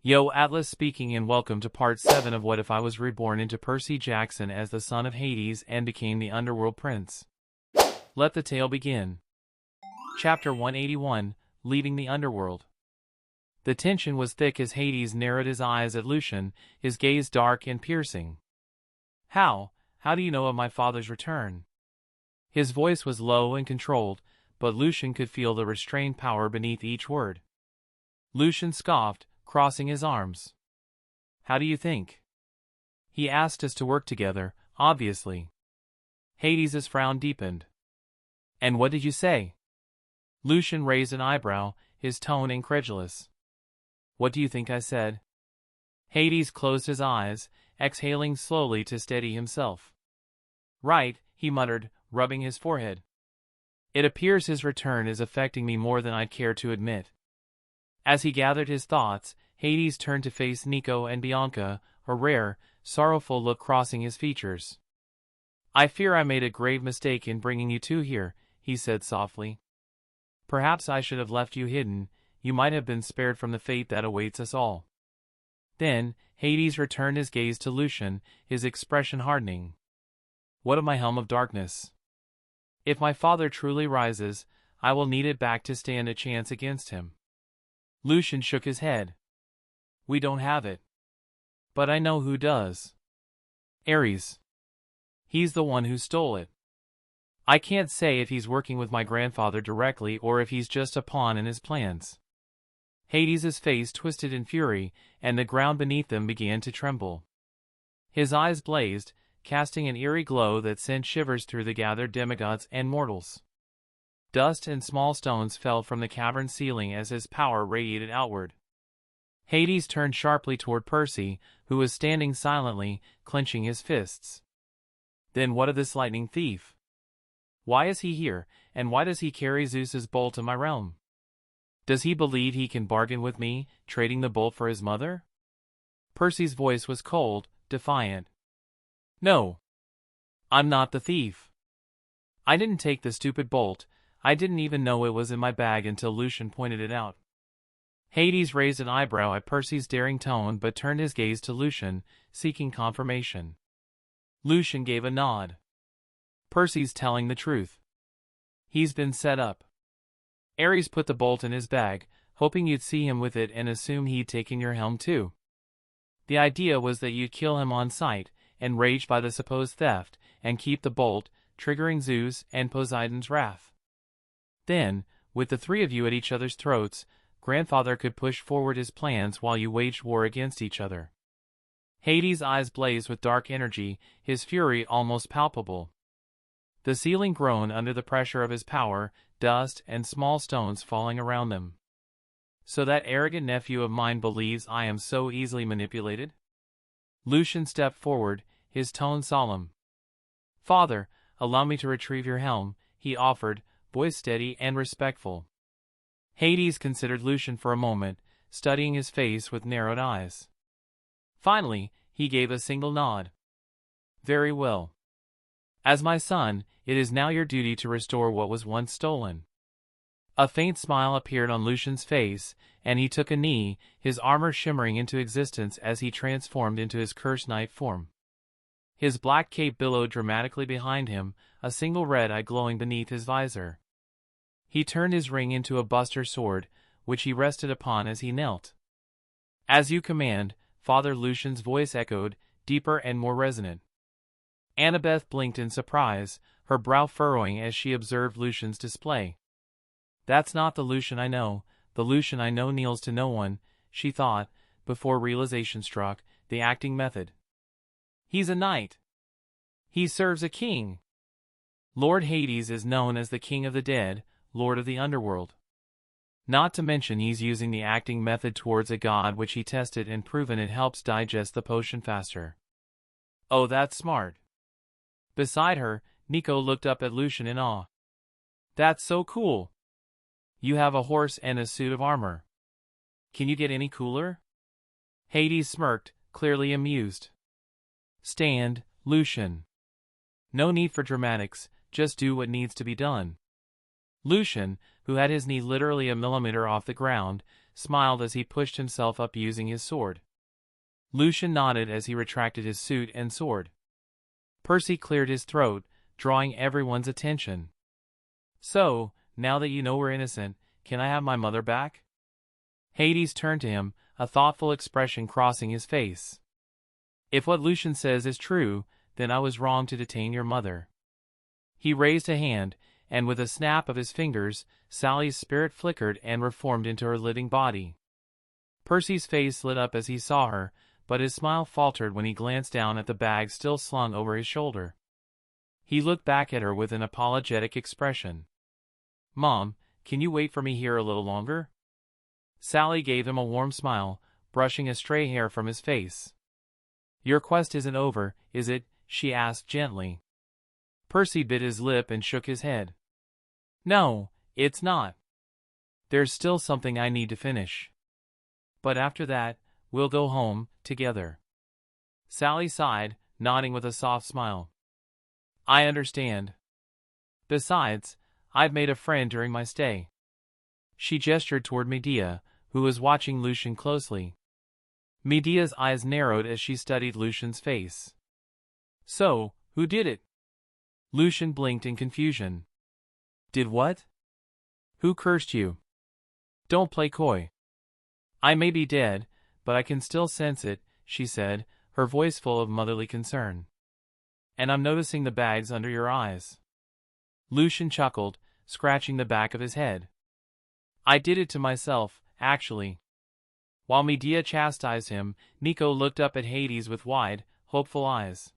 Yo, Atlas speaking, and welcome to part 7 of What If I Was Reborn into Percy Jackson as the son of Hades and became the Underworld Prince. Let the tale begin. Chapter 181, Leaving the Underworld. The tension was thick as Hades narrowed his eyes at Lucian, his gaze dark and piercing. How do you know of my father's return? His voice was low and controlled, but Lucian could feel the restrained power beneath each word. Lucian scoffed, crossing his arms. How do you think? He asked us to work together, obviously. Hades' frown deepened. And what did you say? Lucian raised an eyebrow, his tone incredulous. What do you think I said? Hades closed his eyes, exhaling slowly to steady himself. Right, he muttered, rubbing his forehead. It appears his return is affecting me more than I'd care to admit. As he gathered his thoughts, Hades turned to face Nico and Bianca, a rare, sorrowful look crossing his features. I fear I made a grave mistake in bringing you two here, he said softly. Perhaps I should have left you hidden, you might have been spared from the fate that awaits us all. Then, Hades returned his gaze to Lucian, his expression hardening. What of my helm of darkness? If my father truly rises, I will need it back to stand a chance against him. Lucian shook his head. We don't have it. But I know who does. Ares. He's the one who stole it. I can't say if he's working with my grandfather directly or if he's just a pawn in his plans. Hades' face twisted in fury, and the ground beneath them began to tremble. His eyes blazed, casting an eerie glow that sent shivers through the gathered demigods and mortals. Dust and small stones fell from the cavern ceiling as his power radiated outward. Hades turned sharply toward Percy, who was standing silently, clenching his fists. Then what of this lightning thief? Why is he here, and why does he carry Zeus's bolt to my realm? Does he believe he can bargain with me, trading the bolt for his mother? Percy's voice was cold, defiant. No. I'm not the thief. I didn't take the stupid bolt. I didn't even know it was in my bag until Lucian pointed it out. Hades raised an eyebrow at Percy's daring tone but turned his gaze to Lucian, seeking confirmation. Lucian gave a nod. Percy's telling the truth. He's been set up. Ares put the bolt in his bag, hoping you'd see him with it and assume he'd taken your helm too. The idea was that you'd kill him on sight, enraged by the supposed theft, and keep the bolt, triggering Zeus and Poseidon's wrath. Then, with the three of you at each other's throats, Grandfather could push forward his plans while you waged war against each other. Hades' eyes blazed with dark energy, his fury almost palpable. The ceiling groaned under the pressure of his power, dust and small stones falling around them. So that arrogant nephew of mine believes I am so easily manipulated? Lucian stepped forward, his tone solemn. Father, allow me to retrieve your helm, he offered, voice steady and respectful. Hades considered Lucian for a moment, studying his face with narrowed eyes. Finally, he gave a single nod. Very well. As my son, it is now your duty to restore what was once stolen. A faint smile appeared on Lucian's face, and he took a knee, his armor shimmering into existence as he transformed into his cursed knight form. His black cape billowed dramatically behind him, a single red eye glowing beneath his visor. He turned his ring into a buster sword, which he rested upon as he knelt. As you command, Father. Lucian's voice echoed, deeper and more resonant. Annabeth blinked in surprise, her brow furrowing as she observed Lucian's display. That's not the Lucian I know. The Lucian I know kneels to no one, she thought, before realization struck, the acting method. He's a knight. He serves a king. Lord Hades is known as the King of the Dead, Lord of the Underworld. Not to mention he's using the acting method towards a god which he tested and proven it helps digest the potion faster. Oh, that's smart. Beside her, Nico looked up at Lucian in awe. That's so cool. You have a horse and a suit of armor. Can you get any cooler? Hades smirked, clearly amused. Stand, Lucian. No need for dramatics, just do what needs to be done. Lucian, who had his knee literally a millimeter off the ground, smiled as he pushed himself up using his sword. Lucian nodded as he retracted his suit and sword. Percy cleared his throat, drawing everyone's attention. "So, now that you know we're innocent, can I have my mother back?" Hades turned to him, a thoughtful expression crossing his face. "If what Lucian says is true, then I was wrong to detain your mother." He raised a hand, and with a snap of his fingers, Sally's spirit flickered and reformed into her living body. Percy's face lit up as he saw her, but his smile faltered when he glanced down at the bag still slung over his shoulder. He looked back at her with an apologetic expression. "Mom, can you wait for me here a little longer?" Sally gave him a warm smile, brushing a stray hair from his face. "Your quest isn't over, is it?" she asked gently. Percy bit his lip and shook his head. "No, it's not. There's still something I need to finish. But after that, we'll go home, together." Sally sighed, nodding with a soft smile. "I understand. Besides, I've made a friend during my stay." She gestured toward Medea, who was watching Lucian closely. Medea's eyes narrowed as she studied Lucian's face. "So, who did it?" Lucian blinked in confusion. "Did what? Who cursed you? Don't play coy." "I may be dead, but I can still sense it," she said, her voice full of motherly concern. "And I'm noticing the bags under your eyes." Lucian chuckled, scratching the back of his head. "I did it to myself, actually." While Medea chastised him, Nico looked up at Hades with wide, hopeful eyes.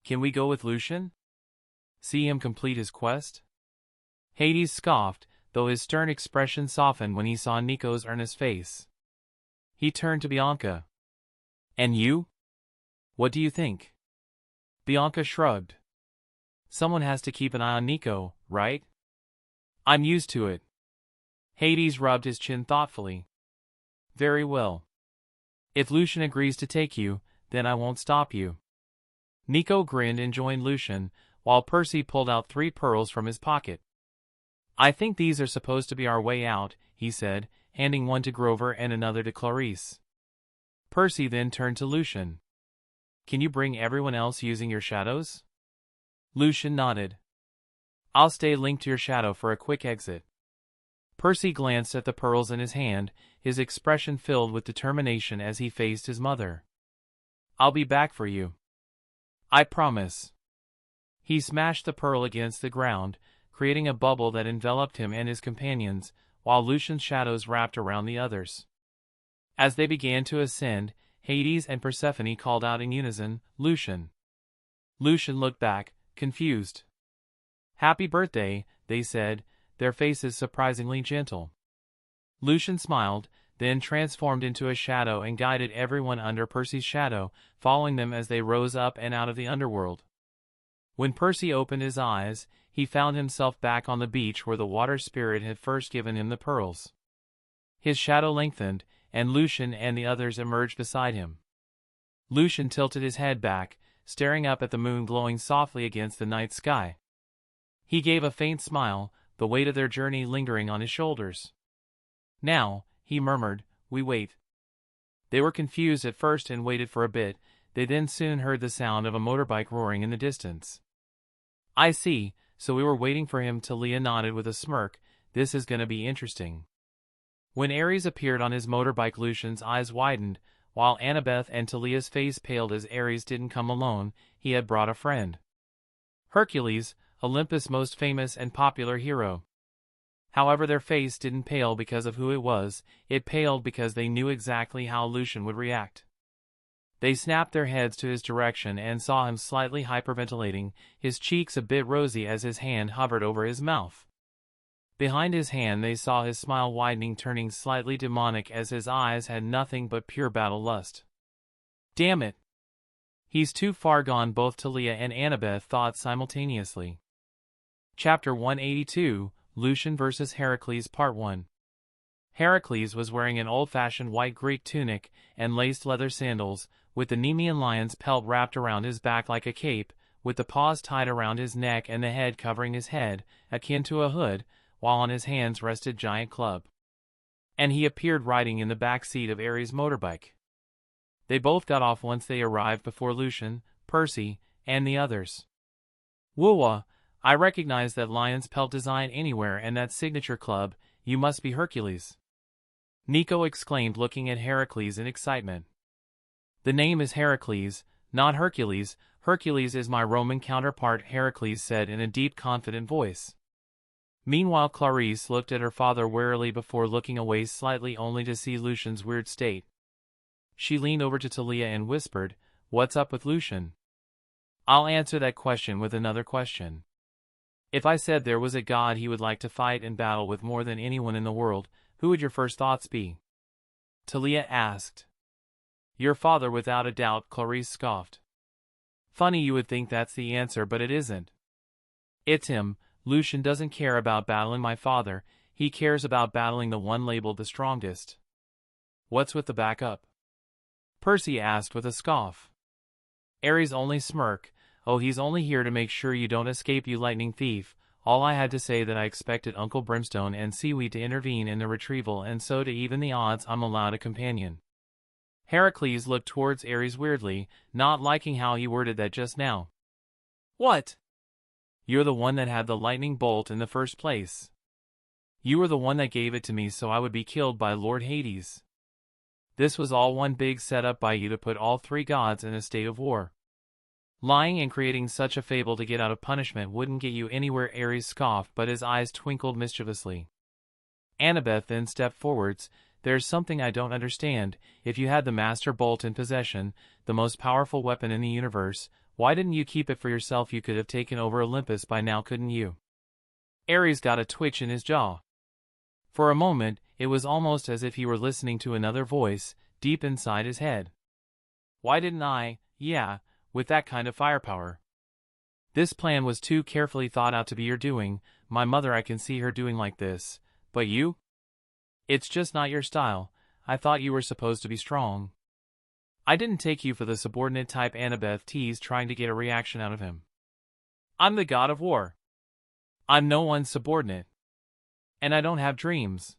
"Can we go with Lucian? See him complete his quest?" Hades scoffed, though his stern expression softened when he saw Nico's earnest face. He turned to Bianca. "And you? What do you think?" Bianca shrugged. "Someone has to keep an eye on Nico, right? I'm used to it." Hades rubbed his chin thoughtfully. "Very well. If Lucian agrees to take you, then I won't stop you." Nico grinned and joined Lucian, while Percy pulled out 3 pearls from his pocket. "I think these are supposed to be our way out," he said, handing one to Grover and another to Clarice. Percy then turned to Lucian. "Can you bring everyone else using your shadows?" Lucian nodded. "I'll stay linked to your shadow for a quick exit." Percy glanced at the pearls in his hand, his expression filled with determination as he faced his mother. "I'll be back for you. I promise." He smashed the pearl against the ground, creating a bubble that enveloped him and his companions, while Lucian's shadows wrapped around the others. As they began to ascend, Hades and Persephone called out in unison, "Lucian." Lucian looked back, confused. "Happy birthday," they said, their faces surprisingly gentle. Lucian smiled, then transformed into a shadow and guided everyone under Percy's shadow, following them as they rose up and out of the underworld. When Percy opened his eyes, he found himself back on the beach where the water spirit had first given him the pearls. His shadow lengthened, and Lucian and the others emerged beside him. Lucian tilted his head back, staring up at the moon glowing softly against the night sky. He gave a faint smile, the weight of their journey lingering on his shoulders. "Now," he murmured, "we wait." They were confused at first and waited for a bit. They then soon heard the sound of a motorbike roaring in the distance. "I see, so we were waiting for him," Talia nodded with a smirk. "This is gonna be interesting." When Ares appeared on his motorbike, Lucian's eyes widened, while Annabeth and Talia's face paled as Ares didn't come alone, he had brought a friend. Hercules, Olympus' most famous and popular hero. However, their face didn't pale because of who it was, it paled because they knew exactly how Lucian would react. They snapped their heads to his direction and saw him slightly hyperventilating, his cheeks a bit rosy as his hand hovered over his mouth. Behind his hand they saw his smile widening, turning slightly demonic as his eyes had nothing but pure battle lust. "Damn it! He's too far gone," both Talia and Annabeth thought simultaneously. Chapter 182, Lucian vs. Heracles Part 1. Heracles was wearing an old-fashioned white Greek tunic and laced leather sandals, with the Nemean lion's pelt wrapped around his back like a cape, with the paws tied around his neck and the head covering his head, akin to a hood, while on his hands rested giant club. and he appeared riding in the back seat of Ares' motorbike. They both got off once they arrived before Lucian, Percy, and the others. Woowa, I recognize that lion's pelt design anywhere and that signature club. You must be Hercules. Nico exclaimed, looking at Heracles in excitement. The name is Heracles, not Hercules. Hercules is my Roman counterpart, Heracles said in a deep, confident voice. Meanwhile, Clarice looked at her father warily before looking away slightly, only to see Lucian's weird state. She leaned over to Talia and whispered, "What's up with Lucian?" "I'll answer that question with another question. If I said there was a god he would like to fight and battle with more than anyone in the world, who would your first thoughts be?" Talia asked. "Your father, without a doubt," Clarice scoffed. "Funny you would think that's the answer, but it isn't. It's him. Lucian doesn't care about battling my father, he cares about battling the one labeled the strongest." "What's with the backup?" Percy asked with a scoff. Ares only smirked. "Oh, he's only here to make sure you don't escape, you lightning thief. All I had to say that I expected Uncle Brimstone and Seaweed to intervene in the retrieval, and so to even the odds I'm allowed a companion." Heracles looked towards Ares weirdly, not liking how he worded that just now. "What? You're the one that had the lightning bolt in the first place. You were the one that gave it to me so I would be killed by Lord Hades. This was all one big setup by you to put all three gods in a state of war. Lying and creating such a fable to get out of punishment wouldn't get you anywhere." Ares scoffed, but his eyes twinkled mischievously. Annabeth then stepped forwards. "There's something I don't understand. If you had the Master Bolt in possession, the most powerful weapon in the universe, why didn't you keep it for yourself? You could have taken over Olympus by now, couldn't you?" Ares got a twitch in his jaw. For a moment, it was almost as if he were listening to another voice, deep inside his head. "Why didn't I? Yeah, with that kind of firepower. This plan was too carefully thought out to be your doing. My mother, I can see her doing like this. But you? It's just not your style. I thought you were supposed to be strong. I didn't take you for the subordinate type." Annabeth teased, trying to get a reaction out of him. "I'm the god of war. I'm no one's subordinate. And I don't have dreams."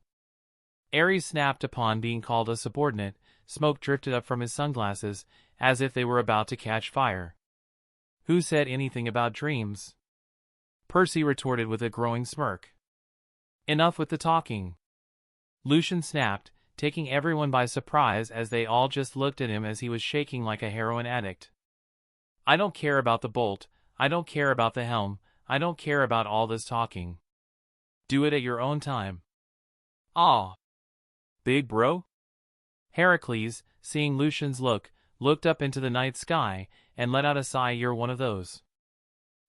Ares snapped upon being called a subordinate. Smoke drifted up from his sunglasses, as if they were about to catch fire. "Who said anything about dreams?" Percy retorted with a growing smirk. "Enough with the talking." Lucian snapped, taking everyone by surprise as they all just looked at him as he was shaking like a heroin addict. "I don't care about the bolt, I don't care about the helm, I don't care about all this talking. Do it at your own time." "Aw, big bro?" Heracles, seeing Lucian's look, looked up into the night sky, and let out a sigh. "You're one of those."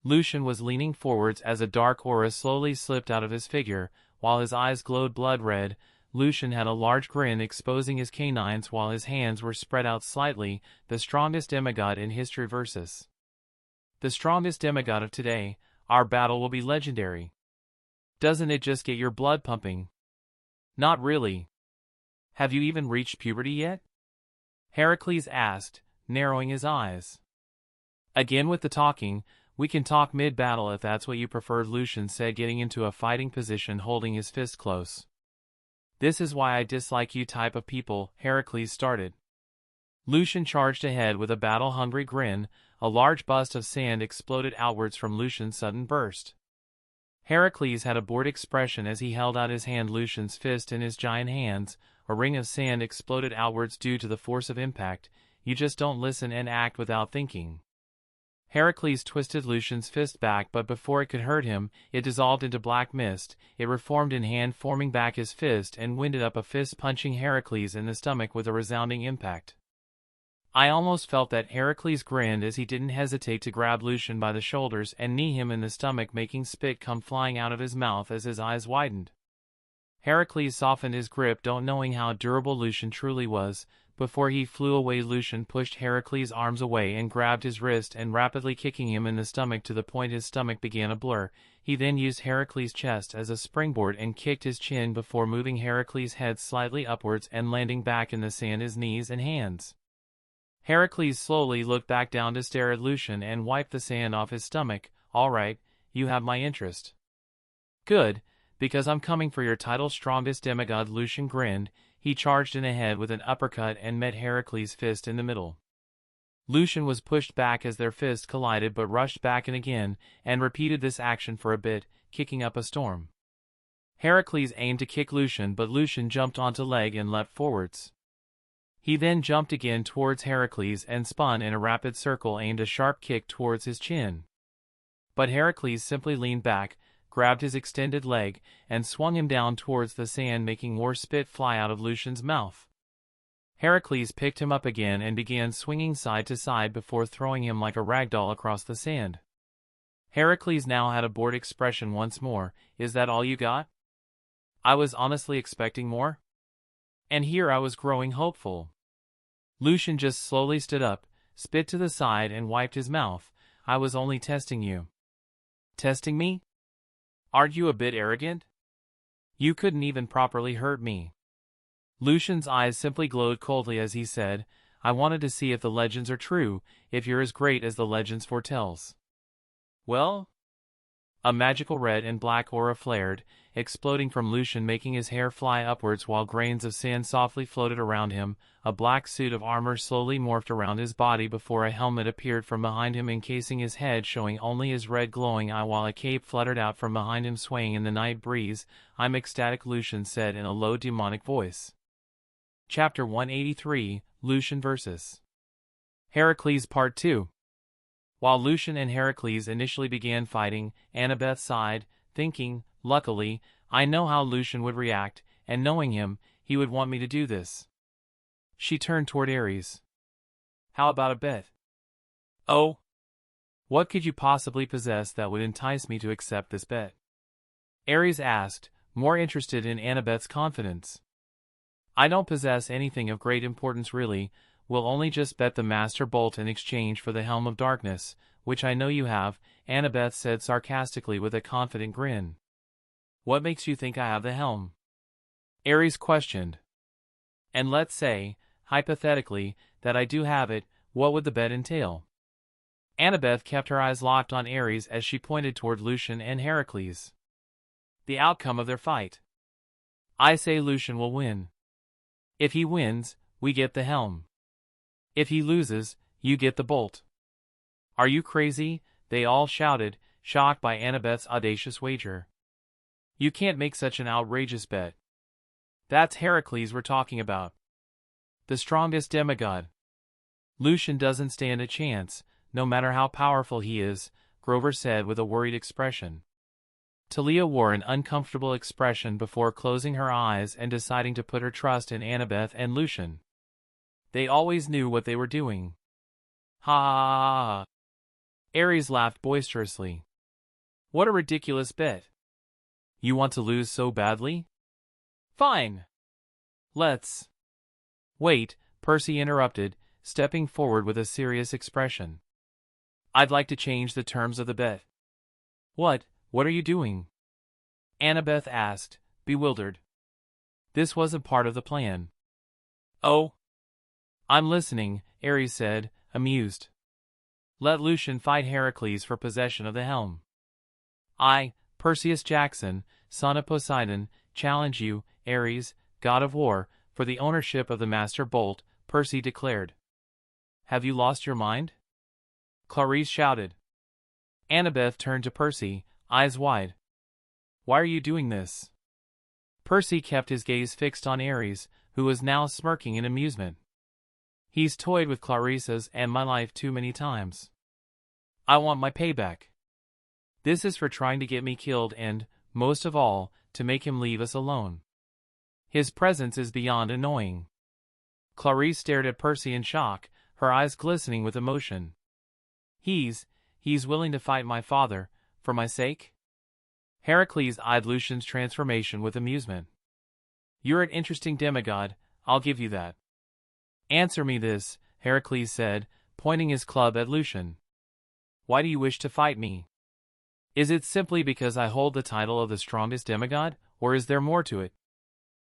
Lucian was leaning forwards as a dark aura slowly slipped out of his figure, while his eyes glowed blood red. Lucian had a large grin, exposing his canines while his hands were spread out slightly. "The strongest demigod in history versus the strongest demigod of today. Our battle will be legendary. Doesn't it just get your blood pumping?" "Not really. Have you even reached puberty yet?" Heracles asked, narrowing his eyes. "Again with the talking. We can talk mid-battle if that's what you prefer," Lucian said, getting into a fighting position, holding his fist close. "This is why I dislike you type of people," Heracles started. Lucian charged ahead with a battle-hungry grin. A large bust of sand exploded outwards from Lucian's sudden burst. Heracles had a bored expression as he held out his hand. Lucian's fist in his giant hands, a ring of sand exploded outwards due to the force of impact. "You just don't listen and act without thinking." Heracles twisted Lucian's fist back, but before it could hurt him, it dissolved into black mist. It reformed in hand, forming back his fist, and winded up a fist, punching Heracles in the stomach with a resounding impact. I almost felt that. Heracles grinned as he didn't hesitate to grab Lucian by the shoulders and knee him in the stomach, making spit come flying out of his mouth as his eyes widened. Heracles softened his grip, don't knowing how durable Lucian truly was. Before he flew away, Lucian pushed Heracles' arms away and grabbed his wrist and rapidly kicking him in the stomach to the point his stomach began a blur. He then used Heracles' chest as a springboard and kicked his chin before moving Heracles' head slightly upwards and landing back in the sand, his knees and hands. Heracles slowly looked back down to stare at Lucian and wiped the sand off his stomach. "All right, you have my interest." "Good. Because I'm coming for your title, strongest demigod. Lucian grinned. He charged in ahead with an uppercut and met Heracles' fist in the middle. Lucian was pushed back as their fists collided but rushed back in again, and repeated this action for a bit, kicking up a storm. Heracles aimed to kick Lucian, but Lucian jumped onto leg and leapt forwards. He then jumped again towards Heracles and spun in a rapid circle, aimed a sharp kick towards his chin. But Heracles simply leaned back, grabbed his extended leg, and swung him down towards the sand, making more spit fly out of Lucian's mouth. Heracles picked him up again and began swinging side to side before throwing him like a ragdoll across the sand. Heracles now had a bored expression once more. Is that all you got? I was honestly expecting more. And here I was growing hopeful. Lucian just slowly stood up, spit to the side and wiped his mouth. I was only testing you. Testing me? Aren't you a bit arrogant? You couldn't even properly hurt me. Lucian's eyes simply glowed coldly as he said, I wanted to see if the legends are true, if you're as great as the legends foretells. Well? A magical red and black aura flared, exploding from Lucian, making his hair fly upwards while grains of sand softly floated around him. A black suit of armor slowly morphed around his body before a helmet appeared from behind him, encasing his head, showing only his red glowing eye, while a cape fluttered out from behind him, swaying in the night breeze. I'm ecstatic, Lucian said in a low demonic voice. Chapter 183, Lucian vs. Heracles Part 2. While Lucian and Heracles initially began fighting, Annabeth sighed, thinking, luckily, I know how Lucian would react, and knowing him, he would want me to do this. She turned toward Ares. How about a bet? Oh? What could you possibly possess that would entice me to accept this bet? Ares asked, more interested in Annabeth's confidence. I don't possess anything of great importance really. We'll only just bet the Master Bolt in exchange for the Helm of Darkness, which I know you have, Annabeth said sarcastically with a confident grin. What makes you think I have the helm? Ares questioned. And let's say, hypothetically, that I do have it, what would the bet entail? Annabeth kept her eyes locked on Ares as she pointed toward Lucian and Heracles. The outcome of their fight. I say Lucian will win. If he wins, we get the helm. If he loses, you get the bolt. Are you crazy? They all shouted, shocked by Annabeth's audacious wager. You can't make such an outrageous bet. That's Heracles we're talking about. The strongest demigod. Lucian doesn't stand a chance, no matter how powerful he is, Grover said with a worried expression. Talia wore an uncomfortable expression before closing her eyes and deciding to put her trust in Annabeth and Lucian. They always knew what they were doing. Ha ha ha. Ares laughed boisterously. What a ridiculous bet. You want to lose so badly? Fine. Let's. Wait, Percy interrupted, stepping forward with a serious expression. I'd like to change the terms of the bet. What are you doing? Annabeth asked, bewildered. This wasn't part of the plan. Oh? I'm listening, Ares said, amused. Let Lucian fight Heracles for possession of the helm. I, Percy Jackson, son of Poseidon, challenge you, Ares, god of war, for the ownership of the Master Bolt, Percy declared. Have you lost your mind? Clarice shouted. Annabeth turned to Percy, eyes wide. Why are you doing this? Percy kept his gaze fixed on Ares, who was now smirking in amusement. He's toyed with Clarice's and my life too many times. I want my payback. This is for trying to get me killed and, most of all, to make him leave us alone. His presence is beyond annoying. Clarice stared at Percy in shock, her eyes glistening with emotion. He's willing to fight my father, for my sake? Heracles eyed Lucian's transformation with amusement. You're an interesting demigod, I'll give you that. Answer me this, Heracles said, pointing his club at Lucian. Why do you wish to fight me? Is it simply because I hold the title of the strongest demigod, or is there more to it?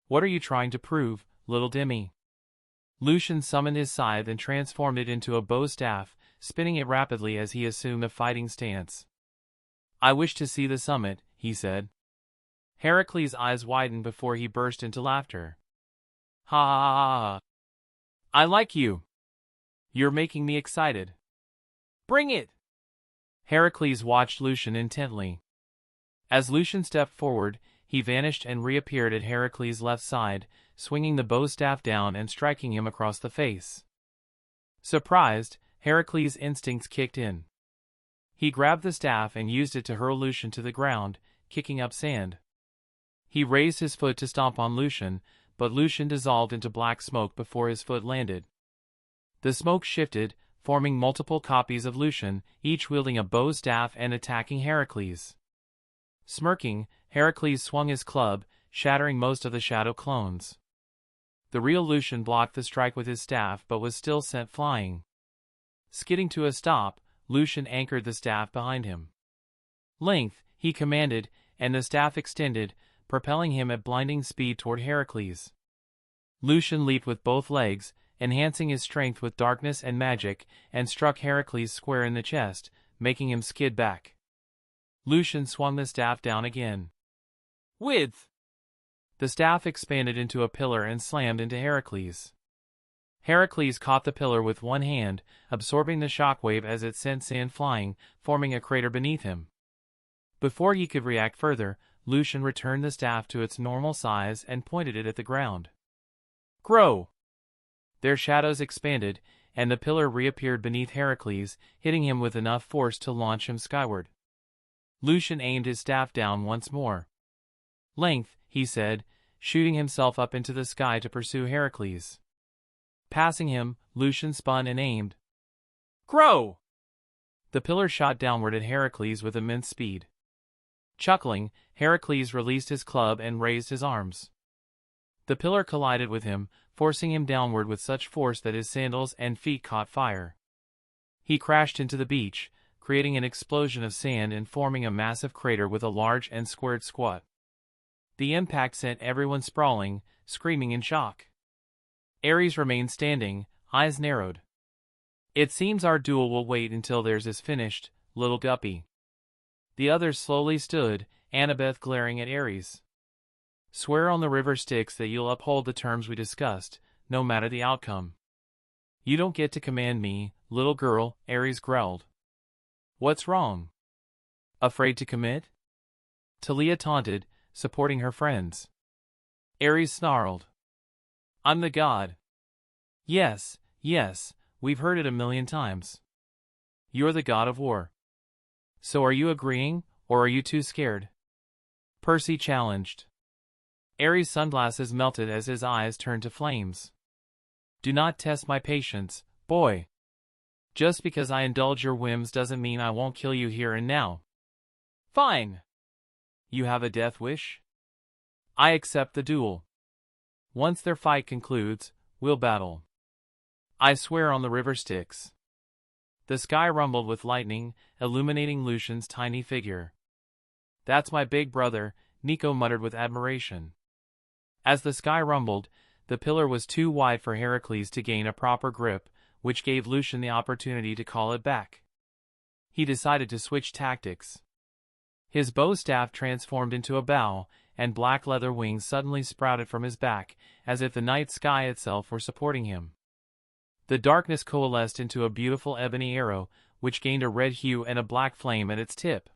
What are you trying to prove, little demi? Lucian summoned his scythe and transformed it into a bow staff, spinning it rapidly as he assumed a fighting stance. I wish to see the summit, he said. Heracles' eyes widened before he burst into laughter. Ha ha ha ha. I like you. You're making me excited. Bring it! Heracles watched Lucian intently. As Lucian stepped forward, he vanished and reappeared at Heracles' left side, swinging the bow staff down and striking him across the face. Surprised, Heracles' instincts kicked in. He grabbed the staff and used it to hurl Lucian to the ground, kicking up sand. He raised his foot to stomp on Lucian, but Lucian dissolved into black smoke before his foot landed. The smoke shifted, forming multiple copies of Lucian, each wielding a bow staff and attacking Heracles. Smirking, Heracles swung his club, shattering most of the shadow clones. The real Lucian blocked the strike with his staff but was still sent flying. Skidding to a stop, Lucian anchored the staff behind him. Length, he commanded, and the staff extended, propelling him at blinding speed toward Heracles. Lucian leaped with both legs, enhancing his strength with darkness and magic, and struck Heracles square in the chest, making him skid back. Lucian swung the staff down again. Width! The staff expanded into a pillar and slammed into Heracles. Heracles caught the pillar with one hand, absorbing the shockwave as it sent sand flying, forming a crater beneath him. Before he could react further, Lucian returned the staff to its normal size and pointed it at the ground. Grow! Their shadows expanded, and the pillar reappeared beneath Heracles, hitting him with enough force to launch him skyward. Lucian aimed his staff down once more. Length, he said, shooting himself up into the sky to pursue Heracles. Passing him, Lucian spun and aimed. Grow! The pillar shot downward at Heracles with immense speed. Chuckling, Heracles released his club and raised his arms. The pillar collided with him, forcing him downward with such force that his sandals and feet caught fire. He crashed into the beach, creating an explosion of sand and forming a massive crater with a large and squared squat. The impact sent everyone sprawling, screaming in shock. Ares remained standing, eyes narrowed. It seems our duel will wait until theirs is finished, little guppy. The others slowly stood, Annabeth glaring at Ares. Swear on the river Styx that you'll uphold the terms we discussed, no matter the outcome. You don't get to command me, little girl, Ares growled. What's wrong? Afraid to commit? Talia taunted, supporting her friends. Ares snarled. I'm the god. Yes, yes, we've heard it 1,000,000 times. You're the god of war. So are you agreeing, or are you too scared? Percy challenged. Ares' sunglasses melted as his eyes turned to flames. Do not test my patience, boy. Just because I indulge your whims doesn't mean I won't kill you here and now. Fine. You have a death wish? I accept the duel. Once their fight concludes, we'll battle. I swear on the river Styx. The sky rumbled with lightning, illuminating Lucian's tiny figure. That's my big brother, Nico muttered with admiration. As the sky rumbled, the pillar was too wide for Heracles to gain a proper grip, which gave Lucian the opportunity to call it back. He decided to switch tactics. His bow staff transformed into a bow, and black leather wings suddenly sprouted from his back, as if the night sky itself were supporting him. The darkness coalesced into a beautiful ebony arrow, which gained a red hue and a black flame at its tip.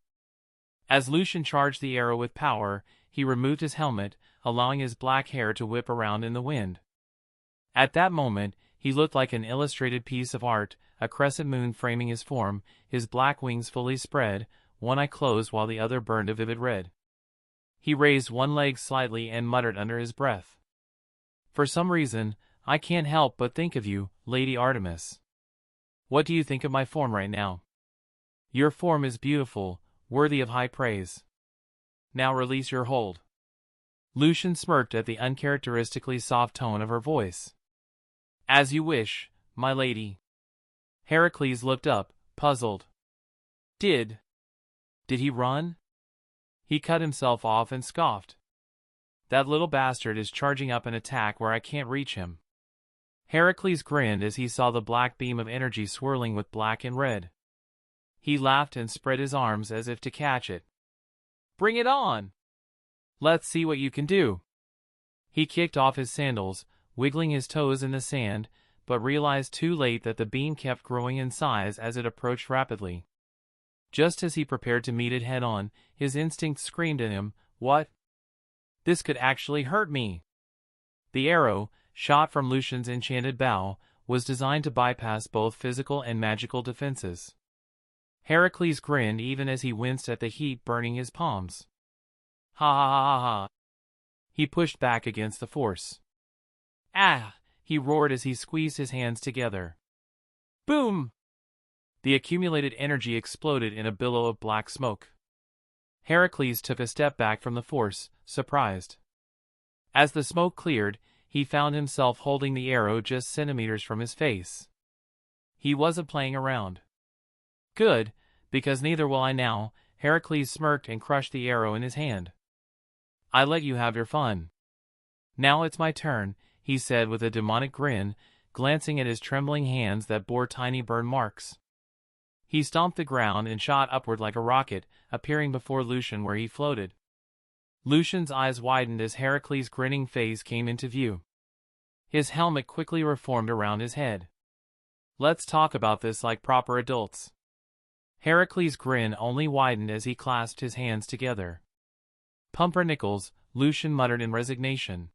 As Lucian charged the arrow with power, he removed his helmet, allowing his black hair to whip around in the wind. At that moment, he looked like an illustrated piece of art, a crescent moon framing his form, his black wings fully spread, one eye closed while the other burned a vivid red. He raised one leg slightly and muttered under his breath. For some reason, I can't help but think of you, Lady Artemis. What do you think of my form right now? Your form is beautiful, worthy of high praise. Now release your hold. Lucian smirked at the uncharacteristically soft tone of her voice. As you wish, my lady. Heracles looked up, puzzled. Did he run? He cut himself off and scoffed. That little bastard is charging up an attack where I can't reach him. Heracles grinned as he saw the black beam of energy swirling with black and red. He laughed and spread his arms as if to catch it. Bring it on! Let's see what you can do. He kicked off his sandals, wiggling his toes in the sand, but realized too late that the beam kept growing in size as it approached rapidly. Just as he prepared to meet it head-on, his instinct screamed at him, "What? This could actually hurt me!" The arrow, shot from Lucian's enchanted bow, was designed to bypass both physical and magical defenses. Heracles grinned even as he winced at the heat burning his palms. "Ha ha ha ha ha!" He pushed back against the force. "Ah!" he roared as he squeezed his hands together. Boom! The accumulated energy exploded in a billow of black smoke. Heracles took a step back from the force, surprised. As the smoke cleared, he found himself holding the arrow just centimeters from his face. He wasn't playing around. "Good, because neither will I now," Heracles smirked and crushed the arrow in his hand. "I let you have your fun. Now it's my turn," he said with a demonic grin, glancing at his trembling hands that bore tiny burn marks. He stomped the ground and shot upward like a rocket, appearing before Lucian where he floated. Lucian's eyes widened as Heracles' grinning face came into view. His helmet quickly reformed around his head. "Let's talk about this like proper adults." Heracles' grin only widened as he clasped his hands together. "Pumpernickels," Lucian muttered in resignation.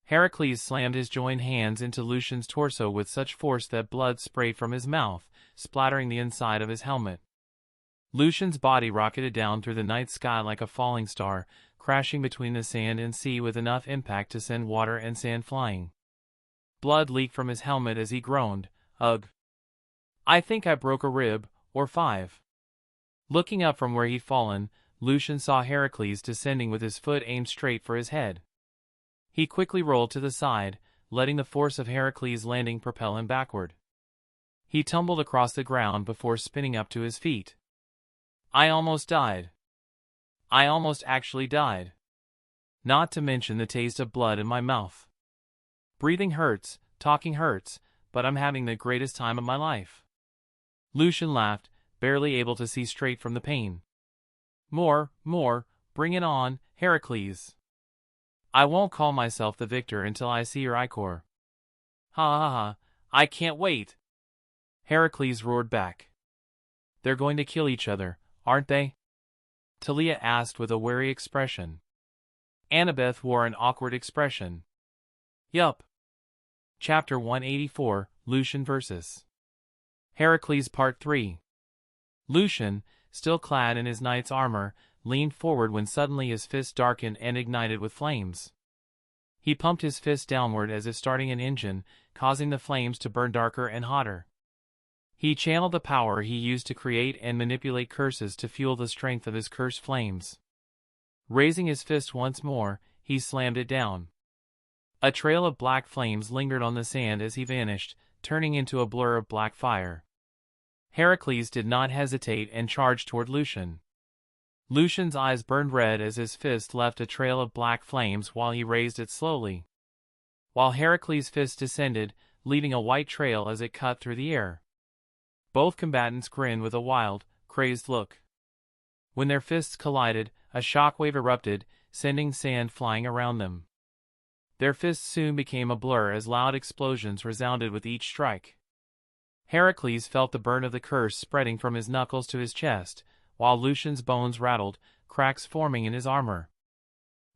Heracles slammed his joined hands into Lucian's torso with such force that blood sprayed from his mouth, splattering the inside of his helmet. Lucian's body rocketed down through the night sky like a falling star, crashing between the sand and sea with enough impact to send water and sand flying. Blood leaked from his helmet as he groaned, "Ugh. I think I broke a rib, or 5. Looking up from where he'd fallen, Lucian saw Heracles descending with his foot aimed straight for his head. He quickly rolled to the side, letting the force of Heracles' landing propel him backward. He tumbled across the ground before spinning up to his feet. "I almost died. I almost actually died. Not to mention the taste of blood in my mouth. Breathing hurts, talking hurts, but I'm having the greatest time of my life." Lucian laughed, barely able to see straight from the pain. More, bring it on, Heracles. I won't call myself the victor until I see your ichor." "Ha ha ha, I can't wait!" Heracles roared back. "They're going to kill each other, aren't they?" Talia asked with a wary expression. Annabeth wore an awkward expression. "Yup." Chapter 184, Lucian vs. Heracles Part 3. Lucian, still clad in his knight's armor, leaned forward when suddenly his fist darkened and ignited with flames. He pumped his fist downward as if starting an engine, causing the flames to burn darker and hotter. He channeled the power he used to create and manipulate curses to fuel the strength of his cursed flames. Raising his fist once more, he slammed it down. A trail of black flames lingered on the sand as he vanished, turning into a blur of black fire. Heracles did not hesitate and charged toward Lucian. Lucian's eyes burned red as his fist left a trail of black flames while he raised it slowly, while Heracles' fist descended, leaving a white trail as it cut through the air. Both combatants grinned with a wild, crazed look. When their fists collided, a shockwave erupted, sending sand flying around them. Their fists soon became a blur as loud explosions resounded with each strike. Heracles felt the burn of the curse spreading from his knuckles to his chest, while Lucian's bones rattled, cracks forming in his armor.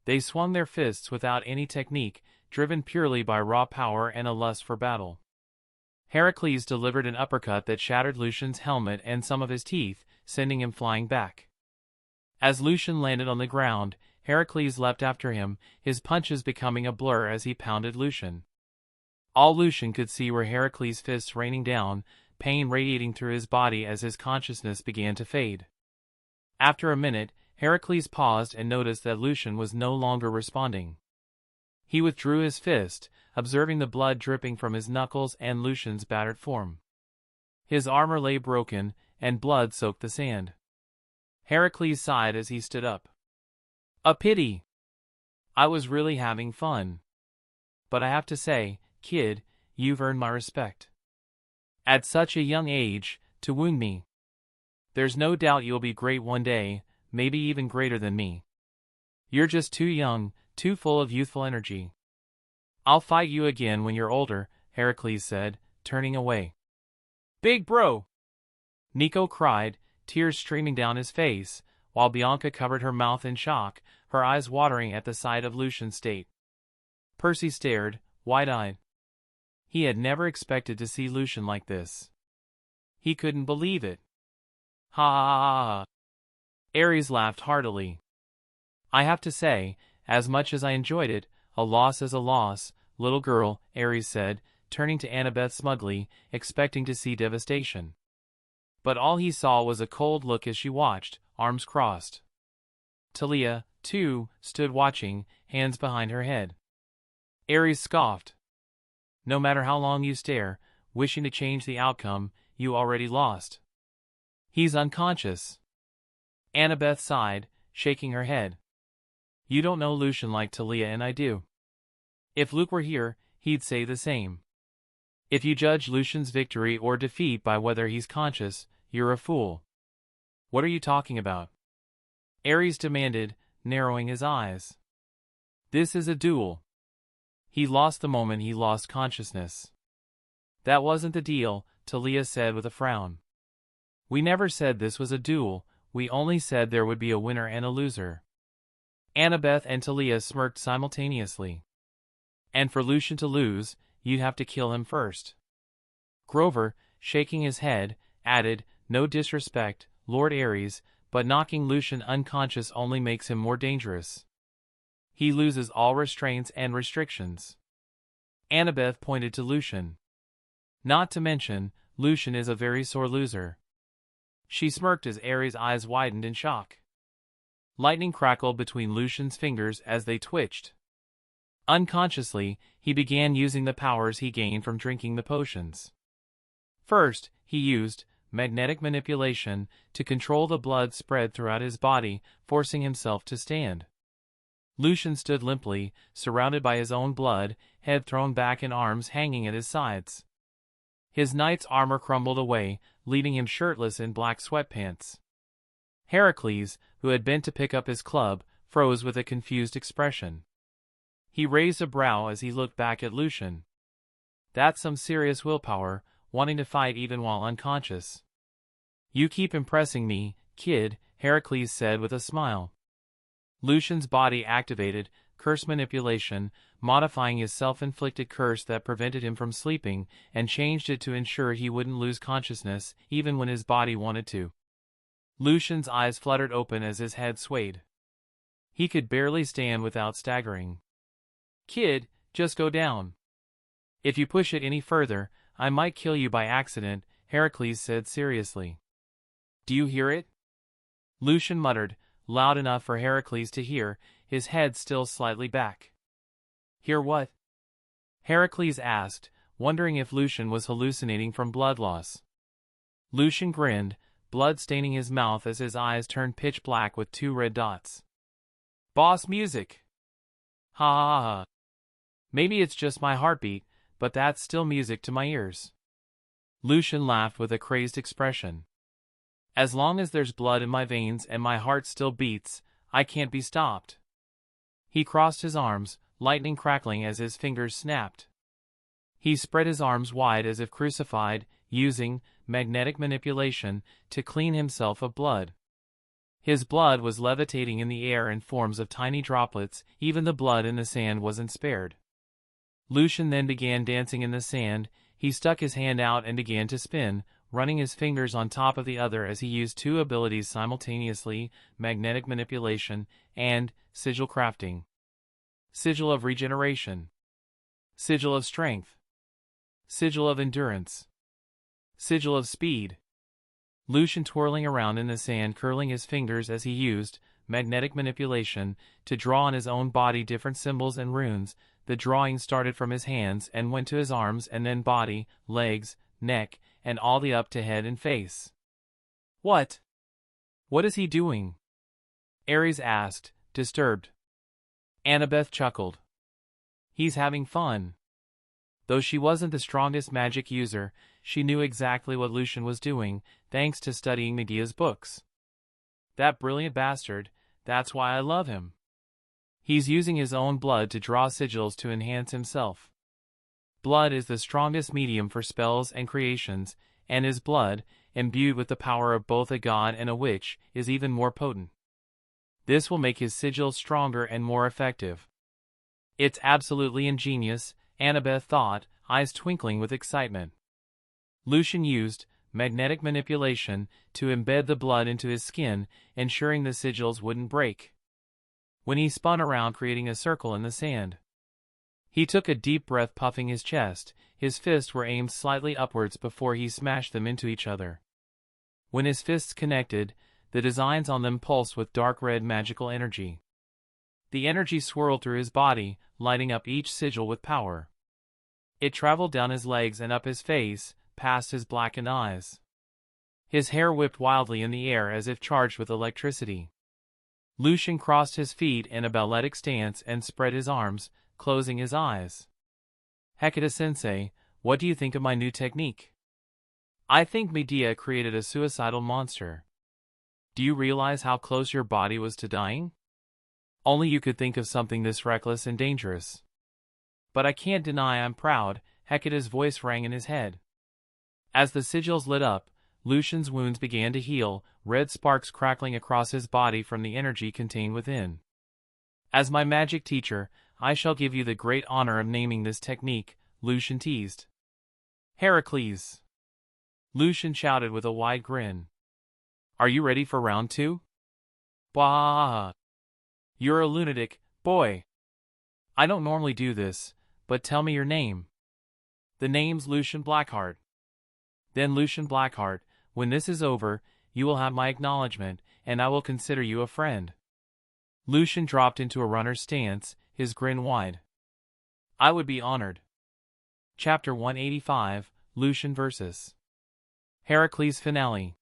They swung their fists without any technique, driven purely by raw power and a lust for battle. Heracles delivered an uppercut that shattered Lucian's helmet and some of his teeth, sending him flying back. As Lucian landed on the ground, Heracles leapt after him, his punches becoming a blur as he pounded Lucian. All Lucian could see were Heracles' fists raining down, pain radiating through his body as his consciousness began to fade. After a minute, Heracles paused and noticed that Lucian was no longer responding. He withdrew his fist, observing the blood dripping from his knuckles and Lucian's battered form. His armor lay broken, and blood soaked the sand. Heracles sighed as he stood up. "A pity. I was really having fun. But I have to say, kid, you've earned my respect. At such a young age, to wound me. There's no doubt you'll be great one day, maybe even greater than me." You're just too young, too full of youthful energy. I'll fight you again when you're older, Heracles said, turning away. Big bro! Nico cried, tears streaming down his face, while Bianca covered her mouth in shock, her eyes watering at the sight of Lucian's state. Percy stared, wide-eyed. He had never expected to see Lucian like this. He couldn't believe it. Ha ha ha ha. Ares laughed heartily. I have to say, as much as I enjoyed it, a loss is a loss, little girl, Ares said, turning to Annabeth smugly, expecting to see devastation. But all he saw was a cold look as she watched, arms crossed. Talia, too, stood watching, hands behind her head. Ares scoffed. No matter how long you stare, wishing to change the outcome, you already lost. He's unconscious. Annabeth sighed, shaking her head. You don't know Lucian like Talia and I do. If Luke were here, he'd say the same. If you judge Lucian's victory or defeat by whether he's conscious, you're a fool. What are you talking about? Ares demanded, narrowing his eyes. This is a duel. He lost the moment he lost consciousness. That wasn't the deal, Talia said with a frown. We never said this was a duel, we only said there would be a winner and a loser. Annabeth and Talia smirked simultaneously. And for Lucian to lose, you'd have to kill him first. Grover, shaking his head, added, no disrespect, Lord Ares, but knocking Lucian unconscious only makes him more dangerous. He loses all restraints and restrictions. Annabeth pointed to Lucian. Not to mention, Lucian is a very sore loser. She smirked as Ares' eyes widened in shock. Lightning crackled between Lucian's fingers as they twitched. Unconsciously, he began using the powers he gained from drinking the potions. First, he used magnetic manipulation to control the blood spread throughout his body, forcing himself to stand. Lucian stood limply, surrounded by his own blood, head thrown back and arms hanging at his sides. His knight's armor crumbled away, leaving him shirtless in black sweatpants. Heracles, who had bent to pick up his club, froze with a confused expression. He raised a brow as he looked back at Lucian. That's some serious willpower, wanting to fight even while unconscious. You keep impressing me, kid, Heracles said with a smile. Lucian's body activated curse manipulation, modifying his self-inflicted curse that prevented him from sleeping, and changed it to ensure he wouldn't lose consciousness even when his body wanted to. Lucian's eyes fluttered open as his head swayed. He could barely stand without staggering. Kid, just go down. If you push it any further, I might kill you by accident, Heracles said seriously. Do you hear it? Lucian muttered, loud enough for Heracles to hear, his head still slightly back. Hear what? Heracles asked, wondering if Lucian was hallucinating from blood loss. Lucian grinned, blood staining his mouth as his eyes turned pitch black with 2 red dots. Boss music! Ha ha ha. Maybe it's just my heartbeat, but that's still music to my ears. Lucian laughed with a crazed expression. As long as there's blood in my veins and my heart still beats, I can't be stopped. He crossed his arms, lightning crackling as his fingers snapped. He spread his arms wide as if crucified, using magnetic manipulation to clean himself of blood. His blood was levitating in the air in forms of tiny droplets, even the blood in the sand wasn't spared. Lucian then began dancing in the sand. He stuck his hand out and began to spin, running his fingers on top of the other as he used 2 abilities simultaneously, magnetic manipulation and sigil crafting. Sigil of regeneration. Sigil of strength. Sigil of endurance. Sigil of speed. Lucian twirling around in the sand, curling his fingers as he used magnetic manipulation to draw on his own body different symbols and runes. The drawing started from his hands and went to his arms and then body, legs, neck, and all the up to head and face. What? What is he doing? Ares asked, disturbed. Annabeth chuckled. He's having fun. Though she wasn't the strongest magic user, she knew exactly what Lucian was doing, thanks to studying Medea's books. That brilliant bastard, that's why I love him. He's using his own blood to draw sigils to enhance himself. Blood is the strongest medium for spells and creations, and his blood, imbued with the power of both a god and a witch, is even more potent. This will make his sigils stronger and more effective. It's absolutely ingenious, Annabeth thought, eyes twinkling with excitement. Lucian used magnetic manipulation to embed the blood into his skin, ensuring the sigils wouldn't break. When he spun around, creating a circle in the sand. He took a deep breath, puffing his chest. His fists were aimed slightly upwards before he smashed them into each other. When his fists connected, the designs on them pulsed with dark red magical energy. The energy swirled through his body, lighting up each sigil with power. It traveled down his legs and up his face, past his blackened eyes. His hair whipped wildly in the air as if charged with electricity. Lucian crossed his feet in a balletic stance and spread his arms, closing his eyes. Hecate-sensei, what do you think of my new technique? I think Medea created a suicidal monster. Do you realize how close your body was to dying? Only you could think of something this reckless and dangerous. But I can't deny I'm proud, Hecate's voice rang in his head. As the sigils lit up, Lucian's wounds began to heal, red sparks crackling across his body from the energy contained within. As my magic teacher, I shall give you the great honor of naming this technique, Lucian teased. Heracles! Lucian shouted with a wide grin. Are you ready for round 2? Bah! You're a lunatic, boy. I don't normally do this, but tell me your name. The name's Lucian Blackheart. Then Lucian Blackheart, when this is over, you will have my acknowledgement, and I will consider you a friend. Lucian dropped into a runner's stance, his grin wide. I would be honored. Chapter 185, Lucian vs. Heracles Finale.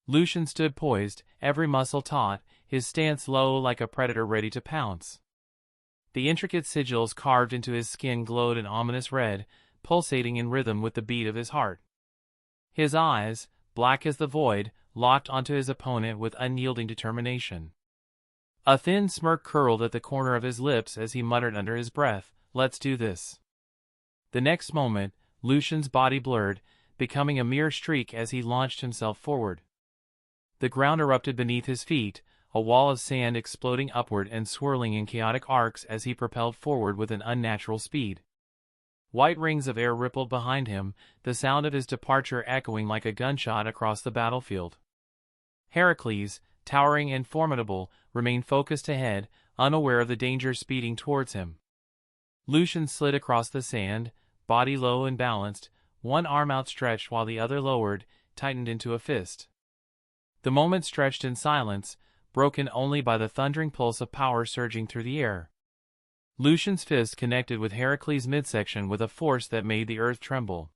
Lucian stood poised, every muscle taut, his stance low like a predator ready to pounce. The intricate sigils carved into his skin glowed an ominous red, pulsating in rhythm with the beat of his heart. His eyes, black as the void, locked onto his opponent with unyielding determination. A thin smirk curled at the corner of his lips as he muttered under his breath, "Let's do this." The next moment, Lucian's body blurred, becoming a mere streak as he launched himself forward. The ground erupted beneath his feet, a wall of sand exploding upward and swirling in chaotic arcs as he propelled forward with an unnatural speed. White rings of air rippled behind him, the sound of his departure echoing like a gunshot across the battlefield. Heracles, towering and formidable, remained focused ahead, unaware of the danger speeding towards him. Lucian slid across the sand, body low and balanced, one arm outstretched while the other lowered, tightened into a fist. The moment stretched in silence, broken only by the thundering pulse of power surging through the air. Lucian's fist connected with Heracles' midsection with a force that made the earth tremble.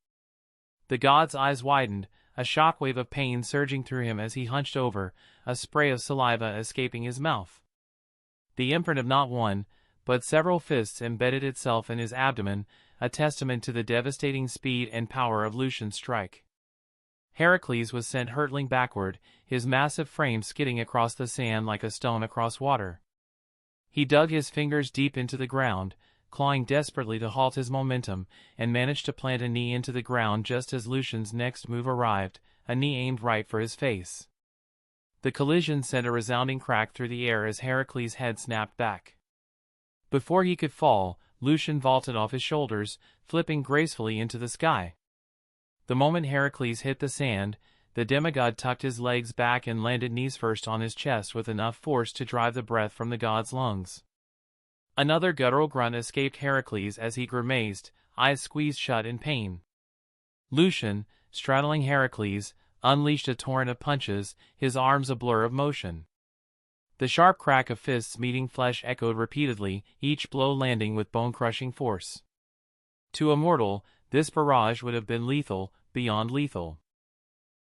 The god's eyes widened, a shockwave of pain surging through him as he hunched over, a spray of saliva escaping his mouth. The imprint of not one, but several fists embedded itself in his abdomen, a testament to the devastating speed and power of Lucian's strike. Heracles was sent hurtling backward, his massive frame skidding across the sand like a stone across water. He dug his fingers deep into the ground, clawing desperately to halt his momentum, and managed to plant a knee into the ground just as Lucian's next move arrived, a knee aimed right for his face. The collision sent a resounding crack through the air as Heracles' head snapped back. Before he could fall, Lucian vaulted off his shoulders, flipping gracefully into the sky. The moment Heracles hit the sand, the demigod tucked his legs back and landed knees first on his chest with enough force to drive the breath from the god's lungs. Another guttural grunt escaped Heracles as he grimaced, eyes squeezed shut in pain. Lucian, straddling Heracles, unleashed a torrent of punches, his arms a blur of motion. The sharp crack of fists meeting flesh echoed repeatedly, each blow landing with bone-crushing force. To a mortal, this barrage would have been lethal, beyond lethal.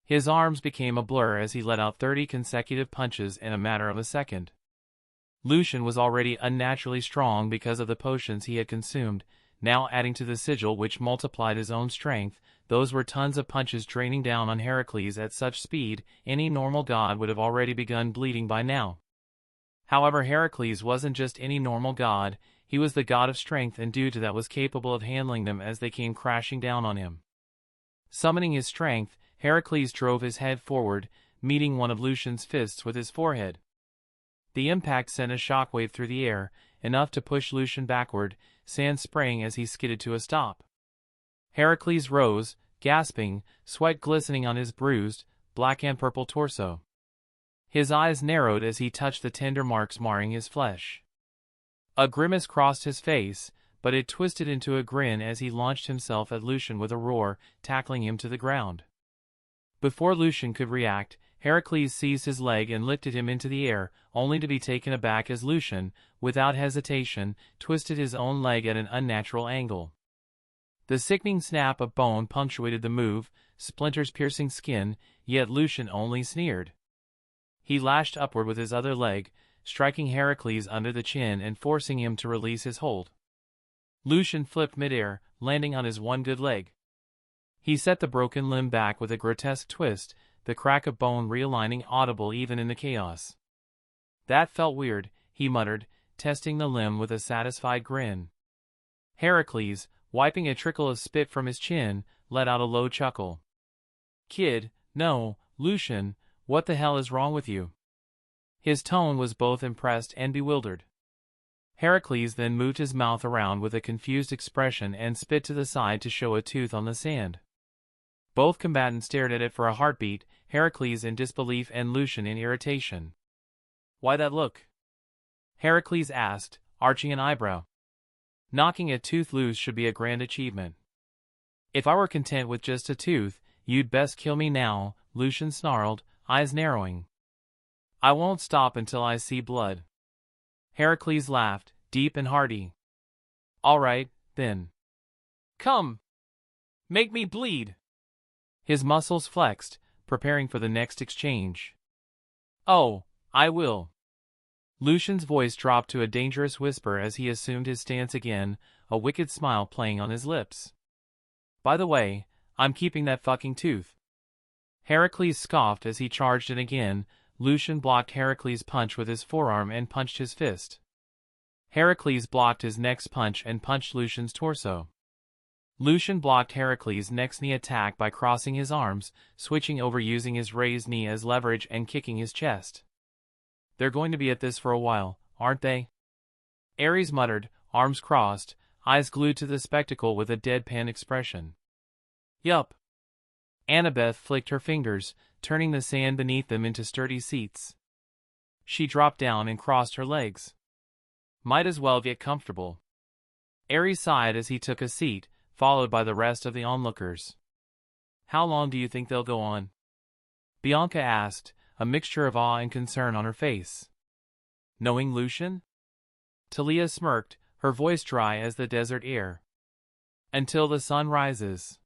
His arms became a blur as he let out 30 consecutive punches in a matter of a second. Lucian was already unnaturally strong because of the potions he had consumed, now adding to the sigil which multiplied his own strength. Those were tons of punches draining down on Heracles at such speed, any normal god would have already begun bleeding by now. However, Heracles wasn't just any normal god, he was the god of strength and duty that was capable of handling them as they came crashing down on him. Summoning his strength, Heracles drove his head forward, meeting one of Lucian's fists with his forehead. The impact sent a shockwave through the air, enough to push Lucian backward, sand spraying as he skidded to a stop. Heracles rose, gasping, sweat glistening on his bruised, black and purple torso. His eyes narrowed as he touched the tender marks marring his flesh. A grimace crossed his face, but it twisted into a grin as he launched himself at Lucian with a roar, tackling him to the ground. Before Lucian could react, Heracles seized his leg and lifted him into the air, only to be taken aback as Lucian, without hesitation, twisted his own leg at an unnatural angle. The sickening snap of bone punctuated the move, splinters piercing skin, yet Lucian only sneered. He lashed upward with his other leg, striking Heracles under the chin and forcing him to release his hold. Lucian flipped midair, landing on his one good leg. He set the broken limb back with a grotesque twist, the crack of bone realigning audible even in the chaos. "That felt weird," he muttered, testing the limb with a satisfied grin. Heracles, wiping a trickle of spit from his chin, let out a low chuckle. "Kid, no, Lucian, what the hell is wrong with you?" His tone was both impressed and bewildered. Heracles then moved his mouth around with a confused expression and spit to the side to show a tooth on the sand. Both combatants stared at it for a heartbeat, Heracles in disbelief and Lucian in irritation. "Why that look?" Heracles asked, arching an eyebrow. "Knocking a tooth loose should be a grand achievement." "If I were content with just a tooth, you'd best kill me now," Lucian snarled, eyes narrowing. "I won't stop until I see blood." Heracles laughed, deep and hearty. "All right, then. Come! Make me bleed!" His muscles flexed, preparing for the next exchange. "Oh, I will." Lucian's voice dropped to a dangerous whisper as he assumed his stance again, a wicked smile playing on his lips. "By the way, I'm keeping that fucking tooth." Heracles scoffed as he charged in again. Lucian blocked Heracles' punch with his forearm and punched his fist. Heracles blocked his next punch and punched Lucian's torso. Lucian blocked Heracles' next knee attack by crossing his arms, switching over using his raised knee as leverage and kicking his chest. "They're going to be at this for a while, aren't they?" Ares muttered, arms crossed, eyes glued to the spectacle with a deadpan expression. "Yup." Annabeth flicked her fingers, turning the sand beneath them into sturdy seats. She dropped down and crossed her legs. "Might as well get comfortable." Ares sighed as he took a seat, followed by the rest of the onlookers. "How long do you think they'll go on?" Bianca asked, a mixture of awe and concern on her face. "Knowing Lucian?" Talia smirked, her voice dry as the desert air. "Until the sun rises."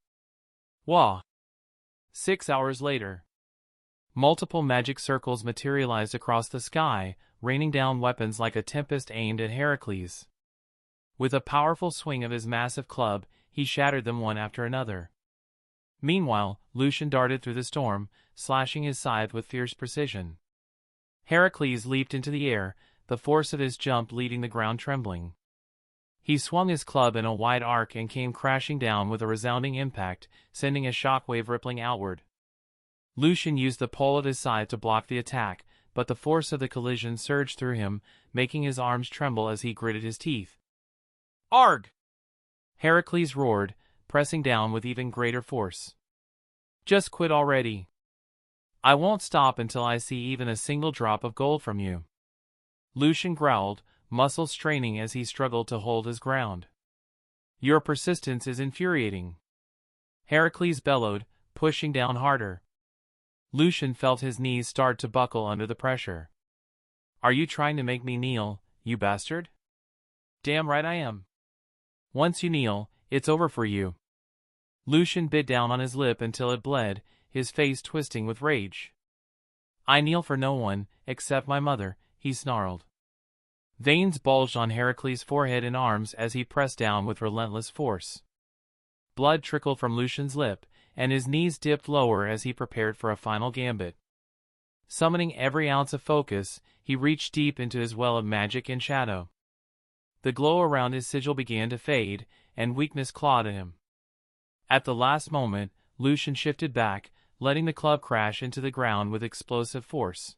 Wah! 6 hours later. Multiple magic circles materialized across the sky, raining down weapons like a tempest aimed at Heracles. With a powerful swing of his massive club, he shattered them one after another. Meanwhile, Lucian darted through the storm, slashing his scythe with fierce precision. Heracles leaped into the air, the force of his jump leaving the ground trembling. He swung his club in a wide arc and came crashing down with a resounding impact, sending a shockwave rippling outward. Lucian used the pole of his scythe to block the attack, but the force of the collision surged through him, making his arms tremble as he gritted his teeth. "Arg!" Heracles roared, pressing down with even greater force. "Just quit already. I won't stop until I see even a single drop of gold from you." Lucian growled, muscles straining as he struggled to hold his ground. "Your persistence is infuriating." Heracles bellowed, pushing down harder. Lucian felt his knees start to buckle under the pressure. "Are you trying to make me kneel, you bastard?" "Damn right I am. Once you kneel, it's over for you." Lucian bit down on his lip until it bled, his face twisting with rage. "I kneel for no one, except my mother," he snarled. Veins bulged on Heracles' forehead and arms as he pressed down with relentless force. Blood trickled from Lucian's lip, and his knees dipped lower as he prepared for a final gambit. Summoning every ounce of focus, he reached deep into his well of magic and shadow. The glow around his sigil began to fade, and weakness clawed at him. At the last moment, Lucian shifted back, letting the club crash into the ground with explosive force.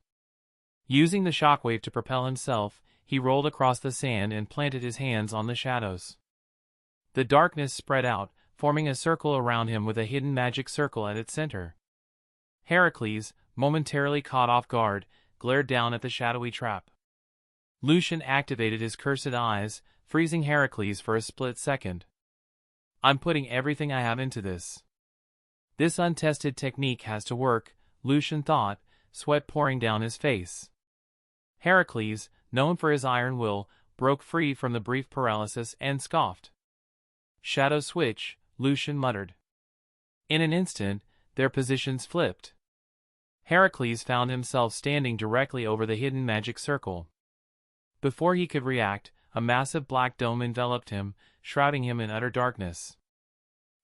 Using the shockwave to propel himself, he rolled across the sand and planted his hands on the shadows. The darkness spread out, forming a circle around him with a hidden magic circle at its center. Heracles, momentarily caught off guard, glared down at the shadowy trap. Lucian activated his cursed eyes, freezing Heracles for a split second. "I'm putting everything I have into this. This untested technique has to work," Lucian thought, sweat pouring down his face. Heracles, known for his iron will, broke free from the brief paralysis and scoffed. "Shadow switch," Lucian muttered. In an instant, their positions flipped. Heracles found himself standing directly over the hidden magic circle. Before he could react, a massive black dome enveloped him, shrouding him in utter darkness.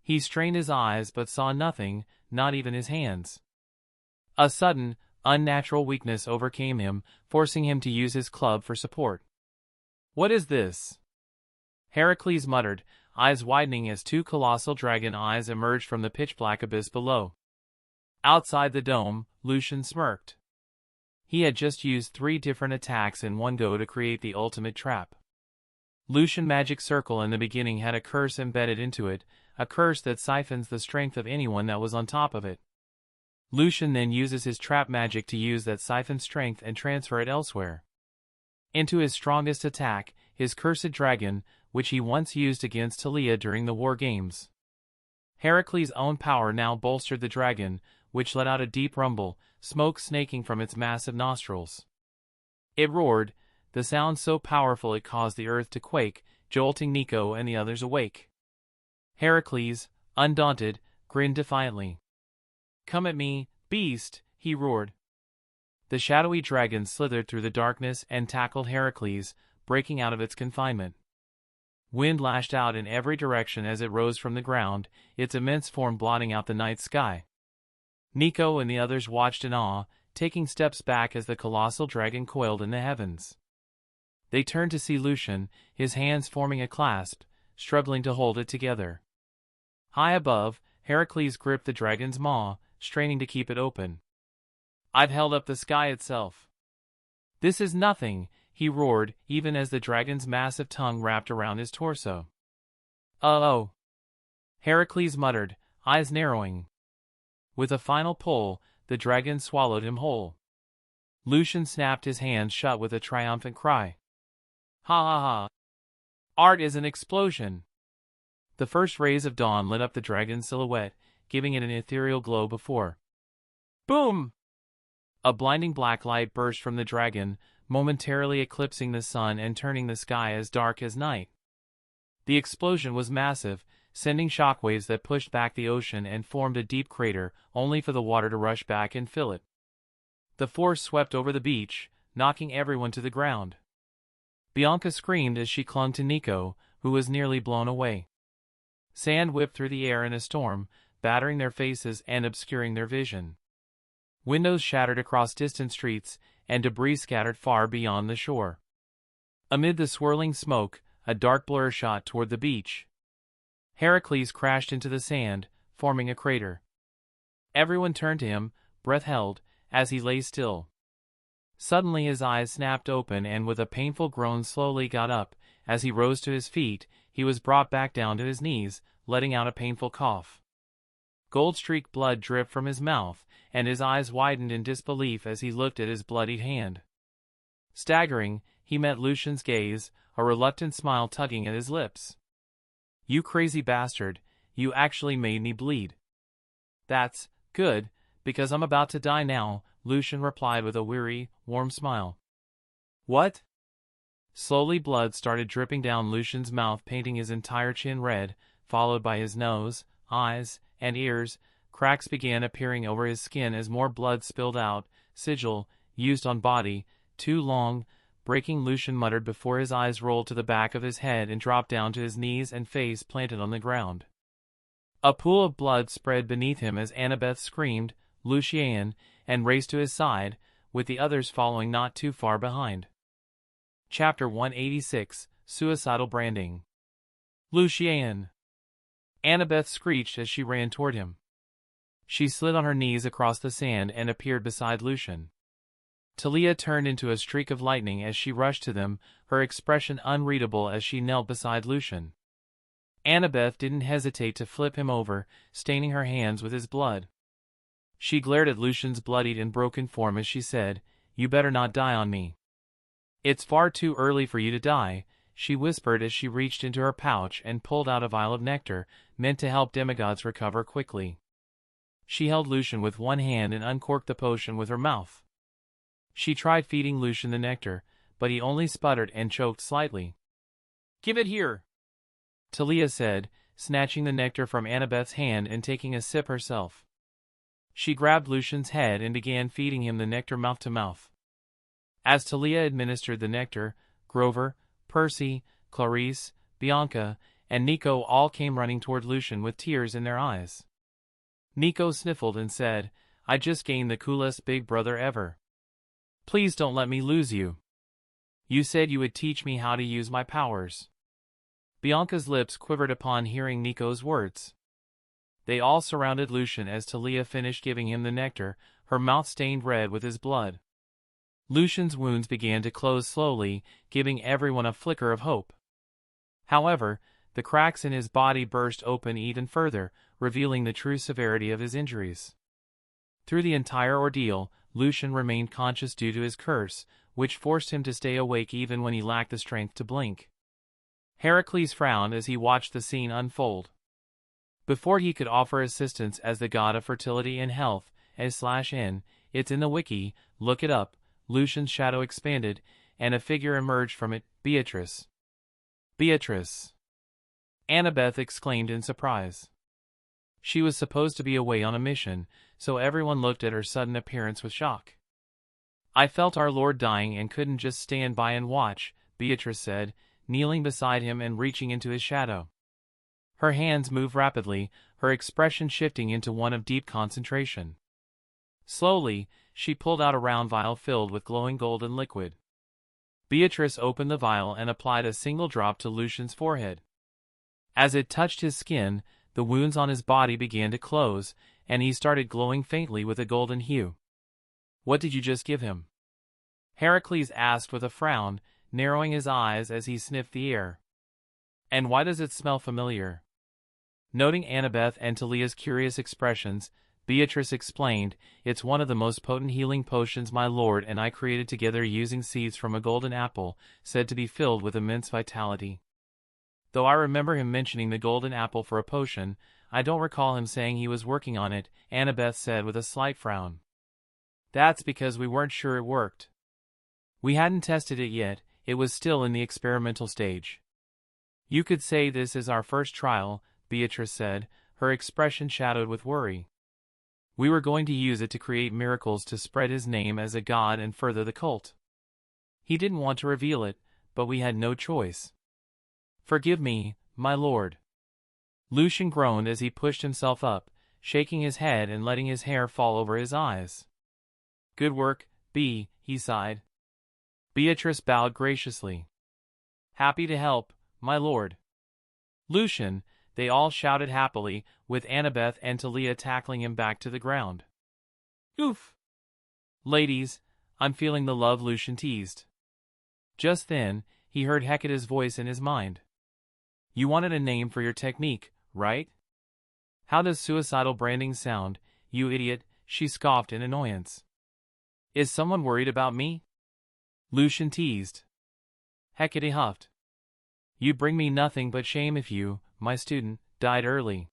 He strained his eyes but saw nothing, not even his hands. A sudden, unnatural weakness overcame him, forcing him to use his club for support. "What is this?" Heracles muttered, eyes widening as two colossal dragon eyes emerged from the pitch-black abyss below. Outside the dome, Lucian smirked. He had just used 3 different attacks in one go to create the ultimate trap. Lucian Magic Circle in the beginning had a curse embedded into it, a curse that siphons the strength of anyone that was on top of it. Lucian then uses his trap magic to use that siphoned strength and transfer it elsewhere. Into his strongest attack, his Cursed Dragon, which he once used against Talia during the War Games. Heracles' own power now bolstered the dragon, which let out a deep rumble, smoke snaking from its massive nostrils. It roared, the sound so powerful it caused the earth to quake, jolting Nico and the others awake. Heracles, undaunted, grinned defiantly. "Come at me, beast," he roared. The shadowy dragon slithered through the darkness and tackled Heracles, breaking out of its confinement. Wind lashed out in every direction as it rose from the ground, its immense form blotting out the night sky. Nico and the others watched in awe, taking steps back as the colossal dragon coiled in the heavens. They turned to see Lucian, his hands forming a clasp, struggling to hold it together. High above, Heracles gripped the dragon's maw, straining to keep it open. "I've held up the sky itself." "This is nothing," he roared, even as the dragon's massive tongue wrapped around his torso. "Oh!" Heracles muttered, eyes narrowing. With a final pull, the dragon swallowed him whole. Lucian snapped his hands shut with a triumphant cry. "Ha ha ha! Art is an explosion!" The first rays of dawn lit up the dragon's silhouette, giving it an ethereal glow before. Boom! A blinding black light burst from the dragon, momentarily eclipsing the sun and turning the sky as dark as night. The explosion was massive, sending shockwaves that pushed back the ocean and formed a deep crater, only for the water to rush back and fill it. The force swept over the beach, knocking everyone to the ground. Bianca screamed as she clung to Nico, who was nearly blown away. Sand whipped through the air in a storm, battering their faces and obscuring their vision. Windows shattered across distant streets, and debris scattered far beyond the shore. Amid the swirling smoke, a dark blur shot toward the beach. Heracles crashed into the sand, forming a crater. Everyone turned to him, breath held, as he lay still. Suddenly his eyes snapped open and with a painful groan slowly got up. As he rose to his feet, he was brought back down to his knees, letting out a painful cough. Gold-streaked blood dripped from his mouth, and his eyes widened in disbelief as he looked at his bloodied hand. Staggering, he met Lucian's gaze, a reluctant smile tugging at his lips. "You crazy bastard, you actually made me bleed." "That's good, because I'm about to die now," Lucian replied with a weary, warm smile. "What?" Slowly blood started dripping down Lucian's mouth, painting his entire chin red, followed by his nose, eyes, and ears. Cracks began appearing over his skin as more blood spilled out. "Sigil, used on body, too long," breaking Lucian muttered before his eyes rolled to the back of his head and dropped down to his knees and face planted on the ground. A pool of blood spread beneath him as Annabeth screamed, "Lucian," and raced to his side, with the others following not too far behind. Chapter 186, Suicidal Branding. Lucien! Annabeth screeched as she ran toward him. She slid on her knees across the sand and appeared beside Lucien. Talia turned into a streak of lightning as she rushed to them, her expression unreadable as she knelt beside Lucien. Annabeth didn't hesitate to flip him over, staining her hands with his blood. She glared at Lucien's bloodied and broken form as she said, "You better not die on me." "It's far too early for you to die," she whispered as she reached into her pouch and pulled out a vial of nectar, meant to help demigods recover quickly. She held Lucien with one hand and uncorked the potion with her mouth. She tried feeding Lucien the nectar, but he only sputtered and choked slightly. "Give it here," Talia said, snatching the nectar from Annabeth's hand and taking a sip herself. She grabbed Lucien's head and began feeding him the nectar mouth to mouth. As Talia administered the nectar, Grover, Percy, Clarice, Bianca, and Nico all came running toward Lucien with tears in their eyes. Nico sniffled and said, "I just gained the coolest big brother ever. Please don't let me lose you. You said you would teach me how to use my powers." Bianca's lips quivered upon hearing Nico's words. They all surrounded Lucien as Talia finished giving him the nectar, her mouth stained red with his blood. Lucien's wounds began to close slowly, giving everyone a flicker of hope. However, the cracks in his body burst open even further, revealing the true severity of his injuries. Through the entire ordeal, Lucien remained conscious due to his curse, which forced him to stay awake even when he lacked the strength to blink. Heracles frowned as he watched the scene unfold. Before he could offer assistance as the god of fertility and health, /n, it's in the wiki, look it up, Lucien's shadow expanded, and a figure emerged from it, Beatrice. "Beatrice!" Annabeth exclaimed in surprise. She was supposed to be away on a mission, so everyone looked at her sudden appearance with shock. "I felt our Lord dying and couldn't just stand by and watch," Beatrice said, kneeling beside him and reaching into his shadow. Her hands moved rapidly, her expression shifting into one of deep concentration. Slowly, she pulled out a round vial filled with glowing golden liquid. Beatrice opened the vial and applied a single drop to Lucien's forehead. As it touched his skin, the wounds on his body began to close, and he started glowing faintly with a golden hue. "What did you just give him?" Heracles asked with a frown, narrowing his eyes as he sniffed the air. "And why does it smell familiar?" Noting Annabeth and Talia's curious expressions, Beatrice explained, "It's one of the most potent healing potions my lord and I created together using seeds from a golden apple, said to be filled with immense vitality. Though I remember him mentioning the golden apple for a potion, I don't recall him saying he was working on it," Annabeth said with a slight frown. "That's because we weren't sure it worked. We hadn't tested it yet, it was still in the experimental stage." "You could say this is our first trial," Beatrice said, her expression shadowed with worry. "We were going to use it to create miracles to spread his name as a god and further the cult. He didn't want to reveal it, but we had no choice." "Forgive me, my lord." Lucien groaned as he pushed himself up, shaking his head and letting his hair fall over his eyes. "Good work, B," he sighed. Beatrice bowed graciously. "Happy to help, my lord." "Lucien," they all shouted happily, with Annabeth and Talia tackling him back to the ground. "Oof! Ladies, I'm feeling the love," Lucien teased. Just then, he heard Hecate's voice in his mind. "You wanted a name for your technique, right? How does suicidal branding sound, you idiot?" she scoffed in annoyance. "Is someone worried about me?" Lucien teased. Hecate huffed. "You'd bring me nothing but shame if you, my student, died early.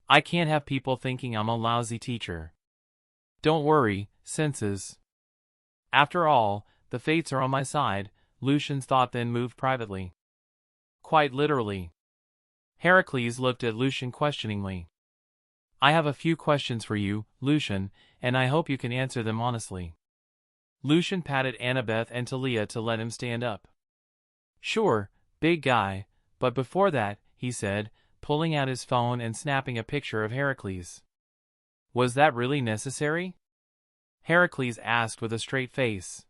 I can't have people thinking I'm a lousy teacher." "Don't worry, senses. After all, the fates are on my side," Lucien's thought then moved privately. "Quite literally." Heracles looked at Lucien questioningly. "I have a few questions for you, Lucien, and I hope you can answer them honestly." Lucien patted Annabeth and Talia to let him stand up. "Sure, big guy, but before that," he said, pulling out his phone and snapping a picture of Heracles. "Was that really necessary?" Heracles asked with a straight face.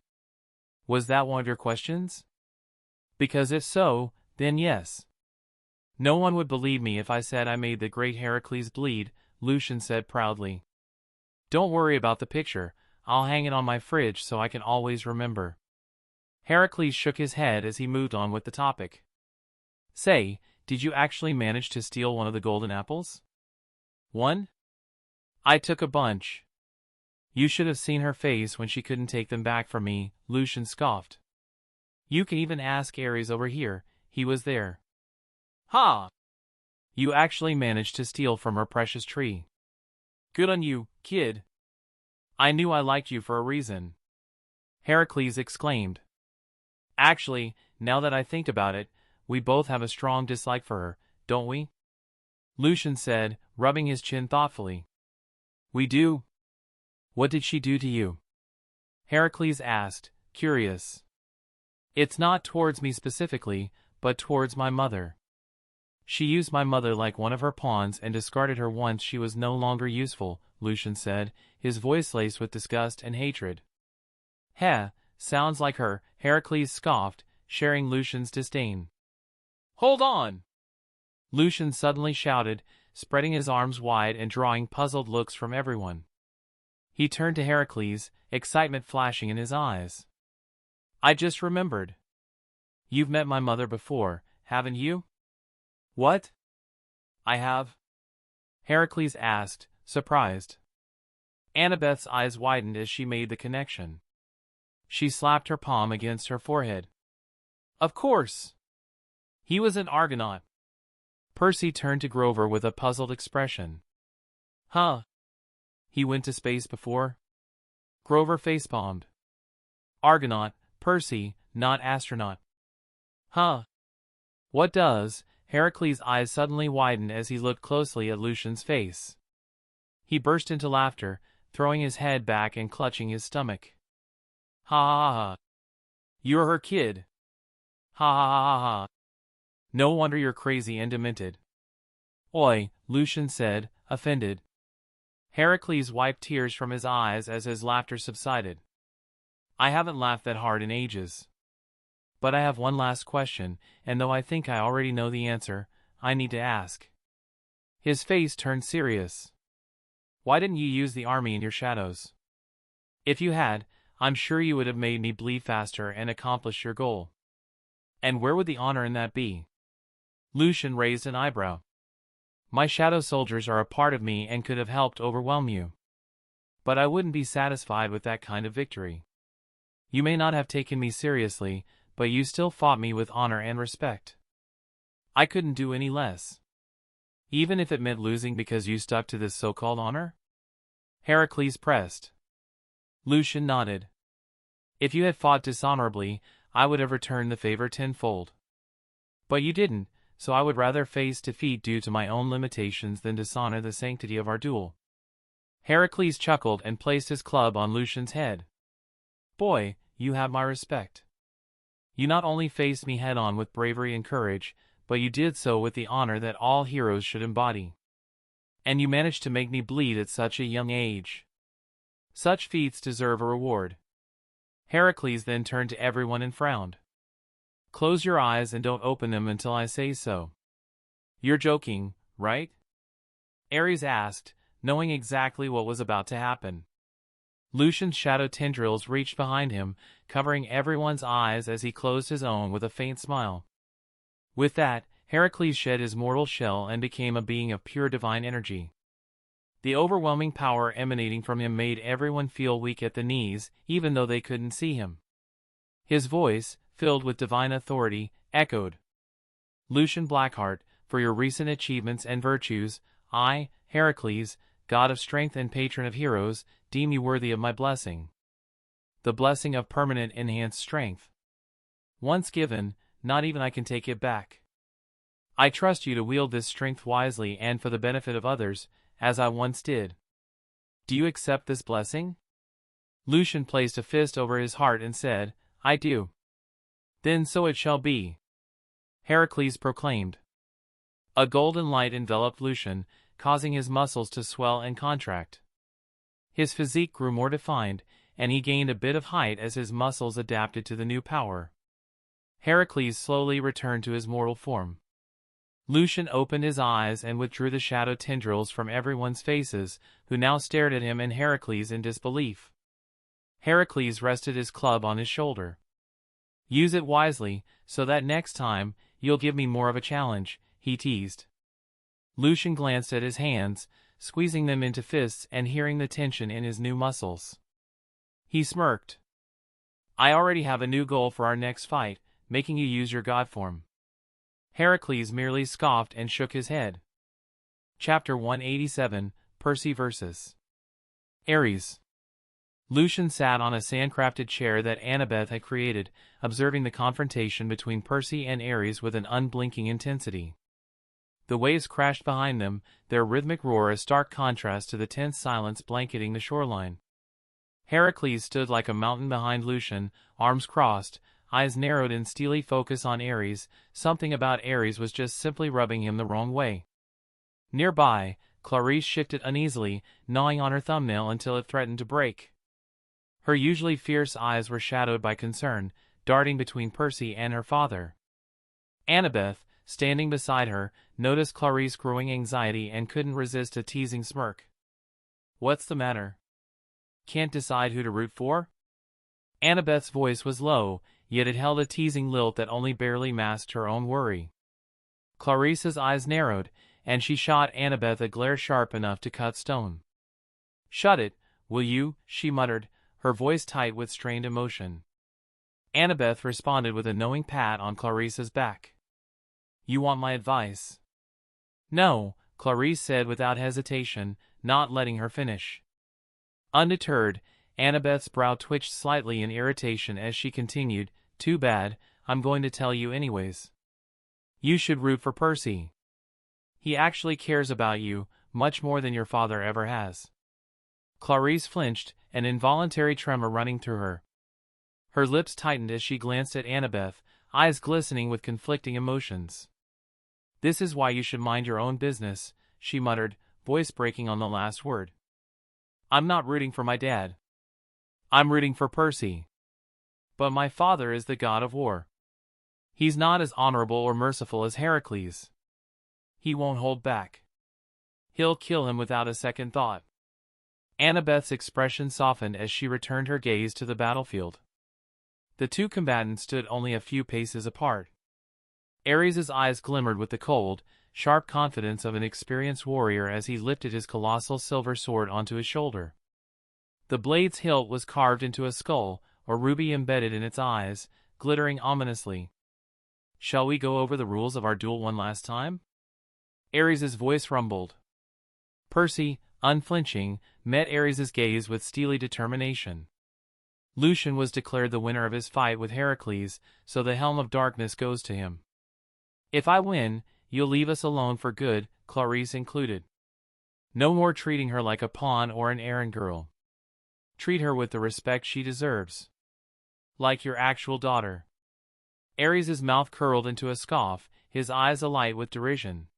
Was that one of your questions? Because if so, then yes. No one would believe me if I said I made the great Heracles bleed, Lucian said proudly. Don't worry about the picture, I'll hang it on my fridge so I can always remember. Heracles shook his head as he moved on with the topic. Say, did you actually manage to steal one of the golden apples? One? I took a bunch. You should have seen her face when she couldn't take them back from me, Lucian scoffed. You can even ask Ares over here, he was there. Ha! You actually managed to steal from her precious tree. Good on you, kid. I knew I liked you for a reason. Heracles exclaimed. Actually, now that I think about it, we both have a strong dislike for her, don't we? Lucian said, rubbing his chin thoughtfully. We do? What did she do to you? Heracles asked, curious. It's not towards me specifically, but towards my mother. She used my mother like one of her pawns and discarded her once she was no longer useful, Lucian said, his voice laced with disgust and hatred. Heh, sounds like her, Heracles scoffed, sharing Lucian's disdain. Hold on! Lucian suddenly shouted, spreading his arms wide and drawing puzzled looks from everyone. He turned to Heracles, excitement flashing in his eyes. I just remembered. You've met my mother before, haven't you? What? I have? Heracles asked, surprised. Annabeth's eyes widened as she made the connection. She slapped her palm against her forehead. Of course! He was an Argonaut. Percy turned to Grover with a puzzled expression. Huh? He went to space before? Grover facepalmed. Argonaut, Percy, not astronaut. Huh? What does? Heracles' eyes suddenly widened as he looked closely at Lucian's face. He burst into laughter, throwing his head back and clutching his stomach. Ha ha ha. You're her kid. Ha ha ha ha. No wonder you're crazy and demented. Oi, Lucian said, offended. Heracles wiped tears from his eyes as his laughter subsided. I haven't laughed that hard in ages. But I have one last question, and though I think I already know the answer, I need to ask. His face turned serious. Why didn't you use the army in your shadows? If you had, I'm sure you would have made me bleed faster and accomplish your goal. And where would the honor in that be? Lucian raised an eyebrow. My shadow soldiers are a part of me and could have helped overwhelm you. But I wouldn't be satisfied with that kind of victory. You may not have taken me seriously, but you still fought me with honor and respect. I couldn't do any less. Even if it meant losing because you stuck to this so-called honor? Heracles pressed. Lucian nodded. If you had fought dishonorably, I would have returned the favor tenfold. But you didn't, so I would rather face defeat due to my own limitations than dishonor the sanctity of our duel. Heracles chuckled and placed his club on Lucian's head. Boy, you have my respect. You not only faced me head-on with bravery and courage, but you did so with the honor that all heroes should embody. And you managed to make me bleed at such a young age. Such feats deserve a reward. Heracles then turned to everyone and frowned. Close your eyes and don't open them until I say so. You're joking, right? Ares asked, knowing exactly what was about to happen. Lucian's shadow tendrils reached behind him, covering everyone's eyes as he closed his own with a faint smile. With that, Heracles shed his mortal shell and became a being of pure divine energy. The overwhelming power emanating from him made everyone feel weak at the knees, even though they couldn't see him. His voice, filled with divine authority, echoed. Lucian Blackheart, for your recent achievements and virtues, I, Heracles, god of strength and patron of heroes, deem you worthy of my blessing. The blessing of permanent enhanced strength. Once given, not even I can take it back. I trust you to wield this strength wisely and for the benefit of others, as I once did. Do you accept this blessing? Lucian placed a fist over his heart and said, I do. Then so it shall be. Heracles proclaimed. A golden light enveloped Lucian, causing his muscles to swell and contract. His physique grew more defined, and he gained a bit of height as his muscles adapted to the new power. Heracles slowly returned to his mortal form. Lucian opened his eyes and withdrew the shadow tendrils from everyone's faces, who now stared at him and Heracles in disbelief. Heracles rested his club on his shoulder. "Use it wisely, so that next time, you'll give me more of a challenge," he teased. Lucian glanced at his hands, squeezing them into fists and hearing the tension in his new muscles. He smirked. "I already have a new goal for our next fight, making you use your god form." Heracles merely scoffed and shook his head. Chapter 187, Percy vs. Ares. Lucian sat on a sandcrafted chair that Annabeth had created, observing the confrontation between Percy and Ares with an unblinking intensity. The waves crashed behind them, their rhythmic roar a stark contrast to the tense silence blanketing the shoreline. Heracles stood like a mountain behind Lucian, arms crossed, eyes narrowed in steely focus on Ares. Something about Ares was just simply rubbing him the wrong way. Nearby, Clarisse shifted uneasily, gnawing on her thumbnail until it threatened to break. Her usually fierce eyes were shadowed by concern, darting between Percy and her father. Annabeth, standing beside her, noticed Clarisse's growing anxiety and couldn't resist a teasing smirk. "What's the matter? Can't decide who to root for?" Annabeth's voice was low, yet it held a teasing lilt that only barely masked her own worry. Clarisse's eyes narrowed, and she shot Annabeth a glare sharp enough to cut stone. "Shut it, will you?" she muttered, her voice tight with strained emotion. Annabeth responded with a knowing pat on Clarisse's back. "You want my advice?" "No," Clarisse said without hesitation, not letting her finish. Undeterred, Annabeth's brow twitched slightly in irritation as she continued, "Too bad, I'm going to tell you anyways. You should root for Percy. He actually cares about you, much more than your father ever has." Clarisse flinched, an involuntary tremor running through her. Her lips tightened as she glanced at Annabeth, eyes glistening with conflicting emotions. "This is why you should mind your own business," she muttered, voice breaking on the last word. "I'm not rooting for my dad. I'm rooting for Percy. But my father is the god of war. He's not as honorable or merciful as Heracles. He won't hold back. He'll kill him without a second thought." Annabeth's expression softened as she returned her gaze to the battlefield. The two combatants stood only a few paces apart. Ares' eyes glimmered with the cold, sharp confidence of an experienced warrior as he lifted his colossal silver sword onto his shoulder. The blade's hilt was carved into a skull, a ruby embedded in its eyes, glittering ominously. "Shall we go over the rules of our duel one last time?" Ares' voice rumbled. Percy, unflinching, met Ares' gaze with steely determination. Lucian was declared the winner of his fight with Heracles, so the Helm of Darkness goes to him. "If I win, you'll leave us alone for good," Clarisse included. "No more treating her like a pawn or an errand girl. Treat her with the respect she deserves. Like your actual daughter." Ares' mouth curled into a scoff, his eyes alight with derision.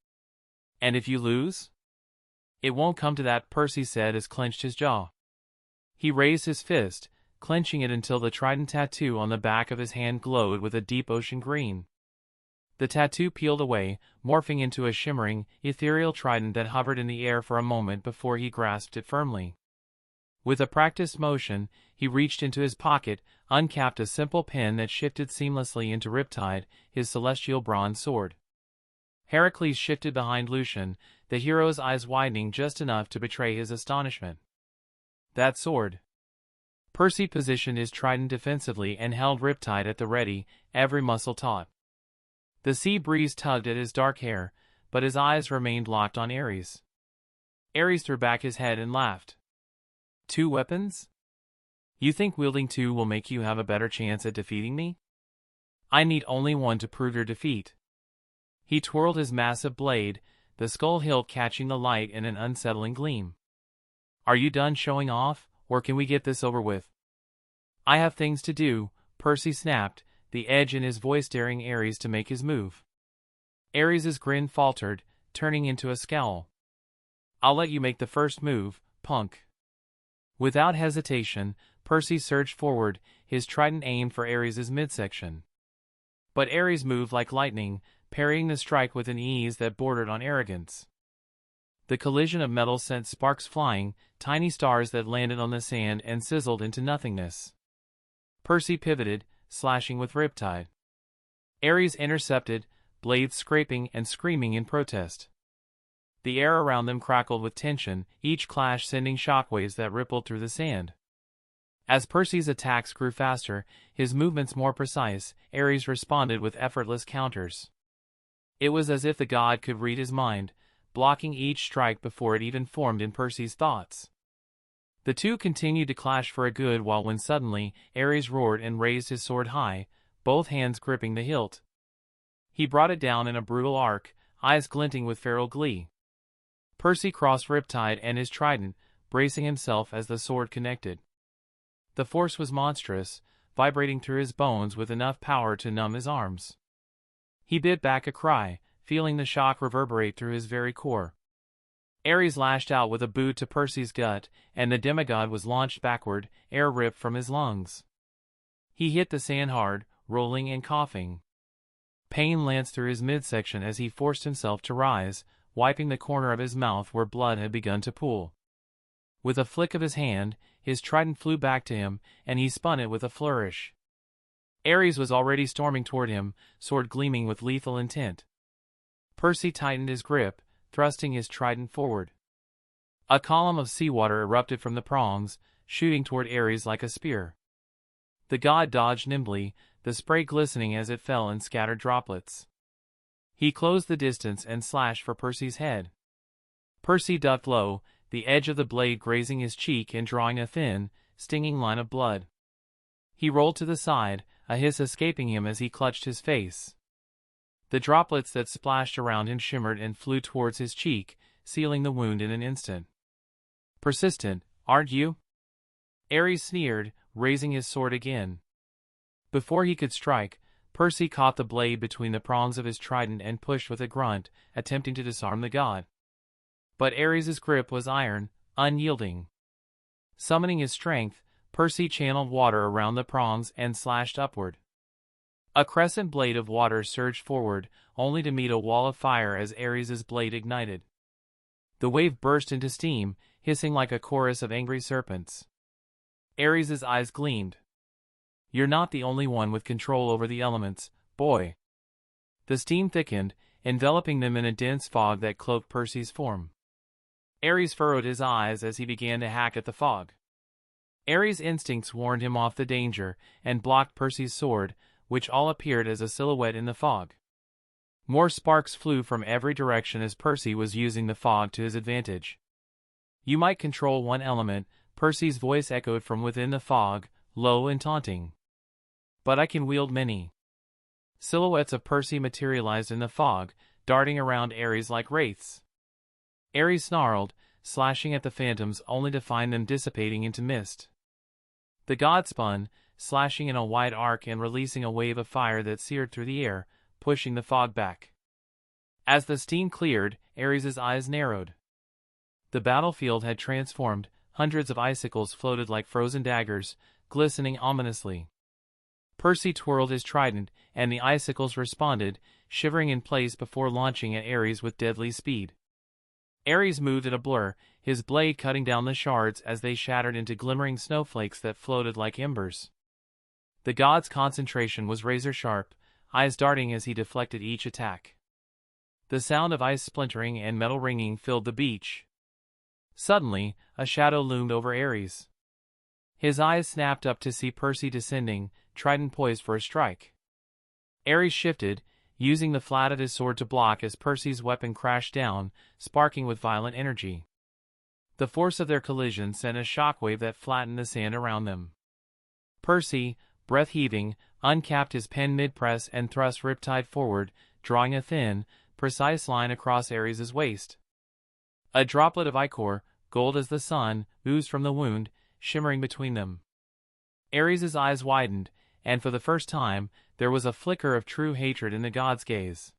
"And if you lose?" "It won't come to that," Percy said as clenched his jaw. He raised his fist, clenching it until the trident tattoo on the back of his hand glowed with a deep ocean green. The tattoo peeled away, morphing into a shimmering, ethereal trident that hovered in the air for a moment before he grasped it firmly. With a practiced motion, he reached into his pocket, uncapped a simple pin that shifted seamlessly into Riptide, his celestial bronze sword. Heracles shifted behind Lucian, the hero's eyes widening just enough to betray his astonishment. "That sword." Percy positioned his trident defensively and held Riptide at the ready, every muscle taut. The sea breeze tugged at his dark hair, but his eyes remained locked on Ares. Ares threw back his head and laughed. "Two weapons? You think wielding two will make you have a better chance at defeating me? I need only one to prove your defeat." He twirled his massive blade, the skull hilt catching the light in an unsettling gleam. "Are you done showing off, or can we get this over with?" "I have things to do," Percy snapped, the edge in his voice daring Ares to make his move. Ares' grin faltered, turning into a scowl. "I'll let you make the first move, punk." Without hesitation, Percy surged forward, his trident aimed for Ares' midsection. But Ares moved like lightning, parrying the strike with an ease that bordered on arrogance. The collision of metals sent sparks flying, tiny stars that landed on the sand and sizzled into nothingness. Percy pivoted, slashing with riptide. Ares intercepted, blades scraping and screaming in protest. The air around them crackled with tension, each clash sending shockwaves that rippled through the sand. As Percy's attacks grew faster, his movements more precise, Ares responded with effortless counters. It was as if the god could read his mind, blocking each strike before it even formed in Percy's thoughts. The two continued to clash for a good while when suddenly, Ares roared and raised his sword high, both hands gripping the hilt. He brought it down in a brutal arc, eyes glinting with feral glee. Percy crossed riptide and his trident, bracing himself as the sword connected. The force was monstrous, vibrating through his bones with enough power to numb his arms. He bit back a cry, feeling the shock reverberate through his very core. Ares lashed out with a boot to Percy's gut, and the demigod was launched backward, air ripped from his lungs. He hit the sand hard, rolling and coughing. Pain lanced through his midsection as he forced himself to rise, wiping the corner of his mouth where blood had begun to pool. With a flick of his hand, his trident flew back to him, and he spun it with a flourish. Ares was already storming toward him, sword gleaming with lethal intent. Percy tightened his grip, thrusting his trident forward. A column of seawater erupted from the prongs, shooting toward Ares like a spear. The god dodged nimbly, the spray glistening as it fell in scattered droplets. He closed the distance and slashed for Percy's head. Percy ducked low, the edge of the blade grazing his cheek and drawing a thin, stinging line of blood. He rolled to the side, a hiss escaping him as he clutched his face. The droplets that splashed around him shimmered and flew towards his cheek, sealing the wound in an instant. "Persistent, aren't you?" Ares sneered, raising his sword again. Before he could strike, Percy caught the blade between the prongs of his trident and pushed with a grunt, attempting to disarm the god. But Ares' grip was iron, unyielding. Summoning his strength, Percy channeled water around the prongs and slashed upward. A crescent blade of water surged forward, only to meet a wall of fire as Ares' blade ignited. The wave burst into steam, hissing like a chorus of angry serpents. Ares' eyes gleamed. "You're not the only one with control over the elements, boy." The steam thickened, enveloping them in a dense fog that cloaked Percy's form. Ares furrowed his eyes as he began to hack at the fog. Ares' instincts warned him off the danger, and blocked Percy's sword, which all appeared as a silhouette in the fog. More sparks flew from every direction as Percy was using the fog to his advantage. "You might control one element," Percy's voice echoed from within the fog, low and taunting. "But I can wield many." Silhouettes of Percy materialized in the fog, darting around Ares like wraiths. Ares snarled, slashing at the phantoms only to find them dissipating into mist. The god spun, slashing in a wide arc and releasing a wave of fire that seared through the air, pushing the fog back. As the steam cleared, Ares' eyes narrowed. The battlefield had transformed, hundreds of icicles floated like frozen daggers, glistening ominously. Percy twirled his trident, and the icicles responded, shivering in place before launching at Ares with deadly speed. Ares moved in a blur, his blade cutting down the shards as they shattered into glimmering snowflakes that floated like embers. The god's concentration was razor-sharp, eyes darting as he deflected each attack. The sound of ice splintering and metal ringing filled the beach. Suddenly, a shadow loomed over Ares. His eyes snapped up to see Percy descending, trident poised for a strike. Ares shifted, using the flat of his sword to block as Percy's weapon crashed down, sparking with violent energy. The force of their collision sent a shockwave that flattened the sand around them. Percy, breath-heaving, uncapped his pen mid-press and thrust riptide forward, drawing a thin, precise line across Ares' waist. A droplet of ichor, gold as the sun, oozed from the wound, shimmering between them. Ares' eyes widened, and for the first time, there was a flicker of true hatred in the god's gaze.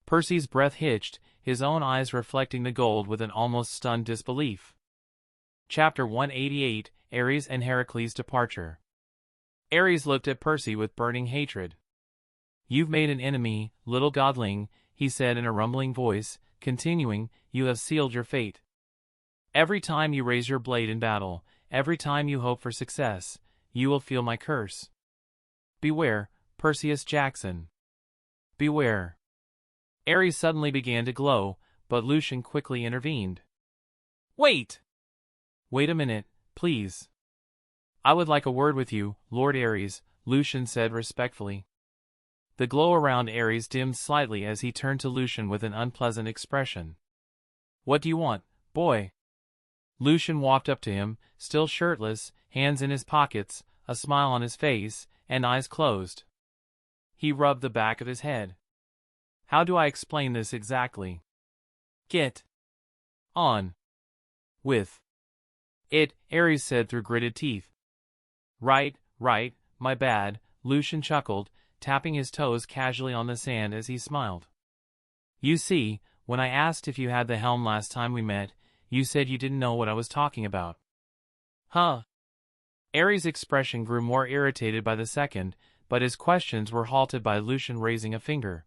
Percy's breath hitched, his own eyes reflecting the gold with an almost stunned disbelief. Chapter 188, Ares and Heracles' Departure. Ares looked at Percy with burning hatred. "You've made an enemy, little godling," he said in a rumbling voice, continuing, "you have sealed your fate. Every time you raise your blade in battle, every time you hope for success, you will feel my curse. Beware, Percy Jackson. Beware." Ares suddenly began to glow, but Lucian quickly intervened. "Wait! Wait a minute, please. I would like a word with you, Lord Ares," Lucian said respectfully. The glow around Ares dimmed slightly as he turned to Lucian with an unpleasant expression. "What do you want, boy?" Lucian walked up to him, still shirtless, hands in his pockets, a smile on his face, and eyes closed. He rubbed the back of his head. "How do I explain this exactly? Get on with it," Ares said through gritted teeth. Right, my bad," Lucian chuckled, tapping his toes casually on the sand as he smiled. "You see, when I asked if you had the helm last time we met, you said you didn't know what I was talking about." "Huh?" Ares' expression grew more irritated by the second, but his questions were halted by Lucian raising a finger.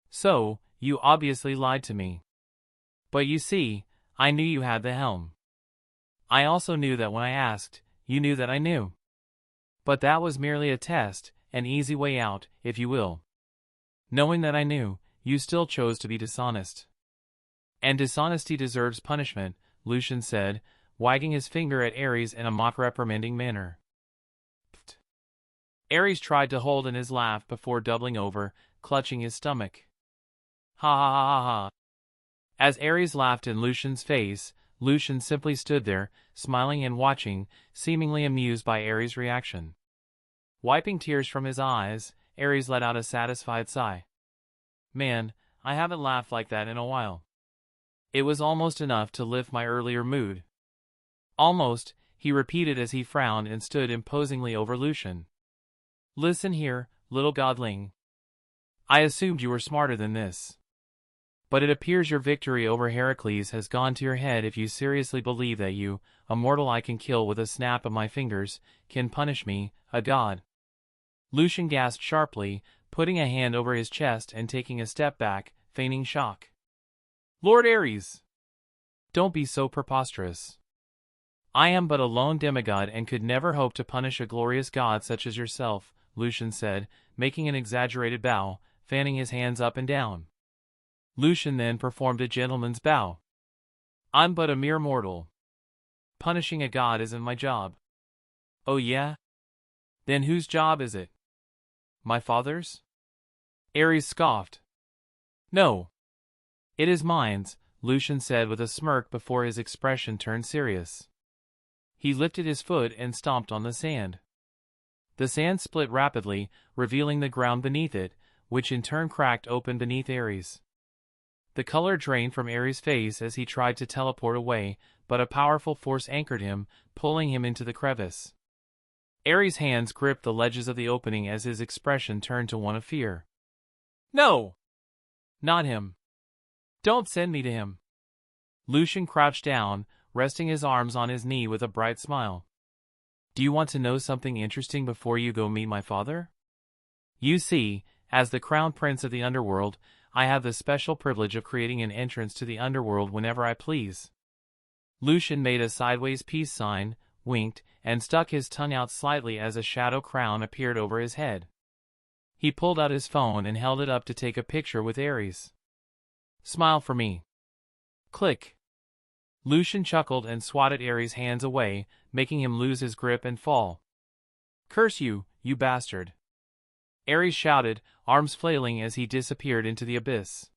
"So, you obviously lied to me. But you see, I knew you had the helm. I also knew that when I asked, you knew that I knew. But that was merely a test, an easy way out, if you will. Knowing that I knew, you still chose to be dishonest. And dishonesty deserves punishment," Lucian said, wagging his finger at Ares in a mock-reprimanding manner. Pfft. Ares tried to hold in his laugh before doubling over, clutching his stomach. "Ha ha ha ha ha." As Ares laughed in Lucian's face, Lucian simply stood there, smiling and watching, seemingly amused by Ares' reaction. Wiping tears from his eyes, Ares let out a satisfied sigh. "Man, I haven't laughed like that in a while. It was almost enough to lift my earlier mood." "Almost," he repeated as he frowned and stood imposingly over Lucian. "Listen here, little godling. I assumed you were smarter than this. But it appears your victory over Heracles has gone to your head if you seriously believe that you, a mortal I can kill with a snap of my fingers, can punish me, a god." Lucian gasped sharply, putting a hand over his chest and taking a step back, feigning shock. "Lord Ares! Don't be so preposterous. I am but a lone demigod and could never hope to punish a glorious god such as yourself," Lucian said, making an exaggerated bow, fanning his hands up and down. Lucian then performed a gentleman's bow. "I'm but a mere mortal. Punishing a god isn't my job." "Oh yeah? Then whose job is it?" "My father's?" Ares scoffed. "No. It is mine," Lucian said with a smirk before his expression turned serious. He lifted his foot and stomped on the sand. The sand split rapidly, revealing the ground beneath it, which in turn cracked open beneath Ares. The color drained from Ares' face as he tried to teleport away, but a powerful force anchored him, pulling him into the crevice. Ares' hands gripped the ledges of the opening as his expression turned to one of fear. "No! Not him. Don't send me to him." Lucian crouched down, resting his arms on his knee with a bright smile. "Do you want to know something interesting before you go meet my father? You see, as the crown prince of the Underworld, I have the special privilege of creating an entrance to the Underworld whenever I please." Lucian made a sideways peace sign, winked, and stuck his tongue out slightly as a shadow crown appeared over his head. He pulled out his phone and held it up to take a picture with Ares. "Smile for me." Click. Lucian chuckled and swatted Ares' hands away, making him lose his grip and fall. "Curse you, you bastard!" Ares shouted, arms flailing as he disappeared into the abyss.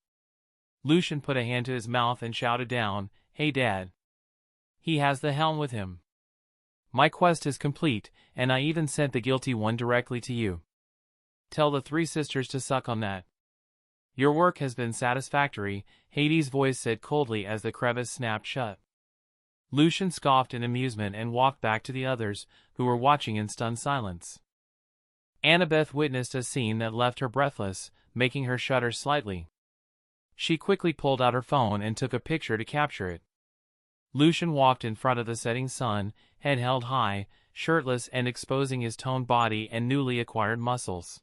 Lucian put a hand to his mouth and shouted down, "Hey Dad. He has the helm with him. My quest is complete, and I even sent the guilty one directly to you. Tell the three sisters to suck on that. Your work has been satisfactory," Hades' voice said coldly as the crevice snapped shut. Lucian scoffed in amusement and walked back to the others, who were watching in stunned silence. Annabeth witnessed a scene that left her breathless, making her shudder slightly. She quickly pulled out her phone and took a picture to capture it. Lucian walked in front of the setting sun, head held high, shirtless and exposing his toned body and newly acquired muscles.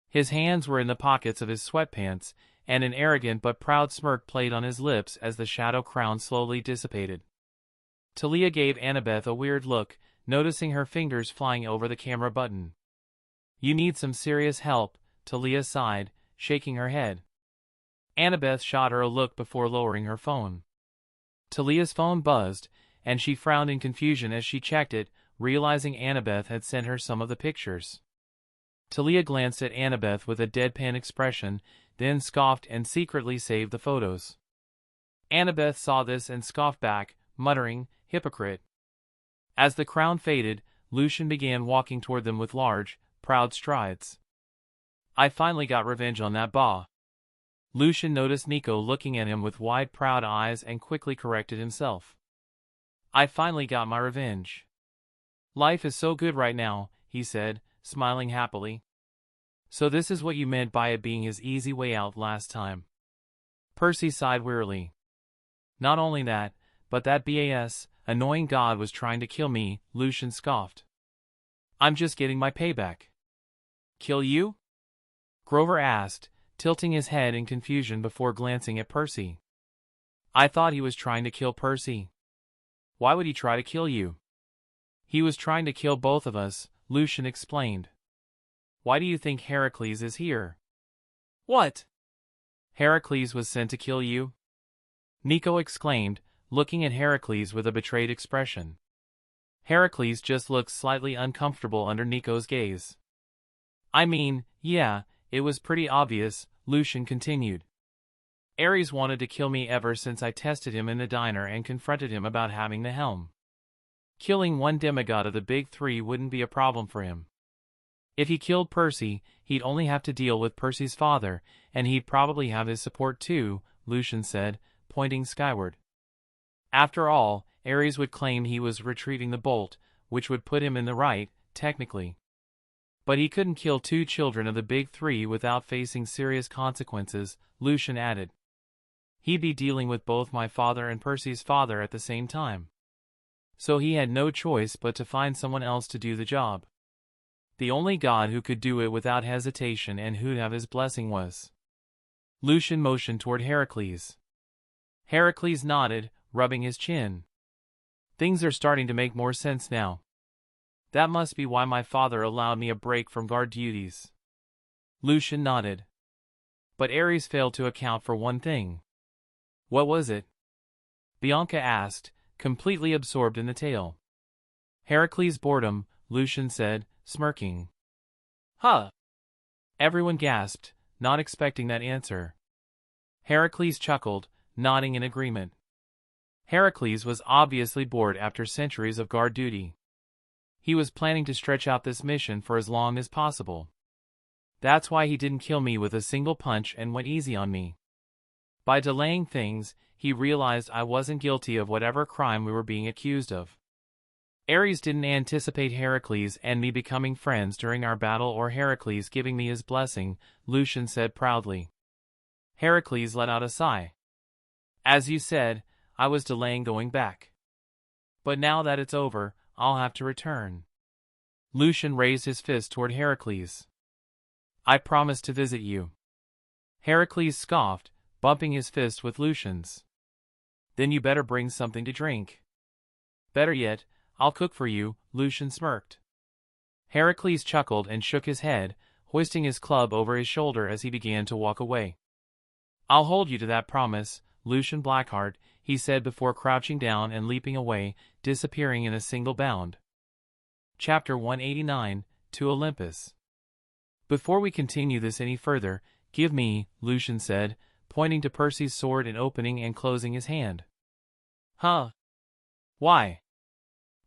His hands were in the pockets of his sweatpants, and an arrogant but proud smirk played on his lips as the shadow crown slowly dissipated. Talia gave Annabeth a weird look, noticing her fingers flying over the camera button. "You need some serious help," Talia sighed, shaking her head. Annabeth shot her a look before lowering her phone. Talia's phone buzzed, and she frowned in confusion as she checked it, realizing Annabeth had sent her some of the pictures. Talia glanced at Annabeth with a deadpan expression, then scoffed and secretly saved the photos. Annabeth saw this and scoffed back, muttering, "Hypocrite." As the crown faded, Lucian began walking toward them with large, proud strides. "I finally got revenge on that ba." Lucian noticed Nico looking at him with wide, proud eyes and quickly corrected himself. "I finally got my revenge. Life is so good right now," he said, smiling happily. "So this is what you meant by it being his easy way out last time." Percy sighed wearily. "Not only that, but that BAS, annoying god was trying to kill me," Lucian scoffed. "I'm just getting my payback." "Kill you?" Grover asked, tilting his head in confusion before glancing at Percy. "I thought he was trying to kill Percy." "Why would he try to kill you?" "He was trying to kill both of us," Lucian explained. "Why do you think Heracles is here?" "What? Heracles was sent to kill you?" Nico exclaimed, looking at Heracles with a betrayed expression. Heracles just looked slightly uncomfortable under Nico's gaze. "I mean, yeah, it was pretty obvious," Lucian continued. "Ares wanted to kill me ever since I tested him in the diner and confronted him about having the helm. Killing one demigod of the big three wouldn't be a problem for him. If he killed Percy, he'd only have to deal with Percy's father, and he'd probably have his support too," Lucian said, pointing skyward. "After all, Ares would claim he was retrieving the bolt, which would put him in the right, technically. But he couldn't kill two children of the big three without facing serious consequences," Lucian added. "He'd be dealing with both my father and Percy's father at the same time. So he had no choice but to find someone else to do the job. The only god who could do it without hesitation and who'd have his blessing was." Lucian motioned toward Heracles. Heracles nodded, rubbing his chin. "Things are starting to make more sense now. That must be why my father allowed me a break from guard duties." Lucian nodded. "But Ares failed to account for one thing." "What was it?" Bianca asked, completely absorbed in the tale. "Heracles' boredom," Lucian said, smirking. "Huh!" Everyone gasped, not expecting that answer. Heracles chuckled, nodding in agreement. Heracles was obviously bored after centuries of guard duty. He was planning to stretch out this mission for as long as possible. That's why he didn't kill me with a single punch and went easy on me. By delaying things, he realized I wasn't guilty of whatever crime we were being accused of. Ares didn't anticipate Heracles and me becoming friends during our battle or Heracles giving me his blessing," Lucian said proudly. Heracles let out a sigh. "As you said, I was delaying going back. But now that it's over, I'll have to return." Lucian raised his fist toward Heracles. "I promise to visit you." Heracles scoffed, bumping his fist with Lucian's. "Then you better bring something to drink." "Better yet, I'll cook for you," Lucian smirked. Heracles chuckled and shook his head, hoisting his club over his shoulder as he began to walk away. "I'll hold you to that promise, Lucian Blackheart," he said before crouching down and leaping away, disappearing in a single bound. Chapter 189, To Olympus. "Before we continue this any further, give me," Lucian said, pointing to Percy's sword and opening and closing his hand. "Huh? Why?"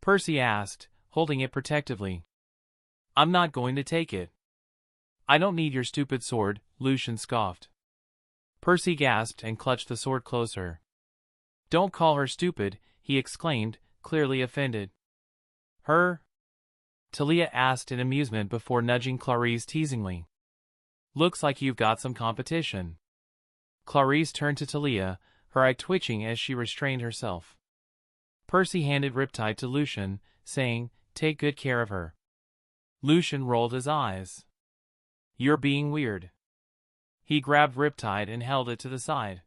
Percy asked, holding it protectively. "I'm not going to take it." "I don't need your stupid sword," Lucian scoffed. Percy gasped and clutched the sword closer. "Don't call her stupid," he exclaimed, clearly offended. "Her?" Talia asked in amusement before nudging Clarice teasingly. "Looks like you've got some competition." Clarice turned to Talia, her eye twitching as she restrained herself. Percy handed Riptide to Lucian, saying, "Take good care of her." Lucian rolled his eyes. "You're being weird." He grabbed Riptide and held it to the side.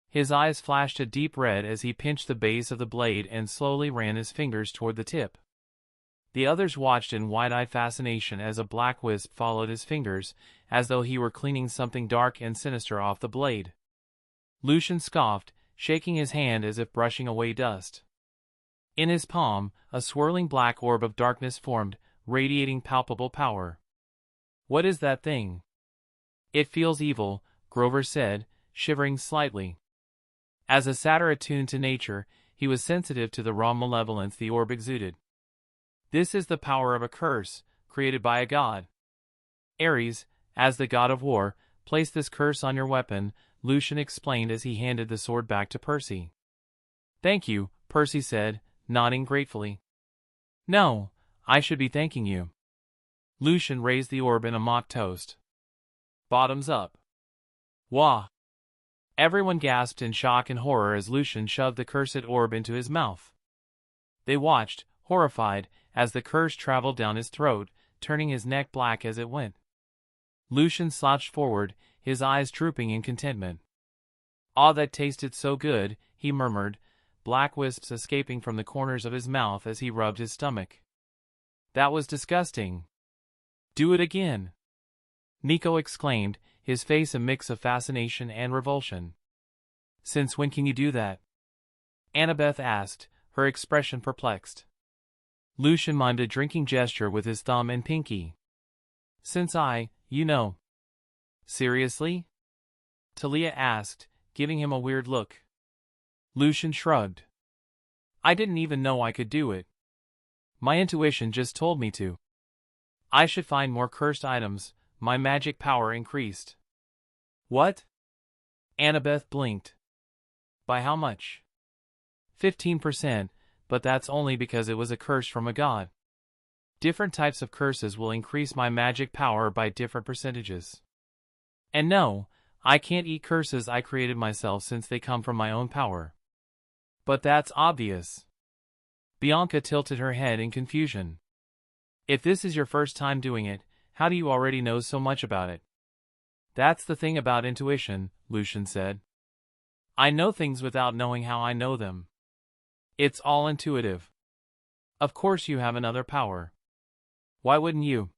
His eyes flashed a deep red as he pinched the base of the blade and slowly ran his fingers toward the tip. The others watched in wide-eyed fascination as a black wisp followed his fingers, as though he were cleaning something dark and sinister off the blade. Lucian scoffed, shaking his hand as if brushing away dust. In his palm, a swirling black orb of darkness formed, radiating palpable power. "What is that thing?" "It feels evil," Grover said, shivering slightly. As a satyr attuned to nature, he was sensitive to the raw malevolence the orb exuded. "This is the power of a curse, created by a god. Ares, as the god of war, placed this curse on your weapon," Lucian explained as he handed the sword back to Percy. "Thank you," Percy said, nodding gratefully. "No, I should be thanking you." Lucian raised the orb in a mock toast. "Bottoms up." "Wah!" Everyone gasped in shock and horror as Lucian shoved the cursed orb into his mouth. They watched, horrified, as the curse traveled down his throat, turning his neck black as it went. Lucian slouched forward, his eyes drooping in contentment. "Ah, that tasted so good," he murmured, black wisps escaping from the corners of his mouth as he rubbed his stomach. "That was disgusting." "Do it again," Nico exclaimed, his face a mix of fascination and revulsion. "Since when can you do that?" Annabeth asked, her expression perplexed. Lucian mimed a drinking gesture with his thumb and pinky. "Since you know." "Seriously?" Talia asked, giving him a weird look. Lucian shrugged. "I didn't even know I could do it. My intuition just told me to. I should find more cursed items, my magic power increased." "What?" Annabeth blinked. "By how much?" 15%, but that's only because it was a curse from a god. Different types of curses will increase my magic power by different percentages. And no, I can't eat curses I created myself since they come from my own power. "But that's obvious." Bianca tilted her head in confusion. "If this is your first time doing it, how do you already know so much about it?" "That's the thing about intuition," Lucian said. "I know things without knowing how I know them. It's all intuitive. Of course you have another power. Why wouldn't you?"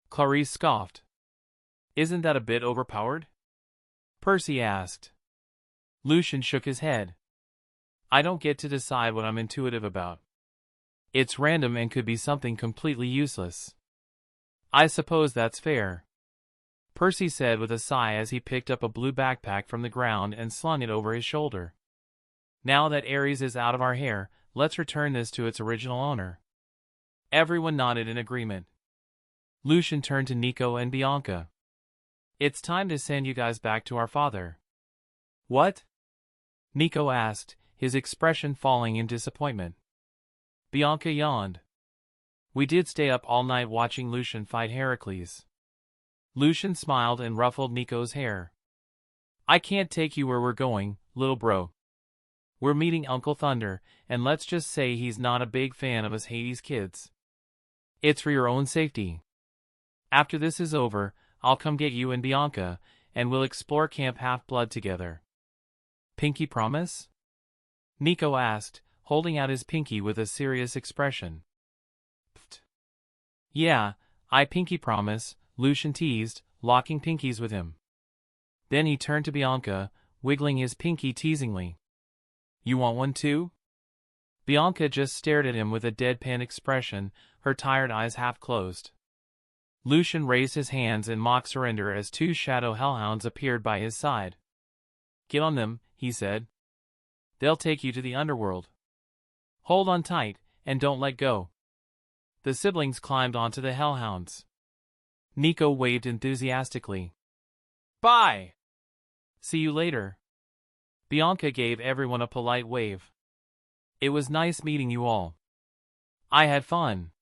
Clarice scoffed. "Isn't that a bit overpowered?" Percy asked. Lucian shook his head. "I don't get to decide what I'm intuitive about. It's random and could be something completely useless." "I suppose that's fair," Percy said with a sigh as he picked up a blue backpack from the ground and slung it over his shoulder. "Now that Ares is out of our hair, let's return this to its original owner." Everyone nodded in agreement. Lucian turned to Nico and Bianca. "It's time to send you guys back to our father." "What?" Nico asked, his expression falling in disappointment. Bianca yawned. "We did stay up all night watching Lucian fight Heracles." Lucian smiled and ruffled Nico's hair. "I can't take you where we're going, little bro. We're meeting Uncle Thunder, and let's just say he's not a big fan of us Hades kids. It's for your own safety. After this is over, I'll come get you and Bianca, and we'll explore Camp Half-Blood together." "Pinky promise?" Nico asked, holding out his pinky with a serious expression. "Pfft. Yeah, I pinky promise," Lucian teased, locking pinkies with him. Then he turned to Bianca, wiggling his pinky teasingly. "You want one too?" Bianca just stared at him with a deadpan expression, her tired eyes half closed. Lucian raised his hands in mock surrender as two shadow hellhounds appeared by his side. "Get on them," he said. "They'll take you to the Underworld. Hold on tight, and don't let go." The siblings climbed onto the hellhounds. Nico waved enthusiastically. "Bye! See you later." Bianca gave everyone a polite wave. "It was nice meeting you all. I had fun."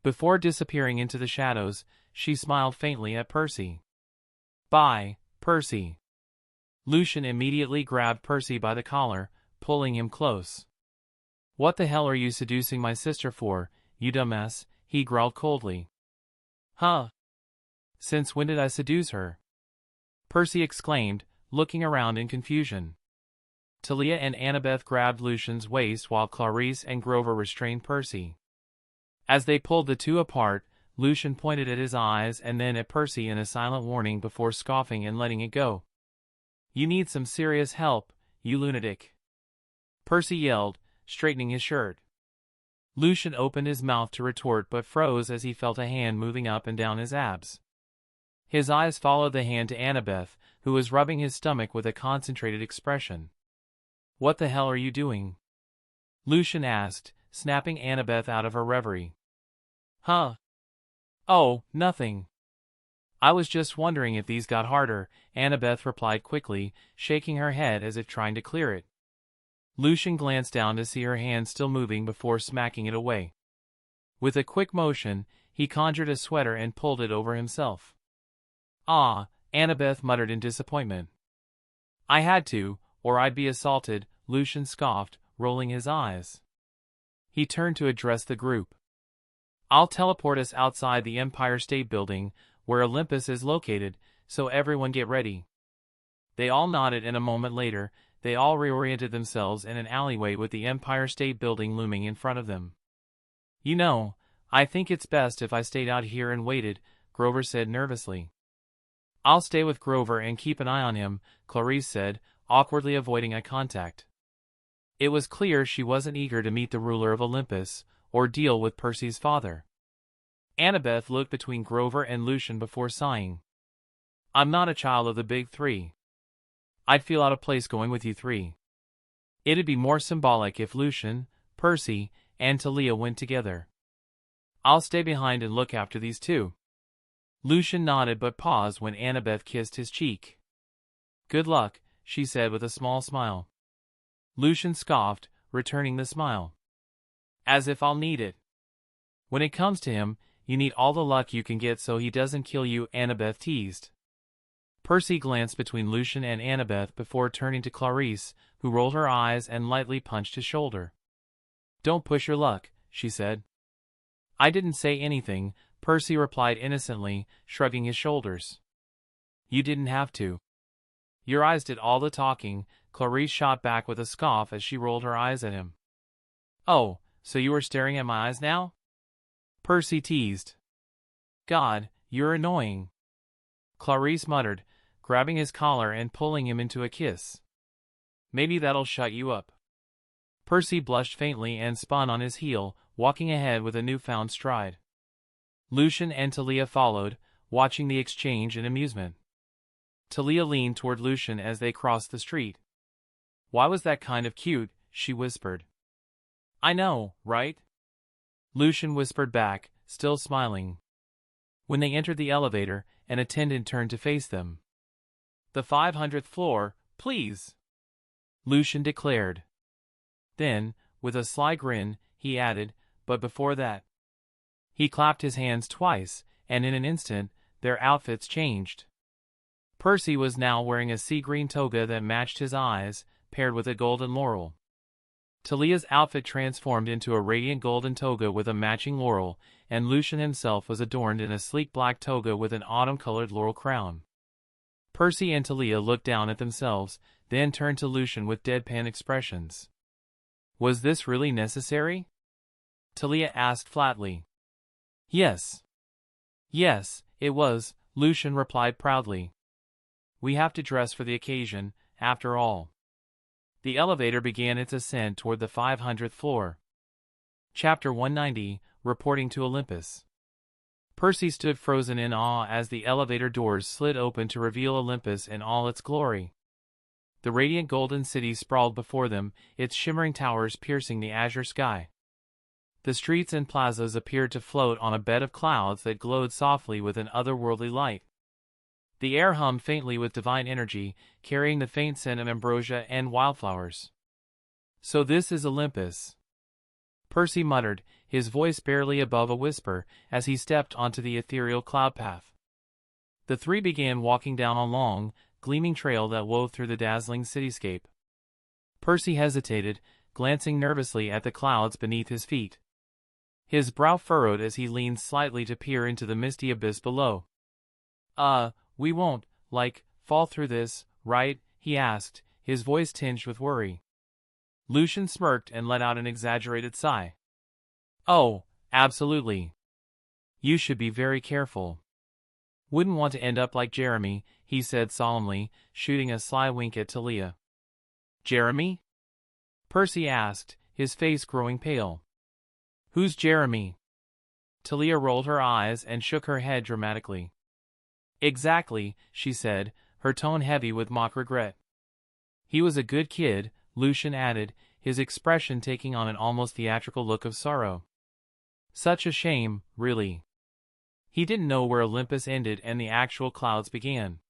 Before disappearing into the shadows, she smiled faintly at Percy. "Bye, Percy." Lucian immediately grabbed Percy by the collar, pulling him close. What the hell are you seducing my sister for, you dumbass? He growled coldly. Huh? Since when did I seduce her? Percy exclaimed, looking around in confusion. Talia and Annabeth grabbed Lucian's waist while Clarice and Grover restrained Percy. As they pulled the two apart, Lucian pointed at his eyes and then at Percy in a silent warning before scoffing and letting it go. You need some serious help, you lunatic. Percy yelled, straightening his shirt. Lucian opened his mouth to retort but froze as he felt a hand moving up and down his abs. His eyes followed the hand to Annabeth, who was rubbing his stomach with a concentrated expression. What the hell are you doing? Lucian asked, snapping Annabeth out of her reverie. Huh? Oh, nothing. I was just wondering if these got harder, Annabeth replied quickly, shaking her head as if trying to clear it. Lucian glanced down to see her hand still moving before smacking it away. With a quick motion, he conjured a sweater and pulled it over himself. Ah, Annabeth muttered in disappointment. I had to, or I'd be assaulted, Lucian scoffed, rolling his eyes. He turned to address the group. I'll teleport us outside the Empire State Building, where Olympus is located, so everyone get ready. They all nodded and a moment later, they all reoriented themselves in an alleyway with the Empire State Building looming in front of them. You know, I think it's best if I stayed out here and waited, Grover said nervously. I'll stay with Grover and keep an eye on him, Clarice said, awkwardly avoiding eye contact. It was clear she wasn't eager to meet the ruler of Olympus, or deal with Percy's father. Annabeth looked between Grover and Lucian before sighing. I'm not a child of the big three. I'd feel out of place going with you three. It'd be more symbolic if Lucian, Percy, and Talia went together. I'll stay behind and look after these two. Lucian nodded but paused when Annabeth kissed his cheek. Good luck, she said with a small smile. Lucian scoffed, returning the smile. As if I'll need it. When it comes to him, you need all the luck you can get so he doesn't kill you, Annabeth teased. Percy glanced between Lucian and Annabeth before turning to Clarice, who rolled her eyes and lightly punched his shoulder. Don't push your luck, she said. I didn't say anything, Percy replied innocently, shrugging his shoulders. You didn't have to. Your eyes did all the talking, Clarice shot back with a scoff as she rolled her eyes at him. Oh, so you were staring at my eyes now? Percy teased. God, you're annoying. Clarice muttered, grabbing his collar and pulling him into a kiss. Maybe that'll shut you up. Percy blushed faintly and spun on his heel, walking ahead with a newfound stride. Lucian and Talia followed, watching the exchange in amusement. Talia leaned toward Lucian as they crossed the street. Why was that kind of cute, she whispered. I know, right? Lucian whispered back, still smiling. When they entered the elevator, an attendant turned to face them. The 500th floor, please, Lucian declared. Then, with a sly grin, he added, but before that. He clapped his hands twice, and in an instant, their outfits changed. Percy was now wearing a sea-green toga that matched his eyes, paired with a golden laurel. Talia's outfit transformed into a radiant golden toga with a matching laurel, and Lucian himself was adorned in a sleek black toga with an autumn-colored laurel crown. Percy and Talia looked down at themselves, then turned to Lucian with deadpan expressions. Was this really necessary? Talia asked flatly. Yes. Yes, it was, Lucian replied proudly. We have to dress for the occasion, after all. The elevator began its ascent toward the 500th floor. Chapter 190, Reporting to Olympus. Percy stood frozen in awe as the elevator doors slid open to reveal Olympus in all its glory. The radiant golden city sprawled before them, its shimmering towers piercing the azure sky. The streets and plazas appeared to float on a bed of clouds that glowed softly with an otherworldly light. The air hummed faintly with divine energy, carrying the faint scent of ambrosia and wildflowers. So this is Olympus, Percy muttered, his voice barely above a whisper, as he stepped onto the ethereal cloud path. The three began walking down a long, gleaming trail that wove through the dazzling cityscape. Percy hesitated, glancing nervously at the clouds beneath his feet. His brow furrowed as he leaned slightly to peer into the misty abyss below. We won't, fall through this, right?" he asked, his voice tinged with worry. Lucian smirked and let out an exaggerated sigh. "Oh, absolutely. You should be very careful. Wouldn't want to end up like Jeremy," he said solemnly, shooting a sly wink at Talia. "Jeremy?" Percy asked, his face growing pale. "Who's Jeremy?" Talia rolled her eyes and shook her head dramatically. "Exactly," she said, her tone heavy with mock regret. "He was a good kid," Lucian added, his expression taking on an almost theatrical look of sorrow. "Such a shame, really. He didn't know where Olympus ended and the actual clouds began."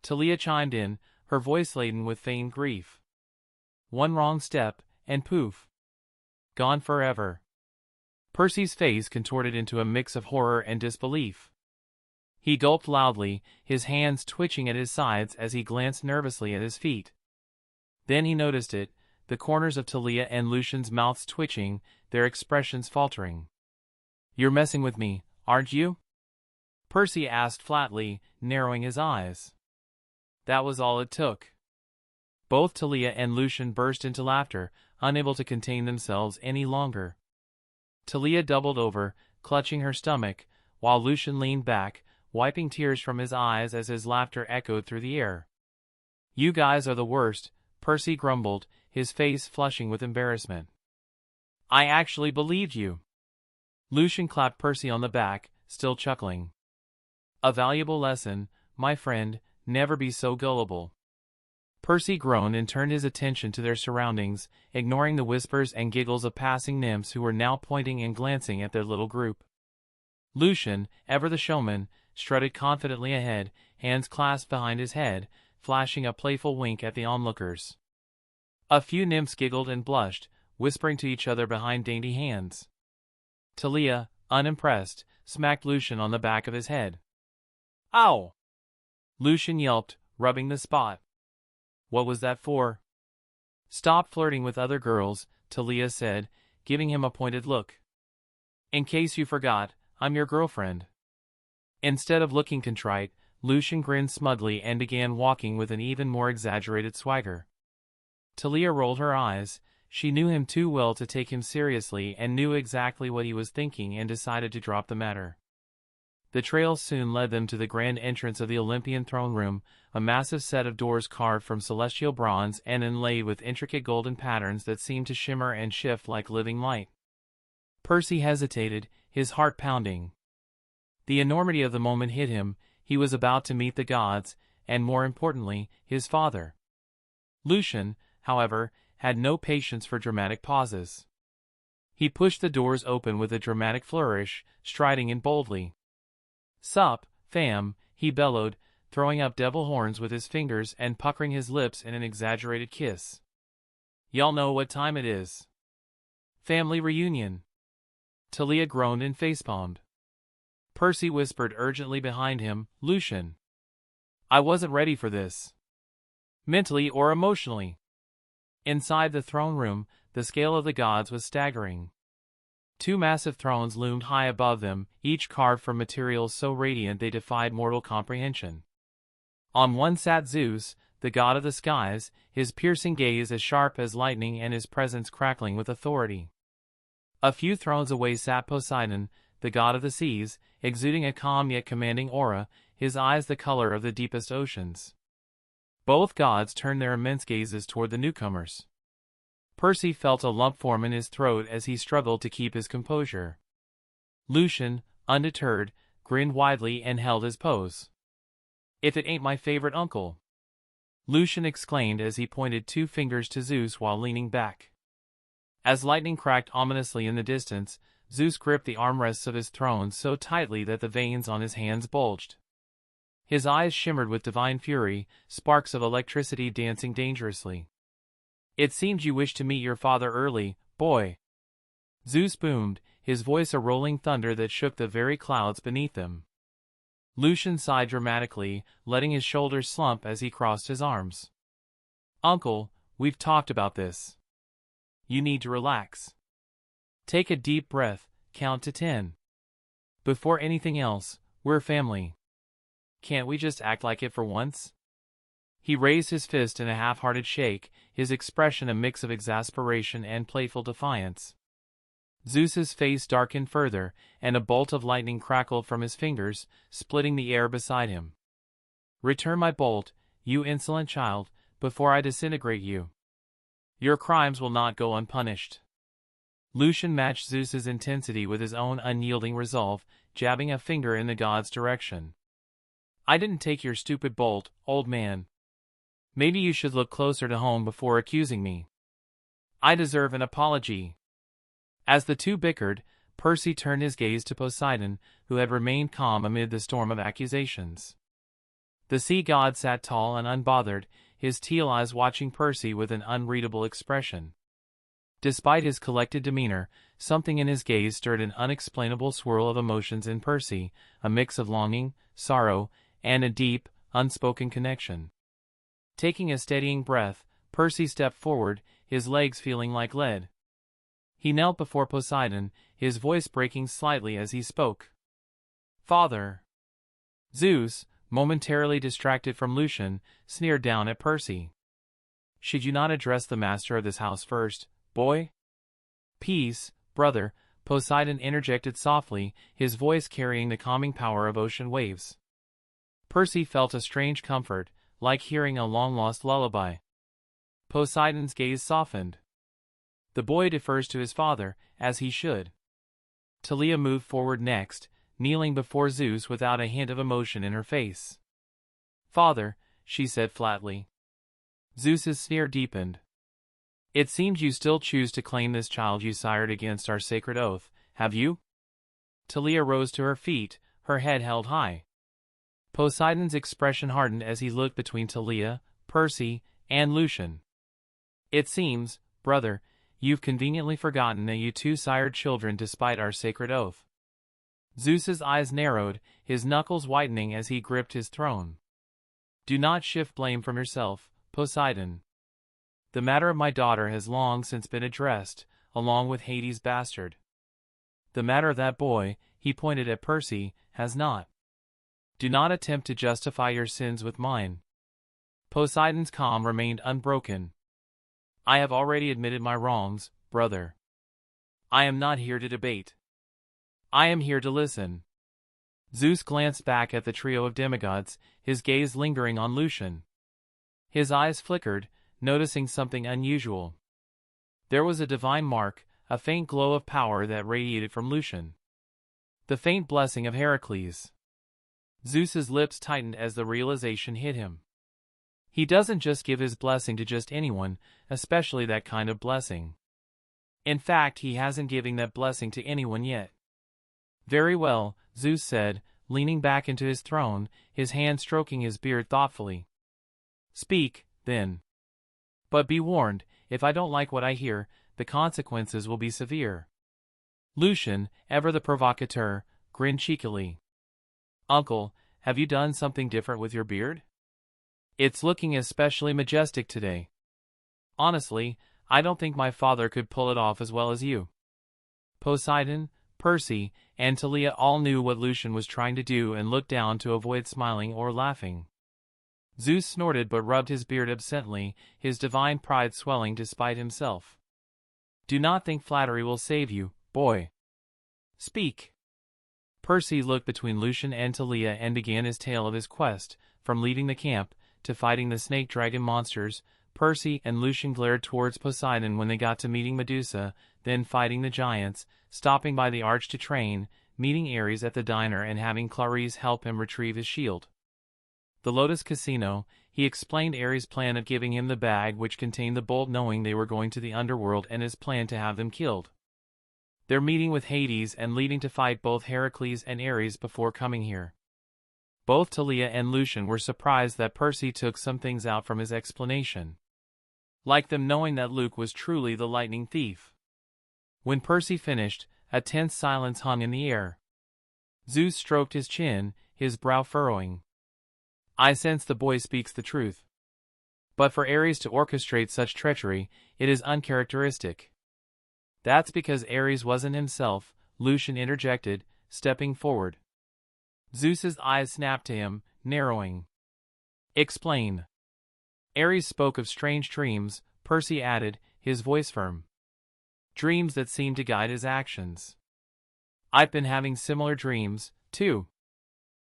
Talia chimed in, her voice laden with feigned grief. "One wrong step, and poof. Gone forever." Percy's face contorted into a mix of horror and disbelief. He gulped loudly, his hands twitching at his sides as he glanced nervously at his feet. Then he noticed it, the corners of Talia and Lucian's mouths twitching, their expressions faltering. "You're messing with me, aren't you?" Percy asked flatly, narrowing his eyes. That was all it took. Both Talia and Lucian burst into laughter, unable to contain themselves any longer. Talia doubled over, clutching her stomach, while Lucian leaned back, wiping tears from his eyes as his laughter echoed through the air. "You guys are the worst," Percy grumbled, his face flushing with embarrassment. "I actually believed you." Lucian clapped Percy on the back, still chuckling. "A valuable lesson, my friend, never be so gullible." Percy groaned and turned his attention to their surroundings, ignoring the whispers and giggles of passing nymphs who were now pointing and glancing at their little group. Lucian, ever the showman, strutted confidently ahead, hands clasped behind his head, flashing a playful wink at the onlookers. A few nymphs giggled and blushed, whispering to each other behind dainty hands. Talia, unimpressed, smacked Lucian on the back of his head. "Ow!" Lucian yelped, rubbing the spot. "What was that for?" "Stop flirting with other girls," Talia said, giving him a pointed look. "In case you forgot, I'm your girlfriend." Instead of looking contrite, Lucian grinned smugly and began walking with an even more exaggerated swagger. Talia rolled her eyes. She knew him too well to take him seriously and knew exactly what he was thinking and decided to drop the matter. The trail soon led them to the grand entrance of the Olympian throne room, a massive set of doors carved from celestial bronze and inlaid with intricate golden patterns that seemed to shimmer and shift like living light. Percy hesitated, his heart pounding. The enormity of the moment hit him. He was about to meet the gods, and more importantly, his father. Lucian, however, had no patience for dramatic pauses. He pushed the doors open with a dramatic flourish, striding in boldly. "Sup, fam," he bellowed, throwing up devil horns with his fingers and puckering his lips in an exaggerated kiss. "Y'all know what time it is. Family reunion." Talia groaned and facepalmed. Percy whispered urgently behind him, "Lucian, I wasn't ready for this. Mentally or emotionally." Inside the throne room, the scale of the gods was staggering. Two massive thrones loomed high above them, each carved from materials so radiant they defied mortal comprehension. On one sat Zeus, the god of the skies, his piercing gaze as sharp as lightning and his presence crackling with authority. A few thrones away sat Poseidon, the god of the seas, exuding a calm yet commanding aura, his eyes the color of the deepest oceans. Both gods turned their immense gazes toward the newcomers. Percy felt a lump form in his throat as he struggled to keep his composure. Lucian, undeterred, grinned widely and held his pose. "If it ain't my favorite uncle!" Lucian exclaimed as he pointed two fingers to Zeus while leaning back. As lightning cracked ominously in the distance, Zeus gripped the armrests of his throne so tightly that the veins on his hands bulged. His eyes shimmered with divine fury, sparks of electricity dancing dangerously. "It seems you wish to meet your father early, boy," Zeus boomed, his voice a rolling thunder that shook the very clouds beneath them. Lucian sighed dramatically, letting his shoulders slump as he crossed his arms. "Uncle, we've talked about this. You need to relax. Take a deep breath, count to 10. Before anything else, we're family. Can't we just act like it for once? He raised his fist in a half-hearted shake, his expression a mix of exasperation and playful defiance. Zeus's face darkened further, and a bolt of lightning crackled from his fingers, splitting the air beside him. Return my bolt, you insolent child, before I disintegrate you. Your crimes will not go unpunished. Lucian matched Zeus's intensity with his own unyielding resolve, jabbing a finger in the god's direction. I didn't take your stupid bolt, old man. Maybe you should look closer to home before accusing me. I deserve an apology. As the two bickered, Percy turned his gaze to Poseidon, who had remained calm amid the storm of accusations. The sea god sat tall and unbothered, his teal eyes watching Percy with an unreadable expression. Despite his collected demeanor, something in his gaze stirred an unexplainable swirl of emotions in Percy, a mix of longing, sorrow, and a deep, unspoken connection. Taking a steadying breath, Percy stepped forward, his legs feeling like lead. He knelt before Poseidon, his voice breaking slightly as he spoke. Father. Zeus, momentarily distracted from Lucian, sneered down at Percy. Should you not address the master of this house first, boy? Peace, brother, Poseidon interjected softly, his voice carrying the calming power of ocean waves. Percy felt a strange comfort, like hearing a long-lost lullaby. Poseidon's gaze softened. The boy defers to his father, as he should. Talia moved forward next, kneeling before Zeus without a hint of emotion in her face. Father, she said flatly. Zeus's sneer deepened. It seems you still choose to claim this child you sired against our sacred oath, have you? Talia rose to her feet, her head held high. Poseidon's expression hardened as he looked between Talia, Percy, and Lucian. It seems, brother, you've conveniently forgotten that you two sired children despite our sacred oath. Zeus's eyes narrowed, his knuckles whitening as he gripped his throne. Do not shift blame from yourself, Poseidon. The matter of my daughter has long since been addressed, along with Hades' bastard. The matter of that boy, he pointed at Percy, has not. Do not attempt to justify your sins with mine. Poseidon's calm remained unbroken. I have already admitted my wrongs, brother. I am not here to debate. I am here to listen. Zeus glanced back at the trio of demigods, his gaze lingering on Lucian. His eyes flickered, noticing something unusual. There was a divine mark, a faint glow of power that radiated from Lucian. The faint blessing of Heracles. Zeus's lips tightened as the realization hit him. He doesn't just give his blessing to just anyone, especially that kind of blessing. In fact, he hasn't given that blessing to anyone yet. Very well, Zeus said, leaning back into his throne, his hand stroking his beard thoughtfully. Speak, then. But be warned, if I don't like what I hear, the consequences will be severe. Lucian, ever the provocateur, grinned cheekily. Uncle, have you done something different with your beard? It's looking especially majestic today. Honestly, I don't think my father could pull it off as well as you. Poseidon, Percy, and Talia all knew what Lucian was trying to do and looked down to avoid smiling or laughing. Zeus snorted but rubbed his beard absently, his divine pride swelling despite himself. Do not think flattery will save you, boy. Speak. Percy looked between Lucian and Talia and began his tale of his quest, from leading the camp, to fighting the snake-dragon monsters. Percy and Lucian glared towards Poseidon when they got to meeting Medusa, then fighting the giants, stopping by the arch to train, meeting Ares at the diner and having Clarice help him retrieve his shield. The Lotus Casino, he explained Ares' plan of giving him the bag which contained the bolt knowing they were going to the Underworld and his plan to have them killed. Their meeting with Hades and leading to fight both Heracles and Ares before coming here. Both Talia and Lucian were surprised that Percy took some things out from his explanation. Like them knowing that Luke was truly the lightning thief. When Percy finished, a tense silence hung in the air. Zeus stroked his chin, his brow furrowing. I sense the boy speaks the truth. But for Ares to orchestrate such treachery, it is uncharacteristic. That's because Ares wasn't himself, Lucian interjected, stepping forward. Zeus's eyes snapped to him, narrowing. Explain. Ares spoke of strange dreams, Percy added, his voice firm. Dreams that seemed to guide his actions. I've been having similar dreams, too,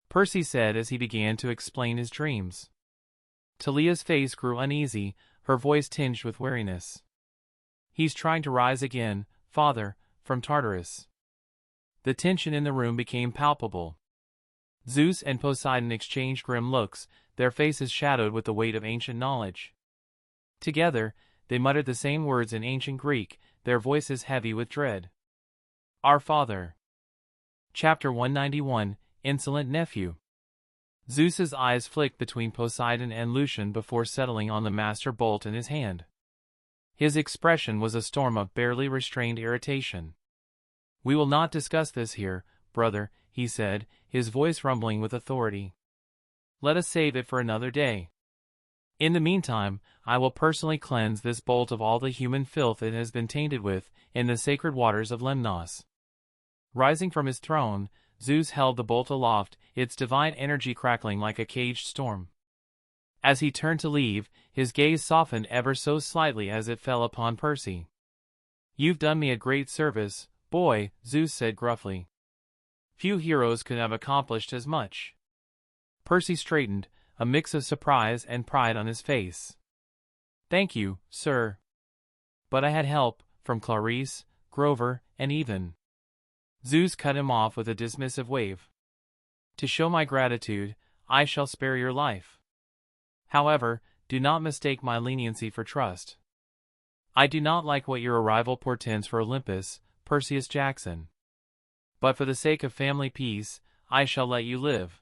Percy said as he began to explain his dreams. Talia's face grew uneasy, her voice tinged with weariness. He's trying to rise again, father, from Tartarus. The tension in the room became palpable. Zeus and Poseidon exchanged grim looks, their faces shadowed with the weight of ancient knowledge. Together, they muttered the same words in ancient Greek, their voices heavy with dread. Our Father. Chapter 191, Insolent Nephew. Zeus's eyes flicked between Poseidon and Lucian before settling on the master bolt in his hand. His expression was a storm of barely restrained irritation. We will not discuss this here, brother, he said, his voice rumbling with authority. Let us save it for another day. In the meantime, I will personally cleanse this bolt of all the human filth it has been tainted with, in the sacred waters of Lemnos. Rising from his throne, Zeus held the bolt aloft, its divine energy crackling like a caged storm. As he turned to leave, his gaze softened ever so slightly as it fell upon Percy. You've done me a great service, boy, Zeus said gruffly. Few heroes could have accomplished as much. Percy straightened, a mix of surprise and pride on his face. Thank you, sir. But I had help, from Clarice, Grover, and even. Zeus cut him off with a dismissive wave. To show my gratitude, I shall spare your life. However, do not mistake my leniency for trust. I do not like what your arrival portends for Olympus, Percy Jackson. But for the sake of family peace, I shall let you live.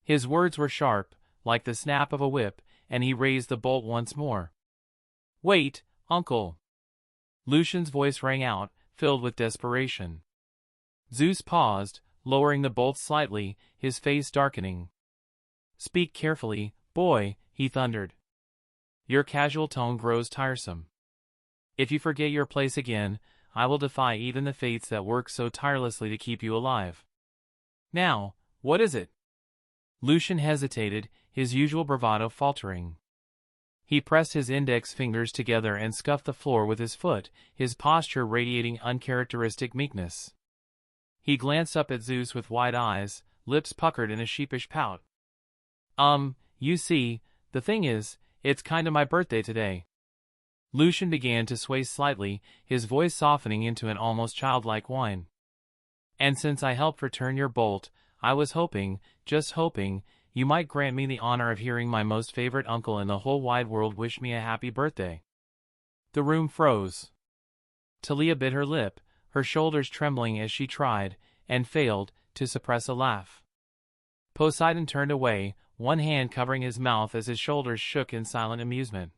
His words were sharp, like the snap of a whip, and he raised the bolt once more. Wait, uncle. Lucian's voice rang out, filled with desperation. Zeus paused, lowering the bolt slightly, his face darkening. Speak carefully, boy, he thundered. Your casual tone grows tiresome. If you forget your place again, I will defy even the fates that work so tirelessly to keep you alive. Now, what is it? Lucian hesitated, his usual bravado faltering. He pressed his index fingers together and scuffed the floor with his foot, his posture radiating uncharacteristic meekness. He glanced up at Zeus with wide eyes, lips puckered in a sheepish pout. You see, the thing is, it's kinda my birthday today. Lucian began to sway slightly, his voice softening into an almost childlike whine. And since I helped return your bolt, I was hoping, just hoping, you might grant me the honor of hearing my most favorite uncle in the whole wide world wish me a happy birthday. The room froze. Talia bit her lip, her shoulders trembling as she tried, and failed, to suppress a laugh. Poseidon turned away, one hand covering his mouth as his shoulders shook in silent amusement.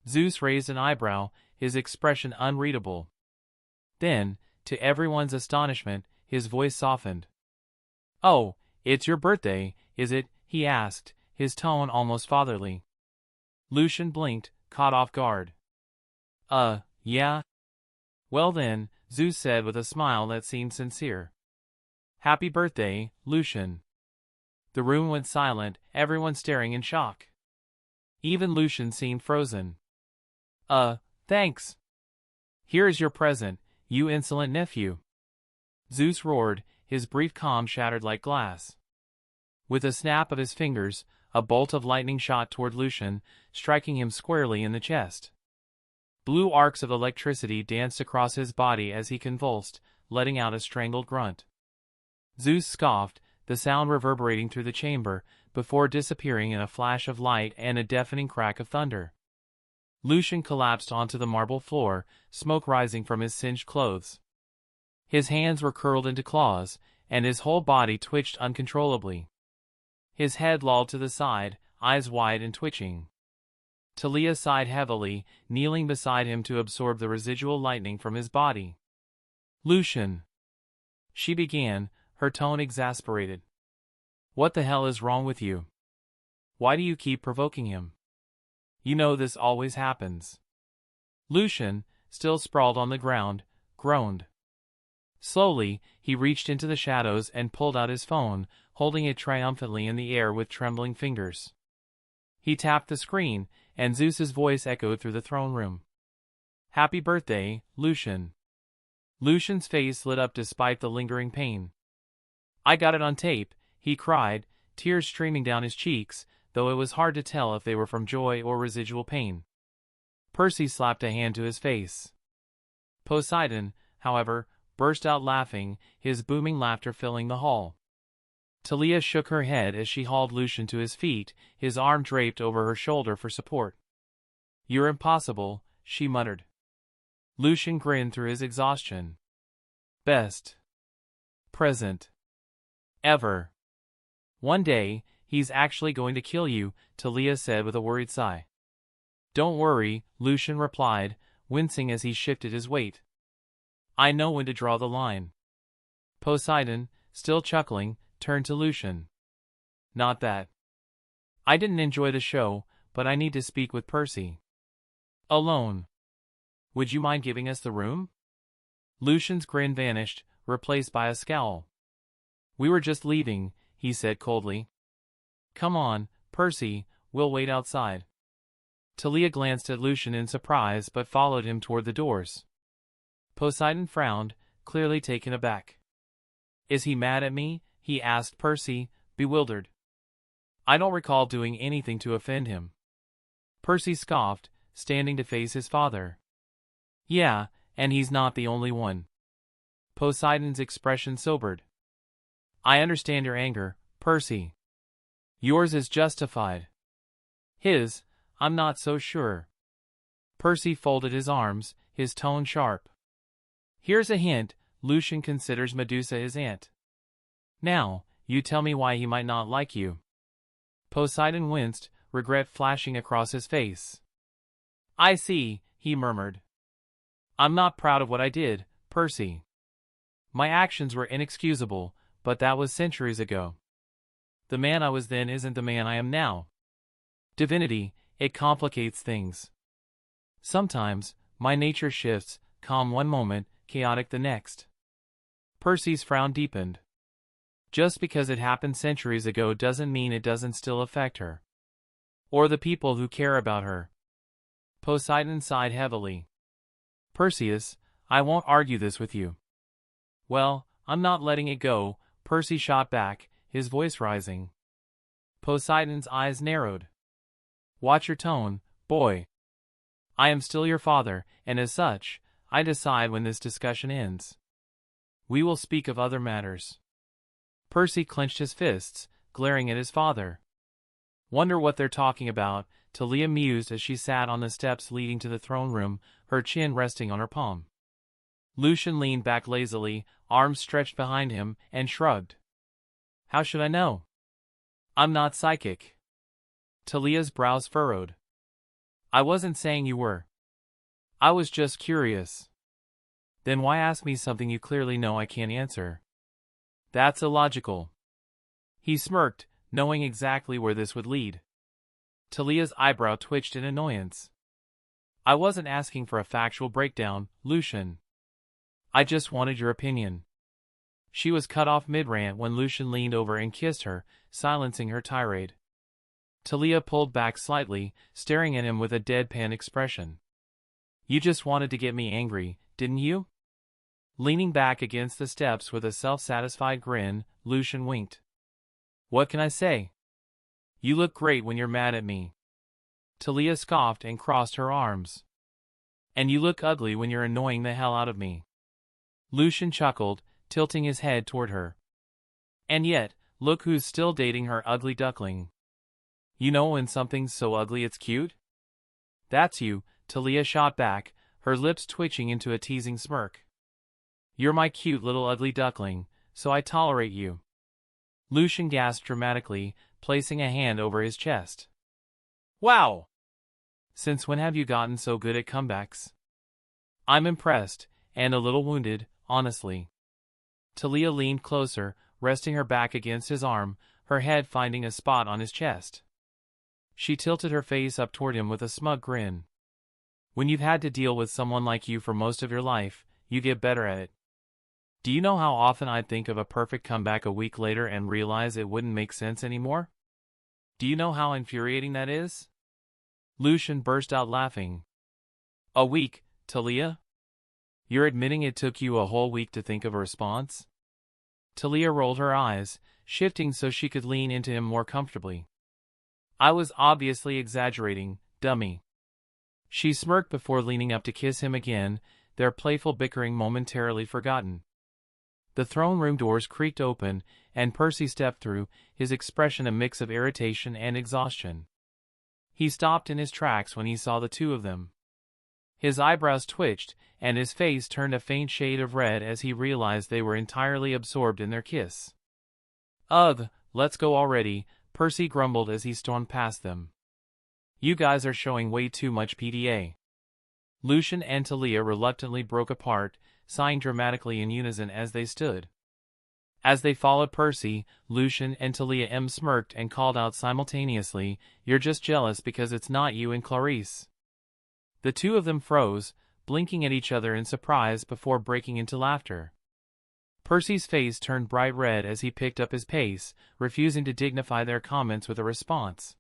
Zeus raised an eyebrow, his expression unreadable. Then, to everyone's astonishment, his voice softened. Oh, it's your birthday, is it? He asked, his tone almost fatherly. Lucian blinked, caught off guard. Yeah? Well then, Zeus said with a smile that seemed sincere. Happy birthday, Lucian. The room went silent, everyone staring in shock. Even Lucian seemed frozen. Thanks. Here is your present, you insolent nephew. Zeus roared, his brief calm shattered like glass. With a snap of his fingers, a bolt of lightning shot toward Lucian, striking him squarely in the chest. Blue arcs of electricity danced across his body as he convulsed, letting out a strangled grunt. Zeus scoffed, the sound reverberating through the chamber, before disappearing in a flash of light and a deafening crack of thunder. Lucian collapsed onto the marble floor, smoke rising from his singed clothes. His hands were curled into claws, and his whole body twitched uncontrollably. His head lolled to the side, eyes wide and twitching. Talia sighed heavily, kneeling beside him to absorb the residual lightning from his body. Lucian, she began, her tone exasperated. What the hell is wrong with you? Why do you keep provoking him? You know this always happens. Lucian, still sprawled on the ground, groaned. Slowly, he reached into the shadows and pulled out his phone, holding it triumphantly in the air with trembling fingers. He tapped the screen, and Zeus's voice echoed through the throne room. "Happy birthday, Lucian." Lucian's face lit up despite the lingering pain. "I got it on tape," he cried, tears streaming down his cheeks, though it was hard to tell if they were from joy or residual pain. Percy slapped a hand to his face. Poseidon, however, burst out laughing, his booming laughter filling the hall. Talia shook her head as she hauled Lucian to his feet, his arm draped over her shoulder for support. "You're impossible," she muttered. Lucian grinned through his exhaustion. "Best present ever. One day, he's actually going to kill you," Talia said with a worried sigh. "Don't worry," Lucian replied, wincing as he shifted his weight. "I know when to draw the line." Poseidon, still chuckling, turned to Lucian. "Not that. I didn't enjoy the show, but I need to speak with Percy. Alone. Would you mind giving us the room?" Lucian's grin vanished, replaced by a scowl. "We were just leaving," he said coldly. "Come on, Percy, we'll wait outside." Talia glanced at Lucian in surprise but followed him toward the doors. Poseidon frowned, clearly taken aback. "Is he mad at me?" he asked Percy, bewildered. "I don't recall doing anything to offend him." Percy scoffed, standing to face his father. "Yeah, and he's not the only one." Poseidon's expression sobered. "I understand your anger, Percy. Yours is justified. His, I'm not so sure." Percy folded his arms, his tone sharp. "Here's a hint, Lucian considers Medusa his aunt. Now, you tell me why he might not like you." Poseidon winced, regret flashing across his face. "I see," he murmured. "I'm not proud of what I did, Percy. My actions were inexcusable, but that was centuries ago. The man I was then isn't the man I am now. Divinity, it complicates things. Sometimes, my nature shifts, calm one moment, chaotic the next." Percy's frown deepened. Just because it happened centuries ago doesn't mean it doesn't still affect her. Or the people who care about her. Poseidon sighed heavily. "Perseus, I won't argue this with you." "Well, I'm not letting it go," Percy shot back, his voice rising. Poseidon's eyes narrowed. "Watch your tone, boy. I am still your father, and as such, I decide when this discussion ends. We will speak of other matters." Percy clenched his fists, glaring at his father. "Wonder what they're talking about," Talia mused as she sat on the steps leading to the throne room, her chin resting on her palm. Lucian leaned back lazily, arms stretched behind him, and shrugged. "How should I know? I'm not psychic." Talia's brows furrowed. "I wasn't saying you were. I was just curious." "Then why ask me something you clearly know I can't answer?" "That's illogical." He smirked, knowing exactly where this would lead. Talia's eyebrow twitched in annoyance. "I wasn't asking for a factual breakdown, Lucian. I just wanted your opinion." She was cut off mid-rant when Lucian leaned over and kissed her, silencing her tirade. Talia pulled back slightly, staring at him with a deadpan expression. "You just wanted to get me angry, didn't you?" Leaning back against the steps with a self-satisfied grin, Lucian winked. "What can I say? You look great when you're mad at me." Talia scoffed and crossed her arms. "And you look ugly when you're annoying the hell out of me." Lucian chuckled, tilting his head toward her. "And yet, look who's still dating her ugly duckling. You know when something's so ugly it's cute?" "That's you," Talia shot back, her lips twitching into a teasing smirk. "You're my cute little ugly duckling, so I tolerate you." Lucian gasped dramatically, placing a hand over his chest. "Wow! Since when have you gotten so good at comebacks?" "I'm impressed, and a little wounded, honestly." Talia leaned closer, resting her back against his arm, her head finding a spot on his chest. She tilted her face up toward him with a smug grin. When you've had to deal with someone like you for most of your life, you get better at it. Do you know how often I'd think of a perfect comeback a week later and realize it wouldn't make sense anymore? Do you know how infuriating that is? Lucian burst out laughing. A week, Talia? You're admitting it took you a whole week to think of a response? Talia rolled her eyes, shifting so she could lean into him more comfortably. I was obviously exaggerating, dummy. She smirked before leaning up to kiss him again, their playful bickering momentarily forgotten. The throne room doors creaked open, and Percy stepped through, his expression a mix of irritation and exhaustion. He stopped in his tracks when he saw the two of them. His eyebrows twitched, and his face turned a faint shade of red as he realized they were entirely absorbed in their kiss. Ugh, let's go already, Percy grumbled as he stormed past them. You guys are showing way too much PDA. Lucian and Talia reluctantly broke apart, sighing dramatically in unison as they stood. As they followed Percy, Lucian and Talia smirked and called out simultaneously, "You're just jealous because it's not you and Clarice." The two of them froze, blinking at each other in surprise before breaking into laughter. Percy's face turned bright red as he picked up his pace, refusing to dignify their comments with a response.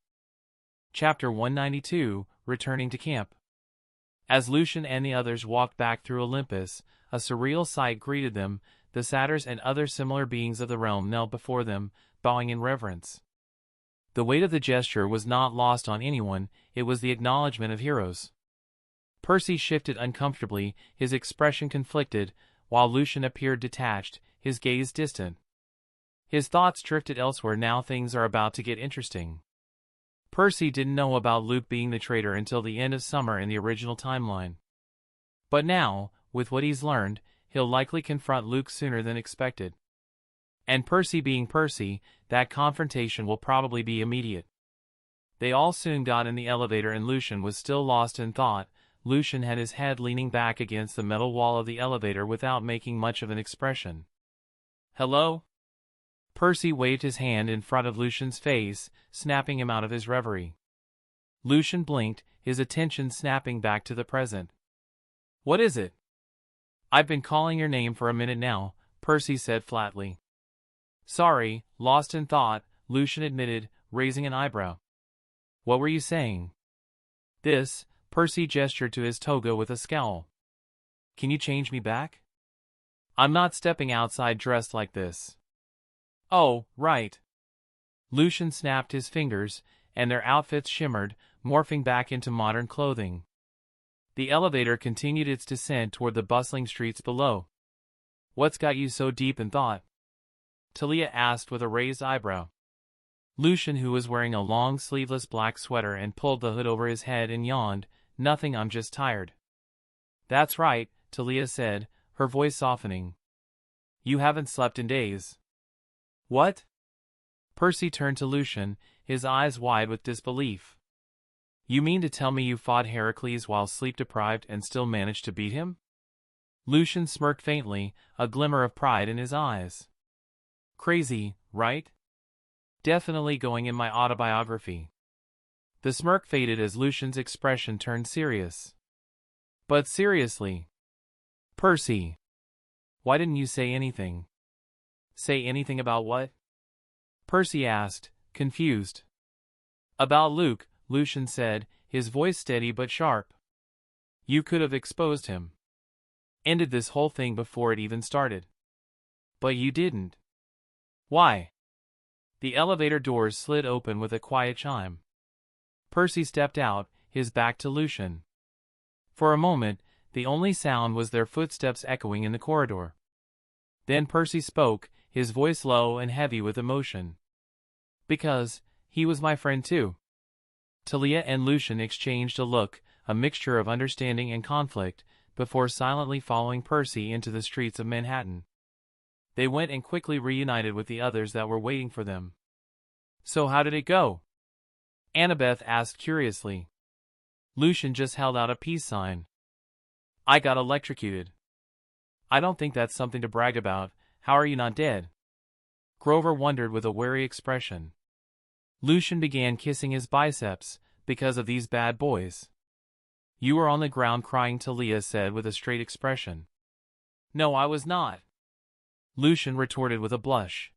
Chapter 192, Returning to Camp. As Lucian and the others walked back through Olympus, a surreal sight greeted them. The satyrs and other similar beings of the realm knelt before them, bowing in reverence. The weight of the gesture was not lost on anyone, it was the acknowledgement of heroes. Percy shifted uncomfortably, his expression conflicted, while Lucian appeared detached, his gaze distant. His thoughts drifted elsewhere. Now things are about to get interesting. Percy didn't know about Luke being the traitor until the end of summer in the original timeline. But now, with what he's learned, he'll likely confront Luke sooner than expected. And Percy being Percy, that confrontation will probably be immediate. They all soon got in the elevator and Lucian was still lost in thought. Lucian had his head leaning back against the metal wall of the elevator without making much of an expression. Hello? Percy waved his hand in front of Lucian's face, snapping him out of his reverie. Lucian blinked, his attention snapping back to the present. What is it? I've been calling your name for a minute now, Percy said flatly. Sorry, lost in thought, Lucian admitted, raising an eyebrow. What were you saying? This, Percy gestured to his toga with a scowl. Can you change me back? I'm not stepping outside dressed like this. Oh, right. Lucian snapped his fingers, and their outfits shimmered, morphing back into modern clothing. The elevator continued its descent toward the bustling streets below. What's got you so deep in thought? Talia asked with a raised eyebrow. Lucian, who was wearing a long sleeveless black sweater and pulled the hood over his head, and yawned, Nothing, I'm just tired. That's right, Talia said, her voice softening. You haven't slept in days. What? Percy turned to Lucian, his eyes wide with disbelief. You mean to tell me you fought Heracles while sleep-deprived and still managed to beat him? Lucian smirked faintly, a glimmer of pride in his eyes. Crazy, right? Definitely going in my autobiography. The smirk faded as Lucian's expression turned serious. But seriously. Percy. Why didn't you say anything? Say anything about what? Percy asked, confused. About Luke, Lucian said, his voice steady but sharp. You could have exposed him. Ended this whole thing before it even started. But you didn't. Why? The elevator doors slid open with a quiet chime. Percy stepped out, his back to Lucian. For a moment, the only sound was their footsteps echoing in the corridor. Then Percy spoke, his voice low and heavy with emotion. Because he was my friend too. Talia and Lucian exchanged a look, a mixture of understanding and conflict, before silently following Percy into the streets of Manhattan. They went and quickly reunited with the others that were waiting for them. So how did it go? Annabeth asked curiously. Lucian just held out a peace sign. I got electrocuted. I don't think that's something to brag about. How are you not dead? Grover wondered with a wary expression. Lucian began kissing his biceps, because of these bad boys. You were on the ground crying, Talia said with a straight expression. No, I was not, Lucian retorted with a blush.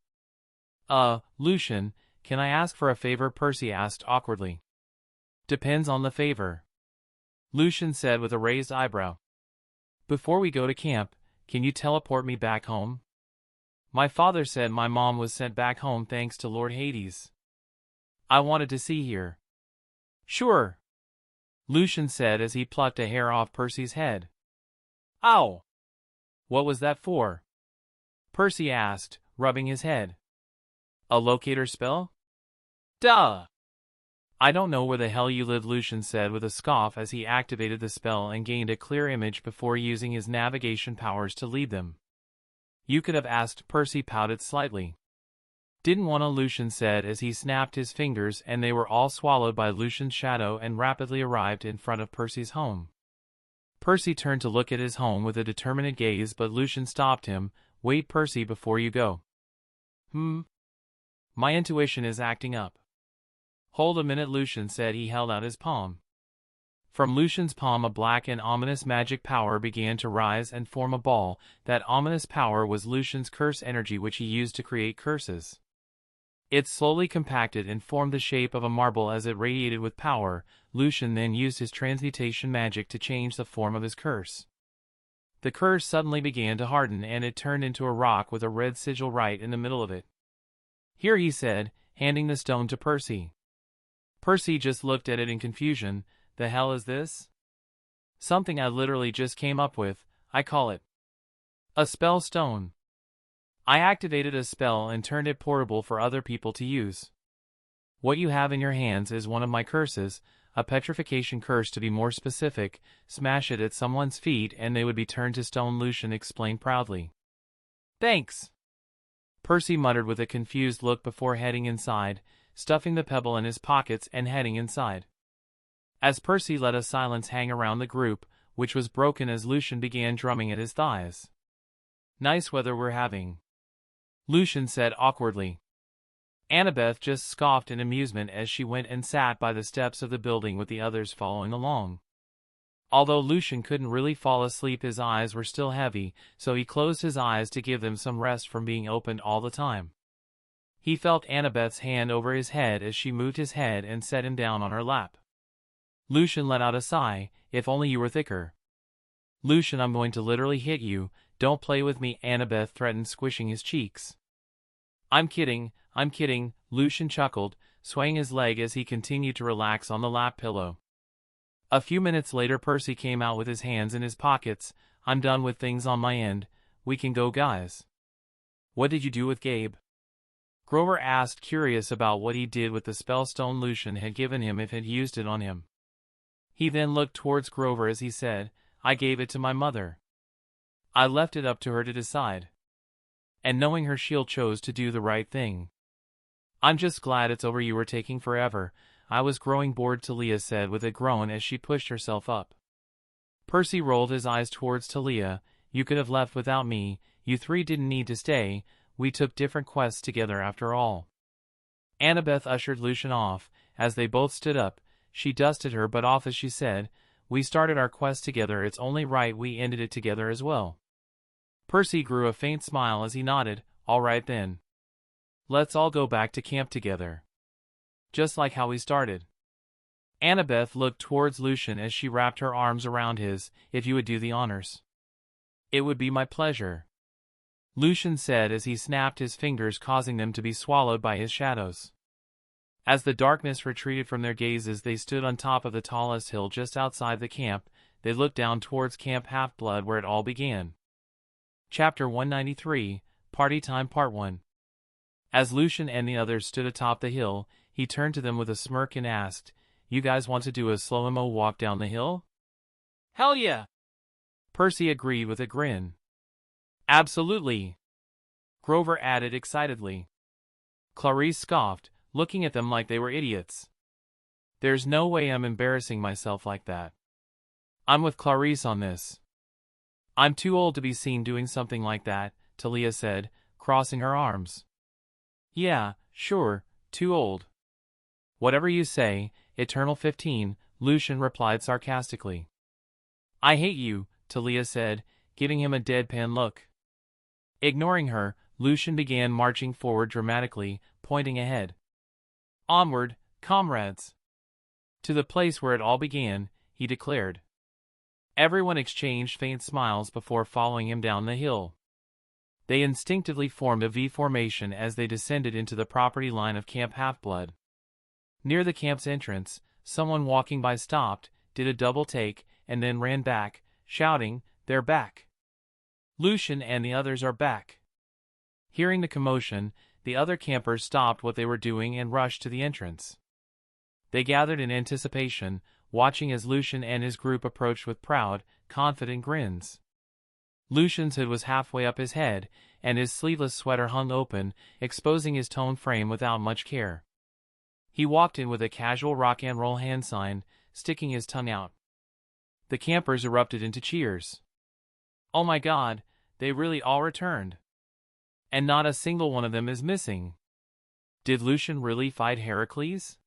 Lucian, can I ask for a favor? Percy asked awkwardly. Depends on the favor, Lucian said with a raised eyebrow. Before we go to camp, can you teleport me back home? My father said my mom was sent back home thanks to Lord Hades. I wanted to see her. Sure, Lucian said as he plucked a hair off Percy's head. Ow! What was that for? Percy asked, rubbing his head. A locator spell? Duh! I don't know where the hell you live, Lucian said with a scoff as he activated the spell and gained a clear image before using his navigation powers to lead them. You could have asked, Percy pouted slightly. Didn't wanna, Lucian said as he snapped his fingers and they were all swallowed by Lucian's shadow and rapidly arrived in front of Percy's home. Percy turned to look at his home with a determined gaze, but Lucian stopped him. Wait, Percy, before you go. My intuition is acting up. Hold a minute, Lucian said. He held out his palm. From Lucian's palm a black and ominous magic power began to rise and form a ball. That ominous power was Lucian's curse energy, which he used to create curses. It slowly compacted and formed the shape of a marble as it radiated with power. Lucian then used his transmutation magic to change the form of his curse. The curse suddenly began to harden and it turned into a rock with a red sigil right in the middle of it. Here, he said, handing the stone to Percy. Percy just looked at it in confusion. The hell is this? Something I literally just came up with. I call it a spell stone. I activated a spell and turned it portable for other people to use. What you have in your hands is one of my curses, a petrification curse to be more specific. Smash it at someone's feet and they would be turned to stone, Lucian explained proudly. Thanks, Percy muttered with a confused look before heading inside, stuffing the pebble in his pockets and heading inside. As Percy let a silence hang around the group, which was broken as Lucian began drumming at his thighs. Nice weather we're having, Lucian said awkwardly. Annabeth just scoffed in amusement as she went and sat by the steps of the building with the others following along. Although Lucian couldn't really fall asleep, his eyes were still heavy, so he closed his eyes to give them some rest from being opened all the time. He felt Annabeth's hand over his head as she moved his head and set him down on her lap. Lucian let out a sigh. If only you were thicker. Lucian, I'm going to literally hit you. Don't play with me, Annabeth threatened, squishing his cheeks. I'm kidding, Lucian chuckled, swaying his leg as he continued to relax on the lap pillow. A few minutes later, Percy came out with his hands in his pockets. I'm done with things on my end. We can go, guys. What did you do with Gabe? Grover asked, curious about what he did with the spellstone Lucian had given him if he'd used it on him. He then looked towards Grover as he said, I gave it to my mother. I left it up to her to decide. And knowing her, she chose to do the right thing. I'm just glad it's over. You were taking forever. I was growing bored, Talia said with a groan as she pushed herself up. Percy rolled his eyes towards Talia. You could have left without me. You three didn't need to stay. We took different quests together after all. Annabeth ushered Lucian off. As they both stood up, she dusted her butt off as she said, we started our quest together. It's only right we ended it together as well. Percy grew a faint smile as he nodded. All right then. Let's all go back to camp together. Just like how we started. Annabeth looked towards Lucian as she wrapped her arms around his. If you would do the honors. It would be my pleasure, Lucian said as he snapped his fingers, causing them to be swallowed by his shadows. As the darkness retreated from their gazes, they stood on top of the tallest hill just outside the camp. They looked down towards Camp Half-Blood, where it all began. Chapter 193, Party Time Part 1. As Lucian and the others stood atop the hill, he turned to them with a smirk and asked, You guys want to do a slow-mo walk down the hill? Hell yeah! Percy agreed with a grin. Absolutely, Grover added excitedly. Clarice scoffed, looking at them like they were idiots. There's no way I'm embarrassing myself like that. I'm with Clarice on this. I'm too old to be seen doing something like that, Talia said, crossing her arms. Yeah, sure, too old. Whatever you say, Eternal 15, Lucian replied sarcastically. I hate you, Talia said, giving him a deadpan look. Ignoring her, Lucian began marching forward dramatically, pointing ahead. Onward, comrades! To the place where it all began, he declared. Everyone exchanged faint smiles before following him down the hill. They instinctively formed a V formation as they descended into the property line of Camp Half-Blood. Near the camp's entrance, someone walking by stopped, did a double take, and then ran back, shouting, "They're back! Lucian and the others are back!" Hearing the commotion, the other campers stopped what they were doing and rushed to the entrance. They gathered in anticipation, watching as Lucian and his group approached with proud, confident grins. Lucian's hood was halfway up his head, and his sleeveless sweater hung open, exposing his toned frame without much care. He walked in with a casual rock and roll hand sign, sticking his tongue out. The campers erupted into cheers. Oh my God, they really all returned. And not a single one of them is missing. Did Lucian really fight Heracles?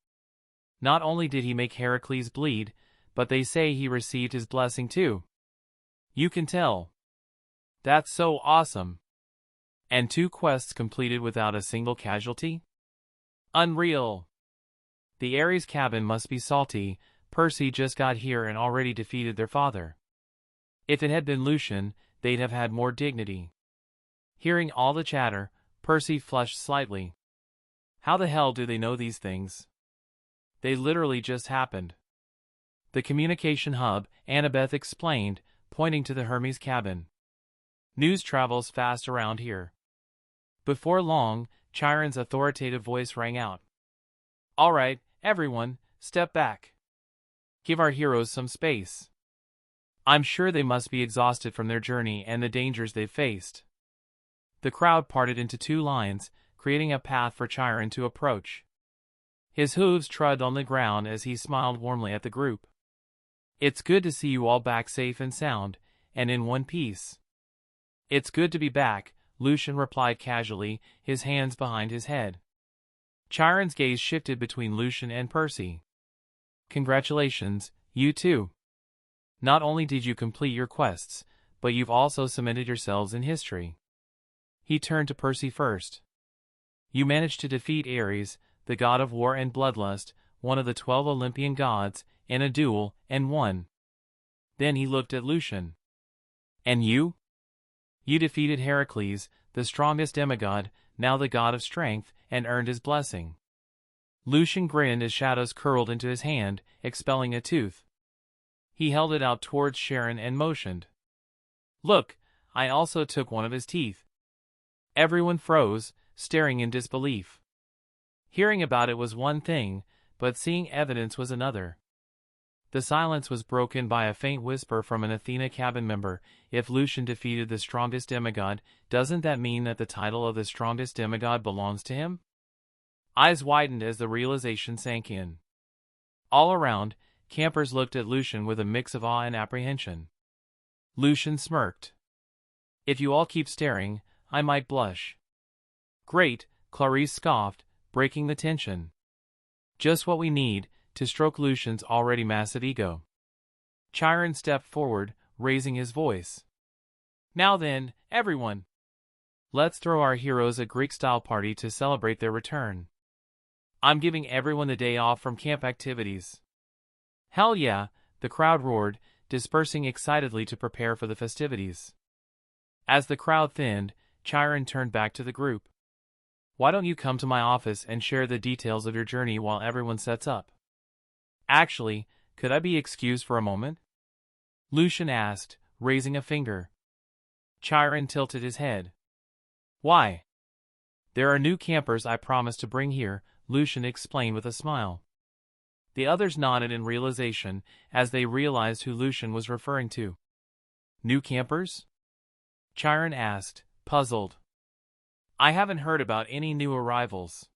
Not only did he make Heracles bleed, but they say he received his blessing too. You can tell. That's so awesome. And 2 quests completed without a single casualty? Unreal. The Ares cabin must be salty. Percy just got here and already defeated their father. If it had been Lucian, they'd have had more dignity. Hearing all the chatter, Percy flushed slightly. How the hell do they know these things? They literally just happened. The communication hub, Annabeth explained, pointing to the Hermes cabin. News travels fast around here. Before long, Chiron's authoritative voice rang out. All right, everyone, step back. Give our heroes some space. I'm sure they must be exhausted from their journey and the dangers they've faced. The crowd parted into 2 lines, creating a path for Chiron to approach. His hooves trod on the ground as he smiled warmly at the group. It's good to see you all back safe and sound, and in one piece. It's good to be back, Lucian replied casually, his hands behind his head. Chiron's gaze shifted between Lucian and Percy. Congratulations, you too. Not only did you complete your quests, but you've also cemented yourselves in history. He turned to Percy first. You managed to defeat Ares, the god of war and bloodlust, one of the 12 Olympian gods, in a duel, and won. Then he looked at Lucian. And you? You defeated Heracles, the strongest demigod, now the god of strength, and earned his blessing. Lucian grinned as shadows curled into his hand, expelling a tooth. He held it out towards Sharon and motioned. Look, I also took one of his teeth. Everyone froze, staring in disbelief. Hearing about it was one thing, but seeing evidence was another. The silence was broken by a faint whisper from an Athena cabin member. If Lucian defeated the strongest demigod, doesn't that mean that the title of the strongest demigod belongs to him? Eyes widened as the realization sank in. All around, campers looked at Lucian with a mix of awe and apprehension. Lucian smirked. If you all keep staring, I might blush. Great, Clarice scoffed, breaking the tension. Just what we need, to stroke Lucian's already massive ego. Chiron stepped forward, raising his voice. Now then, everyone! Let's throw our heroes a Greek-style party to celebrate their return. I'm giving everyone the day off from camp activities. Hell yeah, the crowd roared, dispersing excitedly to prepare for the festivities. As the crowd thinned, Chiron turned back to the group. Why don't you come to my office and share the details of your journey while everyone sets up? Actually, could I be excused for a moment? Lucian asked, raising a finger. Chiron tilted his head. Why? There are new campers I promised to bring here, Lucian explained with a smile. The others nodded in realization as they realized who Lucian was referring to. New campers? Chiron asked, puzzled. I haven't heard about any new arrivals.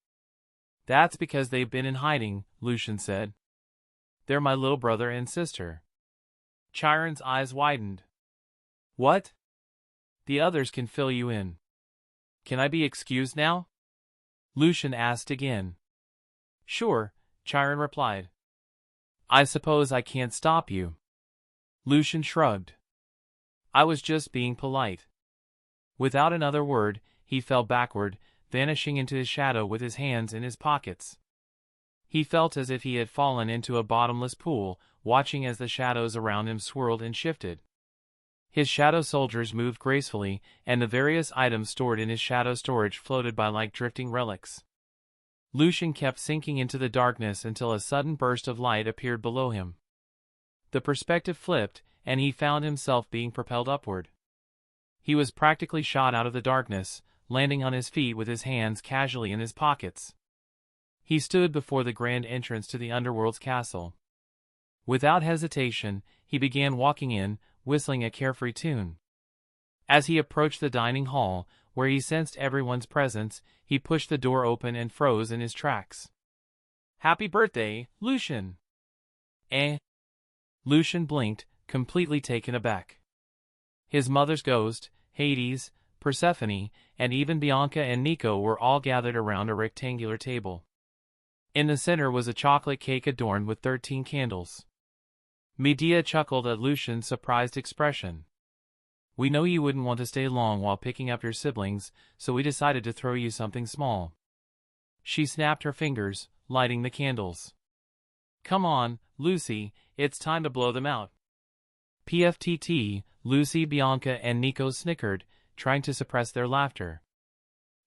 That's because they've been in hiding, Lucian said. They're my little brother and sister. Chiron's eyes widened. What? The others can fill you in. Can I be excused now? Lucian asked again. Sure, Chiron replied. I suppose I can't stop you. Lucian shrugged. I was just being polite. Without another word, he fell backward, vanishing into his shadow with his hands in his pockets. He felt as if he had fallen into a bottomless pool, watching as the shadows around him swirled and shifted. His shadow soldiers moved gracefully, and the various items stored in his shadow storage floated by like drifting relics. Lucian kept sinking into the darkness until a sudden burst of light appeared below him. The perspective flipped, and he found himself being propelled upward. He was practically shot out of the darkness, landing on his feet with his hands casually in his pockets. He stood before the grand entrance to the Underworld's castle. Without hesitation, he began walking in, whistling a carefree tune. As he approached the dining hall, where he sensed everyone's presence, he pushed the door open and froze in his tracks. "Happy birthday, Lucian!" "Eh?" Lucian blinked, completely taken aback. His mother's ghost, Hades, Persephone, and even Bianca and Nico were all gathered around a rectangular table. In the center was a chocolate cake adorned with 13 candles. Medea chuckled at Lucian's surprised expression. "We know you wouldn't want to stay long while picking up your siblings, so we decided to throw you something small." She snapped her fingers, lighting the candles. "Come on, Lucy, it's time to blow them out." PFTT, Lucy, Bianca, and Nico snickered, trying to suppress their laughter.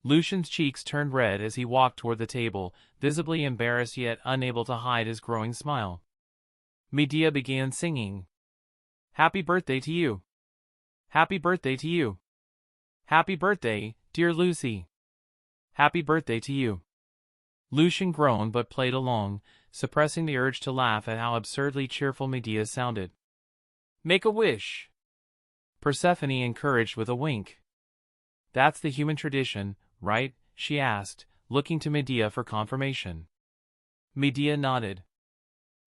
Lucian's cheeks turned red as he walked toward the table, visibly embarrassed yet unable to hide his growing smile. Medea began singing. "Happy birthday to you. Happy birthday to you. Happy birthday, dear Lucy. Happy birthday to you." Lucian groaned but played along, suppressing the urge to laugh at how absurdly cheerful Medea sounded. "Make a wish," Persephone encouraged with a wink. "That's the human tradition, right?" she asked, looking to Medea for confirmation. Medea nodded.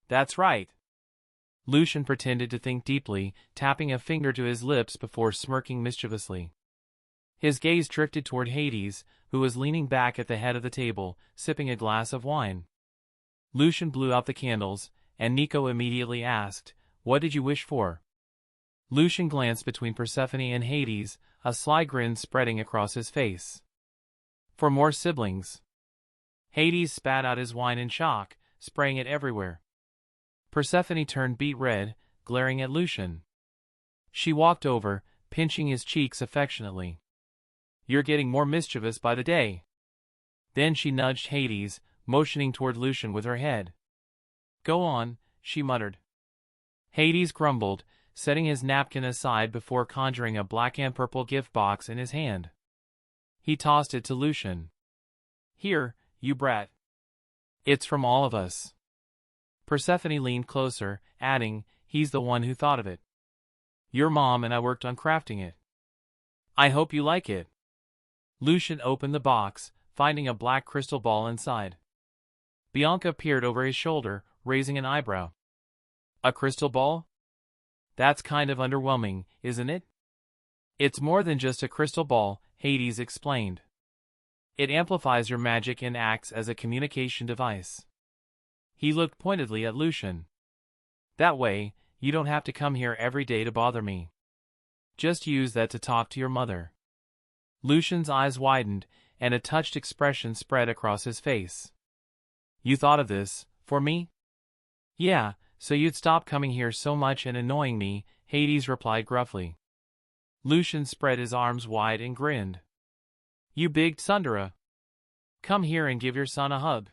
"That's right." Lucian pretended to think deeply, tapping a finger to his lips before smirking mischievously. His gaze drifted toward Hades, who was leaning back at the head of the table, sipping a glass of wine. Lucian blew out the candles, and Nico immediately asked, "What did you wish for?" Lucian glanced between Persephone and Hades, a sly grin spreading across his face. "For more siblings." Hades spat out his wine in shock, spraying it everywhere. Persephone turned beet red, glaring at Lucian. She walked over, pinching his cheeks affectionately. "You're getting more mischievous by the day." Then she nudged Hades, motioning toward Lucian with her head. "Go on," she muttered. Hades grumbled, setting his napkin aside before conjuring a black and purple gift box in his hand. He tossed it to Lucian. "Here, you brat. It's from all of us." Persephone leaned closer, adding, "He's the one who thought of it. Your mom and I worked on crafting it. I hope you like it." Lucian opened the box, finding a black crystal ball inside. Bianca peered over his shoulder, raising an eyebrow. "A crystal ball? That's kind of underwhelming, isn't it?" "It's more than just a crystal ball," Hades explained. "It amplifies your magic and acts as a communication device." He looked pointedly at Lucian. "That way, you don't have to come here every day to bother me. Just use that to talk to your mother." Lucian's eyes widened, and a touched expression spread across his face. "You thought of this, for me?" "Yeah, so you'd stop coming here so much and annoying me," Hades replied gruffly. Lucian spread his arms wide and grinned. "You big tsundere. Come here and give your son a hug."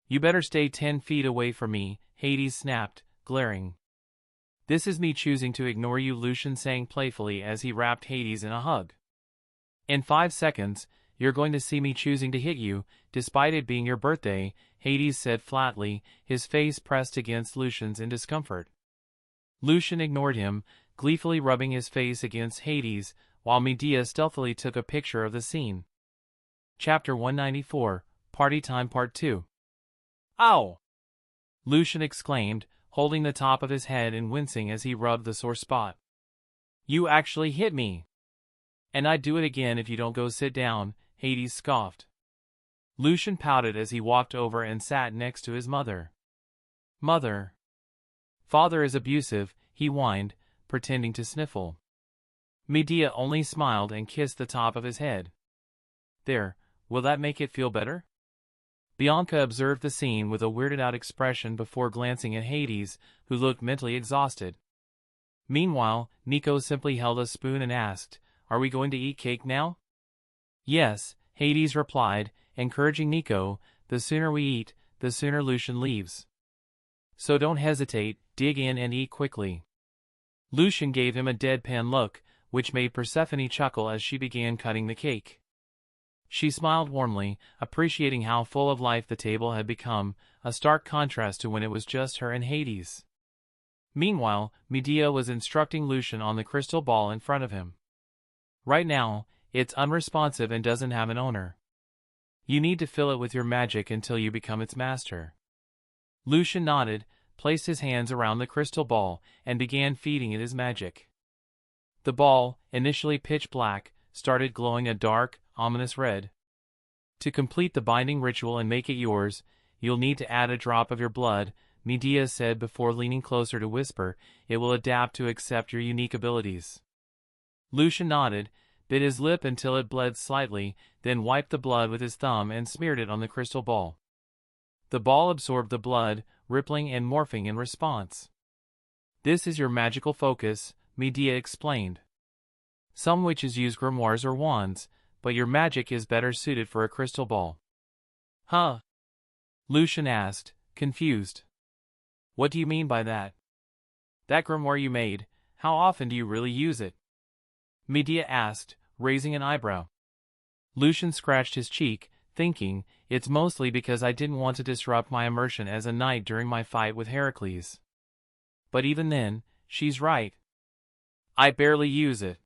"You better stay 10 feet away from me," Hades snapped, glaring. "This is me choosing to ignore you," Lucian sang playfully as he wrapped Hades in a hug. "In 5 seconds, you're going to see me choosing to hit you, despite it being your birthday," Hades said flatly, his face pressed against Lucian's in discomfort. Lucian ignored him, gleefully rubbing his face against Hades, while Medea stealthily took a picture of the scene. Chapter 194, Party Time Part 2. "Ow!" Lucian exclaimed, holding the top of his head and wincing as he rubbed the sore spot. "You actually hit me!" "And I'd do it again if you don't go sit down," Hades scoffed. Lucian pouted as he walked over and sat next to his mother. "Mother." Father is abusive, he whined, pretending to sniffle. Medea only smiled and kissed the top of his head. There, will that make it feel better? Bianca observed the scene with a weirded-out expression before glancing at Hades, who looked mentally exhausted. Meanwhile, Nico simply held a spoon and asked, "Are we going to eat cake now?" "Yes," Hades replied, encouraging Nico, "the sooner we eat, the sooner Lucian leaves. So don't hesitate, dig in and eat quickly." Lucian gave him a deadpan look, which made Persephone chuckle as she began cutting the cake. She smiled warmly, appreciating how full of life the table had become, a stark contrast to when it was just her and Hades. Meanwhile, Medea was instructing Lucian on the crystal ball in front of him. "Right now, it's unresponsive and doesn't have an owner. You need to fill it with your magic until you become its master." Lucian nodded, placed his hands around the crystal ball, and began feeding it his magic. The ball, initially pitch black, started glowing a dark, ominous red. "To complete the binding ritual and make it yours, you'll need to add a drop of your blood," Medea said before leaning closer to whisper, "It will adapt to accept your unique abilities." Lucian nodded, bit his lip until it bled slightly, then wiped the blood with his thumb and smeared it on the crystal ball. The ball absorbed the blood, rippling and morphing in response. "This is your magical focus," Medea explained. "Some witches use grimoires or wands, but your magic is better suited for a crystal ball." "Huh?" Lucian asked, confused. "What do you mean by that? That grimoire you made, how often do you really use it?" Medea asked, raising an eyebrow. Lucian scratched his cheek, thinking, "It's mostly because I didn't want to disrupt my immersion as a knight during my fight with Heracles. But even then, she's right. I barely use it."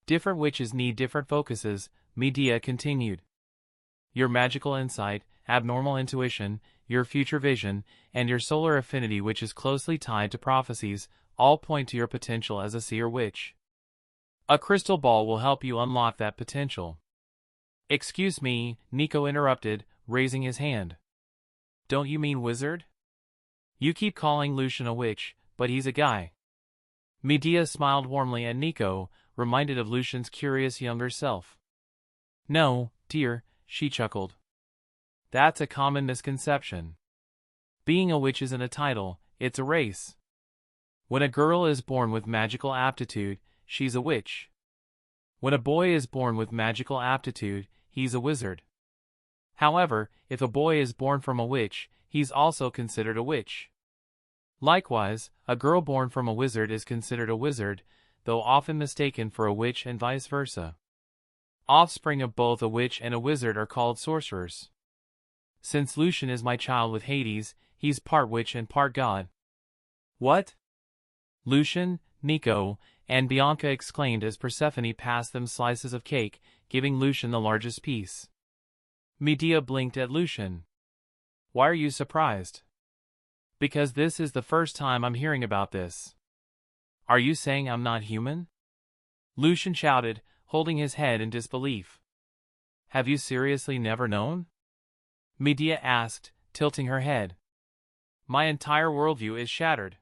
"Different witches need different focuses," Medea continued. "Your magical insight, abnormal intuition, your future vision, and your solar affinity, which is closely tied to prophecies, all point to your potential as a seer witch. A crystal ball will help you unlock that potential." "Excuse me," Nico interrupted, raising his hand. "Don't you mean wizard? You keep calling Lucian a witch, but he's a guy." Medea smiled warmly at Nico, reminded of Lucian's curious younger self. "No, dear," she chuckled. "That's a common misconception. Being a witch isn't a title, it's a race. When a girl is born with magical aptitude, she's a witch. When a boy is born with magical aptitude, he's a wizard. However, if a boy is born from a witch, he's also considered a witch. Likewise, a girl born from a wizard is considered a wizard, though often mistaken for a witch and vice versa. Offspring of both a witch and a wizard are called sorcerers. Since Lucian is my child with Hades, he's part witch and part god." "What?" Lucian, Nico, and Bianca exclaimed as Persephone passed them slices of cake, giving Lucian the largest piece. Medea blinked at Lucian. "Why are you surprised?" "Because this is the first time I'm hearing about this." "Are you saying I'm not human?" Lucian shouted, holding his head in disbelief. "Have you seriously never known?" Medea asked, tilting her head. "My entire worldview is shattered.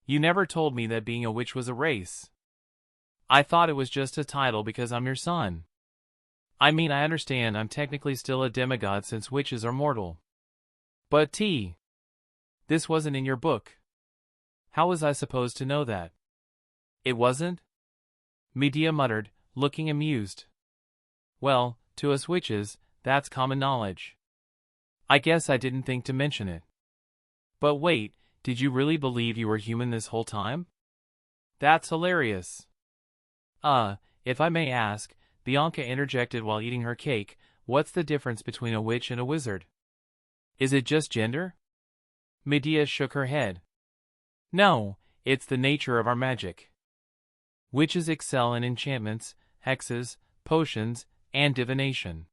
You never told me that being a witch was a race. I thought it was just a title because I'm your son. I mean, I understand I'm technically still a demigod since witches are mortal. But this wasn't in your book. How was I supposed to know that?" "It wasn't?" Medea muttered, looking amused. "Well, to us witches, that's common knowledge. I guess I didn't think to mention it. But wait, did you really believe you were human this whole time? That's hilarious." If I may ask," Bianca interjected while eating her cake, "what's the difference between a witch and a wizard? Is it just gender?" Medea shook her head. "No, it's the nature of our magic. Witches excel in enchantments, hexes, potions, and divination.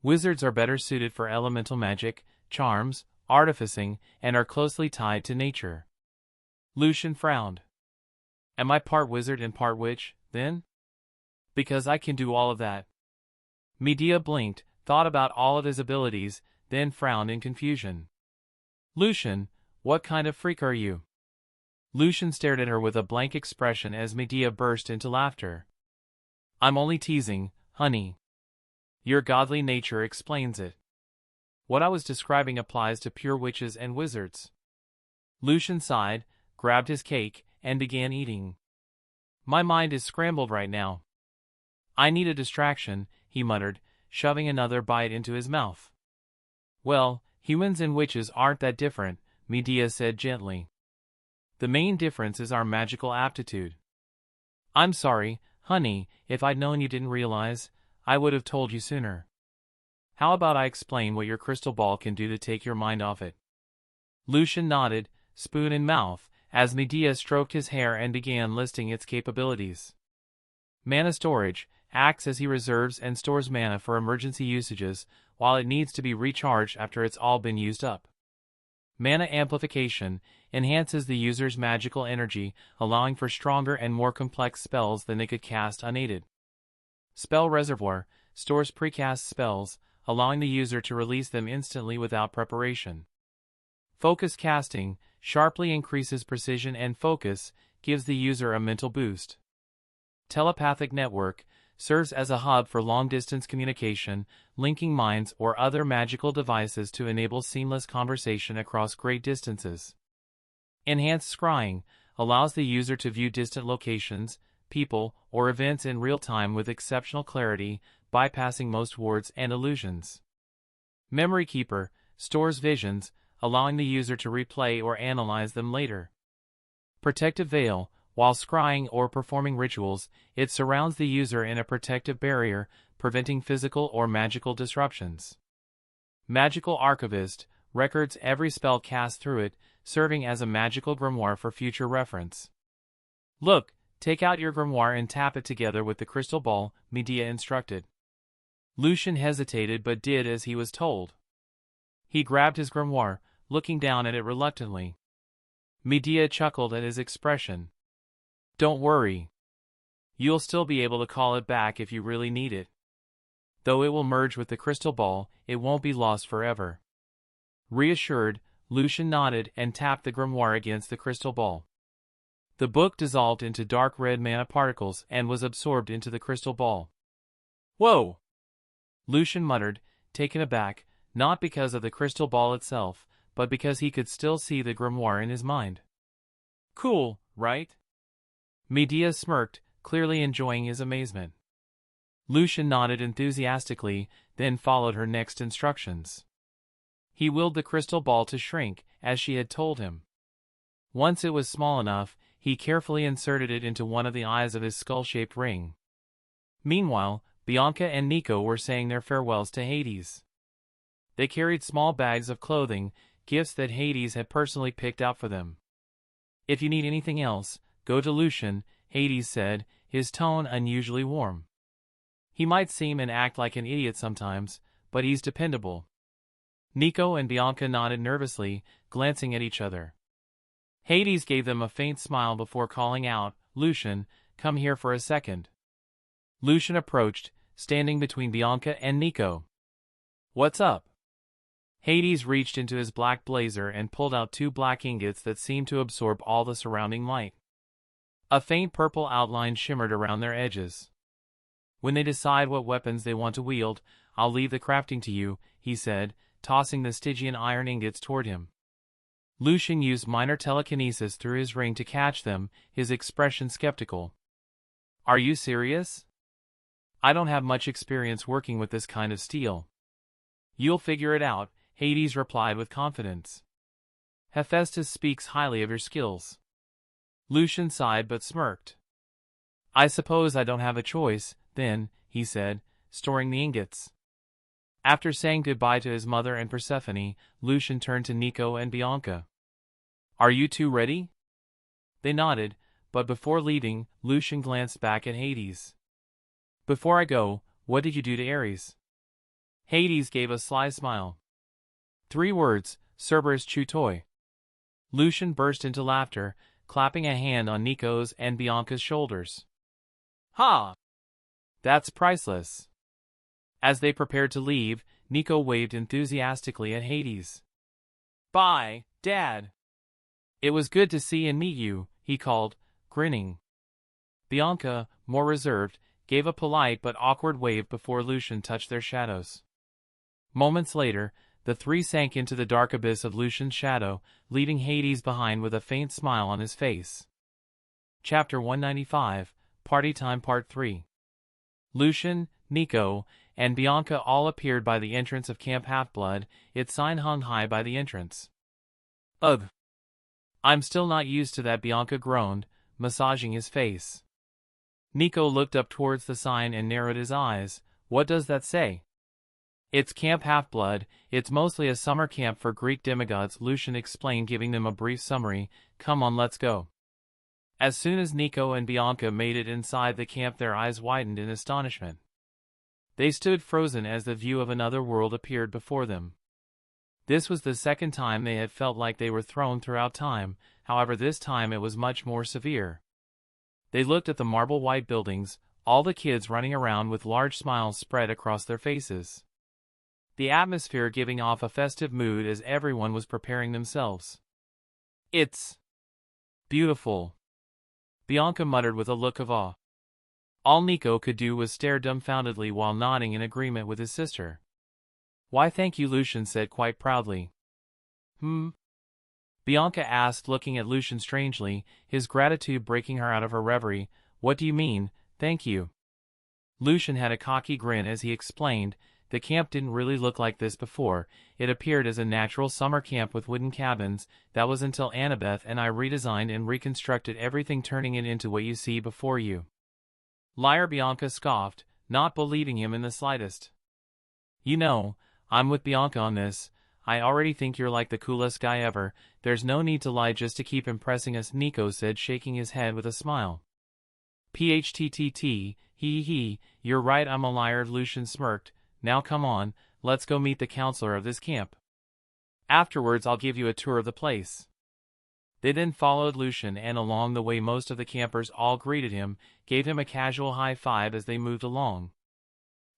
Wizards are better suited for elemental magic, charms, artificing, and are closely tied to nature." Lucian frowned. "Am I part wizard and part witch, then? Because I can do all of that." Medea blinked, thought about all of his abilities, then frowned in confusion. "Lucian, what kind of freak are you?" Lucian stared at her with a blank expression as Medea burst into laughter. I'm only teasing, honey. Your godly nature explains it. What I was describing applies to pure witches and wizards. Lucian sighed, grabbed his cake, and began eating. My mind is scrambled right now. I need a distraction, he muttered, shoving another bite into his mouth. Well, humans and witches aren't that different, Medea said gently. The main difference is our magical aptitude. I'm sorry, honey, if I'd known you didn't realize, I would have told you sooner. How about I explain what your crystal ball can do to take your mind off it? Lucian nodded, spoon in mouth, as Medea stroked his hair and began listing its capabilities. Mana storage acts as he reserves and stores mana for emergency usages, while it needs to be recharged after it's all been used up. Mana amplification enhances the user's magical energy, allowing for stronger and more complex spells than they could cast unaided. Spell reservoir stores precast spells, allowing the user to release them instantly without preparation. Focus casting sharply increases precision and focus, gives the user a mental boost. Telepathic network serves as a hub for long-distance communication, linking minds or other magical devices to enable seamless conversation across great distances. Enhanced scrying allows the user to view distant locations, people, or events in real time with exceptional clarity, bypassing most wards and illusions. Memory Keeper stores visions, allowing the user to replay or analyze them later. Protective Veil, while scrying or performing rituals, it surrounds the user in a protective barrier, preventing physical or magical disruptions. Magical Archivist records every spell cast through it, serving as a magical grimoire for future reference. Look, take out your grimoire and tap it together with the crystal ball, Medea instructed. Lucian hesitated but did as he was told. He grabbed his grimoire, looking down at it reluctantly. Medea chuckled at his expression. Don't worry. You'll still be able to call it back if you really need it. Though it will merge with the crystal ball, it won't be lost forever. Reassured, Lucian nodded and tapped the grimoire against the crystal ball. The book dissolved into dark red mana particles and was absorbed into the crystal ball. Whoa! Lucian muttered, taken aback, not because of the crystal ball itself, but because he could still see the grimoire in his mind. Cool, right? Medea smirked, clearly enjoying his amazement. Lucian nodded enthusiastically, then followed her next instructions. He willed the crystal ball to shrink, as she had told him. Once it was small enough, he carefully inserted it into one of the eyes of his skull-shaped ring. Meanwhile, Bianca and Nico were saying their farewells to Hades. They carried small bags of clothing, gifts that Hades had personally picked out for them. If you need anything else, go to Lucian, Hades said, his tone unusually warm. He might seem and act like an idiot sometimes, but he's dependable. Nico and Bianca nodded nervously, glancing at each other. Hades gave them a faint smile before calling out, Lucian, come here for a second. Lucian approached, standing between Bianca and Nico. What's up? Hades reached into his black blazer and pulled out 2 black ingots that seemed to absorb all the surrounding light. A faint purple outline shimmered around their edges. When they decide what weapons they want to wield, I'll leave the crafting to you, he said, tossing the Stygian iron ingots toward him. Lucian used minor telekinesis through his ring to catch them, his expression skeptical. Are you serious? I don't have much experience working with this kind of steel. You'll figure it out, Hades replied with confidence. Hephaestus speaks highly of your skills. Lucian sighed but smirked. I suppose I don't have a choice, then, he said, storing the ingots. After saying goodbye to his mother and Persephone, Lucian turned to Nico and Bianca. Are you two ready? They nodded, but before leaving, Lucian glanced back at Hades. Before I go, what did you do to Ares? Hades gave a sly smile. 3 words, Cerberus Chutoi. Lucian burst into laughter, clapping a hand on Nico's and Bianca's shoulders. Ha! That's priceless. As they prepared to leave, Nico waved enthusiastically at Hades. Bye, Dad. "It was good to see and meet you," he called, grinning. Bianca, more reserved, gave a polite but awkward wave before Lucian touched their shadows. Moments later, the three sank into the dark abyss of Lucian's shadow, leaving Hades behind with a faint smile on his face. Chapter 195, Party Time Part 3. Lucian, Nico, and Bianca all appeared by the entrance of Camp Half-Blood, its sign hung high by the entrance. "Ugh. I'm still not used to that," Bianca groaned, massaging his face. Nico looked up towards the sign and narrowed his eyes. "What does that say?" "It's Camp Half-Blood. It's mostly a summer camp for Greek demigods," Lucian explained, giving them a brief summary. "Come on, let's go." As soon as Nico and Bianca made it inside the camp, their eyes widened in astonishment. They stood frozen as the view of another world appeared before them. This was the second time they had felt like they were thrown throughout time, however this time it was much more severe. They looked at the marble-white buildings, all the kids running around with large smiles spread across their faces. The atmosphere giving off a festive mood as everyone was preparing themselves. "It's beautiful," Bianca muttered with a look of awe. All Nico could do was stare dumbfoundedly while nodding in agreement with his sister. "Why, thank you," Lucian said quite proudly. Bianca asked, looking at Lucian strangely, his gratitude breaking her out of her reverie. "What do you mean, thank you?" Lucian had a cocky grin as he explained, "The camp didn't really look like this before. It appeared as a natural summer camp with wooden cabins. That was until Annabeth and I redesigned and reconstructed everything, turning it into what you see before you." "Liar," Bianca scoffed, not believing him in the slightest. "You know, I'm with Bianca on this. I already think you're like the coolest guy ever. There's no need to lie just to keep impressing us," Nico said, shaking his head with a smile. "Phttt, he, you're right, I'm a liar," Lucian smirked. "Now come on, let's go meet the counselor of this camp. Afterwards I'll give you a tour of the place." They then followed Lucian, and along the way most of the campers all greeted him, gave him a casual high five as they moved along,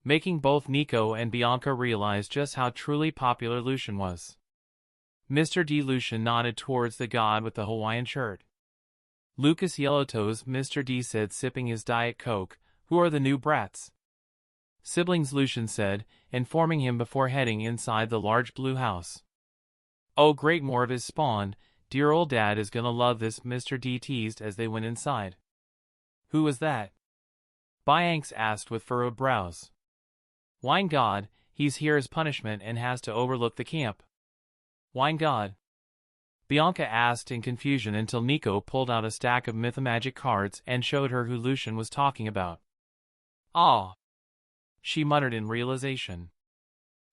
making both Nico and Bianca realize just how truly popular Lucian was. "Mr. D," Lucian nodded towards the god with the Hawaiian shirt. "Lucas Yellowtoes," Mr. D said, sipping his Diet Coke. "Who are the new brats?" "Siblings," Lucian said, informing him before heading inside the large blue house. "Oh great, more of his spawn. Dear old dad is gonna love this," Mr. D teased as they went inside. "Who was that?" Bianx asked with furrowed brows. "Wine God, he's here as punishment and has to overlook the camp." "Wine God?" Bianca asked in confusion until Nico pulled out a stack of mythomagic cards and showed her who Lucian was talking about. "Ah," she muttered in realization.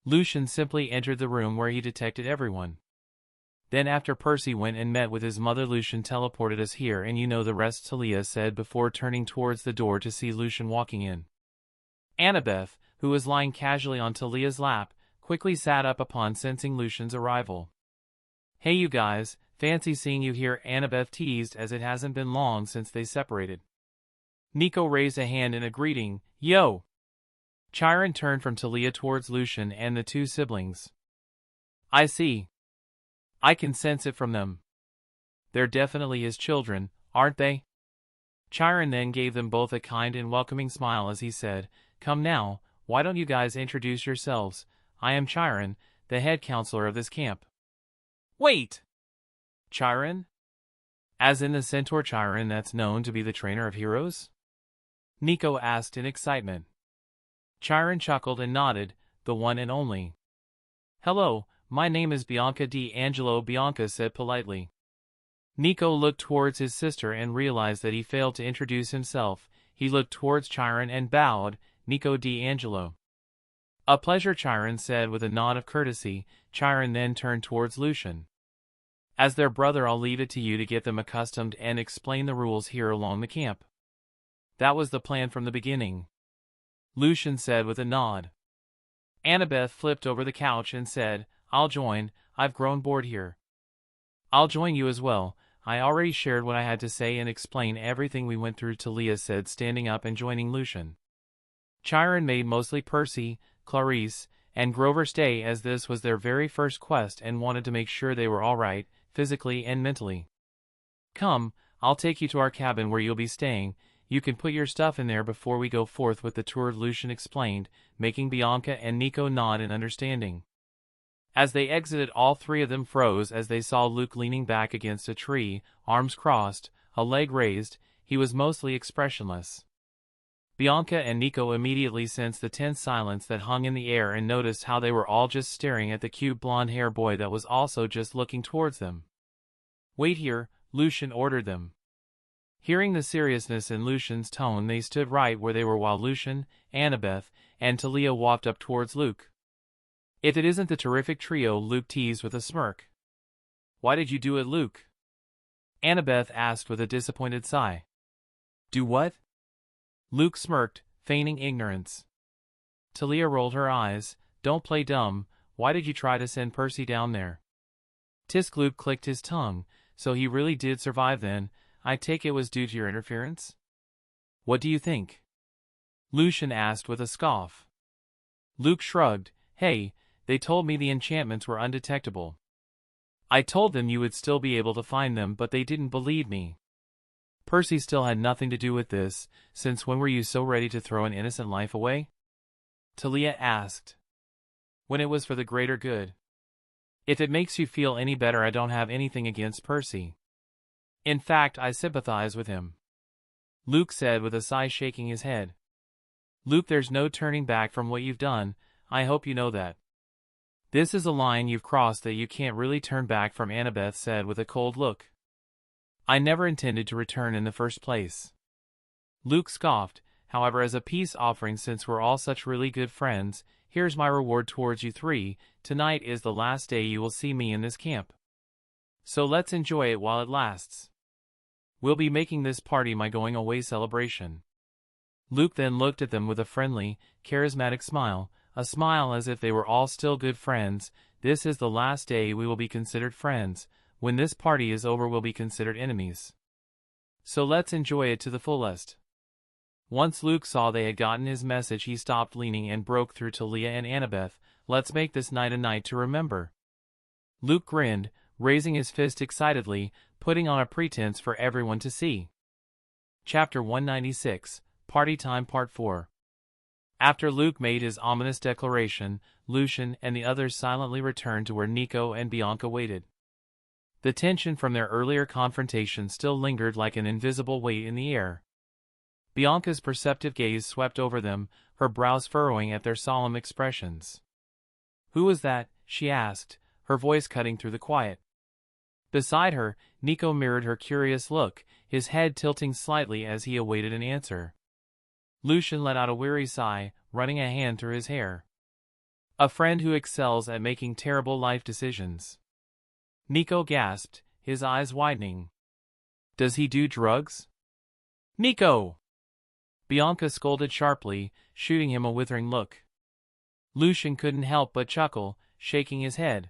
Lucian simply entered the room where he detected everyone. "Then after Percy went and met with his mother, Lucian teleported us here, and you know the rest," Talia said before turning towards the door to see Lucian walking in. Annabeth, who was lying casually on Talia's lap, quickly sat up upon sensing Lucian's arrival. "Hey you guys, fancy seeing you here," Annabeth teased, as it hasn't been long since they separated. Nico raised a hand in a greeting. "Yo!" Chiron turned from Talia towards Lucian and the two siblings. "I see. I can sense it from them. They're definitely his children, aren't they?" Chiron then gave them both a kind and welcoming smile as he said, "Come now, why don't you guys introduce yourselves? I am Chiron, the head counselor of this camp." "Wait! Chiron? As in the centaur Chiron that's known to be the trainer of heroes?" Nico asked in excitement. Chiron chuckled and nodded, "The one and only." "Hello, my name is Bianca D'Angelo," Bianca said politely. Nico looked towards his sister and realized that he failed to introduce himself. He looked towards Chiron and bowed. "Nico D'Angelo." "A pleasure," Chiron said with a nod of courtesy. Chiron then turned towards Lucian. "As their brother, I'll leave it to you to get them accustomed and explain the rules here along the camp." "That was the plan from the beginning," Lucian said with a nod. Annabeth flipped over the couch and said, "I'll join, I've grown bored here." "I'll join you as well. I already shared what I had to say and explain everything we went through," Talia said, standing up and joining Lucian. Chiron made mostly Percy, Clarice, and Grover stay as this was their very first quest and wanted to make sure they were all right, physically and mentally. Come, I'll take you to our cabin where you'll be staying. You can put your stuff in there before we go forth with the tour, Lucian explained, making Bianca and Nico nod in understanding. As they exited, all three of them froze as they saw Luke leaning back against a tree, arms crossed, a leg raised. He was mostly expressionless. Bianca and Nico immediately sensed the tense silence that hung in the air and noticed how they were all just staring at the cute blonde-haired boy that was also just looking towards them. "Wait here," Lucian ordered them. Hearing the seriousness in Lucian's tone, they stood right where they were while Lucian, Annabeth, and Talia walked up towards Luke. "If it isn't the terrific trio," Luke teased with a smirk. "Why did you do it, Luke?" Annabeth asked with a disappointed sigh. "Do what?" Luke smirked, feigning ignorance. Talia rolled her eyes. "Don't play dumb. Why did you try to send Percy down there?" Tisk. Luke clicked his tongue. "So he really did survive then? I take it was due to your interference?" "What do you think?" Lucian asked with a scoff. Luke shrugged. "Hey, they told me the enchantments were undetectable. I told them you would still be able to find them, but they didn't believe me." "Percy still had nothing to do with this. Since when were you so ready to throw an innocent life away?" Talia asked. "When it was for the greater good. If it makes you feel any better, I don't have anything against Percy. In fact, I sympathize with him," Luke said with a sigh, shaking his head. "Luke, there's no turning back from what you've done. I hope you know that. This is a line you've crossed that you can't really turn back from," Annabeth said with a cold look. "I never intended to return in the first place." Luke scoffed. "However, as a peace offering, since we're all such really good friends, here's my reward towards you three. Tonight is the last day you will see me in this camp. So let's enjoy it while it lasts. We'll be making this party my going away celebration." Luke then looked at them with a friendly, charismatic smile, a smile as if they were all still good friends. "This is the last day we will be considered friends. When this party is over, we'll be considered enemies. So let's enjoy it to the fullest." Once Luke saw they had gotten his message, he stopped leaning and broke through Talia and Annabeth. "Let's make this night a night to remember." Luke grinned, raising his fist excitedly, putting on a pretense for everyone to see. Chapter 196, Party Time Part 4. After Luke made his ominous declaration, Lucian and the others silently returned to where Nico and Bianca waited. The tension from their earlier confrontation still lingered like an invisible weight in the air. Bianca's perceptive gaze swept over them, her brows furrowing at their solemn expressions. "Who was that?" she asked, her voice cutting through the quiet. Beside her, Nico mirrored her curious look, his head tilting slightly as he awaited an answer. Lucian let out a weary sigh, running a hand through his hair. "A friend who excels at making terrible life decisions." Nico gasped, his eyes widening. "Does he do drugs?" "Nico!" Bianca scolded sharply, shooting him a withering look. Lucian couldn't help but chuckle, shaking his head.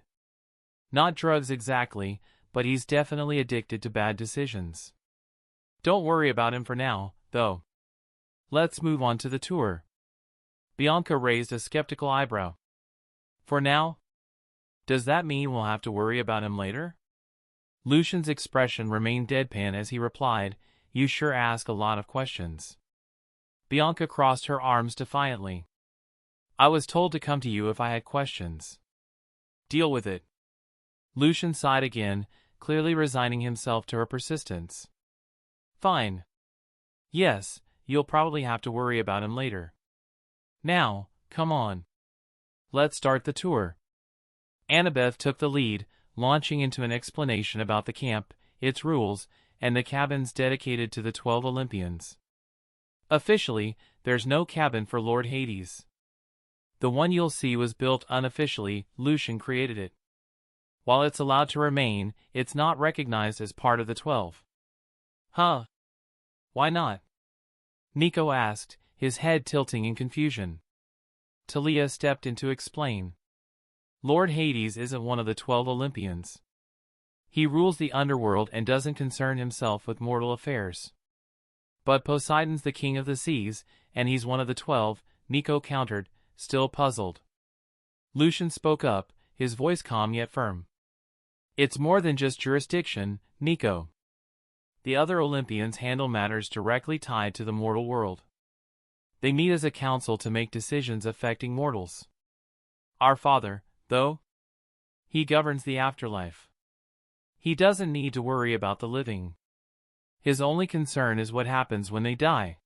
"Not drugs exactly, but he's definitely addicted to bad decisions. Don't worry about him for now, though. Let's move on to the tour." Bianca raised a skeptical eyebrow. "For now? Does that mean we'll have to worry about him later?" Lucian's expression remained deadpan as he replied, "You sure ask a lot of questions." Bianca crossed her arms defiantly. "I was told to come to you if I had questions. Deal with it." Lucian sighed again, clearly resigning himself to her persistence. "Fine. Yes, you'll probably have to worry about him later. Now, come on. Let's start the tour." Annabeth took the lead, launching into an explanation about the camp, its rules, and the cabins dedicated to the 12 Olympians. Officially, there's no cabin for Lord Hades. The one you'll see was built unofficially. Lucian created it. While it's allowed to remain, it's not recognized as part of the 12. "Huh? Why not?" Nico asked, his head tilting in confusion. Talia stepped in to explain. "Lord Hades isn't one of the 12 Olympians. He rules the underworld and doesn't concern himself with mortal affairs. But Poseidon's the king of the seas, and he's one of the 12, Nico countered, still puzzled. Lucian spoke up, his voice calm yet firm. "It's more than just jurisdiction, Nico. The other Olympians handle matters directly tied to the mortal world. They meet as a council to make decisions affecting mortals. Our Father, though, he governs the afterlife. He doesn't need to worry about the living. His only concern is what happens when they die.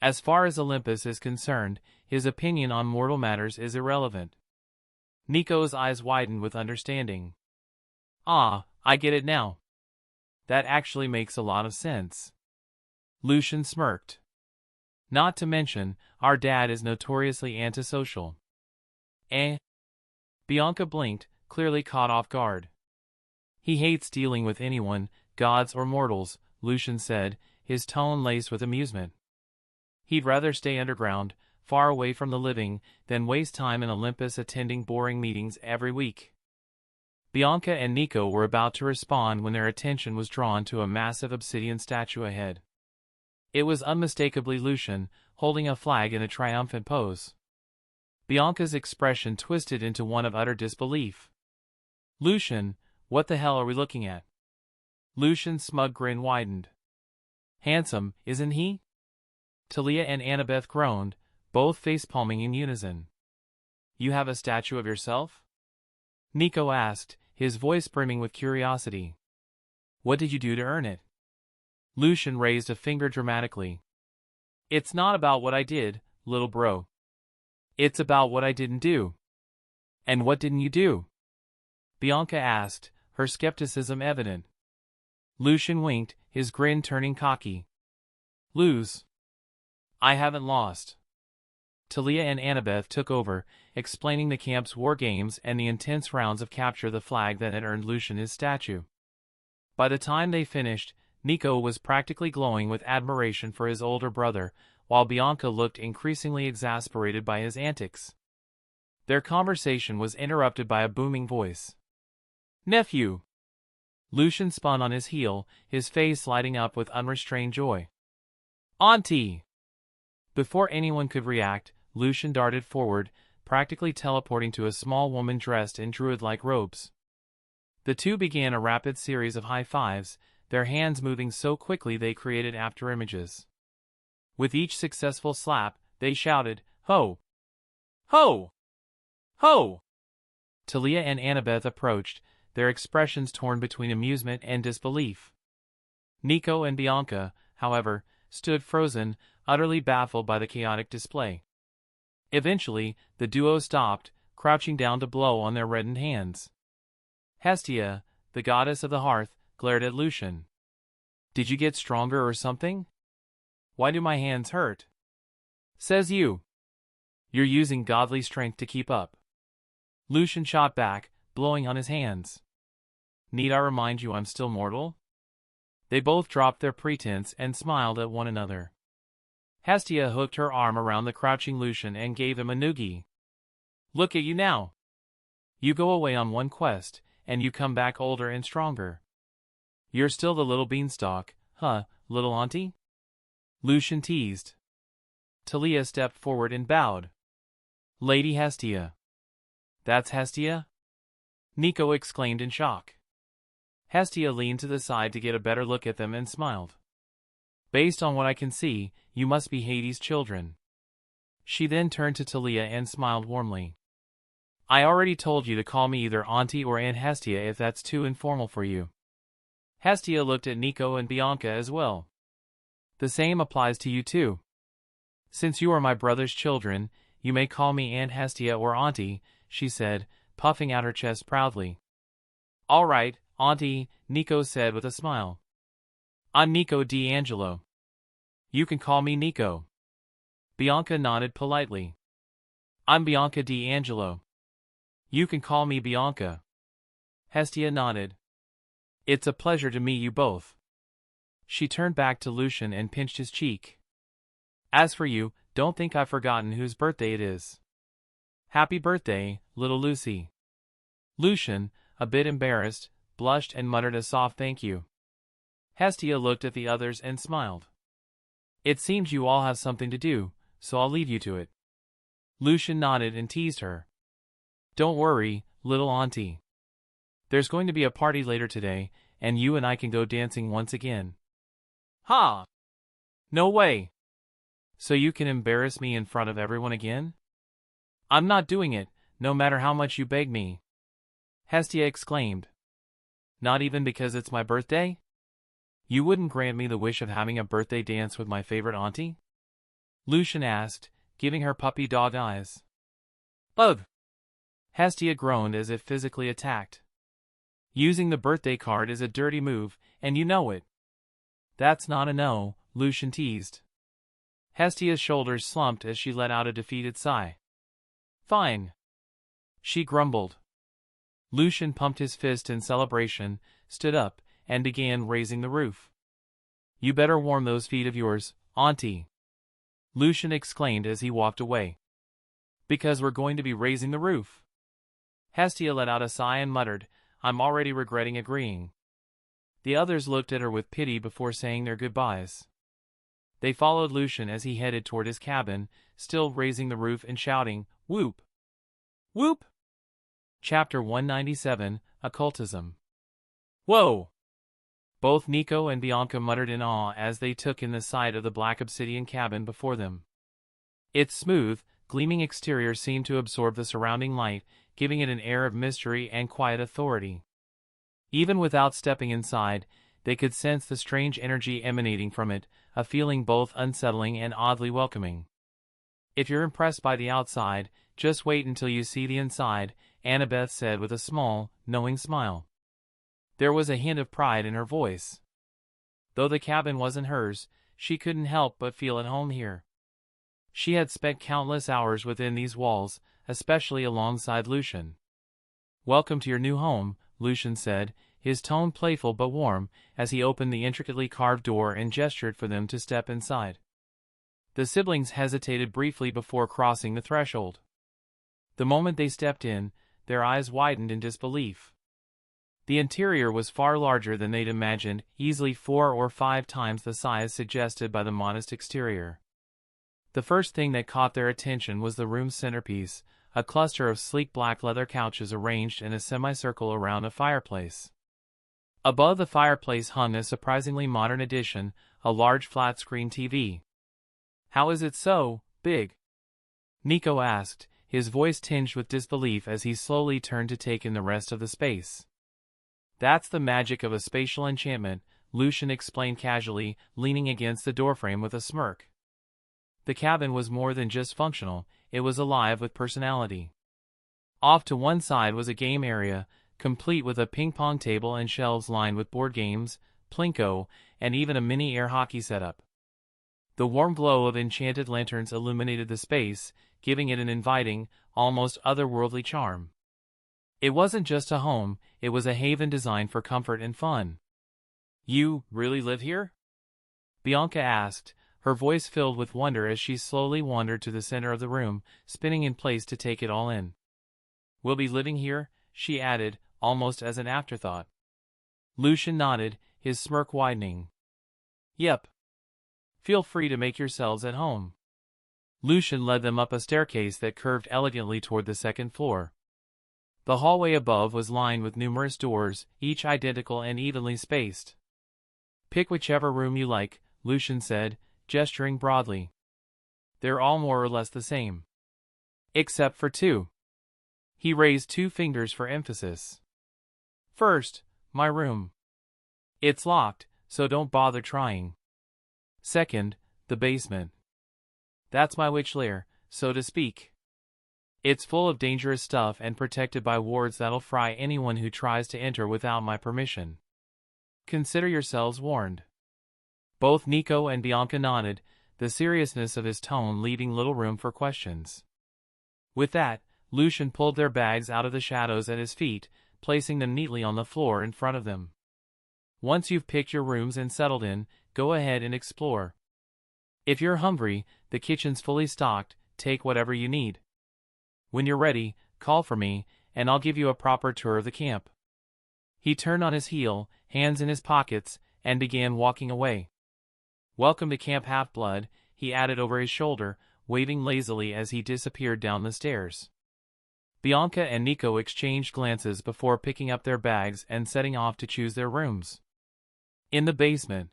As far as Olympus is concerned, his opinion on mortal matters is irrelevant. Nico's eyes widened with understanding. Ah, I get it now. That actually makes a lot of sense. Lucian smirked. Not to mention, our dad is notoriously antisocial. Eh? Bianca blinked, clearly caught off guard. He hates dealing with anyone, gods or mortals, Lucian said, his tone laced with amusement. He'd rather stay underground, far away from the living, than waste time in Olympus attending boring meetings every week. Bianca and Nico were about to respond when their attention was drawn to a massive obsidian statue ahead. It was unmistakably Lucian, holding a flag in a triumphant pose. Bianca's expression twisted into one of utter disbelief. Lucian, what the hell are we looking at? Lucian's smug grin widened. Handsome, isn't he? Talia and Annabeth groaned, both face-palming in unison. You have a statue of yourself? Nico asked, his voice brimming with curiosity. What did you do to earn it? Lucian raised a finger dramatically. It's not about what I did, little bro. It's about what I didn't do. And what didn't you do? Bianca asked, her skepticism evident. Lucian winked, his grin turning cocky. Lose. I haven't lost. Talia and Annabeth took over, explaining the camp's war games and the intense rounds of capture the flag that had earned Lucian his statue. By the time they finished, Nico was practically glowing with admiration for his older brother, while Bianca looked increasingly exasperated by his antics. Their conversation was interrupted by a booming voice. Nephew! Lucian spun on his heel, his face lighting up with unrestrained joy. Auntie! Before anyone could react, Lucian darted forward, practically teleporting to a small woman dressed in druid-like robes. The two began a rapid series of high-fives, their hands moving so quickly they created afterimages. With each successful slap, they shouted, Ho! Ho! Ho! Talia and Annabeth approached, their expressions torn between amusement and disbelief. Nico and Bianca, however, stood frozen, utterly baffled by the chaotic display. Eventually, the duo stopped, crouching down to blow on their reddened hands. Hestia, the goddess of the hearth, glared at Lucian. Did you get stronger or something? Why do my hands hurt? Says you. You're using godly strength to keep up. Lucian shot back, blowing on his hands. Need I remind you I'm still mortal? They both dropped their pretense and smiled at one another. Hestia hooked her arm around the crouching Lucian and gave him a noogie. Look at you now. You go away on one quest, and you come back older and stronger. You're still the little beanstalk, huh, little auntie? Lucian teased. Talia stepped forward and bowed. Lady Hestia. That's Hestia? Nico exclaimed in shock. Hestia leaned to the side to get a better look at them and smiled. Based on what I can see, you must be Hades' children. She then turned to Talia and smiled warmly. I already told you to call me either Auntie or Aunt Hestia if that's too informal for you. Hestia looked at Nico and Bianca as well. The same applies to you too. Since you are my brother's children, you may call me Aunt Hestia or Auntie, she said, puffing out her chest proudly. All right, Auntie, Nico said with a smile. I'm Nico D'Angelo. You can call me Nico. Bianca nodded politely. I'm Bianca D'Angelo. You can call me Bianca. Hestia nodded. It's a pleasure to meet you both. She turned back to Lucian and pinched his cheek. As for you, don't think I've forgotten whose birthday it is. Happy birthday, little Lucy. Lucian, a bit embarrassed, blushed and muttered a soft thank you. Hestia looked at the others and smiled. It seems you all have something to do, so I'll leave you to it. Lucian nodded and teased her. Don't worry, little auntie. There's going to be a party later today, and you and I can go dancing once again. Ha! No way! So you can embarrass me in front of everyone again? I'm not doing it, no matter how much you beg me. Hestia exclaimed. Not even because it's my birthday? You wouldn't grant me the wish of having a birthday dance with my favorite auntie? Lucian asked, giving her puppy dog eyes. Ugh! Hestia groaned as if physically attacked. Using the birthday card is a dirty move, and you know it. That's not a no, Lucian teased. Hestia's shoulders slumped as she let out a defeated sigh. Fine. She grumbled. Lucian pumped his fist in celebration, stood up, and began raising the roof. You better warm those feet of yours, Auntie. Lucian exclaimed as he walked away. Because we're going to be raising the roof. Hestia let out a sigh and muttered, I'm already regretting agreeing. The others looked at her with pity before saying their goodbyes. They followed Lucian as he headed toward his cabin, still raising the roof and shouting, Whoop! Whoop! Chapter 197, Occultism. Whoa! Both Nico and Bianca muttered in awe as they took in the sight of the black obsidian cabin before them. Its smooth, gleaming exterior seemed to absorb the surrounding light, giving it an air of mystery and quiet authority. Even without stepping inside, they could sense the strange energy emanating from it, a feeling both unsettling and oddly welcoming. If you're impressed by the outside, just wait until you see the inside, Annabeth said with a small, knowing smile. There was a hint of pride in her voice. Though the cabin wasn't hers, she couldn't help but feel at home here. She had spent countless hours within these walls, especially alongside Lucian. Welcome to your new home, Lucian said, his tone playful but warm, as he opened the intricately carved door and gestured for them to step inside. The siblings hesitated briefly before crossing the threshold. The moment they stepped in, their eyes widened in disbelief. The interior was far larger than they'd imagined, easily 4 or 5 times the size suggested by the modest exterior. The first thing that caught their attention was the room's centerpiece, a cluster of sleek black leather couches arranged in a semicircle around a fireplace. Above the fireplace hung a surprisingly modern addition, a large flat-screen TV. How is it so big? Nico asked, his voice tinged with disbelief as he slowly turned to take in the rest of the space. That's the magic of a spatial enchantment, Lucian explained casually, leaning against the doorframe with a smirk. The cabin was more than just functional, it was alive with personality. Off to one side was a game area, complete with a ping-pong table and shelves lined with board games, plinko, and even a mini air hockey setup. The warm glow of enchanted lanterns illuminated the space, giving it an inviting, almost otherworldly charm. It wasn't just a home, it was a haven designed for comfort and fun. You really live here? Bianca asked, her voice filled with wonder as she slowly wandered to the center of the room, spinning in place to take it all in. We'll be living here, she added, almost as an afterthought. Lucian nodded, his smirk widening. Yep. Feel free to make yourselves at home. Lucian led them up a staircase that curved elegantly toward the second floor. The hallway above was lined with numerous doors, each identical and evenly spaced. Pick whichever room you like, Lucian said, gesturing broadly. They're all more or less the same. Except for 2. He raised 2 fingers for emphasis. First, my room. It's locked, so don't bother trying. Second, the basement. That's my witch lair, so to speak. It's full of dangerous stuff and protected by wards that'll fry anyone who tries to enter without my permission. Consider yourselves warned. Both Nico and Bianca nodded, the seriousness of his tone leaving little room for questions. With that, Lucian pulled their bags out of the shadows at his feet, placing them neatly on the floor in front of them. Once you've picked your rooms and settled in, go ahead and explore. If you're hungry, the kitchen's fully stocked, take whatever you need. When you're ready, call for me, and I'll give you a proper tour of the camp. He turned on his heel, hands in his pockets, and began walking away. Welcome to Camp Half-Blood, he added over his shoulder, waving lazily as he disappeared down the stairs. Bianca and Nico exchanged glances before picking up their bags and setting off to choose their rooms. In the basement.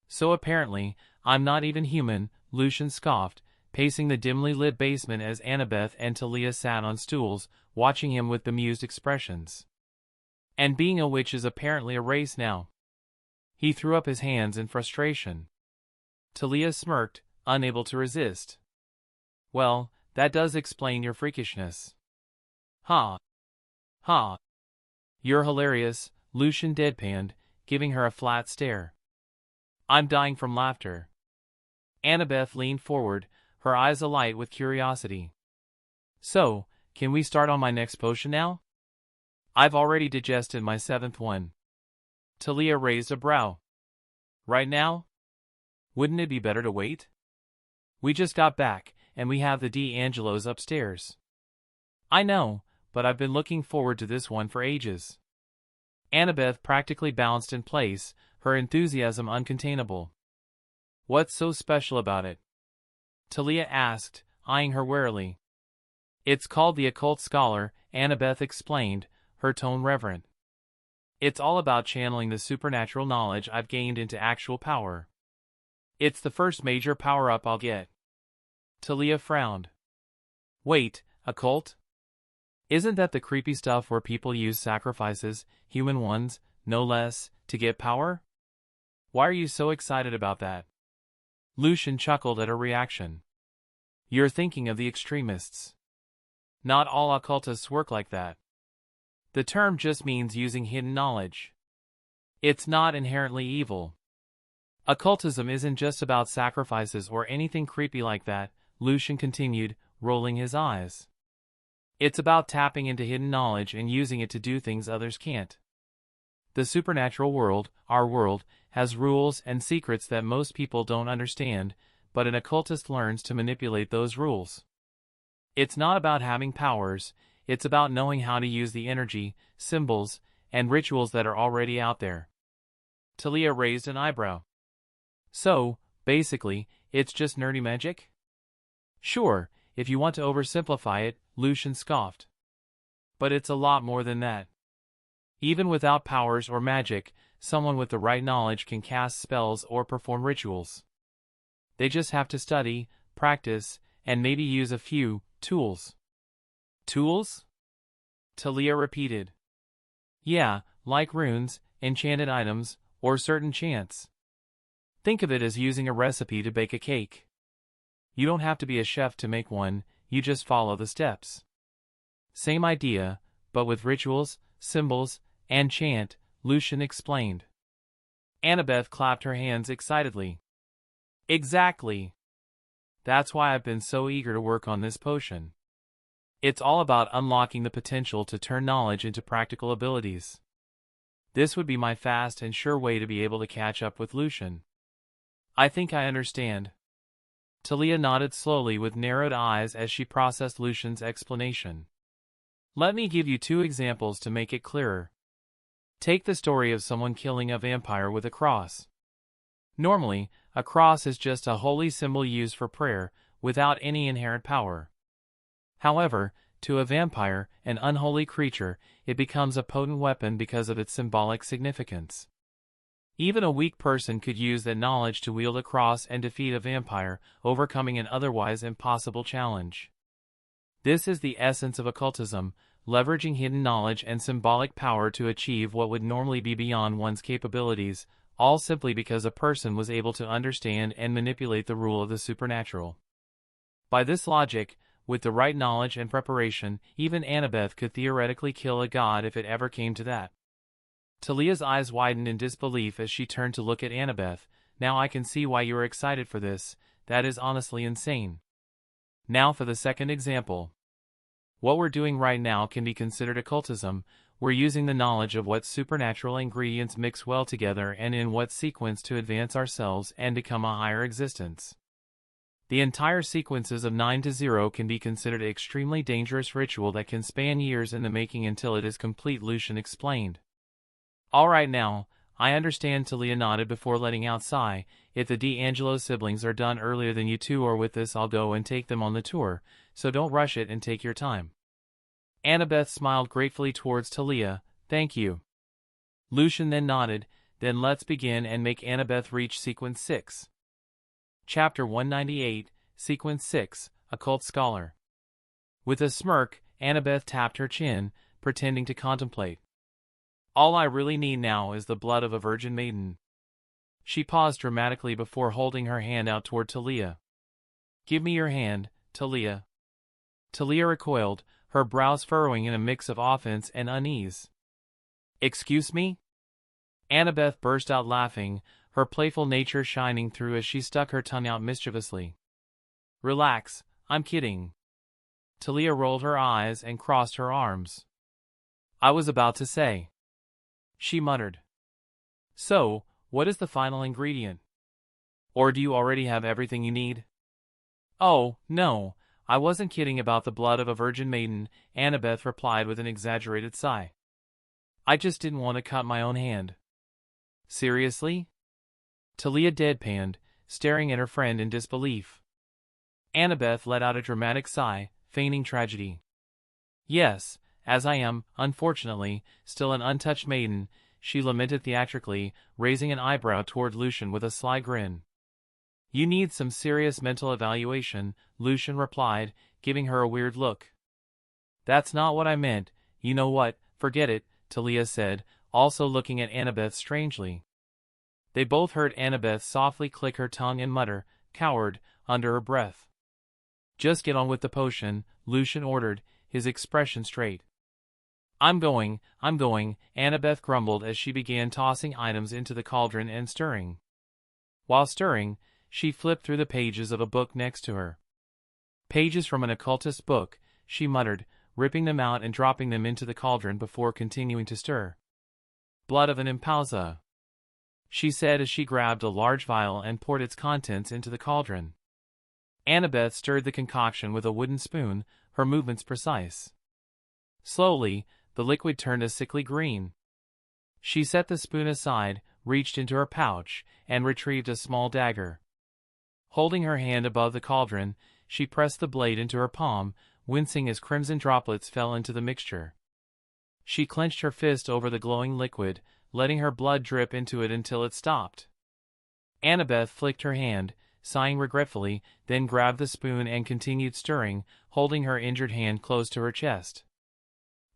So apparently, I'm not even human, Lucian scoffed, pacing the dimly lit basement as Annabeth and Talia sat on stools, watching him with bemused expressions. And being a witch is apparently a race now. He threw up his hands in frustration. Talia smirked, unable to resist. Well, that does explain your freakishness. Ha! Ha! You're hilarious, Lucian deadpanned, giving her a flat stare. I'm dying from laughter. Annabeth leaned forward, her eyes alight with curiosity. So, can we start on my next potion now? I've already digested my 7th one. Talia raised a brow. Right now? Wouldn't it be better to wait? We just got back, and we have the D'Angelos upstairs. I know, but I've been looking forward to this one for ages. Annabeth practically bounced in place, her enthusiasm uncontainable. What's so special about it? Talia asked, eyeing her warily. It's called the Occult Scholar, Annabeth explained, her tone reverent. It's all about channeling the supernatural knowledge I've gained into actual power. It's the first major power-up I'll get. Talia frowned. Wait, occult? Isn't that the creepy stuff where people use sacrifices, human ones, no less, to get power? Why are you so excited about that? Lucian chuckled at her reaction. You're thinking of the extremists. Not all occultists work like that. The term just means using hidden knowledge. It's not inherently evil. Occultism isn't just about sacrifices or anything creepy like that, Lucian continued, rolling his eyes. It's about tapping into hidden knowledge and using it to do things others can't. The supernatural world, our world, has rules and secrets that most people don't understand, but an occultist learns to manipulate those rules. It's not about having powers, it's about knowing how to use the energy, symbols, and rituals that are already out there. Talia raised an eyebrow. So, basically, it's just nerdy magic? Sure, if you want to oversimplify it, Lucian scoffed. But it's a lot more than that. Even without powers or magic, someone with the right knowledge can cast spells or perform rituals. They just have to study, practice, and maybe use a few tools. Tools? Talia repeated. Yeah, like runes, enchanted items, or certain chants. Think of it as using a recipe to bake a cake. You don't have to be a chef to make one, you just follow the steps. Same idea, but with rituals, symbols, and chant, Lucian explained. Annabeth clapped her hands excitedly. Exactly. That's why I've been so eager to work on this potion. It's all about unlocking the potential to turn knowledge into practical abilities. This would be my fast and sure way to be able to catch up with Lucian. I think I understand. Talia nodded slowly with narrowed eyes as she processed Lucian's explanation. Let me give you 2 examples to make it clearer. Take the story of someone killing a vampire with a cross. Normally, a cross is just a holy symbol used for prayer, without any inherent power. However, to a vampire, an unholy creature, it becomes a potent weapon because of its symbolic significance. Even a weak person could use that knowledge to wield a cross and defeat a vampire, overcoming an otherwise impossible challenge. This is the essence of occultism, leveraging hidden knowledge and symbolic power to achieve what would normally be beyond one's capabilities, all simply because a person was able to understand and manipulate the rule of the supernatural. By this logic, with the right knowledge and preparation, even Annabeth could theoretically kill a god if it ever came to that. Talia's eyes widened in disbelief as she turned to look at Annabeth. Now I can see why you are excited for this, that is honestly insane. Now for the second example. What we're doing right now can be considered occultism. We're using the knowledge of what supernatural ingredients mix well together and in what sequence to advance ourselves and become a higher existence. The entire sequences of 9 to 0 can be considered an extremely dangerous ritual that can span years in the making until it is complete, Lucian explained. All right now, I understand, Talia nodded before letting out sigh. If the D'Angelo siblings are done earlier than you two are with this, I'll go and take them on the tour, so don't rush it and take your time. Annabeth smiled gratefully towards Talia. Thank you. Lucian then nodded, then let's begin and make Annabeth reach Sequence 6. Chapter 198, Sequence 6, Occult Scholar. With a smirk, Annabeth tapped her chin, pretending to contemplate. All I really need now is the blood of a virgin maiden. She paused dramatically before holding her hand out toward Talia. Give me your hand, Talia. Talia recoiled, her brows furrowing in a mix of offense and unease. Excuse me? Annabeth burst out laughing, her playful nature shining through as she stuck her tongue out mischievously. Relax, I'm kidding. Talia rolled her eyes and crossed her arms. I was about to say. She muttered. So, what is the final ingredient? Or do you already have everything you need? Oh, no, I wasn't kidding about the blood of a virgin maiden, Annabeth replied with an exaggerated sigh. I just didn't want to cut my own hand. Seriously? Talia deadpanned, staring at her friend in disbelief. Annabeth let out a dramatic sigh, feigning tragedy. Yes, as I am, unfortunately, still an untouched maiden, she lamented theatrically, raising an eyebrow toward Lucian with a sly grin. You need some serious mental evaluation, Lucian replied, giving her a weird look. That's not what I meant, you know what, forget it, Talia said, also looking at Annabeth strangely. They both heard Annabeth softly click her tongue and mutter, coward, under her breath. Just get on with the potion, Lucian ordered, his expression straight. I'm going, Annabeth grumbled as she began tossing items into the cauldron and stirring. While stirring, she flipped through the pages of a book next to her. Pages from an occultist book, she muttered, ripping them out and dropping them into the cauldron before continuing to stir. Blood of an impalza, she said as she grabbed a large vial and poured its contents into the cauldron. Annabeth stirred the concoction with a wooden spoon, her movements precise. Slowly, the liquid turned a sickly green. She set the spoon aside, reached into her pouch, and retrieved a small dagger. Holding her hand above the cauldron, she pressed the blade into her palm, wincing as crimson droplets fell into the mixture. She clenched her fist over the glowing liquid, letting her blood drip into it until it stopped. Annabeth flicked her hand, sighing regretfully, then grabbed the spoon and continued stirring, holding her injured hand close to her chest.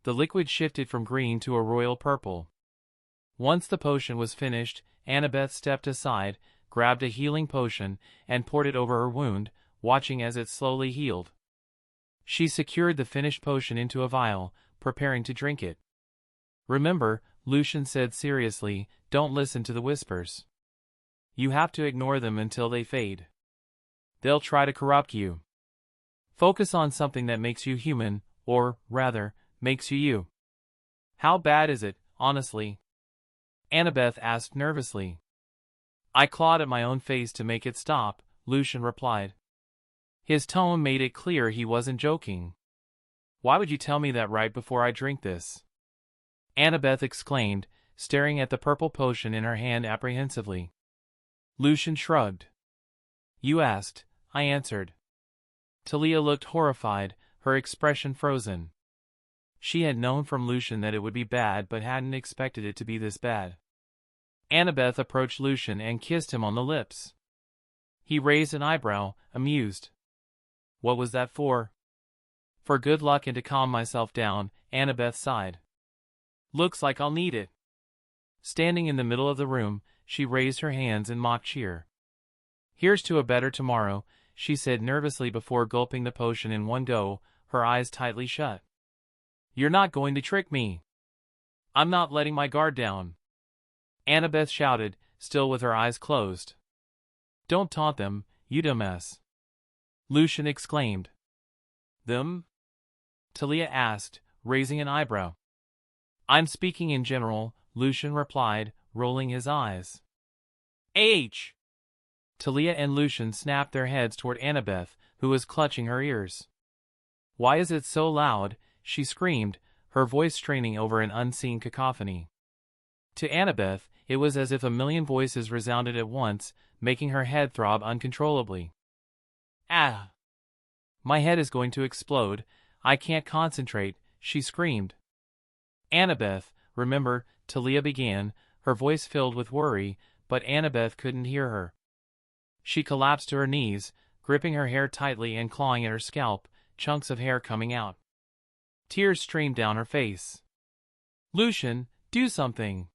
The liquid shifted from green to a royal purple. Once the potion was finished, Annabeth stepped aside, grabbed a healing potion, and poured it over her wound, watching as it slowly healed. She secured the finished potion into a vial, preparing to drink it. Remember, Lucian said seriously, don't listen to the whispers. You have to ignore them until they fade. They'll try to corrupt you. Focus on something that makes you human, or, rather, makes you you. How bad is it, honestly? Annabeth asked nervously. I clawed at my own face to make it stop, Lucian replied. His tone made it clear he wasn't joking. Why would you tell me that right before I drink this? Annabeth exclaimed, staring at the purple potion in her hand apprehensively. Lucian shrugged. You asked, I answered. Talia looked horrified, her expression frozen. She had known from Lucian that it would be bad but hadn't expected it to be this bad. Annabeth approached Lucian and kissed him on the lips. He raised an eyebrow, amused. What was that for? For good luck and to calm myself down, Annabeth sighed. Looks like I'll need it. Standing in the middle of the room, she raised her hands in mock cheer. Here's to a better tomorrow, she said nervously before gulping the potion in one go, her eyes tightly shut. You're not going to trick me. I'm not letting my guard down. Annabeth shouted, still with her eyes closed. Don't taunt them, you dumbass. Lucian exclaimed. Them? Talia asked, raising an eyebrow. I'm speaking in general, Lucian replied, rolling his eyes. H! Talia and Lucian snapped their heads toward Annabeth, who was clutching her ears. Why is it so loud? She screamed, her voice straining over an unseen cacophony. To Annabeth, it was as if a million voices resounded at once, making her head throb uncontrollably. Ah! My head is going to explode, I can't concentrate, she screamed. Annabeth, remember, Talia began, her voice filled with worry, but Annabeth couldn't hear her. She collapsed to her knees, gripping her hair tightly and clawing at her scalp, chunks of hair coming out. Tears streamed down her face. "Lucian, do something!"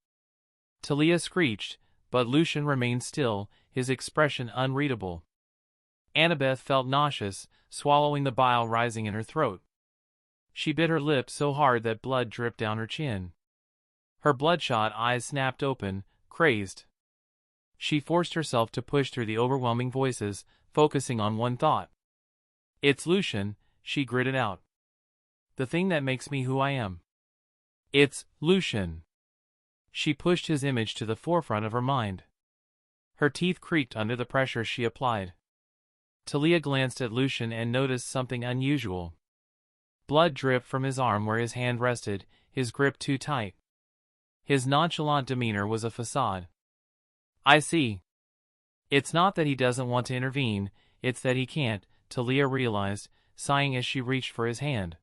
Talia screeched, but Lucian remained still, his expression unreadable. Annabeth felt nauseous, swallowing the bile rising in her throat. She bit her lip so hard that blood dripped down her chin. Her bloodshot eyes snapped open, crazed. She forced herself to push through the overwhelming voices, focusing on one thought. "It's Lucian," she gritted out. "The thing that makes me who I am. It's Lucian." She pushed his image to the forefront of her mind. Her teeth creaked under the pressure she applied. Talia glanced at Lucian and noticed something unusual. Blood dripped from his arm where his hand rested, his grip too tight. His nonchalant demeanor was a facade. "I see. It's not that he doesn't want to intervene, it's that he can't," Talia realized, sighing as she reached for his hand.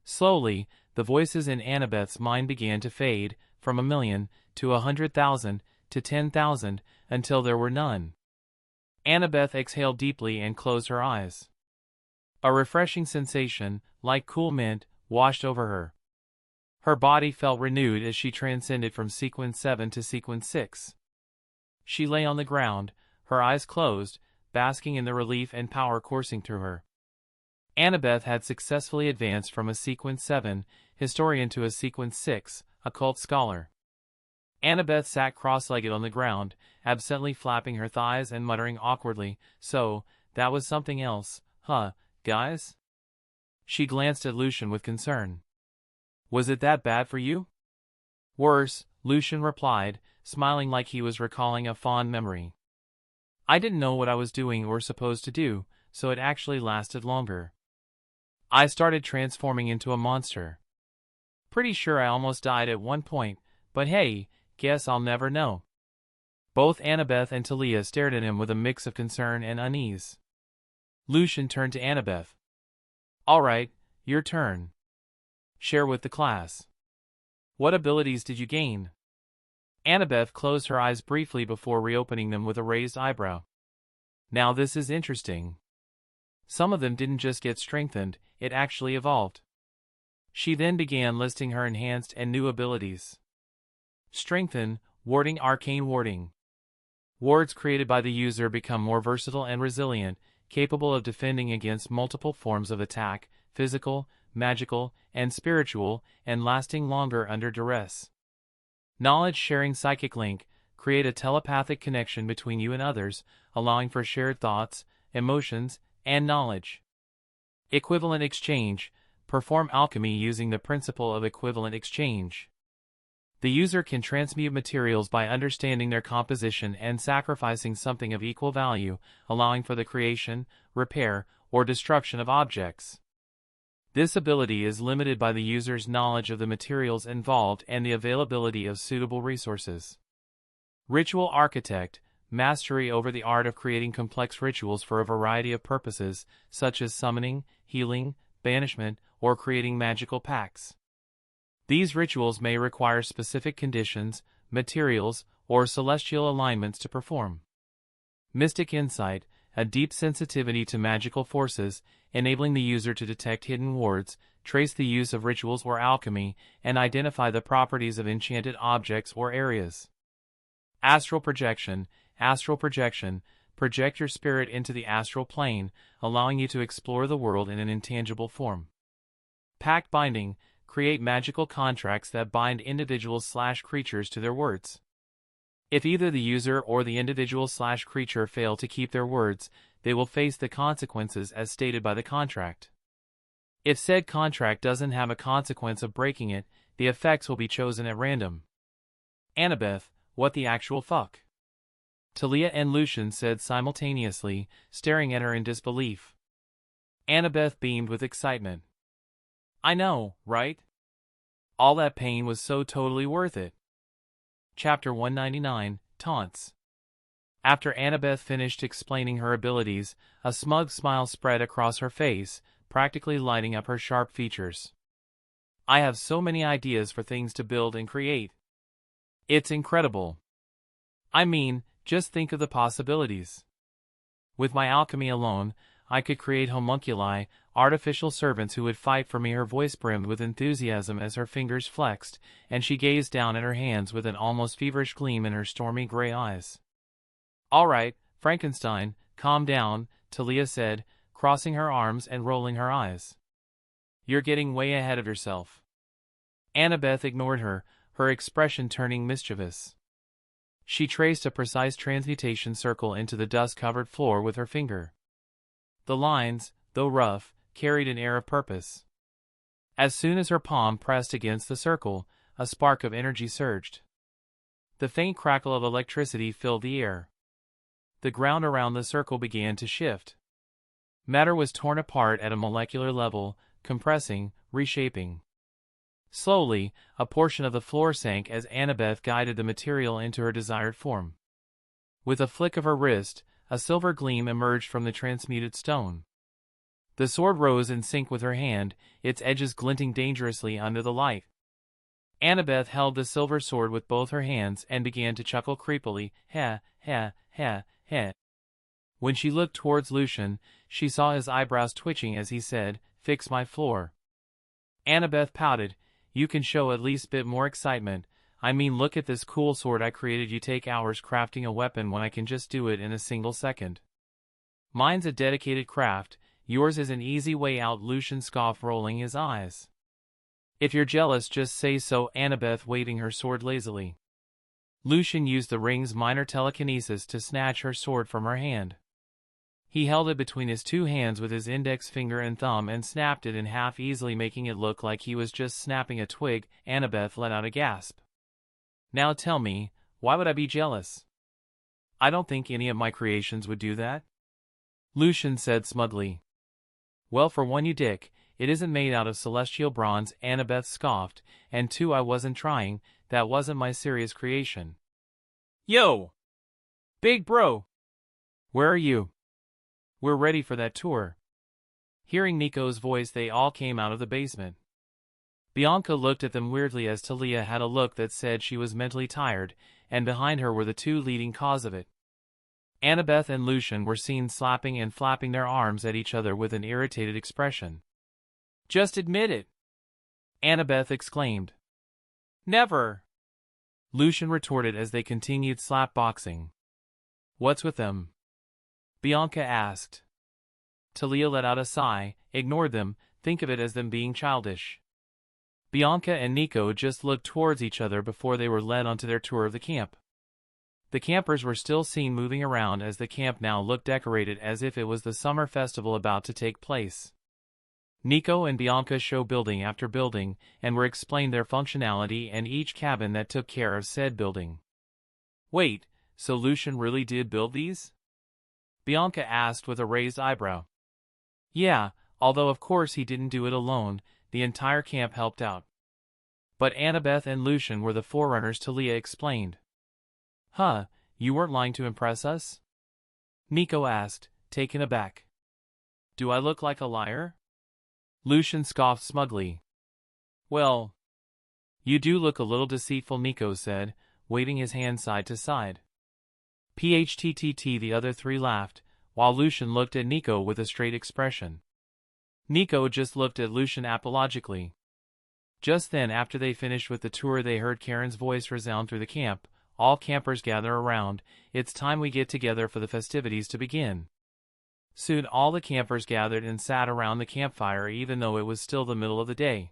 Slowly, the voices in Annabeth's mind began to fade, from 1,000,000 to 100,000 to 10,000, until there were none. Annabeth exhaled deeply and closed her eyes. A refreshing sensation, like cool mint, washed over her. Her body felt renewed as she transcended from sequence 7 to sequence 6. She lay on the ground, her eyes closed, basking in the relief and power coursing through her. Annabeth had successfully advanced from a sequence 7 historian to a sequence 6 occult scholar. Annabeth sat cross-legged on the ground, absently flapping her thighs and muttering awkwardly, "So, that was something else, huh, guys?" She glanced at Lucian with concern. "Was it that bad for you?" "Worse," Lucian replied, smiling like he was recalling a fond memory. "I didn't know what I was doing or supposed to do, so it actually lasted longer. I started transforming into a monster. Pretty sure I almost died at one point, but hey, guess I'll never know." Both Annabeth and Talia stared at him with a mix of concern and unease. Lucian turned to Annabeth. "All right, your turn. Share with the class. What abilities did you gain?" Annabeth closed her eyes briefly before reopening them with a raised eyebrow. "Now this is interesting. Some of them didn't just get strengthened, it actually evolved." She then began listing her enhanced and new abilities. Strengthen, warding, arcane warding. Wards created by the user become more versatile and resilient, capable of defending against multiple forms of attack, physical, magical, and spiritual, and lasting longer under duress. Knowledge sharing psychic link, create a telepathic connection between you and others, allowing for shared thoughts, emotions, and knowledge. Equivalent exchange, perform alchemy using the principle of equivalent exchange. The user can transmute materials by understanding their composition and sacrificing something of equal value, allowing for the creation, repair, or destruction of objects. This ability is limited by the user's knowledge of the materials involved and the availability of suitable resources. Ritual architect, mastery over the art of creating complex rituals for a variety of purposes, such as summoning, healing, banishment, or creating magical pacts. These rituals may require specific conditions, materials, or celestial alignments to perform. Mystic insight, a deep sensitivity to magical forces, enabling the user to detect hidden wards, trace the use of rituals or alchemy, and identify the properties of enchanted objects or areas. Astral projection, project your spirit into the astral plane, allowing you to explore the world in an intangible form. Pact binding, create magical contracts that bind individuals/creatures to their words. If either the user or the individual/creature fail to keep their words, they will face the consequences as stated by the contract. If said contract doesn't have a consequence of breaking it, the effects will be chosen at random. Annabeth, what the actual fuck? Talia and Lucian said simultaneously, staring at her in disbelief. Annabeth beamed with excitement. "I know, right? All that pain was so totally worth it." Chapter 199, Taunts. After Annabeth finished explaining her abilities, a smug smile spread across her face, practically lighting up her sharp features. "I have so many ideas for things to build and create. It's incredible. I mean, just think of the possibilities. With my alchemy alone, I could create homunculi, artificial servants who would fight for me. Her voice brimmed with enthusiasm as her fingers flexed, and she gazed down at her hands with an almost feverish gleam in her stormy gray eyes. All right, Frankenstein, calm down, Talia said, crossing her arms and rolling her eyes. You're getting way ahead of yourself. Annabeth ignored her, her expression turning mischievous. She traced a precise transmutation circle into the dust-covered floor with her finger. The lines, though rough, carried an air of purpose. As soon as her palm pressed against the circle, a spark of energy surged. The faint crackle of electricity filled the air. The ground around the circle began to shift. Matter was torn apart at a molecular level, compressing, reshaping. Slowly, a portion of the floor sank as Annabeth guided the material into her desired form. With a flick of her wrist, a silver gleam emerged from the transmuted stone. The sword rose in sync with her hand, its edges glinting dangerously under the light. Annabeth held the silver sword with both her hands and began to chuckle creepily, ha, ha, ha, ha. When she looked towards Lucian, she saw his eyebrows twitching as he said, "Fix my floor." Annabeth pouted, "You can show at least a bit more excitement. I mean, look at this cool sword I created. You take hours crafting a weapon when I can just do it in a single second. Mine's a dedicated craft, yours is an easy way out," Lucian scoffed, rolling his eyes. "If you're jealous, just say so," Annabeth waving her sword lazily. Lucian used the ring's minor telekinesis to snatch her sword from her hand. He held it between his two hands with his index finger and thumb and snapped it in half, easily making it look like he was just snapping a twig. Annabeth let out a gasp. "Now tell me, why would I be jealous? I don't think any of my creations would do that," Lucian said smugly. "Well, for one, you dick, it isn't made out of celestial bronze," Annabeth scoffed, "and two, I wasn't trying, that wasn't my serious creation." "Yo! Big bro! Where are you? We're ready for that tour." Hearing Nico's voice, they all came out of the basement. Bianca looked at them weirdly as Talia had a look that said she was mentally tired, and behind her were the two leading cause of it. Annabeth and Lucian were seen slapping and flapping their arms at each other with an irritated expression. "Just admit it!" Annabeth exclaimed. "Never!" Lucian retorted as they continued slap boxing. "What's with them?" Bianca asked. Talia let out a sigh, ignored them, think of it as them being childish. Bianca and Nico just looked towards each other before they were led onto their tour of the camp. The campers were still seen moving around as the camp now looked decorated as if it was the summer festival about to take place. Nico and Bianca showed building after building, and were explained their functionality and each cabin that took care of said building. "Wait, so Lucian really did build these?" Bianca asked with a raised eyebrow. "Yeah, although of course he didn't do it alone, the entire camp helped out. But Annabeth and Lucian were the forerunners," Talia explained. "Huh, you weren't lying to impress us?" Nico asked, taken aback. "Do I look like a liar?" Lucian scoffed smugly. "Well, you do look a little deceitful," Nico said, waving his hand side to side. "PHTTT," the other three laughed, while Lucian looked at Nico with a straight expression. Nico just looked at Lucian apologically. Just then, after they finished with the tour, they heard Karen's voice resound through the camp. "All campers gather around, it's time we get together for the festivities to begin." Soon all the campers gathered and sat around the campfire even though it was still the middle of the day.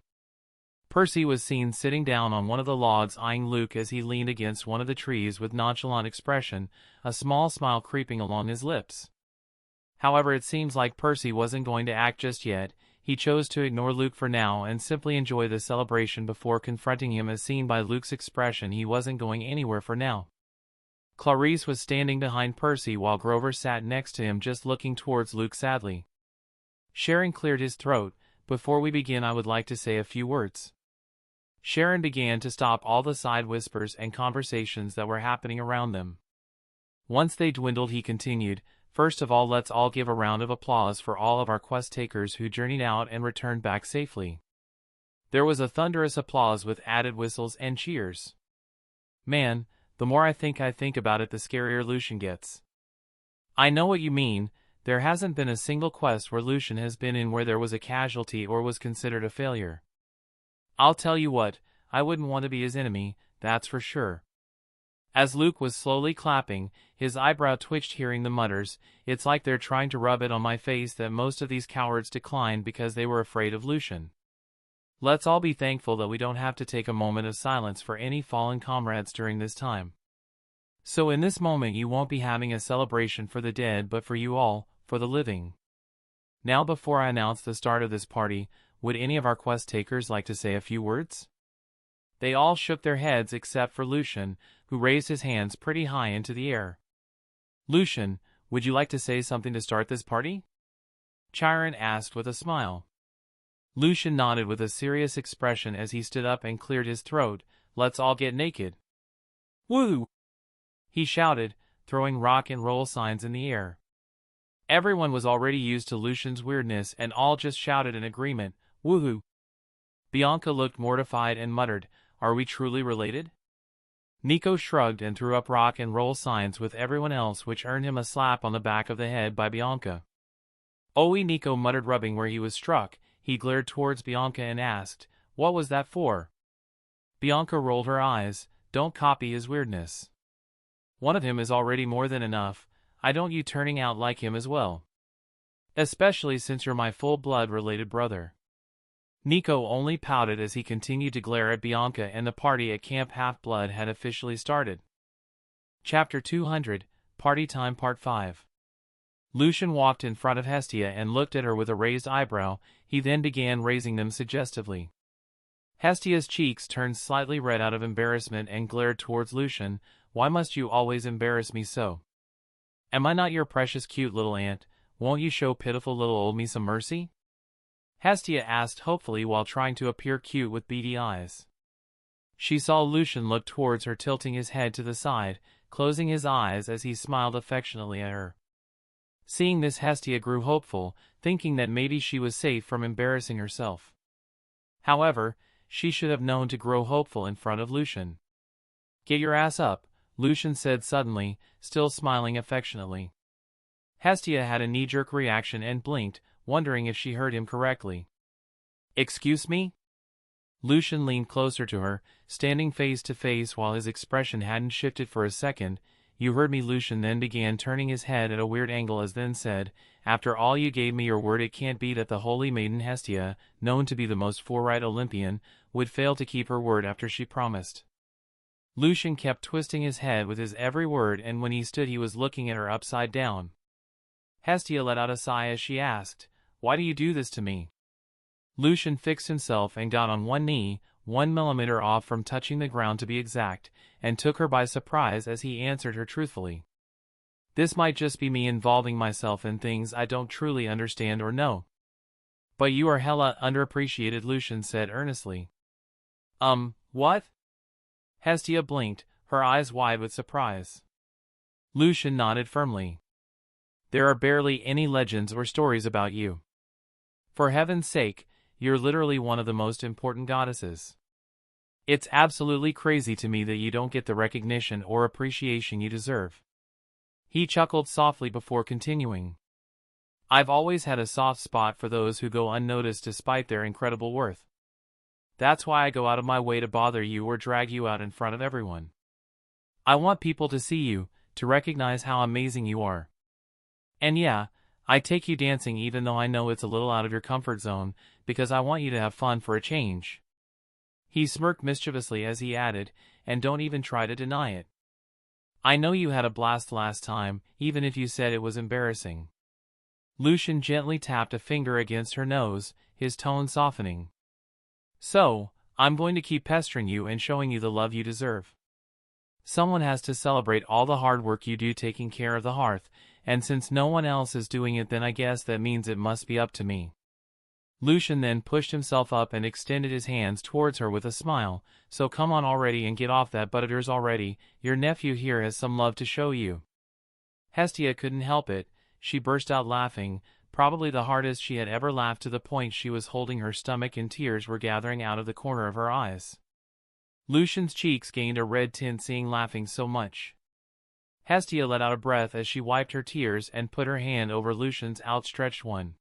Percy was seen sitting down on one of the logs eyeing Luke as he leaned against one of the trees with nonchalant expression, a small smile creeping along his lips. However, it seems like Percy wasn't going to act just yet. He chose to ignore Luke for now and simply enjoy the celebration before confronting him, as seen by Luke's expression he wasn't going anywhere for now. Clarice was standing behind Percy while Grover sat next to him, just looking towards Luke sadly. Sharon cleared his throat. "Before we begin, I would like to say a few words." Sharon began to stop all the side whispers and conversations that were happening around them. Once they dwindled, he continued, "First of all, let's all give a round of applause for all of our quest takers who journeyed out and returned back safely." There was a thunderous applause with added whistles and cheers. Man, the more I think about it, the scarier Lucian gets. I know what you mean. There hasn't been a single quest where Lucian has been in where there was a casualty or was considered a failure. I'll tell you what, I wouldn't want to be his enemy, that's for sure. As Luke was slowly clapping, his eyebrow twitched hearing the mutters, "It's like they're trying to rub it on my face that most of these cowards declined because they were afraid of Lucian. Let's all be thankful that we don't have to take a moment of silence for any fallen comrades during this time. So in this moment you won't be having a celebration for the dead but for you all, for the living." Now before I announce the start of this party, would any of our quest takers like to say a few words? They all shook their heads except for Lucian, who raised his hands pretty high into the air. "Lucian, would you like to say something to start this party?" Chiron asked with a smile. Lucian nodded with a serious expression as he stood up and cleared his throat. "Let's all get naked." "Woo!" he shouted, throwing rock and roll signs in the air. Everyone was already used to Lucian's weirdness and all just shouted in agreement, "Woohoo!" Bianca looked mortified and muttered, "Are we truly related?" Nico shrugged and threw up rock and roll signs with everyone else, which earned him a slap on the back of the head by Bianca. "Oi," Nico muttered, rubbing where he was struck. He glared towards Bianca and asked, "What was that for?" Bianca rolled her eyes. "Don't copy his weirdness. One of him is already more than enough. I don't you turning out like him as well. Especially since you're my full-blood related brother." Nico only pouted as he continued to glare at Bianca, and the party at Camp Half-Blood had officially started. Chapter 200, Party Time Part 5. Lucian walked in front of Hestia and looked at her with a raised eyebrow. He then began raising them suggestively. Hestia's cheeks turned slightly red out of embarrassment and glared towards Lucian. "Why must you always embarrass me so? Am I not your precious cute little aunt? Won't you show pitiful little old me some mercy?" Hestia asked hopefully while trying to appear cute with beady eyes. She saw Lucian look towards her, tilting his head to the side, closing his eyes as he smiled affectionately at her. Seeing this, Hestia grew hopeful, thinking that maybe she was safe from embarrassing herself. However, she should have known to grow hopeful in front of Lucian. "Get your ass up," Lucian said suddenly, still smiling affectionately. Hestia had a knee-jerk reaction and blinked, wondering if she heard him correctly. "Excuse me?" Lucian leaned closer to her, standing face to face while his expression hadn't shifted for a second. "You heard me." Lucian then began turning his head at a weird angle as then said, "After all, you gave me your word. It can't be that the holy maiden Hestia, known to be the most forthright Olympian, would fail to keep her word after she promised." Lucian kept twisting his head with his every word, and when he stood he was looking at her upside down. Hestia let out a sigh as she asked, "Why do you do this to me?" Lucian fixed himself and got on one knee, 1 millimeter off from touching the ground to be exact, and took her by surprise as he answered her truthfully. "This might just be me involving myself in things I don't truly understand or know." "But you are hella underappreciated," Lucian said earnestly. What?" Hestia blinked, her eyes wide with surprise. Lucian nodded firmly. "There are barely any legends or stories about you. For heaven's sake, you're literally one of the most important goddesses. It's absolutely crazy to me that you don't get the recognition or appreciation you deserve." He chuckled softly before continuing. "I've always had a soft spot for those who go unnoticed despite their incredible worth. That's why I go out of my way to bother you or drag you out in front of everyone. I want people to see you, to recognize how amazing you are. And yeah, I take you dancing even though I know it's a little out of your comfort zone, because I want you to have fun for a change." He smirked mischievously as he added, "And don't even try to deny it. I know you had a blast last time, even if you said it was embarrassing." Lucian gently tapped a finger against her nose, his tone softening. "So, I'm going to keep pestering you and showing you the love you deserve. Someone has to celebrate all the hard work you do taking care of the hearth, and since no one else is doing it, then I guess that means it must be up to me." Lucian then pushed himself up and extended his hands towards her with a smile. "So come on already and get off that butt of yours already. Your nephew here has some love to show you." Hestia couldn't help it. She burst out laughing, probably the hardest she had ever laughed, to the point she was holding her stomach and tears were gathering out of the corner of her eyes. Lucian's cheeks gained a red tint seeing laughing so much. Hestia let out a breath as she wiped her tears and put her hand over Lucian's outstretched one.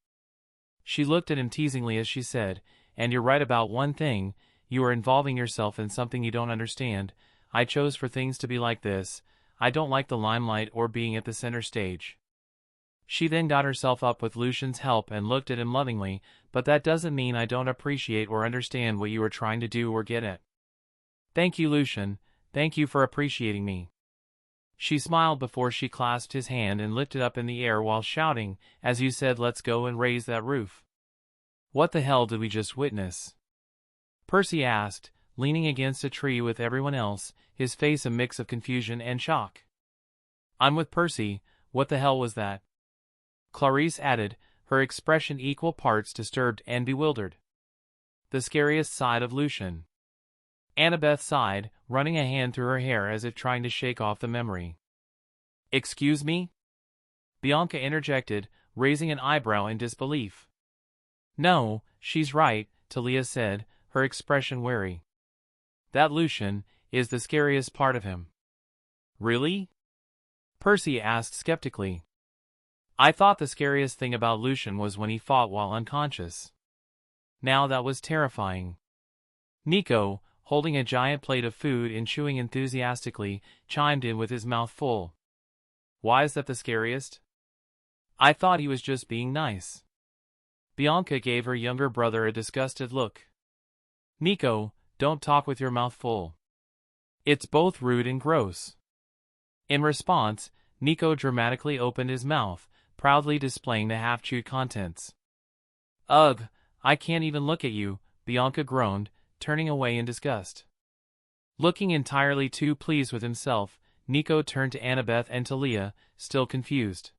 She looked at him teasingly as she said, "And you're right about one thing, you are involving yourself in something you don't understand. I chose for things to be like this. I don't like the limelight or being at the center stage." She then got herself up with Lucian's help and looked at him lovingly, "But that doesn't mean I don't appreciate or understand what you are trying to do or get at." "Thank you, Lucian. Thank you for appreciating me." She smiled before she clasped his hand and lifted up in the air while shouting, "As you said, let's go and raise that roof." "What the hell did we just witness?" Percy asked, leaning against a tree with everyone else, his face a mix of confusion and shock. "I'm with Percy. What the hell was that?" Clarice added, her expression equal parts disturbed and bewildered. "The scariest side of Lucian." Annabeth sighed, running a hand through her hair as if trying to shake off the memory. "Excuse me?" Bianca interjected, raising an eyebrow in disbelief. "No, she's right," Talia said, her expression wary. "That Lucian is the scariest part of him." "Really?" Percy asked skeptically. "I thought the scariest thing about Lucian was when he fought while unconscious. Now that was terrifying." Nico, holding a giant plate of food and chewing enthusiastically, chimed in with his mouth full. "Why is that the scariest?" "I thought he was just being nice." Bianca gave her younger brother a disgusted look. "Nico, don't talk with your mouth full. It's both rude and gross." In response, Nico dramatically opened his mouth, proudly displaying the half-chewed contents. "Ugh, I can't even look at you," Bianca groaned, turning away in disgust. Looking entirely too pleased with himself, Nico turned to Annabeth and Talia, still confused.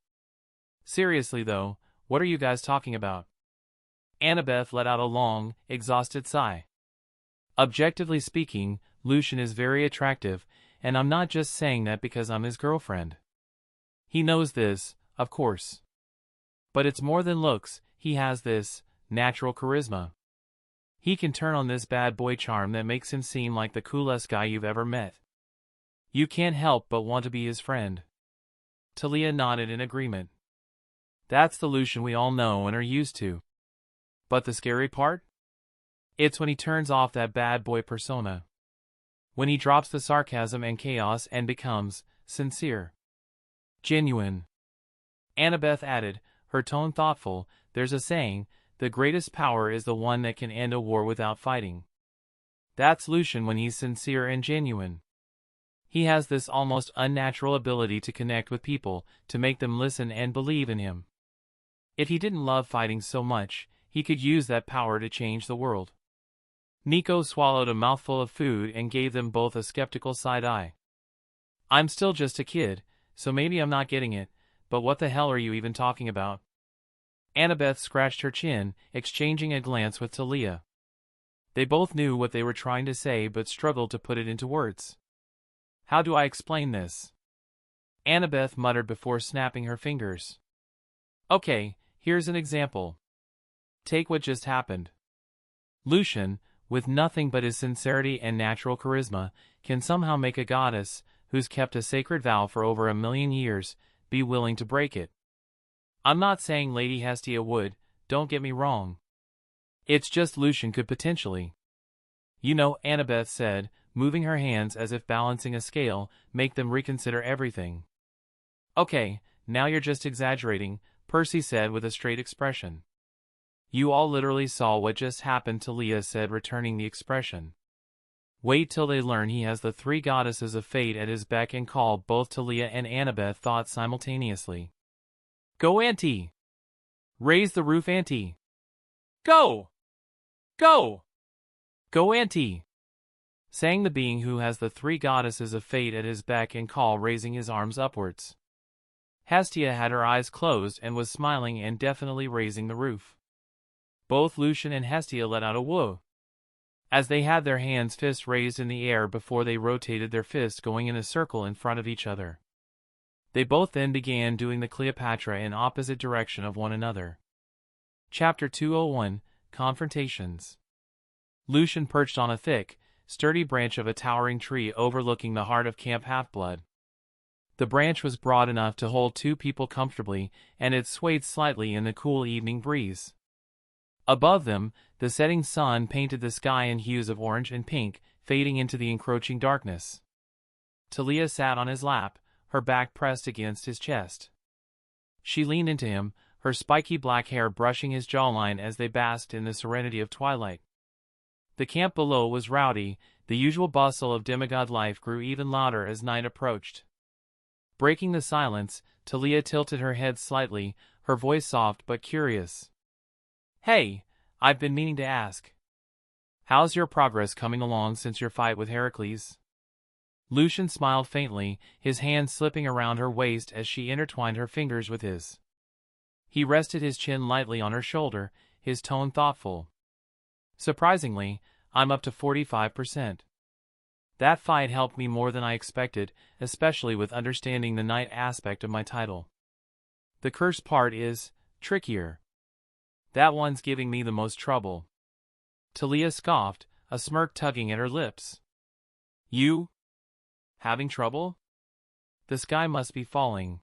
"Seriously though, what are you guys talking about?" Annabeth let out a long, exhausted sigh. "Objectively speaking, Lucian is very attractive, and I'm not just saying that because I'm his girlfriend. He knows this, of course. But it's more than looks, he has this natural charisma. He can turn on this bad boy charm that makes him seem like the coolest guy you've ever met. You can't help but want to be his friend." Talia nodded in agreement. "That's the Lucian we all know and are used to. But the scary part? It's when he turns off that bad boy persona. When he drops the sarcasm and chaos and becomes sincere. Genuine." Annabeth added, her tone thoughtful, "There's a saying, the greatest power is the one that can end a war without fighting. That's Lucian when he's sincere and genuine. He has this almost unnatural ability to connect with people, to make them listen and believe in him. If he didn't love fighting so much, he could use that power to change the world." Nico swallowed a mouthful of food and gave them both a skeptical side eye. "I'm still just a kid, so maybe I'm not getting it, but what the hell are you even talking about?" Annabeth scratched her chin, exchanging a glance with Talia. They both knew what they were trying to say but struggled to put it into words. "How do I explain this?" Annabeth muttered before snapping her fingers. "Okay, here's an example. Take what just happened. Lucian, with nothing but his sincerity and natural charisma, can somehow make a goddess, who's kept a sacred vow for over 1,000,000 years, be willing to break it. I'm not saying Lady Hestia would, don't get me wrong. It's just Lucian could potentially. You know," Annabeth said, moving her hands as if balancing a scale, "make them reconsider everything." "Okay, now you're just exaggerating," Percy said with a straight expression. "You all literally saw what just happened," Talia said, returning the expression. "Wait till they learn he has the 3 goddesses of fate at his beck and call," both Talia and Annabeth thought simultaneously. "Go, Auntie! Raise the roof, Auntie! Go! Go! Go, Auntie!" sang the being who has the 3 goddesses of fate at his beck and call, raising his arms upwards. Hestia had her eyes closed and was smiling and definitely raising the roof. Both Lucian and Hestia let out a whoa, as they had their fists raised in the air before they rotated their fists going in a circle in front of each other. They both then began doing the Cleopatra in opposite direction of one another. Chapter 201, Confrontations. Lucian perched on a thick, sturdy branch of a towering tree overlooking the heart of Camp Half-Blood. The branch was broad enough to hold 2 people comfortably, and it swayed slightly in the cool evening breeze. Above them, the setting sun painted the sky in hues of orange and pink, fading into the encroaching darkness. Talia sat on his lap, her back pressed against his chest. She leaned into him, her spiky black hair brushing his jawline as they basked in the serenity of twilight. The camp below was rowdy, the usual bustle of demigod life grew even louder as night approached. Breaking the silence, Talia tilted her head slightly, her voice soft but curious. "Hey, I've been meaning to ask. How's your progress coming along since your fight with Heracles?" Lucian smiled faintly, his hand slipping around her waist as she intertwined her fingers with his. He rested his chin lightly on her shoulder, his tone thoughtful. "Surprisingly, I'm up to 45%. That fight helped me more than I expected, especially with understanding the knight aspect of my title. The curse part is trickier. That one's giving me the most trouble." Talia scoffed, a smirk tugging at her lips. "You? Having trouble? The sky must be falling."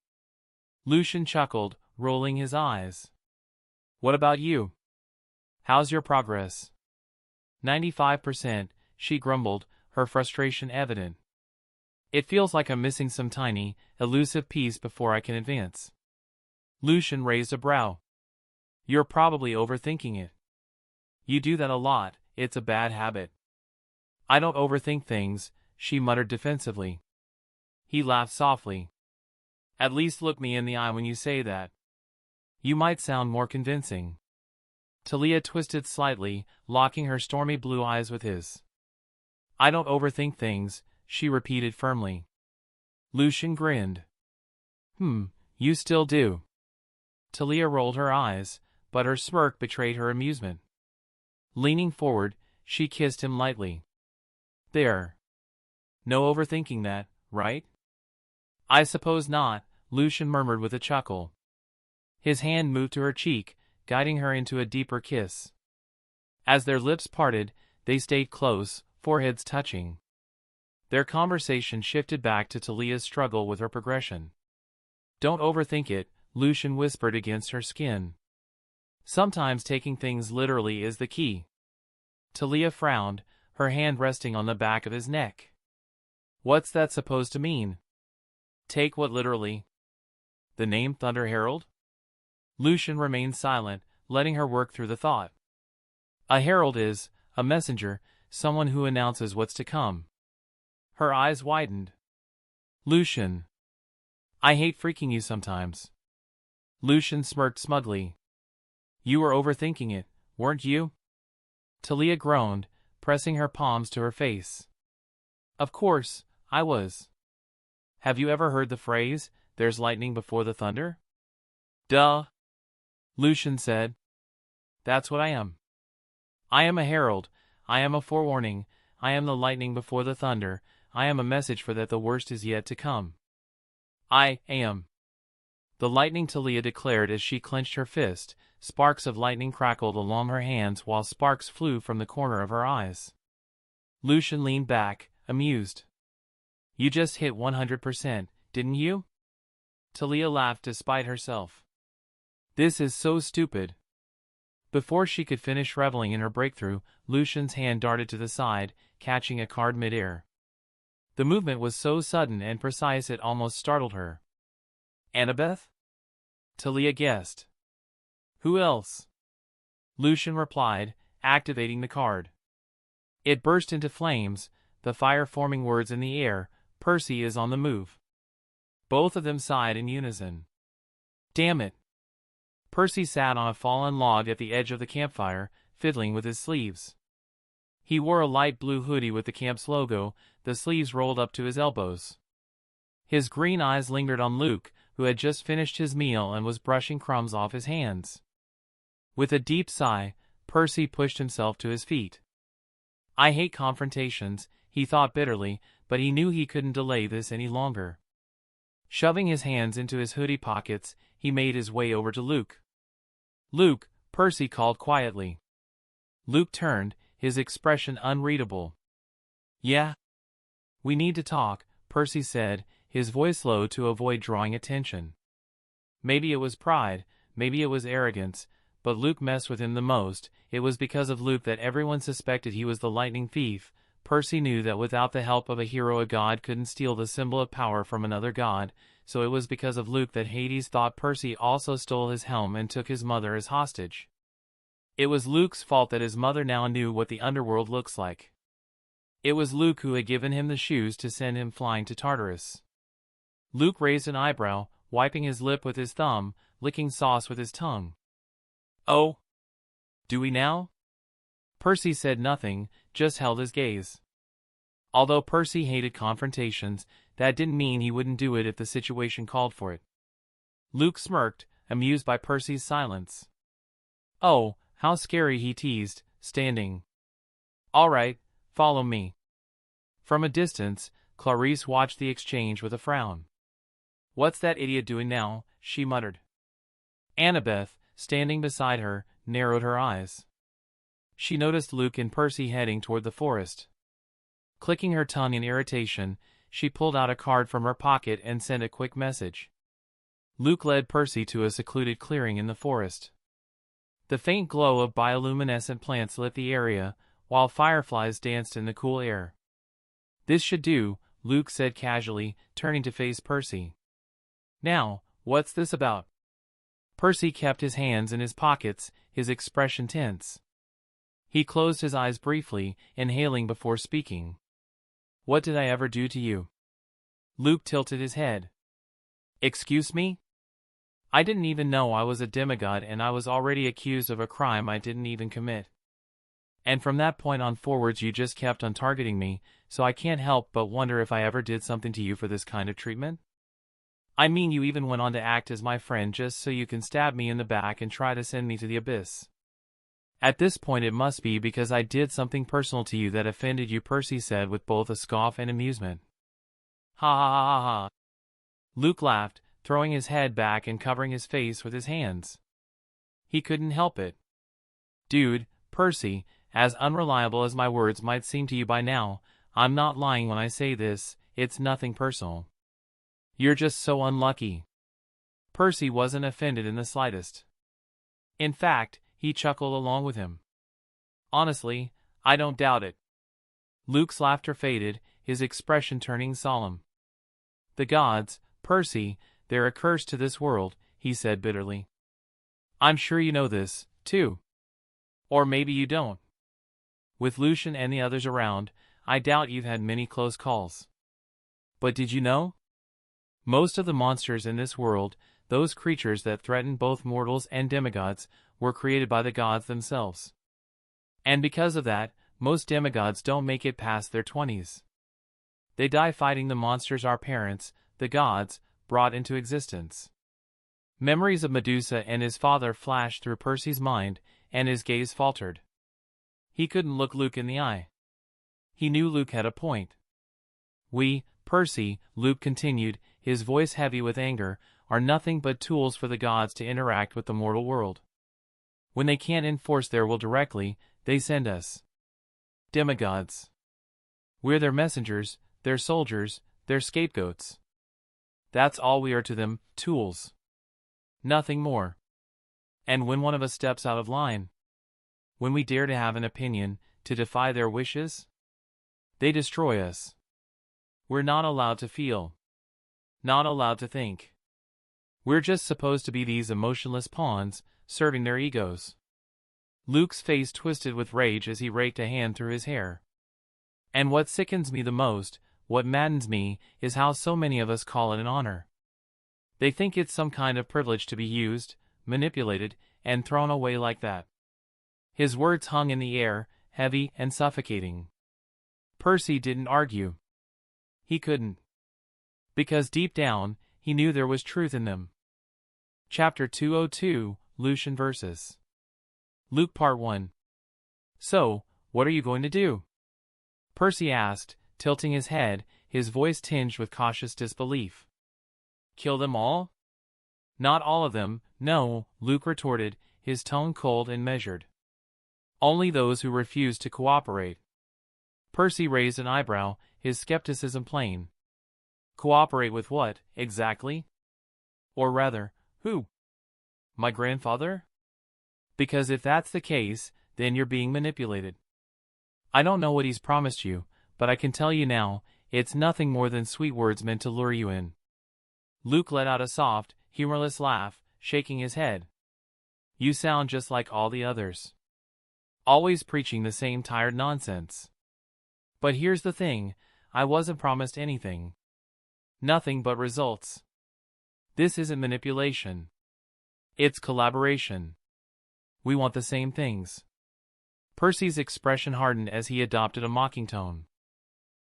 Lucian chuckled, rolling his eyes. "What about you? How's your progress?" 95%, she grumbled, her frustration evident. "It feels like I'm missing some tiny, elusive piece before I can advance." Lucian raised a brow. "You're probably overthinking it. You do that a lot, it's a bad habit." "I don't overthink things," she muttered defensively. He laughed softly. "At least look me in the eye when you say that. You might sound more convincing." Talia twisted slightly, locking her stormy blue eyes with his. "I don't overthink things," she repeated firmly. Lucian grinned. You still do." Talia rolled her eyes, but her smirk betrayed her amusement. Leaning forward, she kissed him lightly. "There. No overthinking that, right?" "I suppose not," Lucian murmured with a chuckle. His hand moved to her cheek, guiding her into a deeper kiss. As their lips parted, they stayed close, foreheads touching. Their conversation shifted back to Talia's struggle with her progression. "Don't overthink it," Lucian whispered against her skin. "Sometimes taking things literally is the key." Talia frowned, her hand resting on the back of his neck. "What's that supposed to mean?" "Take what literally?" "The name Thunder Herald?" Lucian remained silent, letting her work through the thought. "A herald is a messenger, someone who announces what's to come." Her eyes widened. "Lucian, I hate freaking you sometimes." Lucian smirked smugly. "You were overthinking it, weren't you?" Talia groaned, pressing her palms to her face. "Of course, I was. Have you ever heard the phrase, 'there's lightning before the thunder'?" "Duh," Lucian said. "That's what I am. I am a herald, I am a forewarning, I am the lightning before the thunder, I am a message for that the worst is yet to come. I am." The lightning, Talia declared as she clenched her fist. Sparks of lightning crackled along her hands while sparks flew from the corner of her eyes. Lucian leaned back, amused. "You just hit 100%, didn't you?" Talia laughed despite herself. "This is so stupid." Before she could finish reveling in her breakthrough, Lucian's hand darted to the side, catching a card midair. The movement was so sudden and precise it almost startled her. "Annabeth?" Talia guessed. "Who else?" Lucian replied, activating the card. It burst into flames, the fire forming words in the air, "Percy is on the move." Both of them sighed in unison. "Damn it." Percy sat on a fallen log at the edge of the campfire, fiddling with his sleeves. He wore a light blue hoodie with the camp's logo, the sleeves rolled up to his elbows. His green eyes lingered on Luke, who had just finished his meal and was brushing crumbs off his hands. With a deep sigh, Percy pushed himself to his feet. "I hate confrontations," he thought bitterly, but he knew he couldn't delay this any longer. Shoving his hands into his hoodie pockets, he made his way over to Luke. "Luke," Percy called quietly. Luke turned, his expression unreadable. Yeah? We need to talk, Percy said, his voice low to avoid drawing attention. Maybe it was pride, maybe it was arrogance, but Luke messed with him the most. It was because of Luke that everyone suspected he was the lightning thief. Percy knew that without the help of a hero a god couldn't steal the symbol of power from another god, so it was because of Luke that Hades thought Percy also stole his helm and took his mother as hostage. It was Luke's fault that his mother now knew what the underworld looks like. It was Luke who had given him the shoes to send him flying to Tartarus. Luke raised an eyebrow, wiping his lip with his thumb, licking sauce with his tongue. Oh? Do we now? Percy said nothing, just held his gaze. Although Percy hated confrontations, that didn't mean he wouldn't do it if the situation called for it. Luke smirked, amused by Percy's silence. Oh, how scary, he teased, standing. All right, follow me. From a distance, Clarice watched the exchange with a frown. What's that idiot doing now? She muttered. Annabeth, standing beside her, narrowed her eyes. She noticed Luke and Percy heading toward the forest. Clicking her tongue in irritation, she pulled out a card from her pocket and sent a quick message. Luke led Percy to a secluded clearing in the forest. The faint glow of bioluminescent plants lit the area, while fireflies danced in the cool air. This should do, Luke said casually, turning to face Percy. Now, what's this about? Percy kept his hands in his pockets, his expression tense. He closed his eyes briefly, inhaling before speaking. What did I ever do to you? Luke tilted his head. Excuse me? I didn't even know I was a demigod, and I was already accused of a crime I didn't even commit. And from that point on forwards you just kept on targeting me, so I can't help but wonder if I ever did something to you for this kind of treatment? I mean, you even went on to act as my friend just so you can stab me in the back and try to send me to the abyss. At this point it must be because I did something personal to you that offended you, Percy said with both a scoff and amusement. Ha ha ha ha ha. Luke laughed, throwing his head back and covering his face with his hands. He couldn't help it. Dude, Percy, as unreliable as my words might seem to you by now, I'm not lying when I say this, it's nothing personal. You're just so unlucky. Percy wasn't offended in the slightest. In fact, he chuckled along with him. Honestly, I don't doubt it. Luke's laughter faded, his expression turning solemn. The gods, Percy, they're a curse to this world, he said bitterly. I'm sure you know this, too. Or maybe you don't. With Lucian and the others around, I doubt you've had many close calls. But did you know? Most of the monsters in this world, those creatures that threaten both mortals and demigods, were created by the gods themselves. And because of that, most demigods don't make it past their 20s. They die fighting the monsters our parents, the gods, brought into existence. Memories of Medusa and his father flashed through Percy's mind, and his gaze faltered. He couldn't look Luke in the eye. He knew Luke had a point. We, Percy, Luke continued, his voice heavy with anger, are nothing but tools for the gods to interact with the mortal world. When they can't enforce their will directly, they send us demigods. We're their messengers, their soldiers, their scapegoats. That's all we are to them, tools. Nothing more. And when one of us steps out of line, when we dare to have an opinion, to defy their wishes, they destroy us. We're not allowed to feel. Not allowed to think. We're just supposed to be these emotionless pawns, serving their egos. Luke's face twisted with rage as he raked a hand through his hair. And what sickens me the most, what maddens me, is how so many of us call it an honor. They think it's some kind of privilege to be used, manipulated, and thrown away like that. His words hung in the air, heavy and suffocating. Percy didn't argue. He couldn't. Because deep down, he knew there was truth in them. Chapter 202, Lucian Versus. Luke Part 1. So, what are you going to do? Percy asked, tilting his head, his voice tinged with cautious disbelief. Kill them all? Not all of them, no, Luke retorted, his tone cold and measured. Only those who refuse to cooperate. Percy raised an eyebrow, his skepticism plain. Cooperate with what, exactly? Or rather, who? My grandfather? Because if that's the case, then you're being manipulated. I don't know what he's promised you, but I can tell you now, it's nothing more than sweet words meant to lure you in. Luke let out a soft, humorless laugh, shaking his head. You sound just like all the others. Always preaching the same tired nonsense. But here's the thing, I wasn't promised anything. Nothing but results. This isn't manipulation. It's collaboration. We want the same things. Percy's expression hardened as he adopted a mocking tone.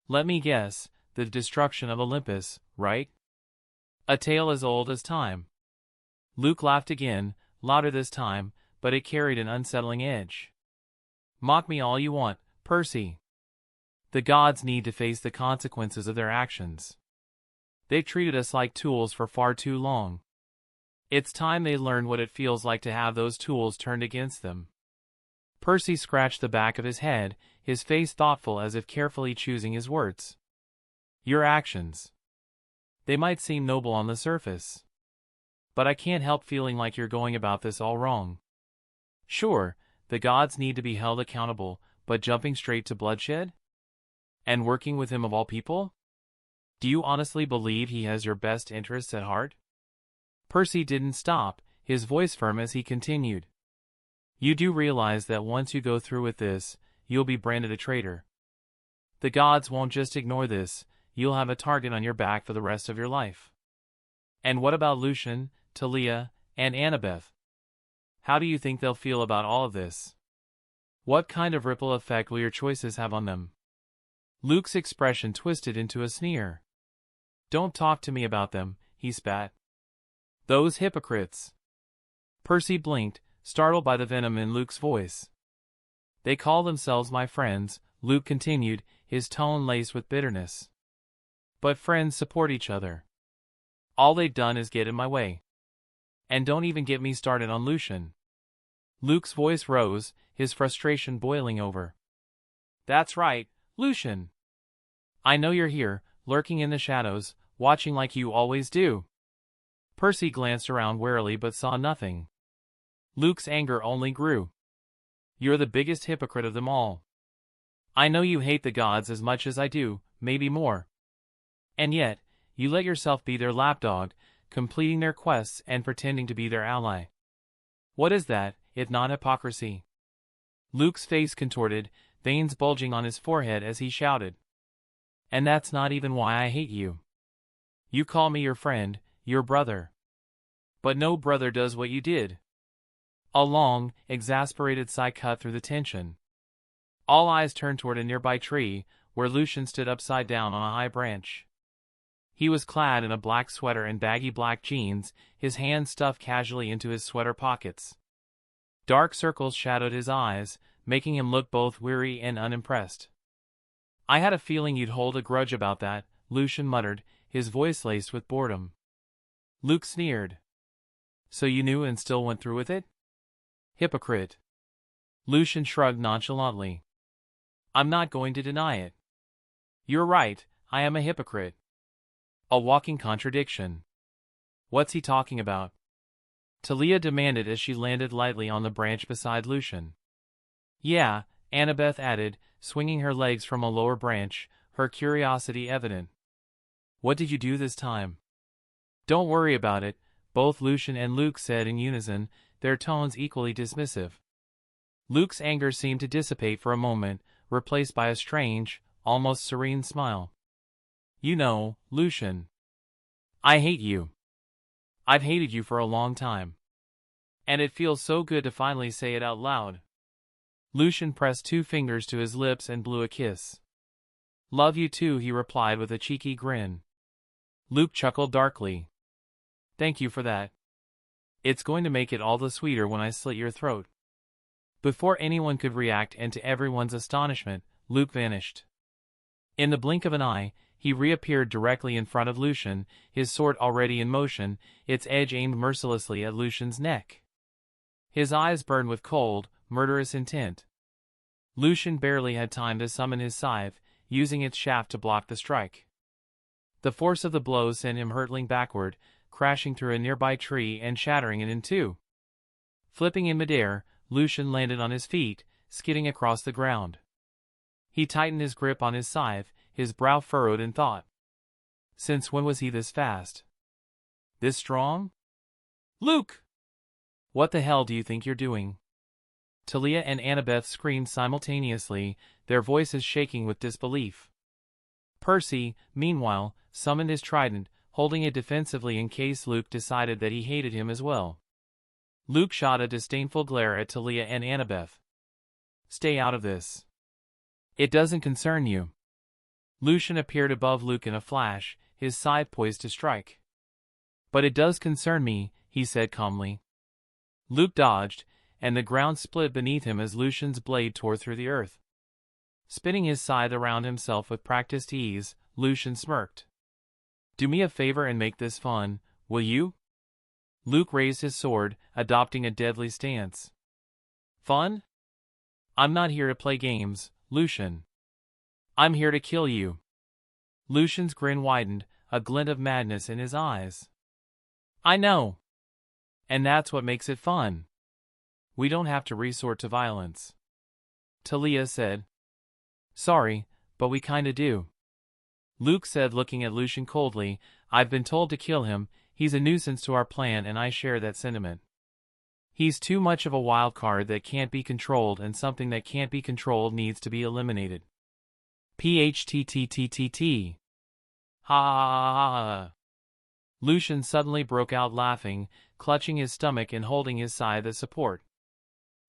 Let me guess, the destruction of Olympus, right? A tale as old as time. Luke laughed again, louder this time, but it carried an unsettling edge. Mock me all you want, Percy. The gods need to face the consequences of their actions. They've treated us like tools for far too long. It's time they learn what it feels like to have those tools turned against them. Percy scratched the back of his head, his face thoughtful as if carefully choosing his words. Your actions. They might seem noble on the surface. But I can't help feeling like you're going about this all wrong. Sure, the gods need to be held accountable, but jumping straight to bloodshed? And working with him of all people? Do you honestly believe he has your best interests at heart? Percy didn't stop, his voice firm as he continued. You do realize that once you go through with this, you'll be branded a traitor. The gods won't just ignore this, you'll have a target on your back for the rest of your life. And what about Lucian, Talia, and Annabeth? How do you think they'll feel about all of this? What kind of ripple effect will your choices have on them? Luke's expression twisted into a sneer. Don't talk to me about them, he spat. Those hypocrites. Percy blinked, startled by the venom in Luke's voice. They call themselves my friends, Luke continued, his tone laced with bitterness. But friends support each other. All they've done is get in my way. And don't even get me started on Lucian. Luke's voice rose, his frustration boiling over. That's right, Lucian. I know you're here, lurking in the shadows, watching like you always do. Percy glanced around warily but saw nothing. Luke's anger only grew. You're the biggest hypocrite of them all. I know you hate the gods as much as I do, maybe more. And yet, you let yourself be their lapdog, completing their quests and pretending to be their ally. What is that, if not hypocrisy? Luke's face contorted, veins bulging on his forehead as he shouted. And that's not even why I hate you. You call me your friend, your brother. But no brother does what you did. A long, exasperated sigh cut through the tension. All eyes turned toward a nearby tree, where Lucian stood upside down on a high branch. He was clad in a black sweater and baggy black jeans, his hands stuffed casually into his sweater pockets. Dark circles shadowed his eyes, making him look both weary and unimpressed. I had a feeling you'd hold a grudge about that, Lucian muttered, his voice laced with boredom. Luke sneered. So you knew and still went through with it? Hypocrite. Lucian shrugged nonchalantly. I'm not going to deny it. You're right, I am a hypocrite. A walking contradiction. What's he talking about? Talia demanded as she landed lightly on the branch beside Lucian. Yeah, Annabeth added, swinging her legs from a lower branch, her curiosity evident. What did you do this time? Don't worry about it, both Lucian and Luke said in unison, their tones equally dismissive. Luke's anger seemed to dissipate for a moment, replaced by a strange, almost serene smile. You know, Lucian. I hate you. I've hated you for a long time. And it feels so good to finally say it out loud. Lucian pressed 2 fingers to his lips and blew a kiss. Love you too, he replied with a cheeky grin. Luke chuckled darkly. Thank you for that. It's going to make it all the sweeter when I slit your throat. Before anyone could react and to everyone's astonishment, Luke vanished. In the blink of an eye, he reappeared directly in front of Lucian, his sword already in motion, its edge aimed mercilessly at Lucian's neck. His eyes burned with cold, murderous intent. Lucian barely had time to summon his scythe, using its shaft to block the strike. The force of the blow sent him hurtling backward, crashing through a nearby tree and shattering it in two. Flipping in midair, Lucian landed on his feet, skidding across the ground. He tightened his grip on his scythe, his brow furrowed in thought. Since when was he this fast? This strong? Luke! What the hell do you think you're doing? Talia and Annabeth screamed simultaneously, their voices shaking with disbelief. Percy, meanwhile, summoned his trident, holding it defensively in case Luke decided that he hated him as well. Luke shot a disdainful glare at Talia and Annabeth. Stay out of this. It doesn't concern you. Lucian appeared above Luke in a flash, his scythe poised to strike. But it does concern me, he said calmly. Luke dodged, and the ground split beneath him as Lucian's blade tore through the earth. Spinning his scythe around himself with practiced ease, Lucian smirked. Do me a favor and make this fun, will you? Luke raised his sword, adopting a deadly stance. Fun? I'm not here to play games, Lucian. I'm here to kill you. Lucian's grin widened, a glint of madness in his eyes. I know. And that's what makes it fun. We don't have to resort to violence. Talia said. Sorry, but we kinda do. Luke said, looking at Lucian coldly, I've been told to kill him, he's a nuisance to our plan and I share that sentiment. He's too much of a wild card that can't be controlled, and something that can't be controlled needs to be eliminated. PHTTTTT. Ha ha ha ha. Lucian suddenly broke out laughing, clutching his stomach and holding his scythe as support.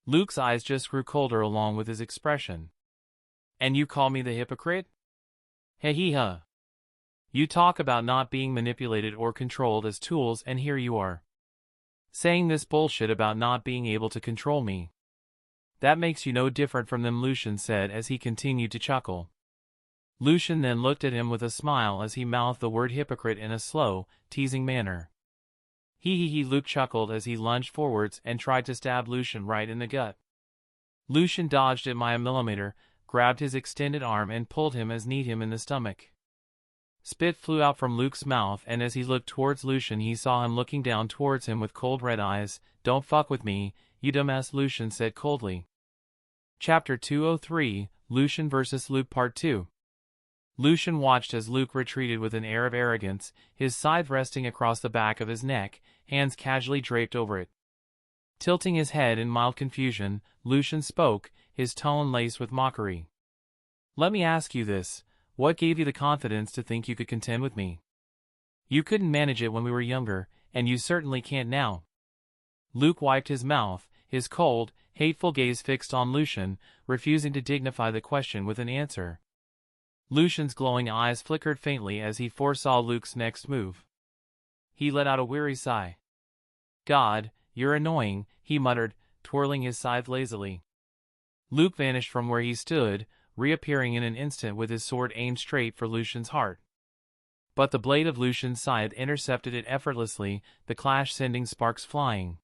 Luke's eyes just grew colder along with his expression. And you call me the hypocrite? Hee-hee-ha. You talk about not being manipulated or controlled as tools, and here you are. Saying this bullshit about not being able to control me. That makes you no different from them, Lucian said as he continued to chuckle. Lucian then looked at him with a smile as he mouthed the word hypocrite in a slow, teasing manner. Hee-hee-hee. Luke chuckled as he lunged forwards and tried to stab Lucian right in the gut. Lucian dodged it by a millimeter, grabbed his extended arm and pulled him as kneed him in the stomach. Spit flew out from Luke's mouth, and as he looked towards Lucian he saw him looking down towards him with cold red eyes. Don't fuck with me, you dumbass, Lucian said coldly. Chapter 203, Lucian vs. Luke Part 2. Lucian watched as Luke retreated with an air of arrogance, his scythe resting across the back of his neck, hands casually draped over it. Tilting his head in mild confusion, Lucian spoke, his tone laced with mockery. Let me ask you this. What gave you the confidence to think you could contend with me? You couldn't manage it when we were younger, and you certainly can't now. Luke wiped his mouth, his cold, hateful gaze fixed on Lucian, refusing to dignify the question with an answer. Lucian's glowing eyes flickered faintly as he foresaw Luke's next move. He let out a weary sigh. God, you're annoying, he muttered, twirling his scythe lazily. Luke vanished from where he stood, reappearing in an instant with his sword aimed straight for Lucian's heart. But the blade of Lucian's scythe intercepted it effortlessly, the clash sending sparks flying.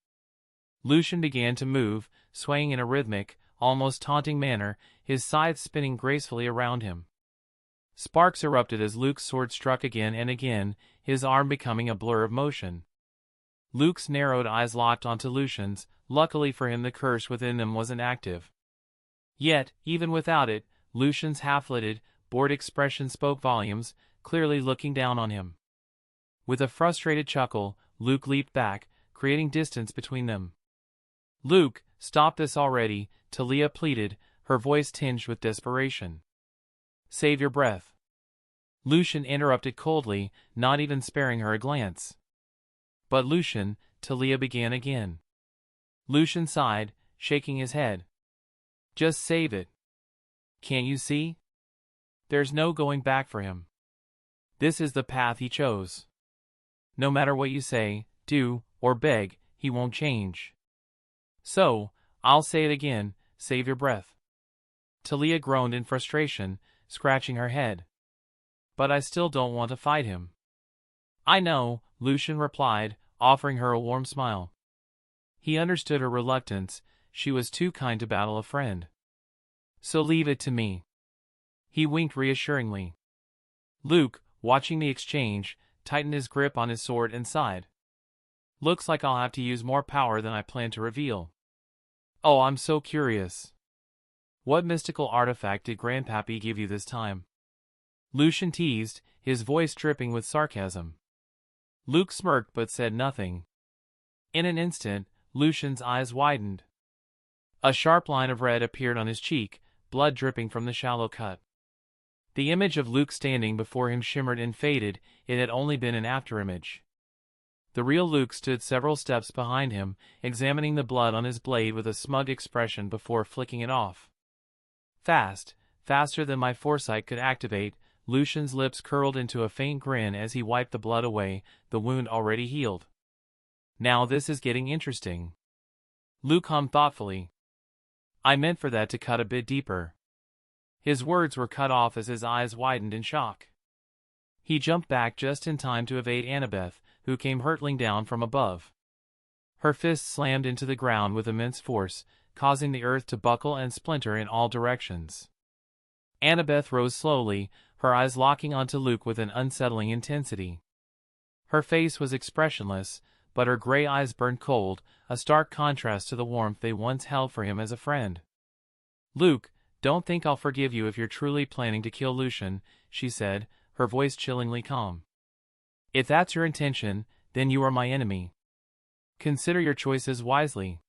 Lucian began to move, swaying in a rhythmic, almost taunting manner, his scythe spinning gracefully around him. Sparks erupted as Luke's sword struck again and again, his arm becoming a blur of motion. Luke's narrowed eyes locked onto Lucian's. Luckily for him, the curse within them wasn't active. Yet, even without it, Lucian's half-lidded, bored expression spoke volumes, clearly looking down on him. With a frustrated chuckle, Luke leaped back, creating distance between them. Luke, stop this already, Talia pleaded, her voice tinged with desperation. Save your breath. Lucian interrupted coldly, not even sparing her a glance. But Lucian, Talia began again. Lucian sighed, shaking his head. Just save it. Can't you see? There's no going back for him. This is the path he chose. No matter what you say, do, or beg, he won't change. So, I'll say it again, save your breath. Talia groaned in frustration, scratching her head. But I still don't want to fight him. I know, Lucian replied, offering her a warm smile. He understood her reluctance, she was too kind to battle a friend. So leave it to me. He winked reassuringly. Luke, watching the exchange, tightened his grip on his sword and sighed. Looks like I'll have to use more power than I plan to reveal. Oh, I'm so curious. What mystical artifact did Grandpappy give you this time? Lucian teased, his voice dripping with sarcasm. Luke smirked but said nothing. In an instant, Lucian's eyes widened. A sharp line of red appeared on his cheek, blood dripping from the shallow cut. The image of Luke standing before him shimmered and faded. It had only been an afterimage. The real Luke stood several steps behind him, examining the blood on his blade with a smug expression before flicking it off. Faster than my foresight could activate, Lucian's lips curled into a faint grin as he wiped the blood away, the wound already healed. Now this is getting interesting. Luke hummed thoughtfully. I meant for that to cut a bit deeper. His words were cut off as his eyes widened in shock. He jumped back just in time to evade Annabeth, who came hurtling down from above. Her fist slammed into the ground with immense force, causing the earth to buckle and splinter in all directions. Annabeth rose slowly, her eyes locking onto Luke with an unsettling intensity. Her face was expressionless, but her gray eyes burned cold, a stark contrast to the warmth they once held for him as a friend. Luke, don't think I'll forgive you if you're truly planning to kill Lucian, she said, her voice chillingly calm. If that's your intention, then you are my enemy. Consider your choices wisely.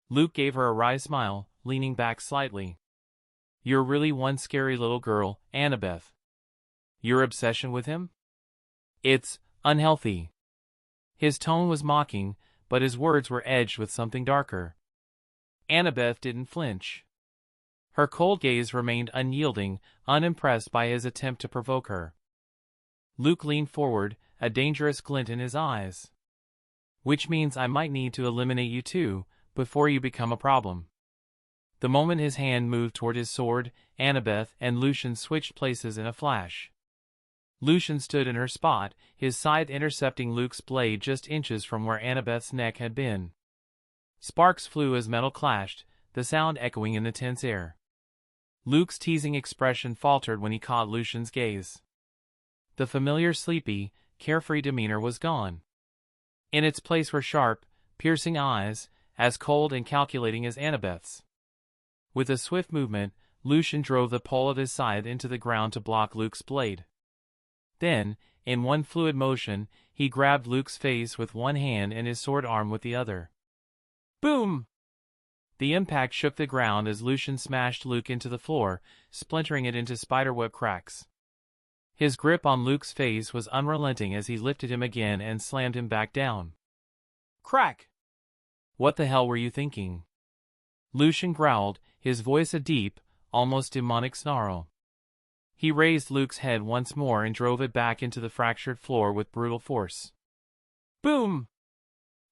Luke gave her a wry smile, leaning back slightly. You're really one scary little girl, Annabeth. Your obsession with him? It's unhealthy. His tone was mocking, but his words were edged with something darker. Annabeth didn't flinch. Her cold gaze remained unyielding, unimpressed by his attempt to provoke her. Luke leaned forward, a dangerous glint in his eyes. Which means I might need to eliminate you too, before you become a problem. The moment his hand moved toward his sword, Annabeth and Lucian switched places in a flash. Lucian stood in her spot, his scythe intercepting Luke's blade just inches from where Annabeth's neck had been. Sparks flew as metal clashed, the sound echoing in the tense air. Luke's teasing expression faltered when he caught Lucian's gaze. The familiar sleepy, carefree demeanor was gone. In its place were sharp, piercing eyes, as cold and calculating as Annabeth's. With a swift movement, Lucian drove the pole of his scythe into the ground to block Luke's blade. Then, in one fluid motion, he grabbed Luke's face with one hand and his sword arm with the other. Boom! The impact shook the ground as Lucian smashed Luke into the floor, splintering it into spiderweb cracks. His grip on Luke's face was unrelenting as he lifted him again and slammed him back down. Crack! What the hell were you thinking? Lucian growled, his voice a deep, almost demonic snarl. He raised Luke's head once more and drove it back into the fractured floor with brutal force. Boom!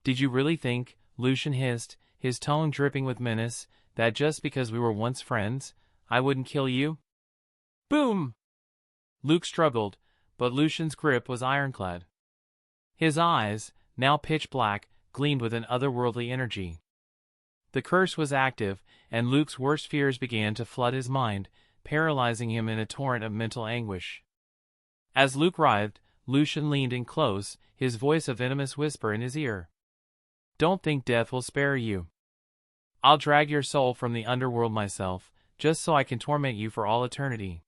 Did you really think, Lucian hissed, his tone dripping with menace, that just because we were once friends, I wouldn't kill you? Boom! Luke struggled, but Lucian's grip was ironclad. His eyes, now pitch black, gleamed with an otherworldly energy. The curse was active, and Luke's worst fears began to flood his mind, paralyzing him in a torrent of mental anguish. As Luke writhed, Lucian leaned in close, his voice a venomous whisper in his ear. Don't think death will spare you. I'll drag your soul from the underworld myself, just so I can torment you for all eternity.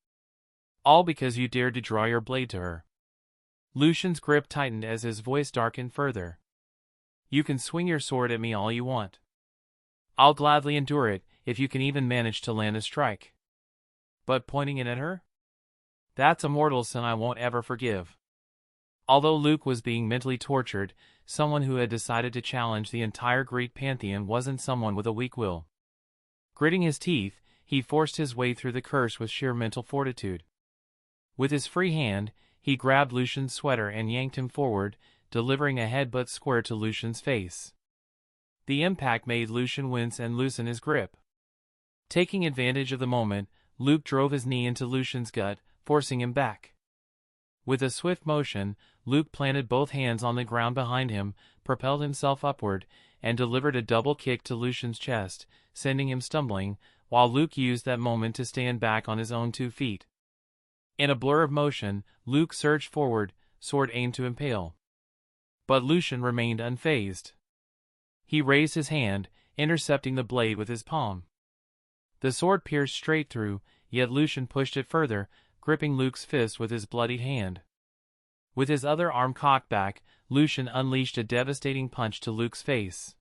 All because you dared to draw your blade to her. Lucian's grip tightened as his voice darkened further. You can swing your sword at me all you want. I'll gladly endure it, if you can even manage to land a strike. But pointing it at her? That's a mortal sin I won't ever forgive. Although Luke was being mentally tortured, someone who had decided to challenge the entire Greek pantheon wasn't someone with a weak will. Gritting his teeth, he forced his way through the curse with sheer mental fortitude. With his free hand, he grabbed Lucian's sweater and yanked him forward, delivering a headbutt square to Lucian's face. The impact made Lucian wince and loosen his grip. Taking advantage of the moment, Luke drove his knee into Lucian's gut, forcing him back. With a swift motion, Luke planted both hands on the ground behind him, propelled himself upward, and delivered a double kick to Lucian's chest, sending him stumbling, while Luke used that moment to stand back on his own 2 feet. In a blur of motion, Luke surged forward, sword aimed to impale. But Lucian remained unfazed. He raised his hand, intercepting the blade with his palm. The sword pierced straight through, yet Lucian pushed it further, gripping Luke's fist with his bloodied hand. With his other arm cocked back, Lucian unleashed a devastating punch to Luke's face.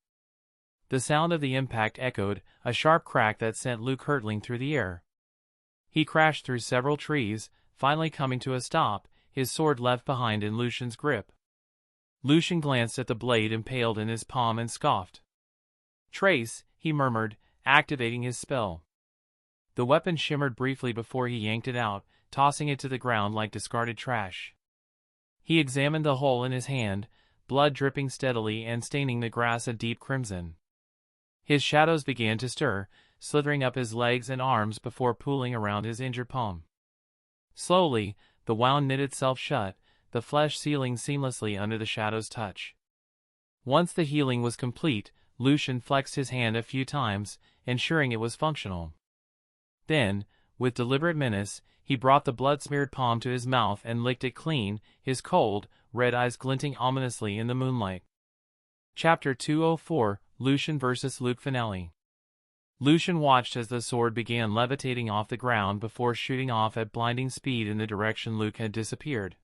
The sound of the impact echoed, a sharp crack that sent Luke hurtling through the air. He crashed through several trees, finally coming to a stop, his sword left behind in Lucian's grip. Lucian glanced at the blade impaled in his palm and scoffed. "Trace," he murmured, activating his spell. The weapon shimmered briefly before he yanked it out, tossing it to the ground like discarded trash. He examined the hole in his hand, blood dripping steadily and staining the grass a deep crimson. His shadows began to stir, slithering up his legs and arms before pooling around his injured palm. Slowly, the wound knit itself shut, the flesh sealing seamlessly under the shadow's touch. Once the healing was complete, Lucian flexed his hand a few times, ensuring it was functional. Then, with deliberate menace, he brought the blood-smeared palm to his mouth and licked it clean, his cold, red eyes glinting ominously in the moonlight. Chapter 204, Lucian vs. Luke Finale. Lucian watched as the sword began levitating off the ground before shooting off at blinding speed in the direction Luke had disappeared.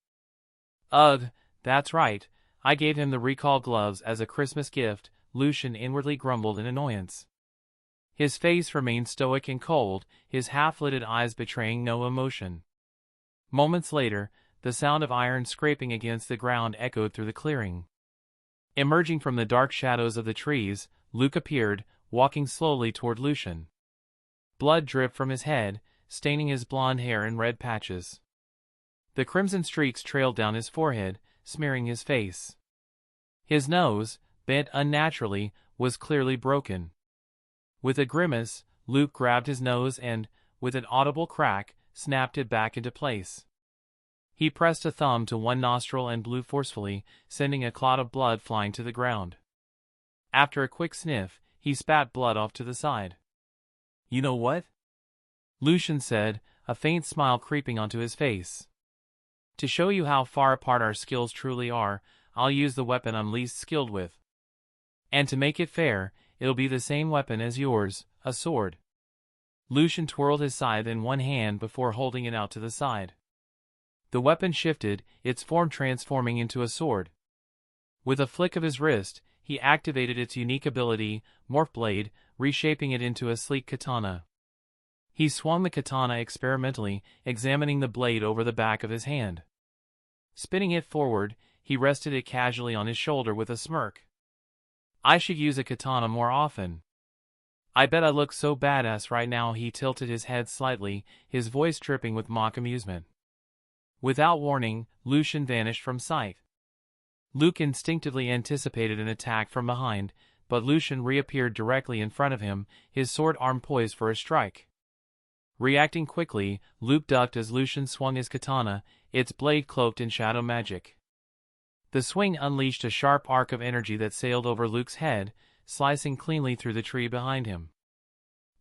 "Ugh, that's right, I gave him the recall gloves as a Christmas gift," Lucian inwardly grumbled in annoyance. His face remained stoic and cold, his half-lidded eyes betraying no emotion. Moments later, the sound of iron scraping against the ground echoed through the clearing. Emerging from the dark shadows of the trees, Luke appeared, walking slowly toward Lucian. Blood dripped from his head, staining his blonde hair in red patches. The crimson streaks trailed down his forehead, smearing his face. His nose, bent unnaturally, was clearly broken. With a grimace, Luke grabbed his nose and, with an audible crack, snapped it back into place. He pressed a thumb to one nostril and blew forcefully, sending a clot of blood flying to the ground. After a quick sniff, he spat blood off to the side. "You know what?" Lucian said, a faint smile creeping onto his face. "To show you how far apart our skills truly are, I'll use the weapon I'm least skilled with. And to make it fair, it'll be the same weapon as yours, a sword." Lucian twirled his scythe in one hand before holding it out to the side. The weapon shifted, its form transforming into a sword. With a flick of his wrist, he activated its unique ability, Morph Blade, reshaping it into a sleek katana. He swung the katana experimentally, examining the blade over the back of his hand. Spinning it forward, he rested it casually on his shoulder with a smirk. "I should use a katana more often. I bet I look so badass right now." He tilted his head slightly, his voice dripping with mock amusement. Without warning, Lucian vanished from sight. Luke instinctively anticipated an attack from behind, but Lucian reappeared directly in front of him, his sword arm poised for a strike. Reacting quickly, Luke ducked as Lucian swung his katana, its blade cloaked in shadow magic. The swing unleashed a sharp arc of energy that sailed over Luke's head, slicing cleanly through the tree behind him.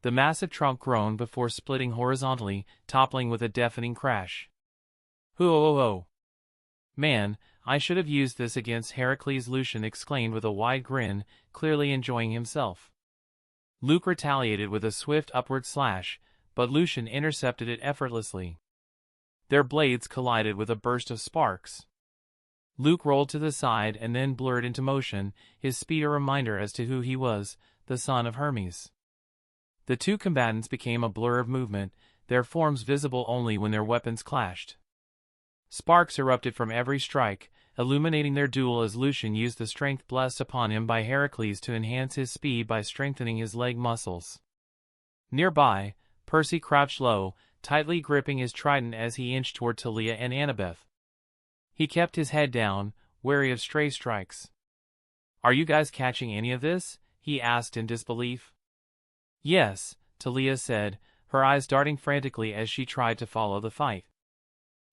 The massive trunk groaned before splitting horizontally, toppling with a deafening crash. "Hoo-oh-oh! Man, I should have used this against Heracles," Lucian exclaimed with a wide grin, clearly enjoying himself. Luke retaliated with a swift upward slash, but Lucian intercepted it effortlessly. Their blades collided with a burst of sparks. Luke rolled to the side and then blurred into motion, his speed a reminder as to who he was, the son of Hermes. The two combatants became a blur of movement, their forms visible only when their weapons clashed. Sparks erupted from every strike, illuminating their duel as Lucian used the strength blessed upon him by Heracles to enhance his speed by strengthening his leg muscles. Nearby, Percy crouched low, tightly gripping his trident as he inched toward Talia and Annabeth. He kept his head down, wary of stray strikes. "Are you guys catching any of this?" he asked in disbelief. "Yes," Talia said, her eyes darting frantically as she tried to follow the fight.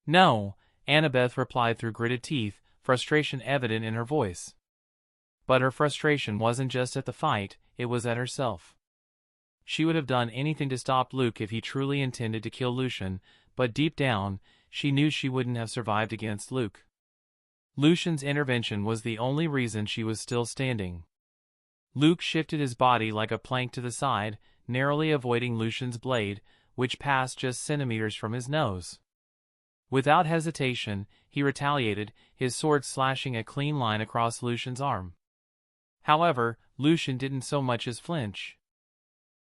"No," Annabeth replied through gritted teeth, frustration evident in her voice. But her frustration wasn't just at the fight, it was at herself. She would have done anything to stop Luke if he truly intended to kill Lucian, but deep down, she knew she wouldn't have survived against Luke. Lucian's intervention was the only reason she was still standing. Luke shifted his body like a plank to the side, narrowly avoiding Lucian's blade, which passed just centimeters from his nose. Without hesitation, he retaliated, his sword slashing a clean line across Lucian's arm. However, Lucian didn't so much as flinch.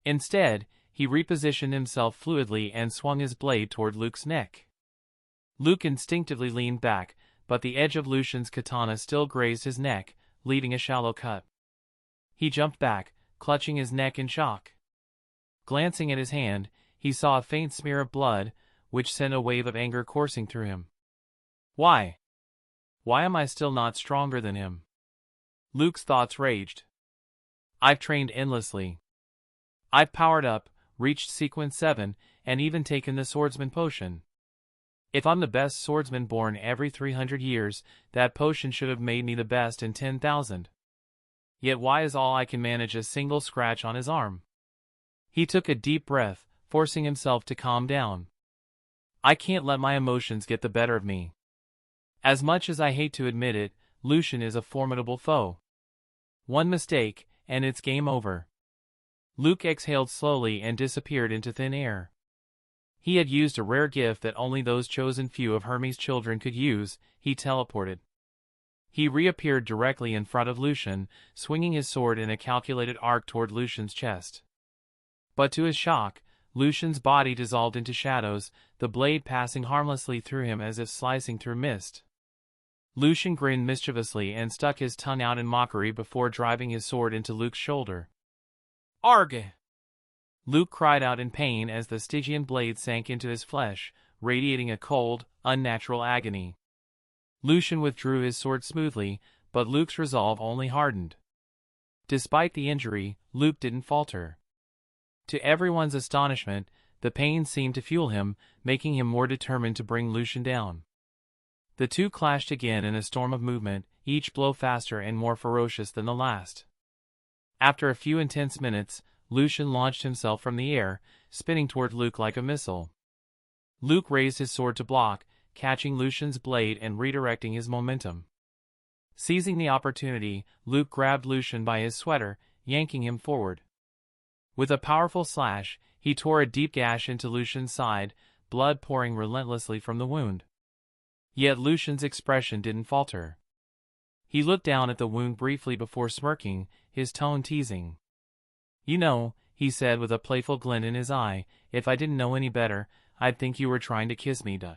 Instead, he repositioned himself fluidly and swung his blade toward Luke's neck. Luke instinctively leaned back, but the edge of Lucian's katana still grazed his neck, leaving a shallow cut. He jumped back, clutching his neck in shock. Glancing at his hand, he saw a faint smear of blood, which sent a wave of anger coursing through him. Why? Why am I still not stronger than him? Luke's thoughts raged. I've trained endlessly. I've powered up, reached sequence 7, and even taken the swordsman potion. If I'm the best swordsman born every 300 years, that potion should have made me the best in 10,000. Yet why is all I can manage a single scratch on his arm? He took a deep breath, forcing himself to calm down. I can't let my emotions get the better of me. As much as I hate to admit it, Lucian is a formidable foe. One mistake, and it's game over. Luke exhaled slowly and disappeared into thin air. He had used a rare gift that only those chosen few of Hermes' children could use. He teleported. He reappeared directly in front of Lucian, swinging his sword in a calculated arc toward Lucian's chest. But to his shock, Lucian's body dissolved into shadows, the blade passing harmlessly through him as if slicing through mist. Lucian grinned mischievously and stuck his tongue out in mockery before driving his sword into Luke's shoulder. Arg! Luke cried out in pain as the Stygian blade sank into his flesh, radiating a cold, unnatural agony. Lucian withdrew his sword smoothly, but Luke's resolve only hardened. Despite the injury, Luke didn't falter. To everyone's astonishment, the pain seemed to fuel him, making him more determined to bring Lucian down. The two clashed again in a storm of movement, each blow faster and more ferocious than the last. After a few intense minutes, Lucian launched himself from the air, spinning toward Luke like a missile. Luke raised his sword to block, catching Lucian's blade and redirecting his momentum. Seizing the opportunity, Luke grabbed Lucian by his sweater, yanking him forward. With a powerful slash, he tore a deep gash into Lucian's side, blood pouring relentlessly from the wound. Yet Lucian's expression didn't falter. He looked down at the wound briefly before smirking, his tone teasing. You know, he said with a playful glint in his eye, if I didn't know any better, I'd think you were trying to kiss me, duh.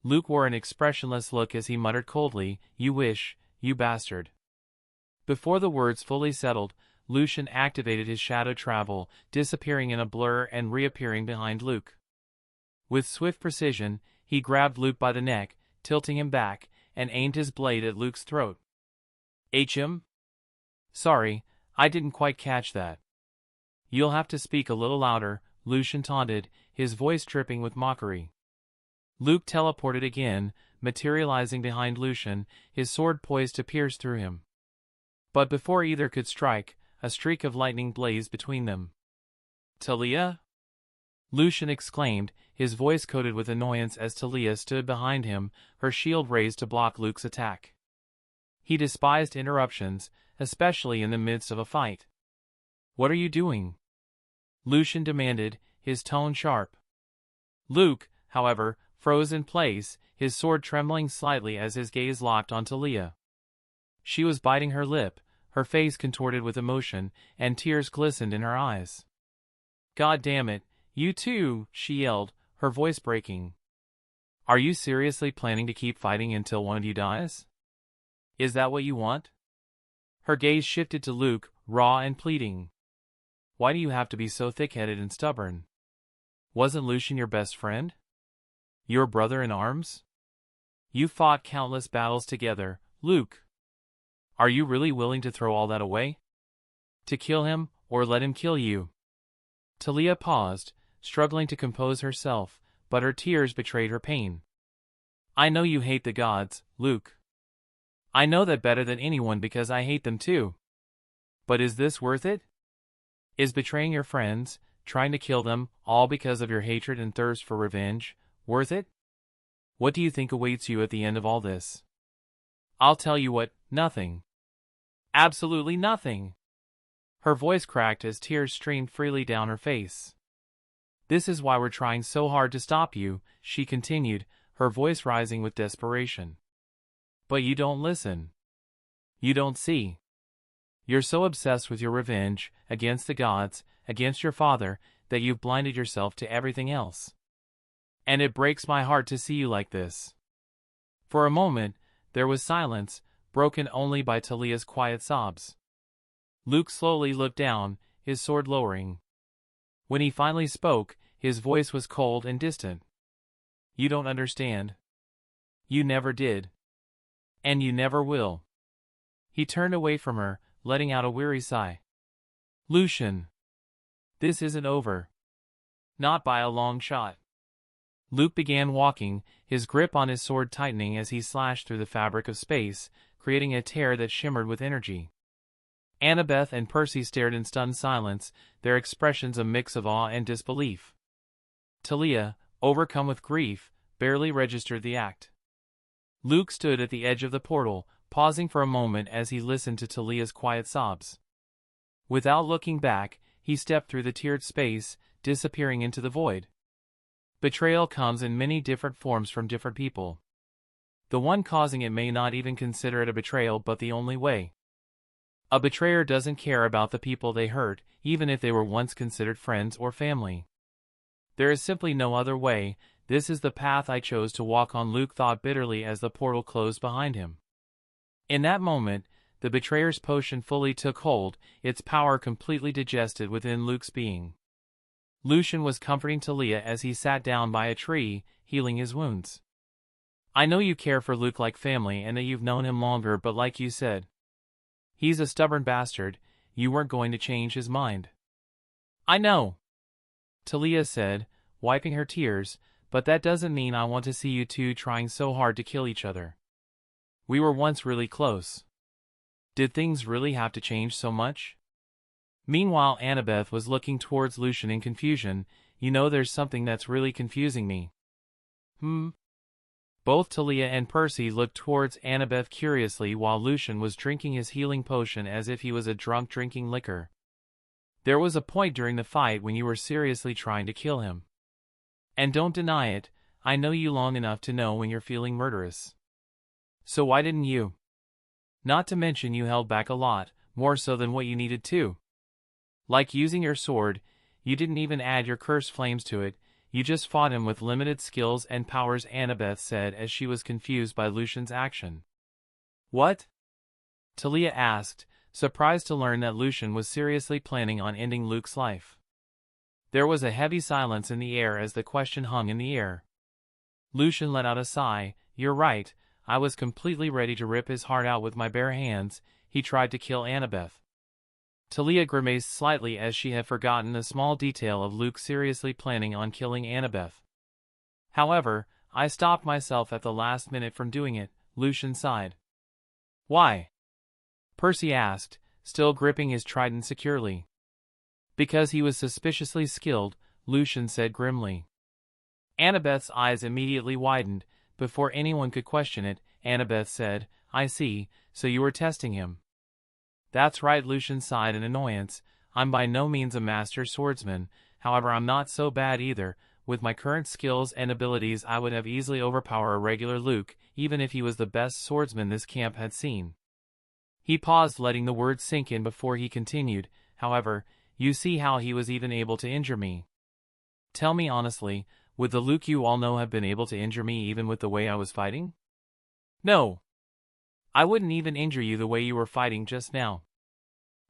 Luke wore an expressionless look as he muttered coldly, you wish, you bastard. Before the words fully settled, Lucian activated his shadow travel, disappearing in a blur and reappearing behind Luke. With swift precision, he grabbed Luke by the neck, tilting him back, and aimed his blade at Luke's throat. "Him? Sorry, I didn't quite catch that." "You'll have to speak a little louder," Lucian taunted, his voice dripping with mockery. Luke teleported again, materializing behind Lucian, his sword poised to pierce through him. But before either could strike, a streak of lightning blazed between them. "Talia?" Lucian exclaimed, his voice coated with annoyance as Talia stood behind him, her shield raised to block Luke's attack. He despised interruptions, especially in the midst of a fight. "What are you doing?" Lucian demanded, his tone sharp. Luke, however, froze in place, his sword trembling slightly as his gaze locked on Talia. She was biting her lip, her face contorted with emotion, and tears glistened in her eyes. "God damn it, you too," she yelled, her voice breaking. "Are you seriously planning to keep fighting until one of you dies? Is that what you want?" Her gaze shifted to Luke, raw and pleading. "Why do you have to be so thick-headed and stubborn? Wasn't Lucian your best friend? Your brother in arms? You fought countless battles together, Luke. Are you really willing to throw all that away? To kill him, or let him kill you?" Talia paused, struggling to compose herself, but her tears betrayed her pain. "I know you hate the gods, Luke. I know that better than anyone because I hate them too. But is this worth it? Is betraying your friends, trying to kill them, all because of your hatred and thirst for revenge, worth it? What do you think awaits you at the end of all this? I'll tell you what, nothing. Absolutely nothing. Her voice cracked as tears streamed freely down her face. This is why we're trying so hard to stop you, she continued, her voice rising with desperation. But you don't listen. You don't see. You're so obsessed with your revenge, against the gods, against your father, that you've blinded yourself to everything else. And it breaks my heart to see you like this. For a moment, there was silence, broken only by Talia's quiet sobs. Luke slowly looked down, his sword lowering. When he finally spoke, his voice was cold and distant. You don't understand. You never did. And you never will. He turned away from her, letting out a weary sigh. Lucian. This isn't over. Not by a long shot. Luke began walking, his grip on his sword tightening as he slashed through the fabric of space, creating a tear that shimmered with energy. Annabeth and Percy stared in stunned silence, their expressions a mix of awe and disbelief. Talia, overcome with grief, barely registered the act. Luke stood at the edge of the portal, pausing for a moment as he listened to Talia's quiet sobs. Without looking back, he stepped through the tiered space, disappearing into the void. Betrayal comes in many different forms from different people. The one causing it may not even consider it a betrayal but the only way. A betrayer doesn't care about the people they hurt, even if they were once considered friends or family. There is simply no other way. This is the path I chose to walk on, Luke thought bitterly as the portal closed behind him. In that moment, the betrayer's potion fully took hold, its power completely digested within Luke's being. Lucian was comforting Talia as he sat down by a tree, healing his wounds. I know you care for Luke like family and that you've known him longer, but like you said, he's a stubborn bastard. You weren't going to change his mind. I know, Talia said, wiping her tears, but that doesn't mean I want to see you two trying so hard to kill each other. We were once really close. Did things really have to change so much? Meanwhile, Annabeth was looking towards Lucian in confusion. You know, there's something that's really confusing me. Both Talia and Percy looked towards Annabeth curiously while Lucian was drinking his healing potion as if he was a drunk drinking liquor. There was a point during the fight when you were seriously trying to kill him. And don't deny it, I know you long enough to know when you're feeling murderous. So why didn't you? Not to mention you held back a lot, more so than what you needed to. Like using your sword, you didn't even add your cursed flames to it, you just fought him with limited skills and powers, Annabeth said as she was confused by Lucian's action. What? Talia asked, surprised to learn that Lucian was seriously planning on ending Luke's life. There was a heavy silence in the air as the question hung in the air. Lucian let out a sigh. You're right, I was completely ready to rip his heart out with my bare hands. He tried to kill Annabeth. Talia grimaced slightly as she had forgotten a small detail of Luke seriously planning on killing Annabeth. However, I stopped myself at the last minute from doing it, Lucian sighed. Why? Percy asked, still gripping his trident securely. Because he was suspiciously skilled, Lucian said grimly. Annabeth's eyes immediately widened. Before anyone could question it, Annabeth said, I see, so you were testing him. That's right, Lucian sighed in annoyance. I'm by no means a master swordsman, however I'm not so bad either. With my current skills and abilities I would have easily overpowered a regular Luke, even if he was the best swordsman this camp had seen. He paused, letting the words sink in before he continued, however, you see how he was even able to injure me. Tell me honestly, would the Luke you all know have been able to injure me even with the way I was fighting? No. I wouldn't even injure you the way you were fighting just now.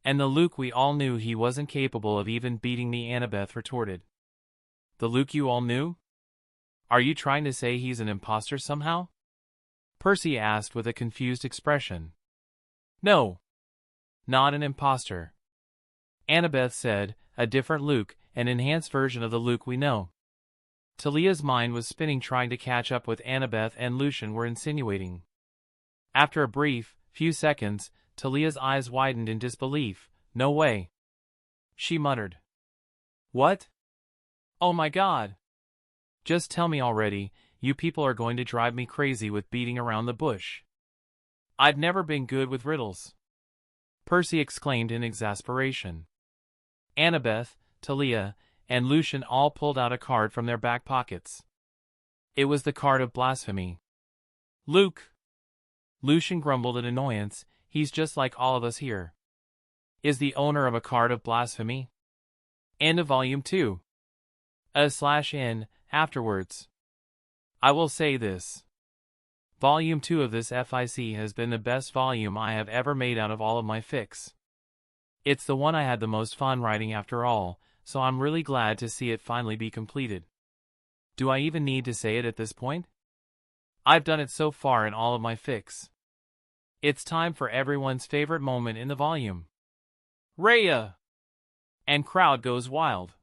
And the Luke we all knew, he wasn't capable of even beating me, Annabeth retorted. The Luke you all knew? Are you trying to say he's an imposter somehow? Percy asked with a confused expression. No. Not an imposter. Annabeth said, a different Luke, an enhanced version of the Luke we know. Talia's mind was spinning, trying to catch up with Annabeth and Lucian were insinuating. After a brief, few seconds, Talia's eyes widened in disbelief. No way. she muttered. What? Oh my God. Just tell me already, you people are going to drive me crazy with beating around the bush. I've never been good with riddles. Percy exclaimed in exasperation. Annabeth, Talia, and Lucian all pulled out a card from their back pockets. It was the card of blasphemy. Luke! Lucian grumbled in annoyance, he's just like all of us here. Is the owner of a card of blasphemy? End of Volume 2. /N, afterwards. I will say this. Volume 2 of this FIC has been the best volume I have ever made out of all of my fics. It's the one I had the most fun writing after all, so I'm really glad to see it finally be completed. Do I even need to say it at this point? I've done it so far in all of my fics. It's time for everyone's favorite moment in the volume. Rhea! And crowd goes wild.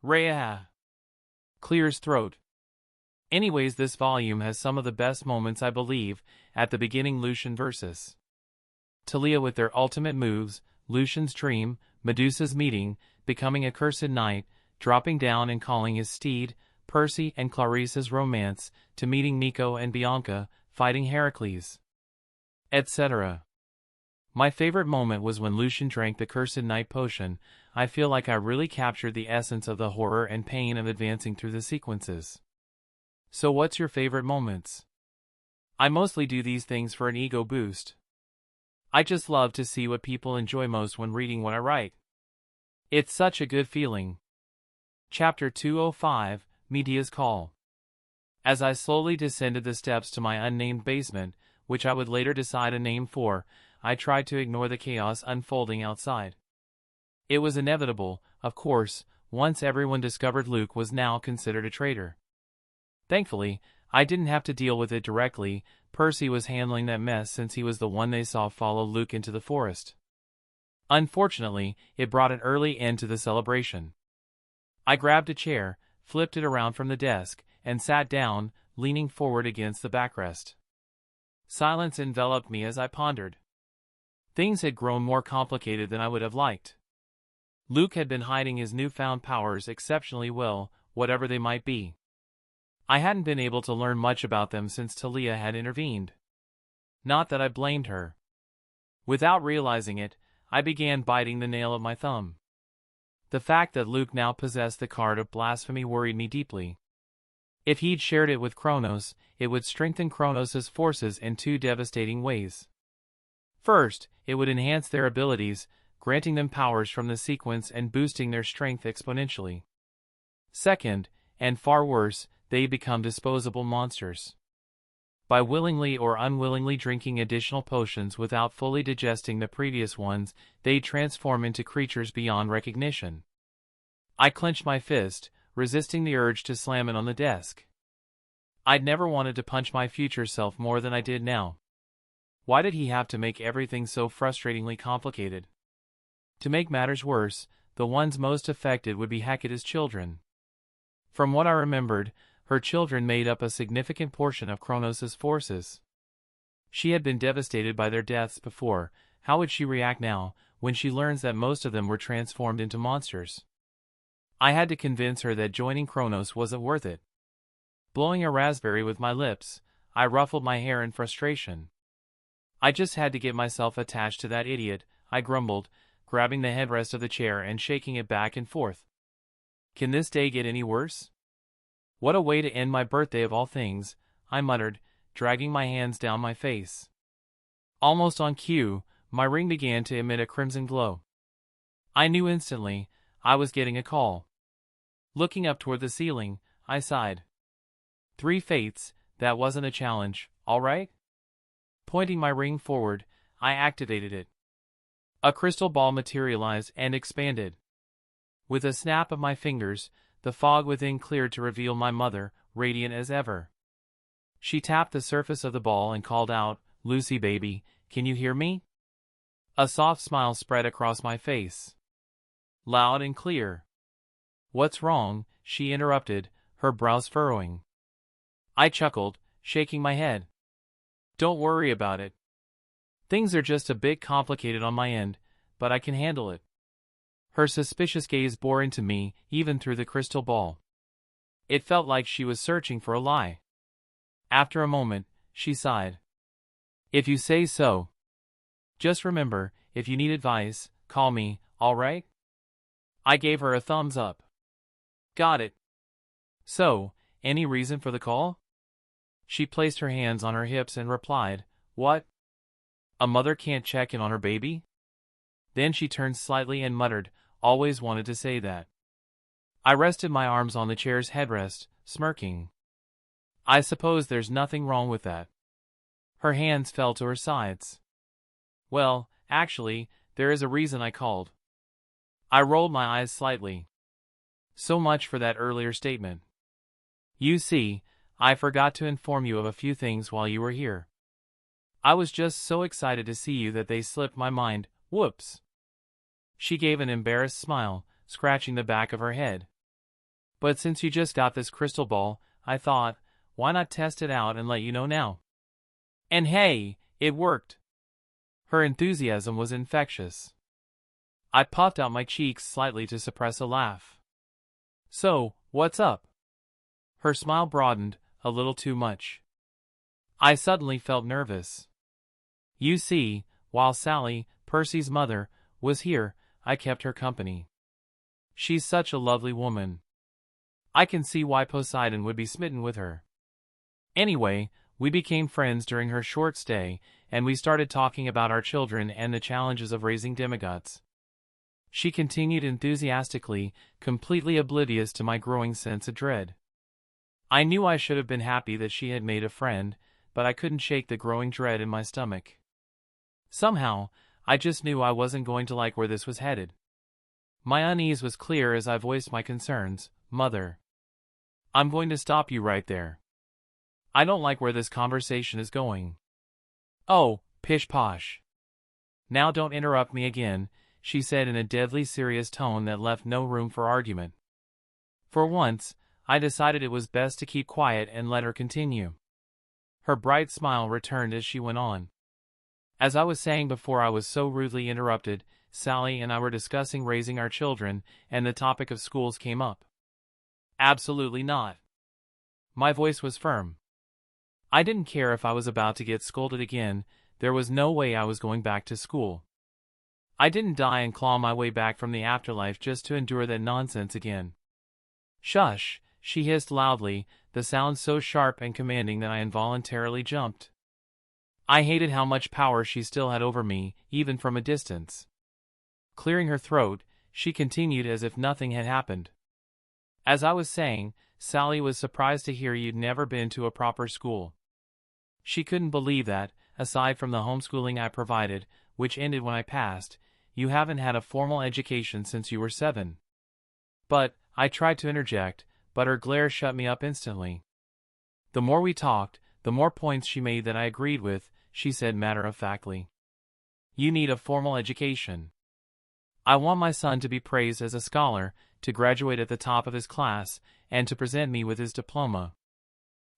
Rhea! Clears throat. Anyways, this volume has some of the best moments, I believe, at the beginning. Lucian versus Talia with their ultimate moves, Lucian's dream, Medusa's meeting, becoming a cursed knight, dropping down and calling his steed, Percy and Clarissa's romance, to meeting Nico and Bianca, fighting Heracles, etc. My favorite moment was when Lucian drank the cursed knight potion. I feel like I really captured the essence of the horror and pain of advancing through the sequences. So what's your favorite moments? I mostly do these things for an ego boost. I just love to see what people enjoy most when reading what I write. It's such a good feeling. Chapter 205, Medea's Call. As I slowly descended the steps to my unnamed basement, which I would later decide a name for, I tried to ignore the chaos unfolding outside. It was inevitable, of course, once everyone discovered Luke was now considered a traitor. Thankfully, I didn't have to deal with it directly. Percy was handling that mess since he was the one they saw follow Luke into the forest. Unfortunately, it brought an early end to the celebration. I grabbed a chair, flipped it around from the desk, and sat down, leaning forward against the backrest. Silence enveloped me as I pondered. Things had grown more complicated than I would have liked. Luke had been hiding his newfound powers exceptionally well, whatever they might be. I hadn't been able to learn much about them since Talia had intervened. Not that I blamed her. Without realizing it, I began biting the nail of my thumb. The fact that Luke now possessed the card of blasphemy worried me deeply. If he'd shared it with Kronos, it would strengthen Kronos' forces in two devastating ways. First, it would enhance their abilities, granting them powers from the sequence and boosting their strength exponentially. Second, and far worse, they become disposable monsters. By willingly or unwillingly drinking additional potions without fully digesting the previous ones, they transform into creatures beyond recognition. I clenched my fist, resisting the urge to slam it on the desk. I'd never wanted to punch my future self more than I did now. Why did he have to make everything so frustratingly complicated? To make matters worse, the ones most affected would be Hecate's children. From what I remembered, her children made up a significant portion of Kronos' forces. She had been devastated by their deaths before. How would she react now, when she learns that most of them were transformed into monsters? I had to convince her that joining Kronos wasn't worth it. Blowing a raspberry with my lips, I ruffled my hair in frustration. I just had to get myself attached to that idiot, I grumbled, grabbing the headrest of the chair and shaking it back and forth. Can this day get any worse? What a way to end my birthday of all things, I muttered, dragging my hands down my face. Almost on cue, my ring began to emit a crimson glow. I knew instantly, I was getting a call. Looking up toward the ceiling, I sighed. 3 fates, that wasn't a challenge, all right? Pointing my ring forward, I activated it. A crystal ball materialized and expanded. With a snap of my fingers, the fog within cleared to reveal my mother, radiant as ever. She tapped the surface of the ball and called out, "Lucy baby, can you hear me?" A soft smile spread across my face. Loud and clear. "What's wrong?" she interrupted, her brows furrowing. I chuckled, shaking my head. "Don't worry about it. Things are just a bit complicated on my end, but I can handle it." Her suspicious gaze bore into me, even through the crystal ball. It felt like she was searching for a lie. After a moment, she sighed. If you say so. Just remember, if you need advice, call me, all right? I gave her a thumbs up. Got it. So, any reason for the call? She placed her hands on her hips and replied, What? A mother can't check in on her baby? Then she turned slightly and muttered, Always wanted to say that. I rested my arms on the chair's headrest, smirking. I suppose there's nothing wrong with that. Her hands fell to her sides. Well, actually, there is a reason I called. I rolled my eyes slightly. So much for that earlier statement. You see, I forgot to inform you of a few things while you were here. I was just so excited to see you that they slipped my mind. Whoops. She gave an embarrassed smile, scratching the back of her head. But since you just got this crystal ball, I thought, why not test it out and let you know now? And hey, it worked. Her enthusiasm was infectious. I puffed out my cheeks slightly to suppress a laugh. So, what's up? Her smile broadened, a little too much. I suddenly felt nervous. You see, while Sally, Percy's mother, was here, I kept her company. She's such a lovely woman. I can see why Poseidon would be smitten with her. Anyway, we became friends during her short stay, and we started talking about our children and the challenges of raising demigods. She continued enthusiastically, completely oblivious to my growing sense of dread. I knew I should have been happy that she had made a friend, but I couldn't shake the growing dread in my stomach. Somehow, I just knew I wasn't going to like where this was headed. My unease was clear as I voiced my concerns. Mother. I'm going to stop you right there. I don't like where this conversation is going. Oh, pish-posh. Now don't interrupt me again, she said in a deadly serious tone that left no room for argument. For once, I decided it was best to keep quiet and let her continue. Her bright smile returned as she went on. As I was saying before I was so rudely interrupted, Sally and I were discussing raising our children, and the topic of schools came up. Absolutely not. My voice was firm. I didn't care if I was about to get scolded again, there was no way I was going back to school. I didn't die and claw my way back from the afterlife just to endure that nonsense again. Shush, she hissed loudly, the sound so sharp and commanding that I involuntarily jumped. I hated how much power she still had over me, even from a distance. Clearing her throat, she continued as if nothing had happened. As I was saying, Sally was surprised to hear you'd never been to a proper school. She couldn't believe that, aside from the homeschooling I provided, which ended when I passed, you haven't had a formal education since you were 7. But, I tried to interject, but her glare shut me up instantly. The more we talked, the more points she made that I agreed with, she said matter-of-factly. You need a formal education. I want my son to be praised as a scholar, to graduate at the top of his class, and to present me with his diploma.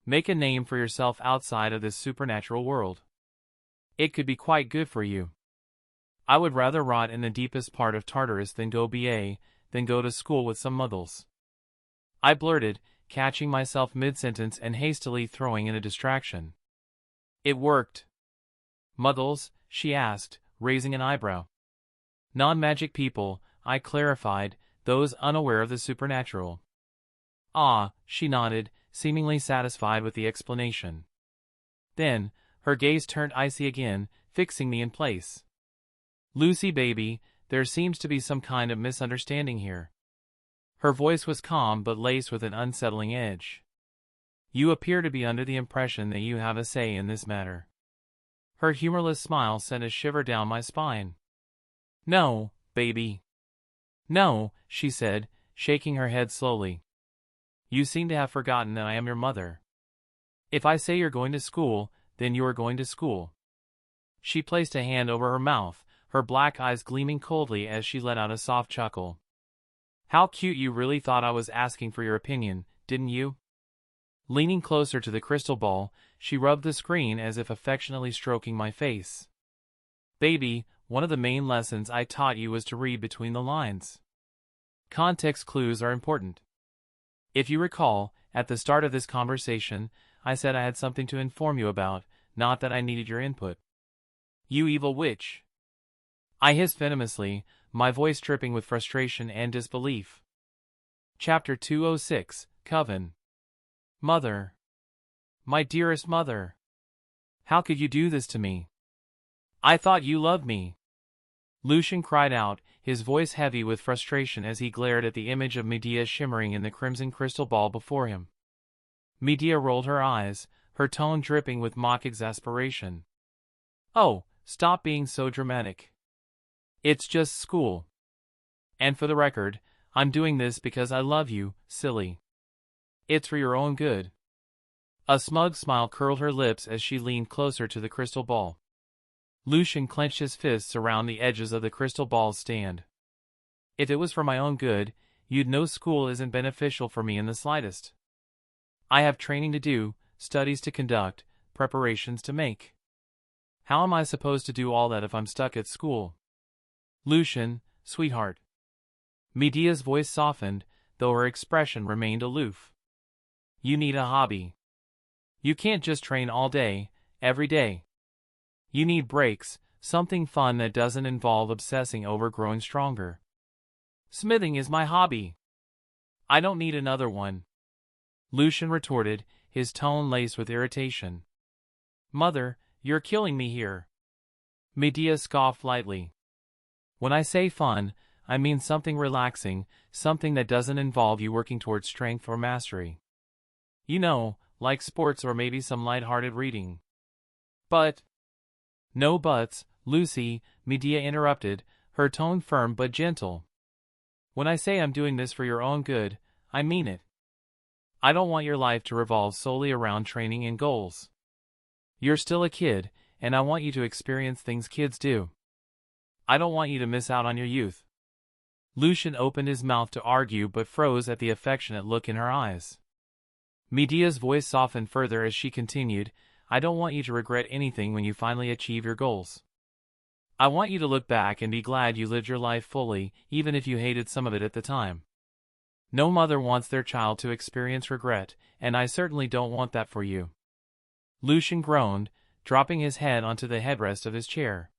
Make a name for yourself outside of this supernatural world. It could be quite good for you. I would rather rot in the deepest part of Tartarus than go to school with some muggles. I blurted, catching myself mid-sentence and hastily throwing in a distraction. It worked. Muggles? She asked, raising an eyebrow. Non-magic people, I clarified, those unaware of the supernatural. Ah, she nodded, seemingly satisfied with the explanation. Then, her gaze turned icy again, fixing me in place. Lucy baby, there seems to be some kind of misunderstanding here. Her voice was calm but laced with an unsettling edge. You appear to be under the impression that you have a say in this matter. Her humorless smile sent a shiver down my spine. No, baby. No, she said, shaking her head slowly. You seem to have forgotten that I am your mother. If I say you're going to school, then you are going to school. She placed a hand over her mouth, her black eyes gleaming coldly as she let out a soft chuckle. How cute, you really thought I was asking for your opinion, didn't you? Leaning closer to the crystal ball, she rubbed the screen as if affectionately stroking my face. Baby, one of the main lessons I taught you was to read between the lines. Context clues are important. If you recall, at the start of this conversation, I said I had something to inform you about, not that I needed your input. You evil witch! I hissed venomously, my voice dripping with frustration and disbelief. Chapter 206, Coven. Mother. My dearest mother. How could you do this to me? I thought you loved me. Lucian cried out, his voice heavy with frustration as he glared at the image of Medea shimmering in the crimson crystal ball before him. Medea rolled her eyes, her tone dripping with mock exasperation. Oh, stop being so dramatic. It's just school. And for the record, I'm doing this because I love you, silly. It's for your own good. A smug smile curled her lips as she leaned closer to the crystal ball. Lucian clenched his fists around the edges of the crystal ball's stand. If it was for my own good, you'd know school isn't beneficial for me in the slightest. I have training to do, studies to conduct, preparations to make. How am I supposed to do all that if I'm stuck at school? Lucian, sweetheart. Medea's voice softened, though her expression remained aloof. You need a hobby. You can't just train all day, every day. You need breaks, something fun that doesn't involve obsessing over growing stronger. Smithing is my hobby. I don't need another one. Lucian retorted, his tone laced with irritation. Mother, you're killing me here. Medea scoffed lightly. When I say fun, I mean something relaxing, something that doesn't involve you working towards strength or mastery. You know, like sports or maybe some light-hearted reading. But... No buts, Lucy, Medea interrupted, her tone firm but gentle. When I say I'm doing this for your own good, I mean it. I don't want your life to revolve solely around training and goals. You're still a kid, and I want you to experience things kids do. I don't want you to miss out on your youth. Lucian opened his mouth to argue but froze at the affectionate look in her eyes. Medea's voice softened further as she continued, I don't want you to regret anything when you finally achieve your goals. I want you to look back and be glad you lived your life fully, even if you hated some of it at the time. No mother wants their child to experience regret, and I certainly don't want that for you. Lucian groaned, dropping his head onto the headrest of his chair.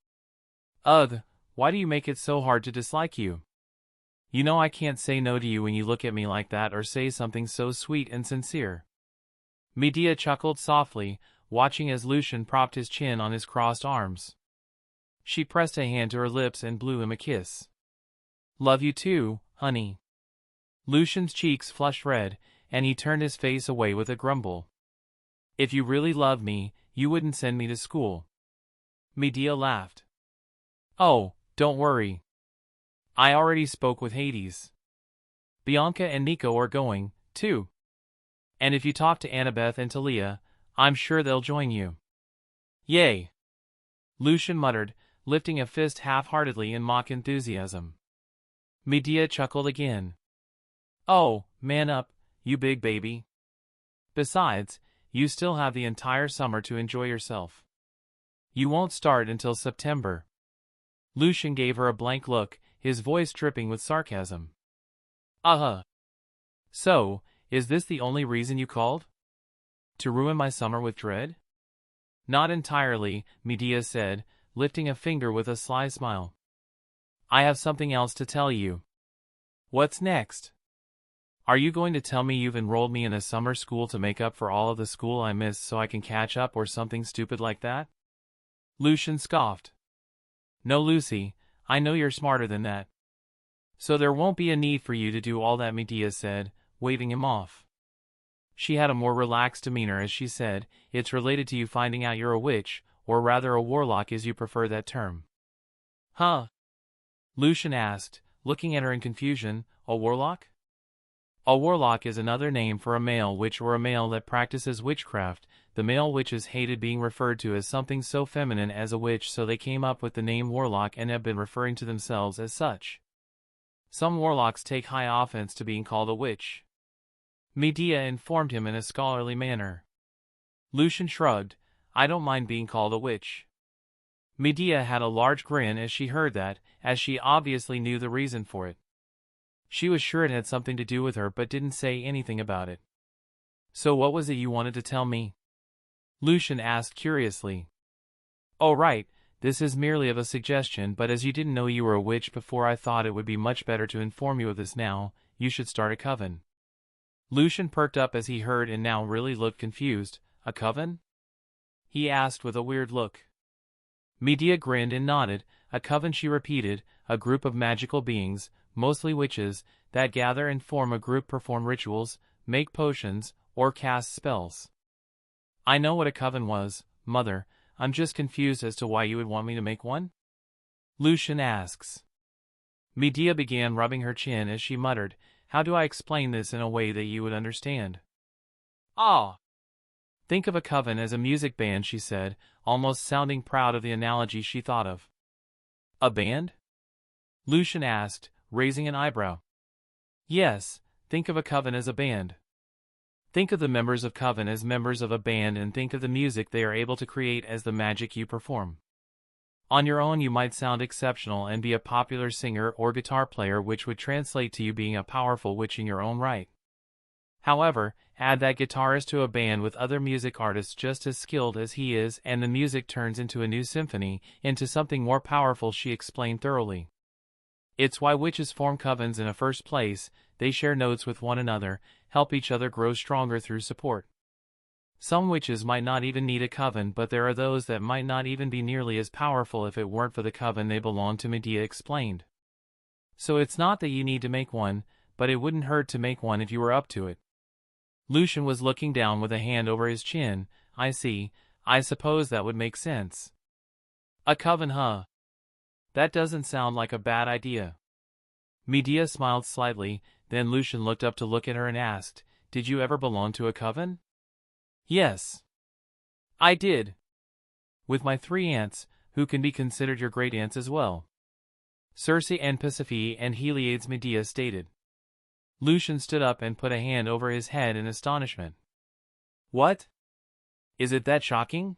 Ugh, why do you make it so hard to dislike you? You know I can't say no to you when you look at me like that or say something so sweet and sincere. Medea chuckled softly, watching as Lucian propped his chin on his crossed arms. She pressed a hand to her lips and blew him a kiss. Love you too, honey. Lucian's cheeks flushed red, and he turned his face away with a grumble. If you really loved me, you wouldn't send me to school. Medea laughed. Oh, don't worry. I already spoke with Hades. Bianca and Nico are going, too. And if you talk to Annabeth and Talia, I'm sure they'll join you. Yay! Lucian muttered, lifting a fist half-heartedly in mock enthusiasm. Medea chuckled again. Oh, man up, you big baby. Besides, you still have the entire summer to enjoy yourself. You won't start until September. Lucian gave her a blank look, his voice dripping with sarcasm. So, is this the only reason you called? To ruin my summer with dread? Not entirely, Medea said, lifting a finger with a sly smile. I have something else to tell you. What's next? Are you going to tell me you've enrolled me in a summer school to make up for all of the school I missed so I can catch up or something stupid like that? Lucian scoffed. No, Lucy, I know you're smarter than that. So there won't be a need for you to do all that, Medea said, waving him off. She had a more relaxed demeanor as she said, it's related to you finding out you're a witch, or rather a warlock as you prefer that term. Huh? Lucian asked, looking at her in confusion, a warlock? A warlock is another name for a male witch or a male that practices witchcraft. The male witches hated being referred to as something so feminine as a witch, so they came up with the name warlock and have been referring to themselves as such. Some warlocks take high offense to being called a witch. Medea informed him in a scholarly manner. Lucian shrugged, I don't mind being called a witch. Medea had a large grin as she heard that, as she obviously knew the reason for it. She was sure it had something to do with her but didn't say anything about it. So what was it you wanted to tell me? Lucian asked curiously. Oh right, this is merely of a suggestion, but as you didn't know you were a witch before, I thought it would be much better to inform you of this now. You should start a coven. Lucian perked up as he heard and now really looked confused. A coven? He asked with a weird look. Medea grinned and nodded. A coven, she repeated, a group of magical beings, mostly witches, that gather and form a group, perform rituals, make potions, or cast spells. I know what a coven was, Mother. I'm just confused as to why you would want me to make one? Lucian asks. Medea began rubbing her chin as she muttered, How do I explain this in a way that you would understand? Ah! Think of a coven as a music band, she said, almost sounding proud of the analogy she thought of. A band? Lucian asked, raising an eyebrow. Yes, think of a coven as a band. Think of the members of coven as members of a band, and think of the music they are able to create as the magic you perform. On your own you might sound exceptional and be a popular singer or guitar player, which would translate to you being a powerful witch in your own right. However, add that guitarist to a band with other music artists just as skilled as he is, and the music turns into a new symphony, into something more powerful, she explained thoroughly. It's why witches form covens in the first place. They share notes with one another, help each other grow stronger through support. Some witches might not even need a coven, but there are those that might not even be nearly as powerful if it weren't for the coven they belong to, Medea explained. So it's not that you need to make one, but it wouldn't hurt to make one if you were up to it. Lucian was looking down with a hand over his chin. I see. I suppose that would make sense. A coven, huh? That doesn't sound like a bad idea. Medea smiled slightly, then Lucian looked up to look at her and asked, Did you ever belong to a coven? Yes. I did. With my 3 aunts, who can be considered your great aunts as well. Circe and Pasiphae and Heliades, Medea stated. Lucian stood up and put a hand over his head in astonishment. What? Is it that shocking?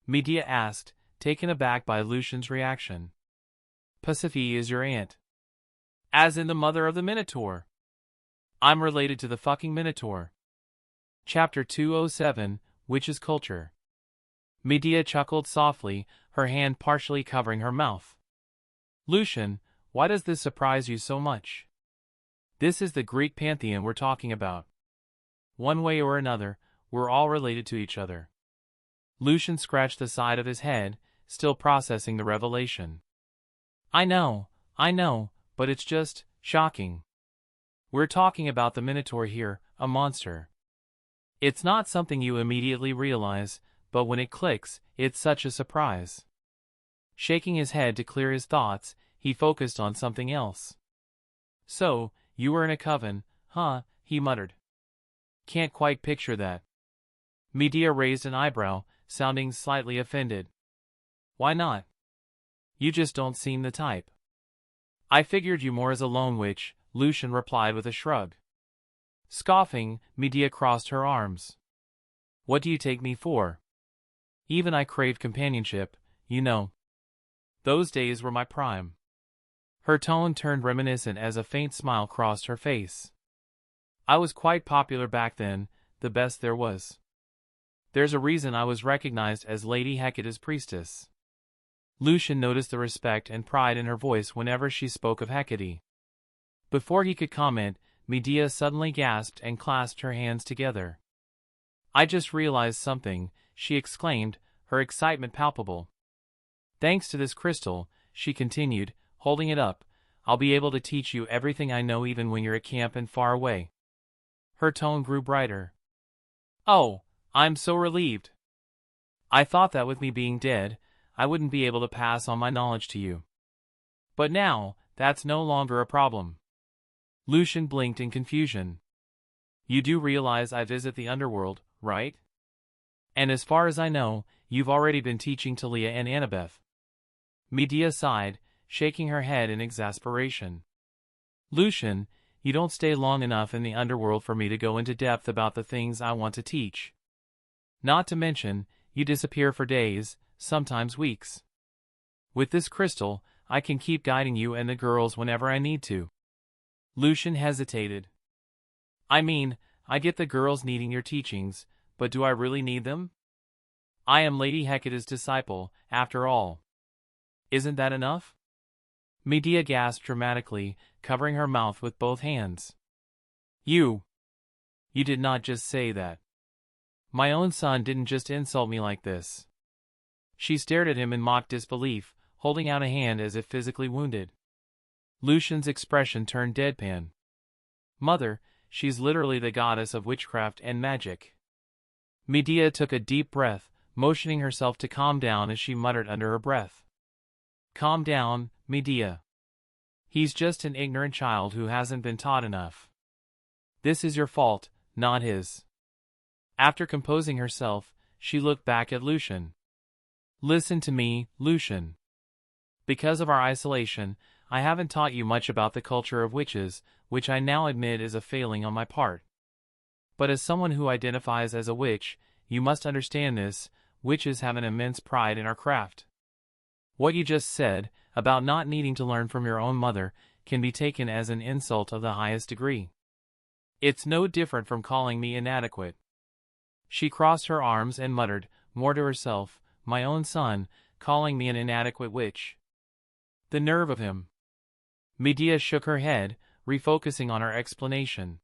Medea asked, taken aback by Lucian's reaction. Pasiphae is your aunt. As in the mother of the Minotaur. I'm related to the fucking Minotaur. Chapter 207, Witches' Culture. Medea chuckled softly, her hand partially covering her mouth. Lucian, why does this surprise you so much? This is the Greek pantheon we're talking about. One way or another, we're all related to each other. Lucian scratched the side of his head, still processing the revelation. I know, but it's just shocking. We're talking about the Minotaur here, a monster. It's not something you immediately realize, but when it clicks, it's such a surprise. Shaking his head to clear his thoughts, he focused on something else. So, you were in a coven, huh? He muttered. Can't quite picture that. Medea raised an eyebrow, sounding slightly offended. Why not? You just don't seem the type. I figured you more as a lone witch, Lucian replied with a shrug. Scoffing, Medea crossed her arms. What do you take me for? Even I craved companionship, you know. Those days were my prime. Her tone turned reminiscent as a faint smile crossed her face. I was quite popular back then, the best there was. There's a reason I was recognized as Lady Hecate's priestess. Lucian noticed the respect and pride in her voice whenever she spoke of Hecate. Before he could comment, Medea suddenly gasped and clasped her hands together. I just realized something, she exclaimed, her excitement palpable. Thanks to this crystal, she continued, holding it up, I'll be able to teach you everything I know even when you're at camp and far away. Her tone grew brighter. Oh, I'm so relieved. I thought that with me being dead, I wouldn't be able to pass on my knowledge to you. But now, that's no longer a problem. Lucian blinked in confusion. You do realize I visit the Underworld, right? And as far as I know, you've already been teaching Talia and Annabeth. Medea sighed, shaking her head in exasperation. Lucian, you don't stay long enough in the Underworld for me to go into depth about the things I want to teach. Not to mention, you disappear for days, sometimes weeks. With this crystal, I can keep guiding you and the girls whenever I need to. Lucian hesitated. I mean, I get the girls needing your teachings, but do I really need them? I am Lady Hecate's disciple, after all. Isn't that enough? Medea gasped dramatically, covering her mouth with both hands. You did not just say that. My own son didn't just insult me like this. She stared at him in mock disbelief, holding out a hand as if physically wounded. Lucian's expression turned deadpan. Mother, she's literally the goddess of witchcraft and magic. Medea took a deep breath, motioning herself to calm down as she muttered under her breath. Calm down, Medea. He's just an ignorant child who hasn't been taught enough. This is your fault, not his. After composing herself, she looked back at Lucian. Listen to me, Lucian. Because of our isolation, I haven't taught you much about the culture of witches, which I now admit is a failing on my part. But as someone who identifies as a witch, you must understand this: witches have an immense pride in our craft. What you just said, about not needing to learn from your own mother, can be taken as an insult of the highest degree. It's no different from calling me inadequate. She crossed her arms and muttered, more to herself, my own son, calling me an inadequate witch. The nerve of him. Medea shook her head, refocusing on her explanation.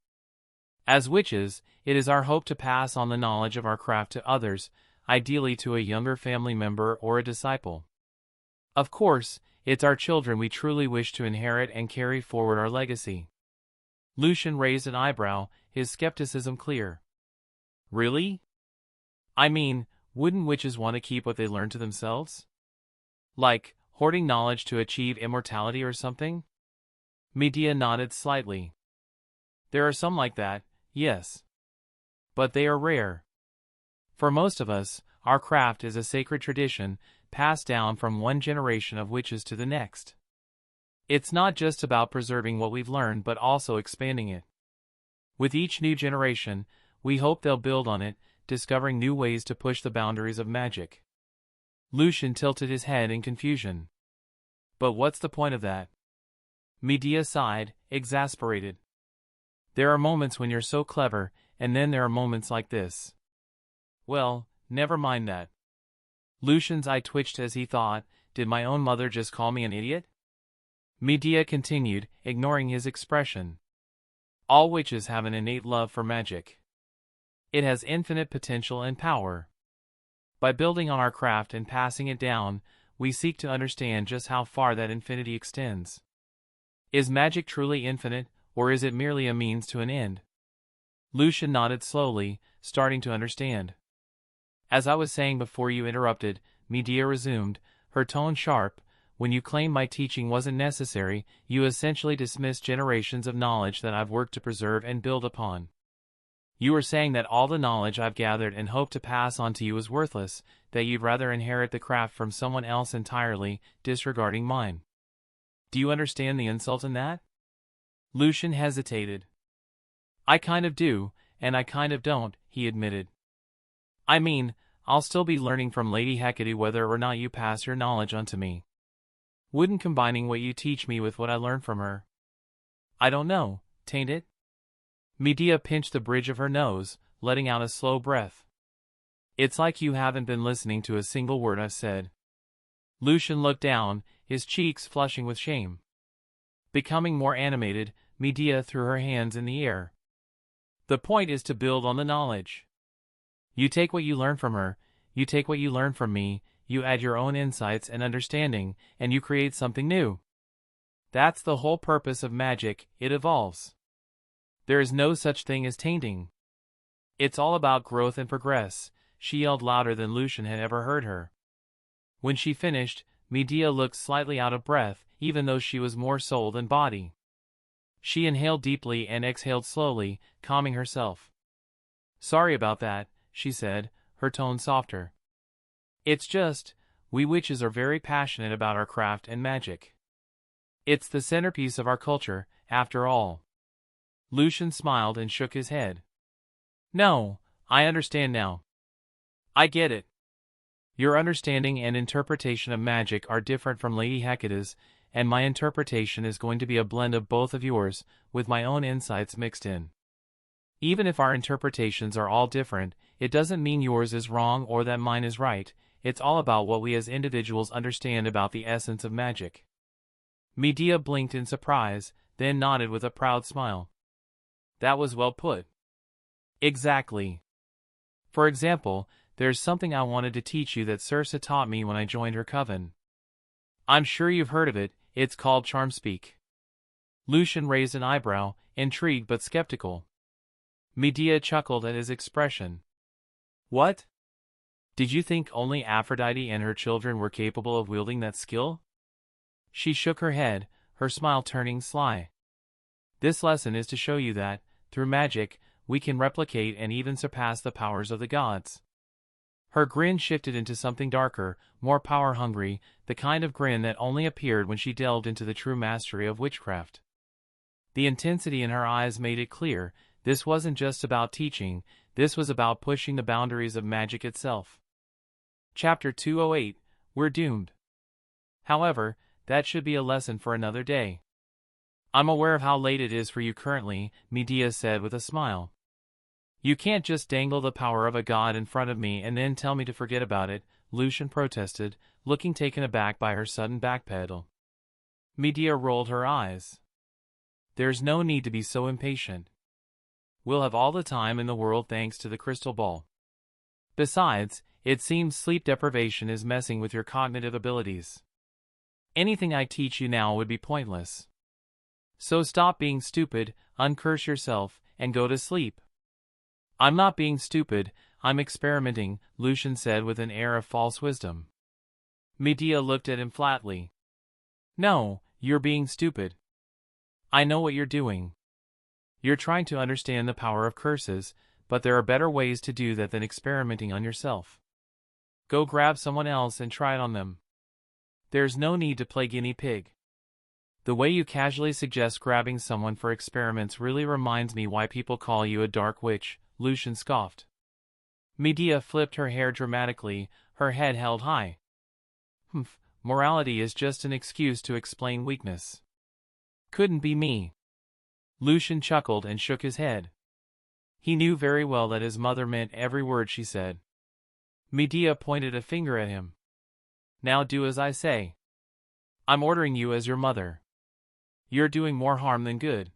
As witches, it is our hope to pass on the knowledge of our craft to others, ideally to a younger family member or a disciple. Of course, it's our children we truly wish to inherit and carry forward our legacy. Lucian raised an eyebrow, his skepticism clear. Really? I mean, wouldn't witches want to keep what they learn to themselves? Like, hoarding knowledge to achieve immortality or something? Medea nodded slightly. There are some like that, yes. But they are rare. For most of us, our craft is a sacred tradition, passed down from one generation of witches to the next. It's not just about preserving what we've learned but also expanding it. With each new generation, we hope they'll build on it, discovering new ways to push the boundaries of magic. Lucian tilted his head in confusion. But what's the point of that? Medea sighed, exasperated. There are moments when you're so clever, and then there are moments like this. Well, never mind that. Lucian's eye twitched as he thought, did my own mother just call me an idiot? Medea continued, ignoring his expression. All witches have an innate love for magic. It has infinite potential and power. By building on our craft and passing it down, we seek to understand just how far that infinity extends. Is magic truly infinite, or is it merely a means to an end? Lucian nodded slowly, starting to understand. As I was saying before you interrupted, Medea resumed, her tone sharp, when you claim my teaching wasn't necessary, you essentially dismissed generations of knowledge that I've worked to preserve and build upon. You were saying that all the knowledge I've gathered and hope to pass on to you is worthless, that you'd rather inherit the craft from someone else entirely, disregarding mine. Do you understand the insult in that? Lucian hesitated. I kind of do, and I kind of don't, he admitted. I mean, I'll still be learning from Lady Hecate whether or not you pass your knowledge on to me. Wouldn't combining what you teach me with what I learn from her? I don't know, tain't it? Medea pinched the bridge of her nose, letting out a slow breath. It's like you haven't been listening to a single word I've said. Lucian looked down, his cheeks flushing with shame. Becoming more animated, Medea threw her hands in the air. The point is to build on the knowledge. You take what you learn from her, you take what you learn from me, you add your own insights and understanding, and you create something new. That's the whole purpose of magic, it evolves. There is no such thing as tainting. It's all about growth and progress, she yelled louder than Lucian had ever heard her. When she finished, Medea looked slightly out of breath, even though she was more soul than body. She inhaled deeply and exhaled slowly, calming herself. Sorry about that, she said, her tone softer. It's just, we witches are very passionate about our craft and magic. It's the centerpiece of our culture, after all. Lucian smiled and shook his head. No, I understand now. I get it. Your understanding and interpretation of magic are different from Lady Hecate's, and my interpretation is going to be a blend of both of yours, with my own insights mixed in. Even if our interpretations are all different, it doesn't mean yours is wrong or that mine is right. It's all about what we as individuals understand about the essence of magic." Medea blinked in surprise, then nodded with a proud smile. "That was well put." "Exactly. For example, there's something I wanted to teach you that Circe taught me when I joined her coven. I'm sure you've heard of it, it's called charm speak." Lucian raised an eyebrow, intrigued but skeptical. Medea chuckled at his expression. "What? Did you think only Aphrodite and her children were capable of wielding that skill?" She shook her head, her smile turning sly. "This lesson is to show you that, through magic, we can replicate and even surpass the powers of the gods." Her grin shifted into something darker, more power-hungry, the kind of grin that only appeared when she delved into the true mastery of witchcraft. The intensity in her eyes made it clear, this wasn't just about teaching, this was about pushing the boundaries of magic itself. Chapter 208, We're Doomed. However, that should be a lesson for another day. "I'm aware of how late it is for you currently," Medea said with a smile. "You can't just dangle the power of a god in front of me and then tell me to forget about it," Lucian protested, looking taken aback by her sudden backpedal. Medea rolled her eyes. "There's no need to be so impatient. We'll have all the time in the world thanks to the crystal ball. Besides, it seems sleep deprivation is messing with your cognitive abilities. Anything I teach you now would be pointless. So stop being stupid, uncurse yourself, and go to sleep." "I'm not being stupid, I'm experimenting," Lucian said with an air of false wisdom. Medea looked at him flatly. "No, you're being stupid. I know what you're doing. You're trying to understand the power of curses, but there are better ways to do that than experimenting on yourself. Go grab someone else and try it on them. There's no need to play guinea pig." "The way you casually suggest grabbing someone for experiments really reminds me why people call you a dark witch," Lucian scoffed. Medea flipped her hair dramatically, her head held high. Morality is just an excuse to explain weakness." "Couldn't be me." Lucian chuckled and shook his head. He knew very well that his mother meant every word she said. Medea pointed a finger at him. "Now do as I say. I'm ordering you as your mother. You're doing more harm than good.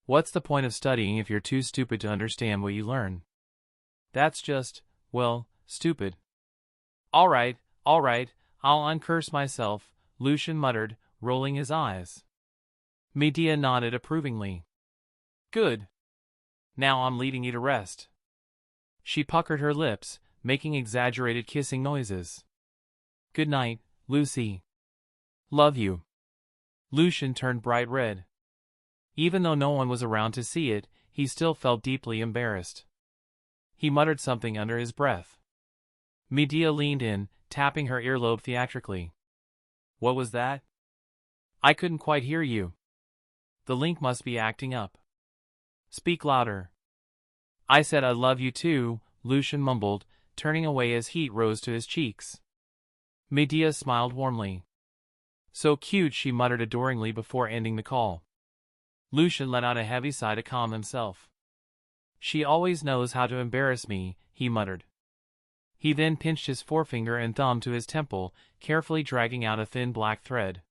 What's the point of studying if you're too stupid to understand what you learn? That's just, well, stupid." All right, I'll uncurse myself," Lucian muttered, rolling his eyes. Medea nodded approvingly. "Good. Now I'm leading you to rest." She puckered her lips, making exaggerated kissing noises. "Good night, Lucy. Love you." Lucian turned bright red. Even though no one was around to see it, he still felt deeply embarrassed. He muttered something under his breath. Medea leaned in, tapping her earlobe theatrically. "What was that? I couldn't quite hear you. The link must be acting up. Speak louder." "I said I love you too," Lucian mumbled, turning away as heat rose to his cheeks. Medea smiled warmly. "So cute," she muttered adoringly before ending the call. Lucian let out a heavy sigh to calm himself. "She always knows how to embarrass me," he muttered. He then pinched his forefinger and thumb to his temple, carefully dragging out a thin black thread.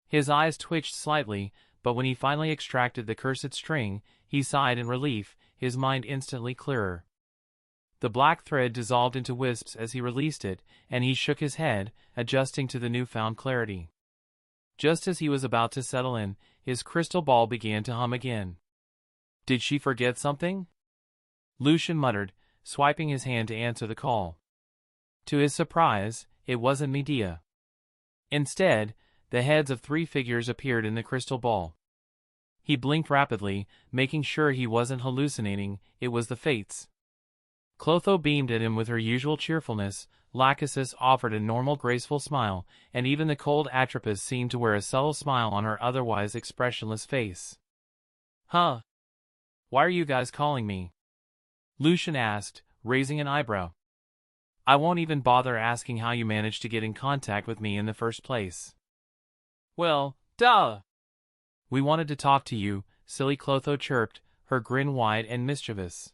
His eyes twitched slightly, but when he finally extracted the cursed string, he sighed in relief, his mind instantly clearer. The black thread dissolved into wisps as he released it, and he shook his head, adjusting to the newfound clarity. Just as he was about to settle in, his crystal ball began to hum again. "Did she forget something?" Lucian muttered, swiping his hand to answer the call. To his surprise, it wasn't Medea. Instead, the heads of 3 figures appeared in the crystal ball. He blinked rapidly, making sure he wasn't hallucinating. It was the Fates. Clotho beamed at him with her usual cheerfulness, Lachesis offered a normal graceful smile, and even the cold Atropos seemed to wear a subtle smile on her otherwise expressionless face. "Huh? Why are you guys calling me?" Lucian asked, raising an eyebrow. "I won't even bother asking how you managed to get in contact with me in the first place." Well, duh! We wanted to talk to you, silly Clotho chirped, her grin wide and mischievous.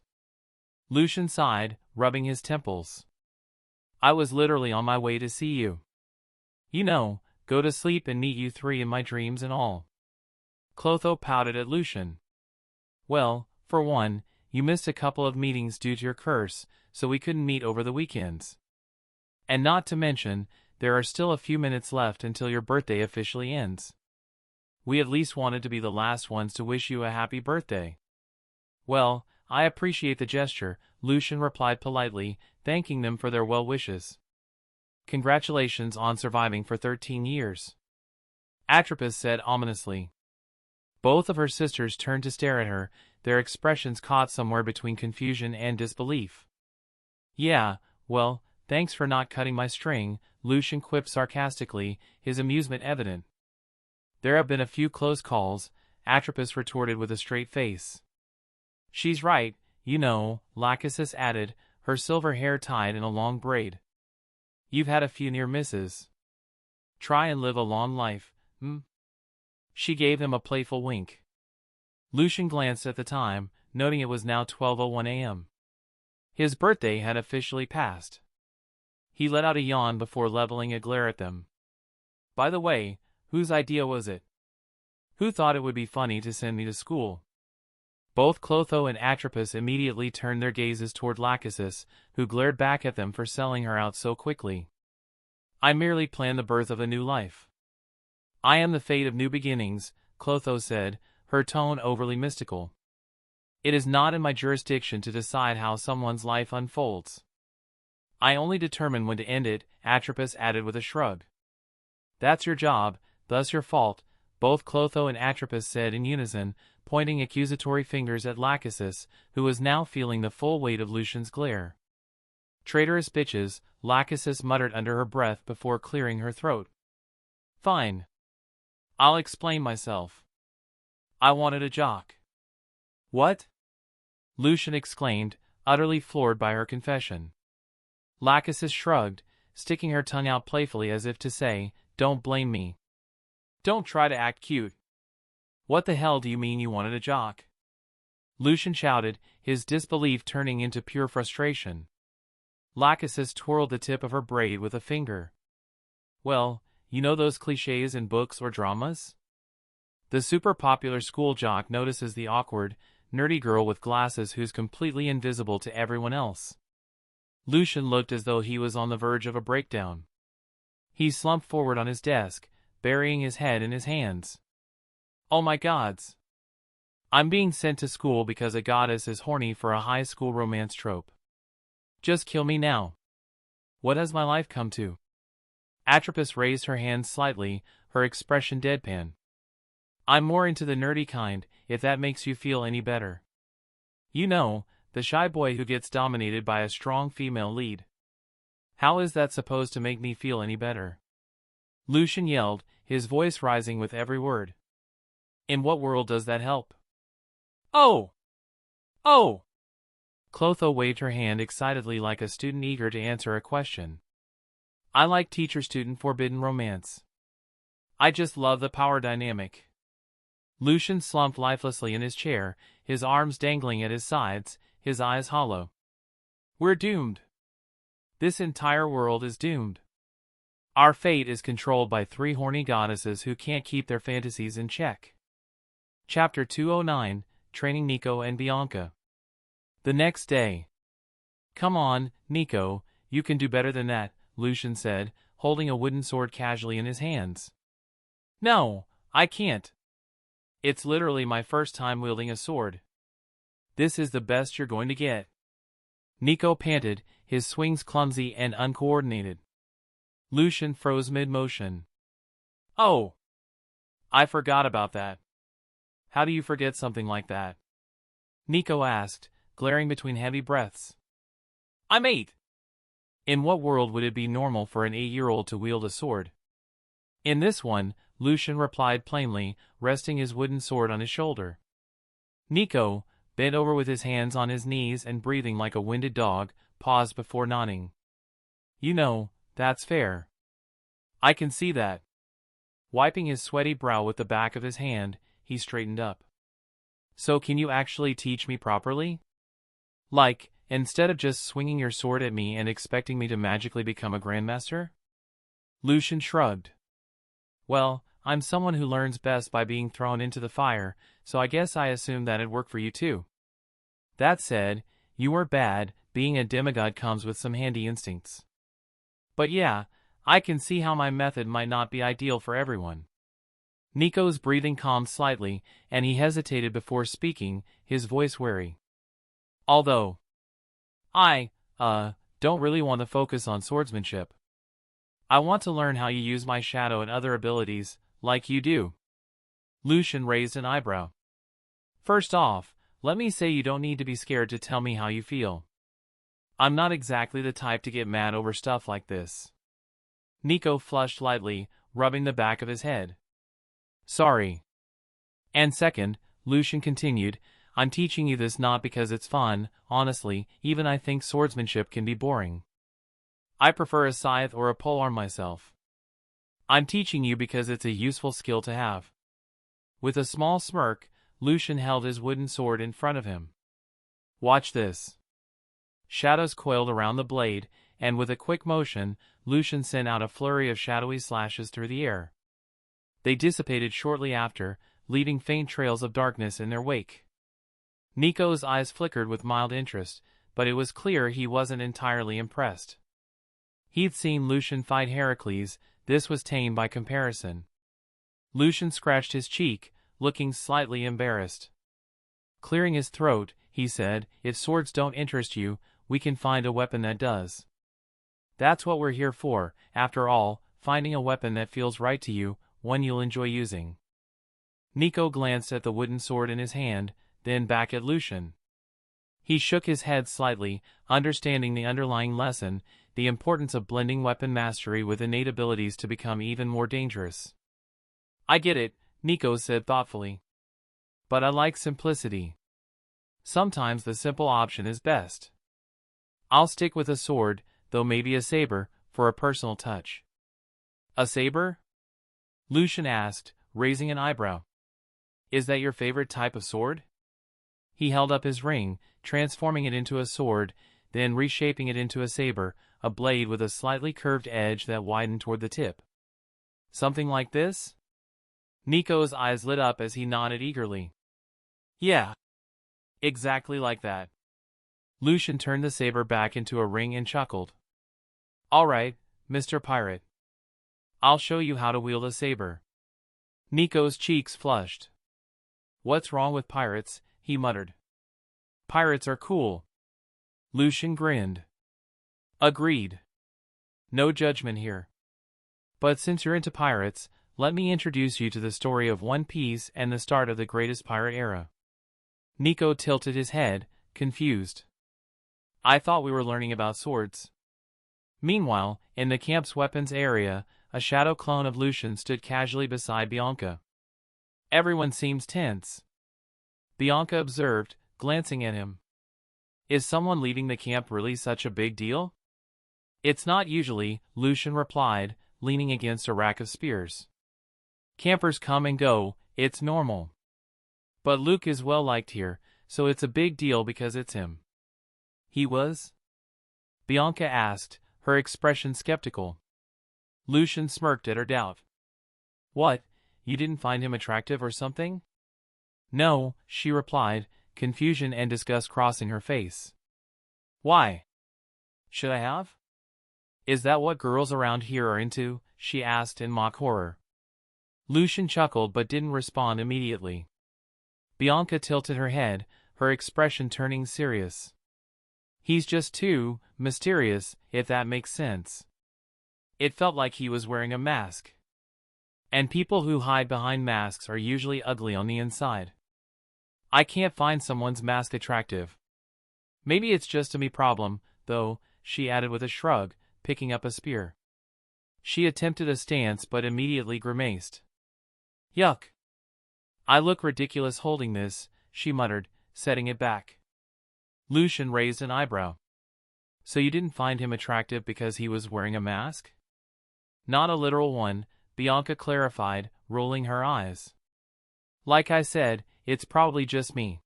Lucian sighed, rubbing his temples. I was literally on my way to see you. You know, go to sleep and meet you three in my dreams and all. Clotho pouted at Lucian. Well, for one, you missed a couple of meetings due to your curse, so we couldn't meet over the weekends. And not to mention, there are still a few minutes left until your birthday officially ends. We at least wanted to be the last ones to wish you a happy birthday. Well, I appreciate the gesture, Lucian replied politely, thanking them for their well wishes. Congratulations on surviving for 13 years. Atropos said ominously. Both of her sisters turned to stare at her, their expressions caught somewhere between confusion and disbelief. Yeah, well, thanks for not cutting my string, Lucian quipped sarcastically, his amusement evident. There have been a few close calls, Atropos retorted with a straight face. She's right, you know, Lachesis added, her silver hair tied in a long braid. You've had a few near misses. Try and live a long life, She gave him a playful wink. Lucian glanced at the time, noting it was now 12:01 a.m. His birthday had officially passed. He let out a yawn before leveling a glare at them. By the way, whose idea was it? Who thought it would be funny to send me to school? Both Clotho and Atropos immediately turned their gazes toward Lachesis, who glared back at them for selling her out so quickly. I merely plan the birth of a new life. I am the fate of new beginnings, Clotho said, her tone overly mystical. It is not in my jurisdiction to decide how someone's life unfolds. I only determine when to end it, Atropos added with a shrug. That's your job, thus your fault, both Clotho and Atropos said in unison, pointing accusatory fingers at Lachesis, who was now feeling the full weight of Lucian's glare. Traitorous bitches, Lachesis muttered under her breath before clearing her throat. Fine. I'll explain myself. I wanted a jock. What? Lucian exclaimed, utterly floored by her confession. Lachesis shrugged, sticking her tongue out playfully as if to say, don't blame me. Don't try to act cute. What the hell do you mean you wanted a jock? Lucian shouted, his disbelief turning into pure frustration. Lachesis twirled the tip of her braid with a finger. Well, you know those clichés in books or dramas? The super popular school jock notices the awkward, nerdy girl with glasses who's completely invisible to everyone else. Lucian looked as though he was on the verge of a breakdown. He slumped forward on his desk, burying his head in his hands. Oh my gods! I'm being sent to school because a goddess is horny for a high school romance trope. Just kill me now. What has my life come to? Atropos raised her hands slightly, her expression deadpan. I'm more into the nerdy kind, if that makes you feel any better. You know, the shy boy who gets dominated by a strong female lead. How is that supposed to make me feel any better? Lucian yelled, his voice rising with every word. In what world does that help? Oh! Oh! Clotho waved her hand excitedly like a student eager to answer a question. I like teacher-student forbidden romance. I just love the power dynamic. Lucian slumped lifelessly in his chair, his arms dangling at his sides, his eyes hollow. We're doomed. This entire world is doomed. Our fate is controlled by three horny goddesses who can't keep their fantasies in check. Chapter 209, Training Nico and Bianca. The next day. Come on, Nico, you can do better than that, Lucian said, holding a wooden sword casually in his hands. No, I can't. It's literally my first time wielding a sword. This is the best you're going to get. Nico panted, his swings clumsy and uncoordinated. Lucian froze mid-motion. Oh! I forgot about that. How do you forget something like that? Nico asked, glaring between heavy breaths. I'm 8. In what world would it be normal for an 8-year-old to wield a sword? In this one, Lucian replied plainly, resting his wooden sword on his shoulder. Nico, bent over with his hands on his knees and breathing like a winded dog, paused before nodding. You know, that's fair. I can see that. Wiping his sweaty brow with the back of his hand, he straightened up. So can you actually teach me properly? Like, instead of just swinging your sword at me and expecting me to magically become a grandmaster? Lucian shrugged. Well, I'm someone who learns best by being thrown into the fire, so I guess I assumed that'd work for you too. That said, you were bad, being a demigod comes with some handy instincts. But yeah, I can see how my method might not be ideal for everyone. Nico's breathing calmed slightly, and he hesitated before speaking, his voice wary. Although, I don't really want to focus on swordsmanship. I want to learn how you use my shadow and other abilities, like you do. Lucian raised an eyebrow. First off, let me say you don't need to be scared to tell me how you feel. I'm not exactly the type to get mad over stuff like this. Nico flushed lightly, rubbing the back of his head. Sorry. And second, Lucian continued, I'm teaching you this not because it's fun, honestly, even I think swordsmanship can be boring. I prefer a scythe or a polearm myself. I'm teaching you because it's a useful skill to have. With a small smirk, Lucian held his wooden sword in front of him. Watch this. Shadows coiled around the blade, and with a quick motion, Lucian sent out a flurry of shadowy slashes through the air. They dissipated shortly after, leaving faint trails of darkness in their wake. Nico's eyes flickered with mild interest, but it was clear he wasn't entirely impressed. He'd seen Lucian fight Heracles, this was tame by comparison. Lucian scratched his cheek, looking slightly embarrassed. Clearing his throat, he said, if swords don't interest you, we can find a weapon that does. That's what we're here for, after all, finding a weapon that feels right to you, one you'll enjoy using. Nico glanced at the wooden sword in his hand, then back at Lucian. He shook his head slightly, understanding the underlying lesson, the importance of blending weapon mastery with innate abilities to become even more dangerous. I get it, Nico said thoughtfully. But I like simplicity. Sometimes the simple option is best. I'll stick with a sword, though maybe a saber, for a personal touch. A saber? Lucian asked, raising an eyebrow. Is that your favorite type of sword? He held up his ring, transforming it into a sword, then reshaping it into a saber, a blade with a slightly curved edge that widened toward the tip. Something like this? Nico's eyes lit up as he nodded eagerly. Yeah. Exactly like that. Lucian turned the saber back into a ring and chuckled. All right, Mr. Pirate. I'll show you how to wield a saber. Nico's cheeks flushed. What's wrong with pirates? He muttered. Pirates are cool. Lucian grinned. Agreed. No judgment here. But since you're into pirates, let me introduce you to the story of One Piece and the start of the greatest pirate era. Nico tilted his head, confused. I thought we were learning about swords. Meanwhile, in the camp's weapons area, a shadow clone of Lucian stood casually beside Bianca. Everyone seems tense. Bianca observed, glancing at him. Is someone leaving the camp really such a big deal? It's not usually, Lucian replied, leaning against a rack of spears. Campers come and go, it's normal. But Luke is well liked here, so it's a big deal because it's him. He was? Bianca asked, her expression skeptical. Lucian smirked at her doubt. What, you didn't find him attractive or something? No, she replied, confusion and disgust crossing her face. Why? Should I have? Is that what girls around here are into? She asked in mock horror. Lucian chuckled but didn't respond immediately. Bianca tilted her head, her expression turning serious. He's just too mysterious, if that makes sense. It felt like he was wearing a mask. And people who hide behind masks are usually ugly on the inside. I can't find someone's mask attractive. Maybe it's just a me problem, though, she added with a shrug, picking up a spear. She attempted a stance but immediately grimaced. Yuck. I look ridiculous holding this, she muttered, setting it back. Lucian raised an eyebrow. So you didn't find him attractive because he was wearing a mask? Not a literal one, Bianca clarified, rolling her eyes. Like I said, it's probably just me.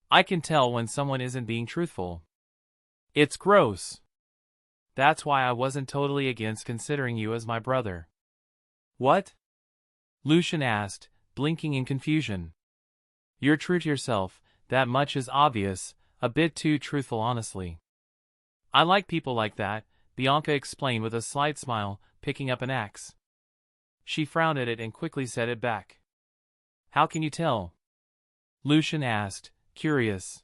I can tell when someone isn't being truthful. It's gross. That's why I wasn't totally against considering you as my brother. What? Lucian asked, blinking in confusion. You're true to yourself, that much is obvious, a bit too truthful honestly. I like people like that, Bianca explained with a slight smile, picking up an axe. She frowned at it and quickly set it back. How can you tell? Lucian asked, curious.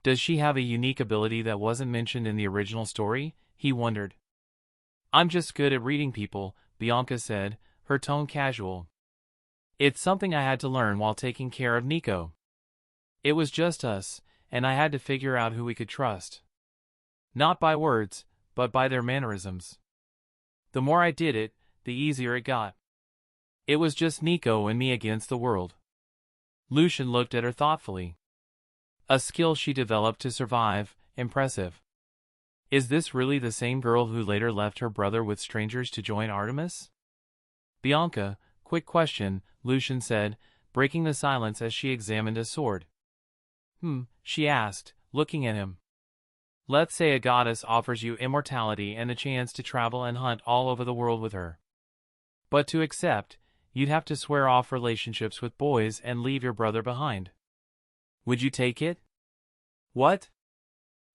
Does she have a unique ability that wasn't mentioned in the original story? He wondered. I'm just good at reading people, Bianca said, her tone casual. It's something I had to learn while taking care of Nico. It was just us, and I had to figure out who we could trust. Not by words, but by their mannerisms. The more I did it, the easier it got. It was just Nico and me against the world. Lucian looked at her thoughtfully. A skill she developed to survive, impressive. Is this really the same girl who later left her brother with strangers to join Artemis? Bianca, quick question, Lucian said, breaking the silence as she examined his sword. She asked, looking at him. Let's say a goddess offers you immortality and the chance to travel and hunt all over the world with her. But to accept, you'd have to swear off relationships with boys and leave your brother behind. Would you take it? What?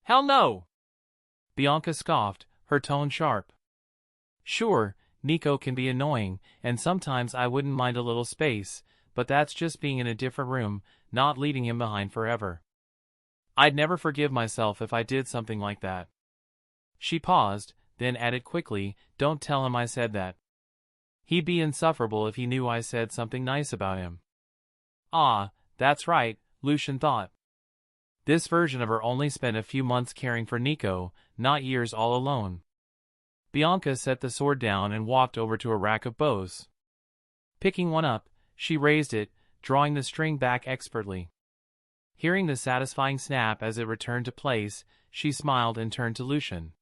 Hell no! Bianca scoffed, her tone sharp. Sure, Nico can be annoying, and sometimes I wouldn't mind a little space, but that's just being in a different room, not leaving him behind forever. I'd never forgive myself if I did something like that. She paused, then added quickly, don't tell him I said that. He'd be insufferable if he knew I said something nice about him. Ah, that's right, Lucian thought. This version of her only spent a few months caring for Nico, not years all alone. Bianca set the sword down and walked over to a rack of bows. Picking one up, she raised it, drawing the string back expertly. Hearing the satisfying snap as it returned to place, she smiled and turned to Lucian.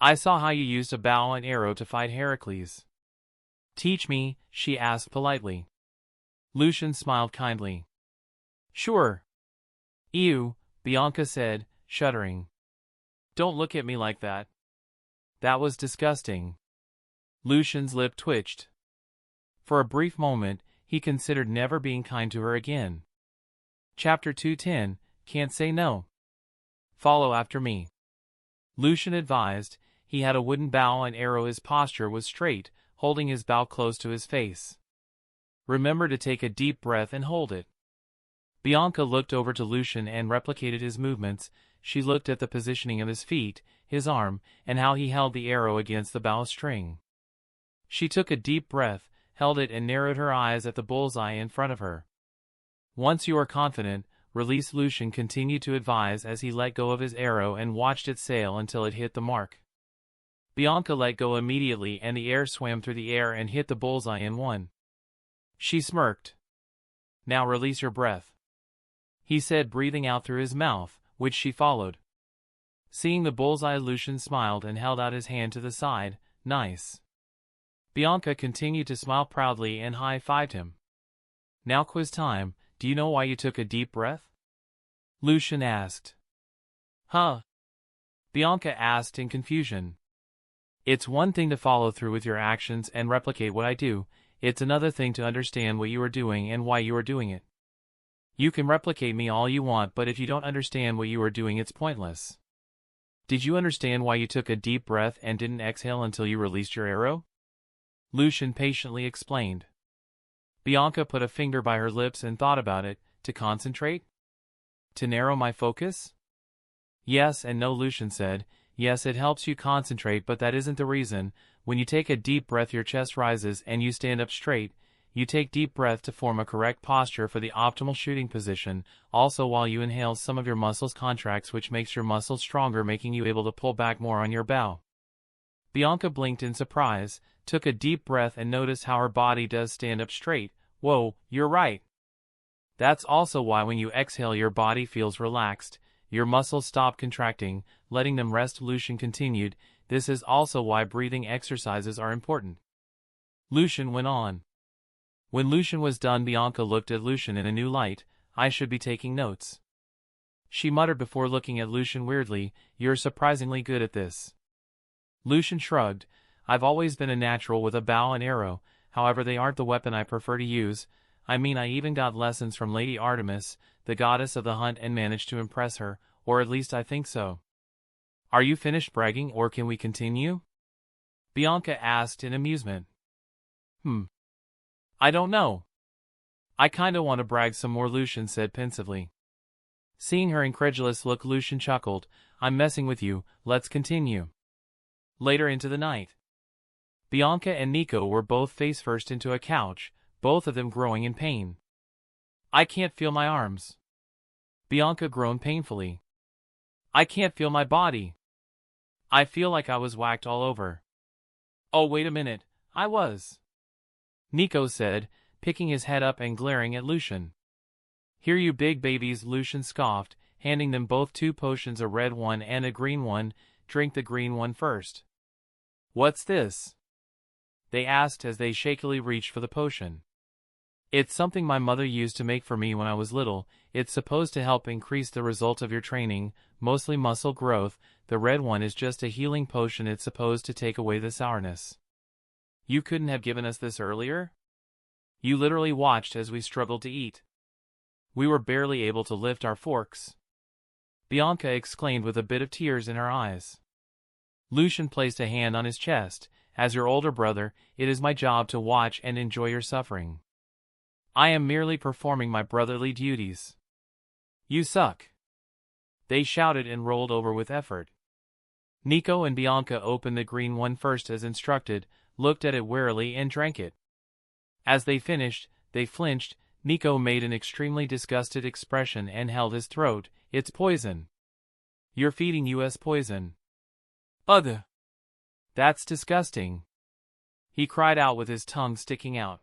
I saw how you used a bow and arrow to fight Heracles. Teach me, she asked politely. Lucian smiled kindly. Sure. Ew, Bianca said, shuddering. Don't look at me like that. That was disgusting. Lucian's lip twitched. For a brief moment, he considered never being kind to her again. Chapter 210, Can't Say No. Follow after me. Lucian advised. He had a wooden bow and arrow. His posture was straight, holding his bow close to his face. Remember to take a deep breath and hold it. Bianca looked over to Lucian and replicated his movements. She looked at the positioning of his feet, his arm, and how he held the arrow against the bow string. She took a deep breath, held it and narrowed her eyes at the bullseye in front of her. Once you are confident, release, Lucian continued to advise as he let go of his arrow and watched it sail until it hit the mark. Bianca let go immediately and the arrow swam through the air and hit the bullseye in one. She smirked. Now release your breath, he said, breathing out through his mouth, which she followed. Seeing the bullseye, Lucian smiled and held out his hand to the side. Nice. Bianca continued to smile proudly and high-fived him. Now quiz time. Do you know why you took a deep breath? Lucian asked. Huh? Bianca asked in confusion. It's one thing to follow through with your actions and replicate what I do. It's another thing to understand what you are doing and why you are doing it. You can replicate me all you want, but if you don't understand what you are doing, it's pointless. Did you understand why you took a deep breath and didn't exhale until you released your arrow? Lucian patiently explained. Bianca put a finger by her lips and thought about it. To concentrate? To narrow my focus? Yes and no, Lucian said. Yes, it helps you concentrate, but that isn't the reason. When you take a deep breath, your chest rises and you stand up straight. You take deep breath to form a correct posture for the optimal shooting position. Also, while you inhale, some of your muscles contracts, which makes your muscles stronger, making you able to pull back more on your bow. Bianca blinked in surprise, took a deep breath and noticed how her body does stand up straight. Whoa, you're right. That's also why when you exhale your body feels relaxed, your muscles stop contracting, letting them rest, Lucian continued. This is also why breathing exercises are important. Lucian went on. When Lucian was done, Bianca looked at Lucian in a new light. I should be taking notes. She muttered before looking at Lucian weirdly, you're surprisingly good at this. Lucian shrugged. I've always been a natural with a bow and arrow, however they aren't the weapon I prefer to use. I mean, I even got lessons from Lady Artemis, the goddess of the hunt, and managed to impress her, or at least I think so. Are you finished bragging, or can we continue? Bianca asked in amusement. I don't know. I kinda want to brag some more, Lucian said pensively. Seeing her incredulous look, Lucian chuckled. I'm messing with you, let's continue. Later into the night. Bianca and Nico were both face first into a couch, both of them growing in pain. I can't feel my arms. Bianca groaned painfully. I can't feel my body. I feel like I was whacked all over. Oh, wait a minute, I was. Nico said, picking his head up and glaring at Lucian. Here you big babies, Lucian scoffed, handing them both 2 potions, a red one and a green one. Drink the green one first. What's this? They asked as they shakily reached for the potion. It's something my mother used to make for me when I was little. It's supposed to help increase the result of your training, mostly muscle growth. The red one is just a healing potion. It's supposed to take away the sourness. You couldn't have given us this earlier? You literally watched as we struggled to eat. We were barely able to lift our forks. Bianca exclaimed with a bit of tears in her eyes. Lucian placed a hand on his chest. As your older brother, it is my job to watch and enjoy your suffering. I am merely performing my brotherly duties. You suck. They shouted and rolled over with effort. Nico and Bianca opened the green one first as instructed, looked at it warily and drank it. As they finished, they flinched. Nico made an extremely disgusted expression and held his throat. It's poison. You're feeding us poison. Ugh. That's disgusting. He cried out with his tongue sticking out.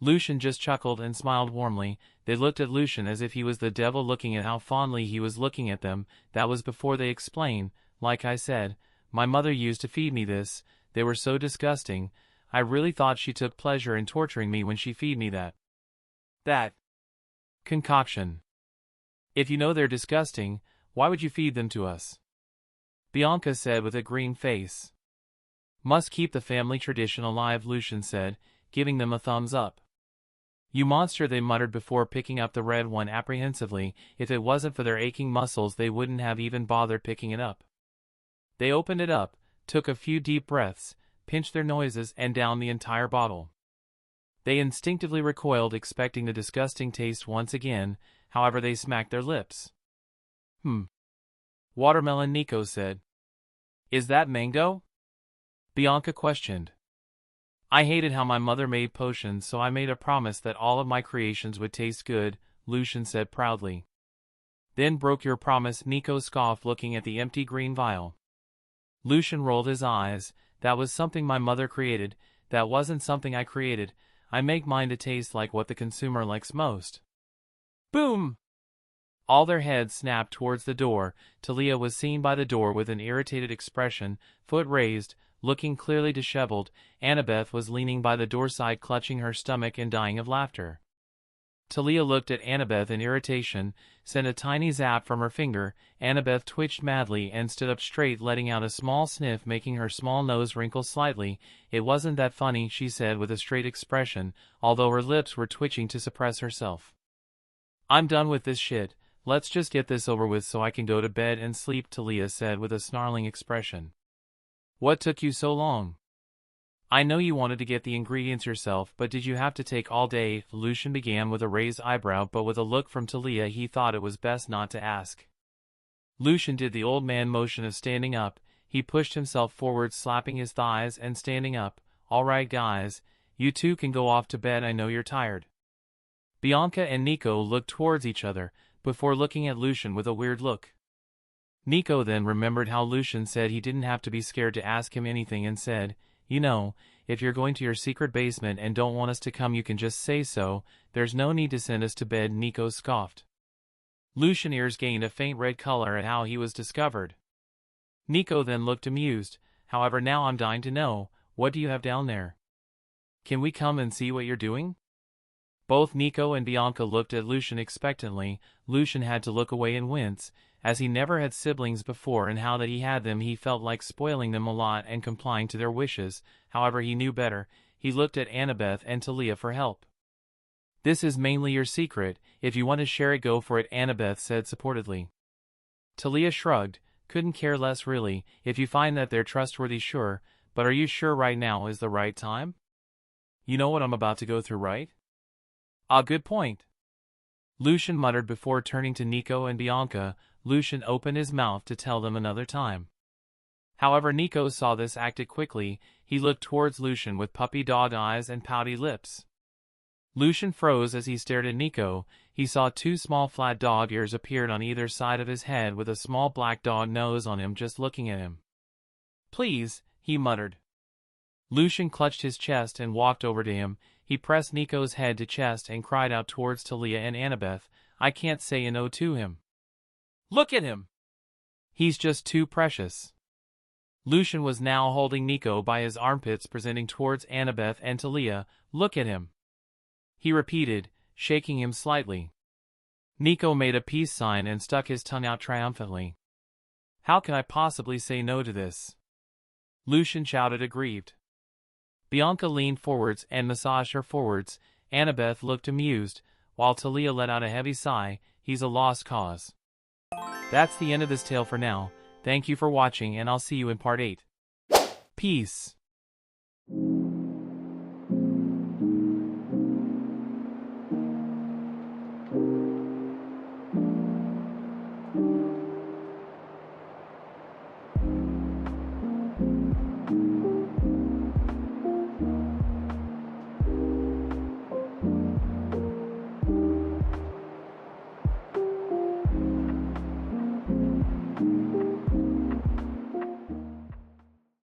Lucian just chuckled and smiled warmly. They looked at Lucian as if he was the devil, looking at how fondly he was looking at them. That was before they explained. Like I said, my mother used to feed me this. They were so disgusting. I really thought she took pleasure in torturing me when she feed me that concoction. If you know they're disgusting, why would you feed them to us? Bianca said with a green face. Must keep the family tradition alive, Lucian said, giving them a thumbs up. You monster, they muttered before picking up the red one apprehensively. If it wasn't for their aching muscles, they wouldn't have even bothered picking it up. They opened it up, took a few deep breaths, pinched their noses, and downed the entire bottle. They instinctively recoiled, expecting the disgusting taste once again. However, they smacked their lips. Watermelon, Nico said. Is that mango? Bianca questioned. I hated how my mother made potions, so I made a promise that all of my creations would taste good, Lucian said proudly. Then broke your promise, Nico scoffed, looking at the empty green vial. Lucian rolled his eyes. That was something my mother created. That wasn't something I created. I make mine to taste like what the consumer likes most. Boom! All their heads snapped towards the door. Talia was seen by the door with an irritated expression, foot raised, looking clearly disheveled. Annabeth was leaning by the doorside, clutching her stomach and dying of laughter. Talia looked at Annabeth in irritation, sent a tiny zap from her finger. Annabeth twitched madly and stood up straight, letting out a small sniff, making her small nose wrinkle slightly. It wasn't that funny, she said with a straight expression, although her lips were twitching to suppress herself. I'm done with this shit. Let's just get this over with so I can go to bed and sleep, Talia said with a snarling expression. What took you so long? I know you wanted to get the ingredients yourself, but did you have to take all day? Lucian began with a raised eyebrow, but with a look from Talia he thought it was best not to ask. Lucian did the old man motion of standing up. He pushed himself forward, slapping his thighs and standing up. All right guys, you two can go off to bed, I know you're tired. Bianca and Nico looked towards each other, before looking at Lucian with a weird look. Nico then remembered how Lucian said he didn't have to be scared to ask him anything and said, you know, if you're going to your secret basement and don't want us to come, you can just say so. There's no need to send us to bed, Nico scoffed. Lucian's ears gained a faint red color at how he was discovered. Nico then looked amused. However, now I'm dying to know, what do you have down there? Can we come and see what you're doing? Both Nico and Bianca looked at Lucian expectantly. Lucian had to look away and wince, as he never had siblings before, and how that he had them he felt like spoiling them a lot and complying to their wishes. However, he knew better. He looked at Annabeth and Talia for help. This is mainly your secret. If you want to share it, go for it, Annabeth said supportively. Talia shrugged. Couldn't care less really. If you find that they're trustworthy, sure, but are you sure right now is the right time? You know what I'm about to go through, right? Ah, good point. Lucian muttered before turning to Nico and Bianca. Lucian opened his mouth to tell them another time. However, Nico saw this, acted quickly. He looked towards Lucian with puppy dog eyes and pouty lips. Lucian froze as he stared at Nico. He saw two small flat dog ears appeared on either side of his head with a small black dog nose on him just looking at him. Please, he muttered. Lucian clutched his chest and walked over to him. He pressed Nico's head to chest and cried out towards Talia and Annabeth, I can't say no to him. Look at him! He's just too precious. Lucian was now holding Nico by his armpits, presenting towards Annabeth and Talia. Look at him, he repeated, shaking him slightly. Nico made a peace sign and stuck his tongue out triumphantly. How can I possibly say no to this? Lucian shouted, aggrieved. Bianca leaned forwards and massaged her forwards. Annabeth looked amused, while Talia let out a heavy sigh. He's a lost cause. That's the end of this tale for now. Thank you for watching, and I'll see you in part 8. Peace.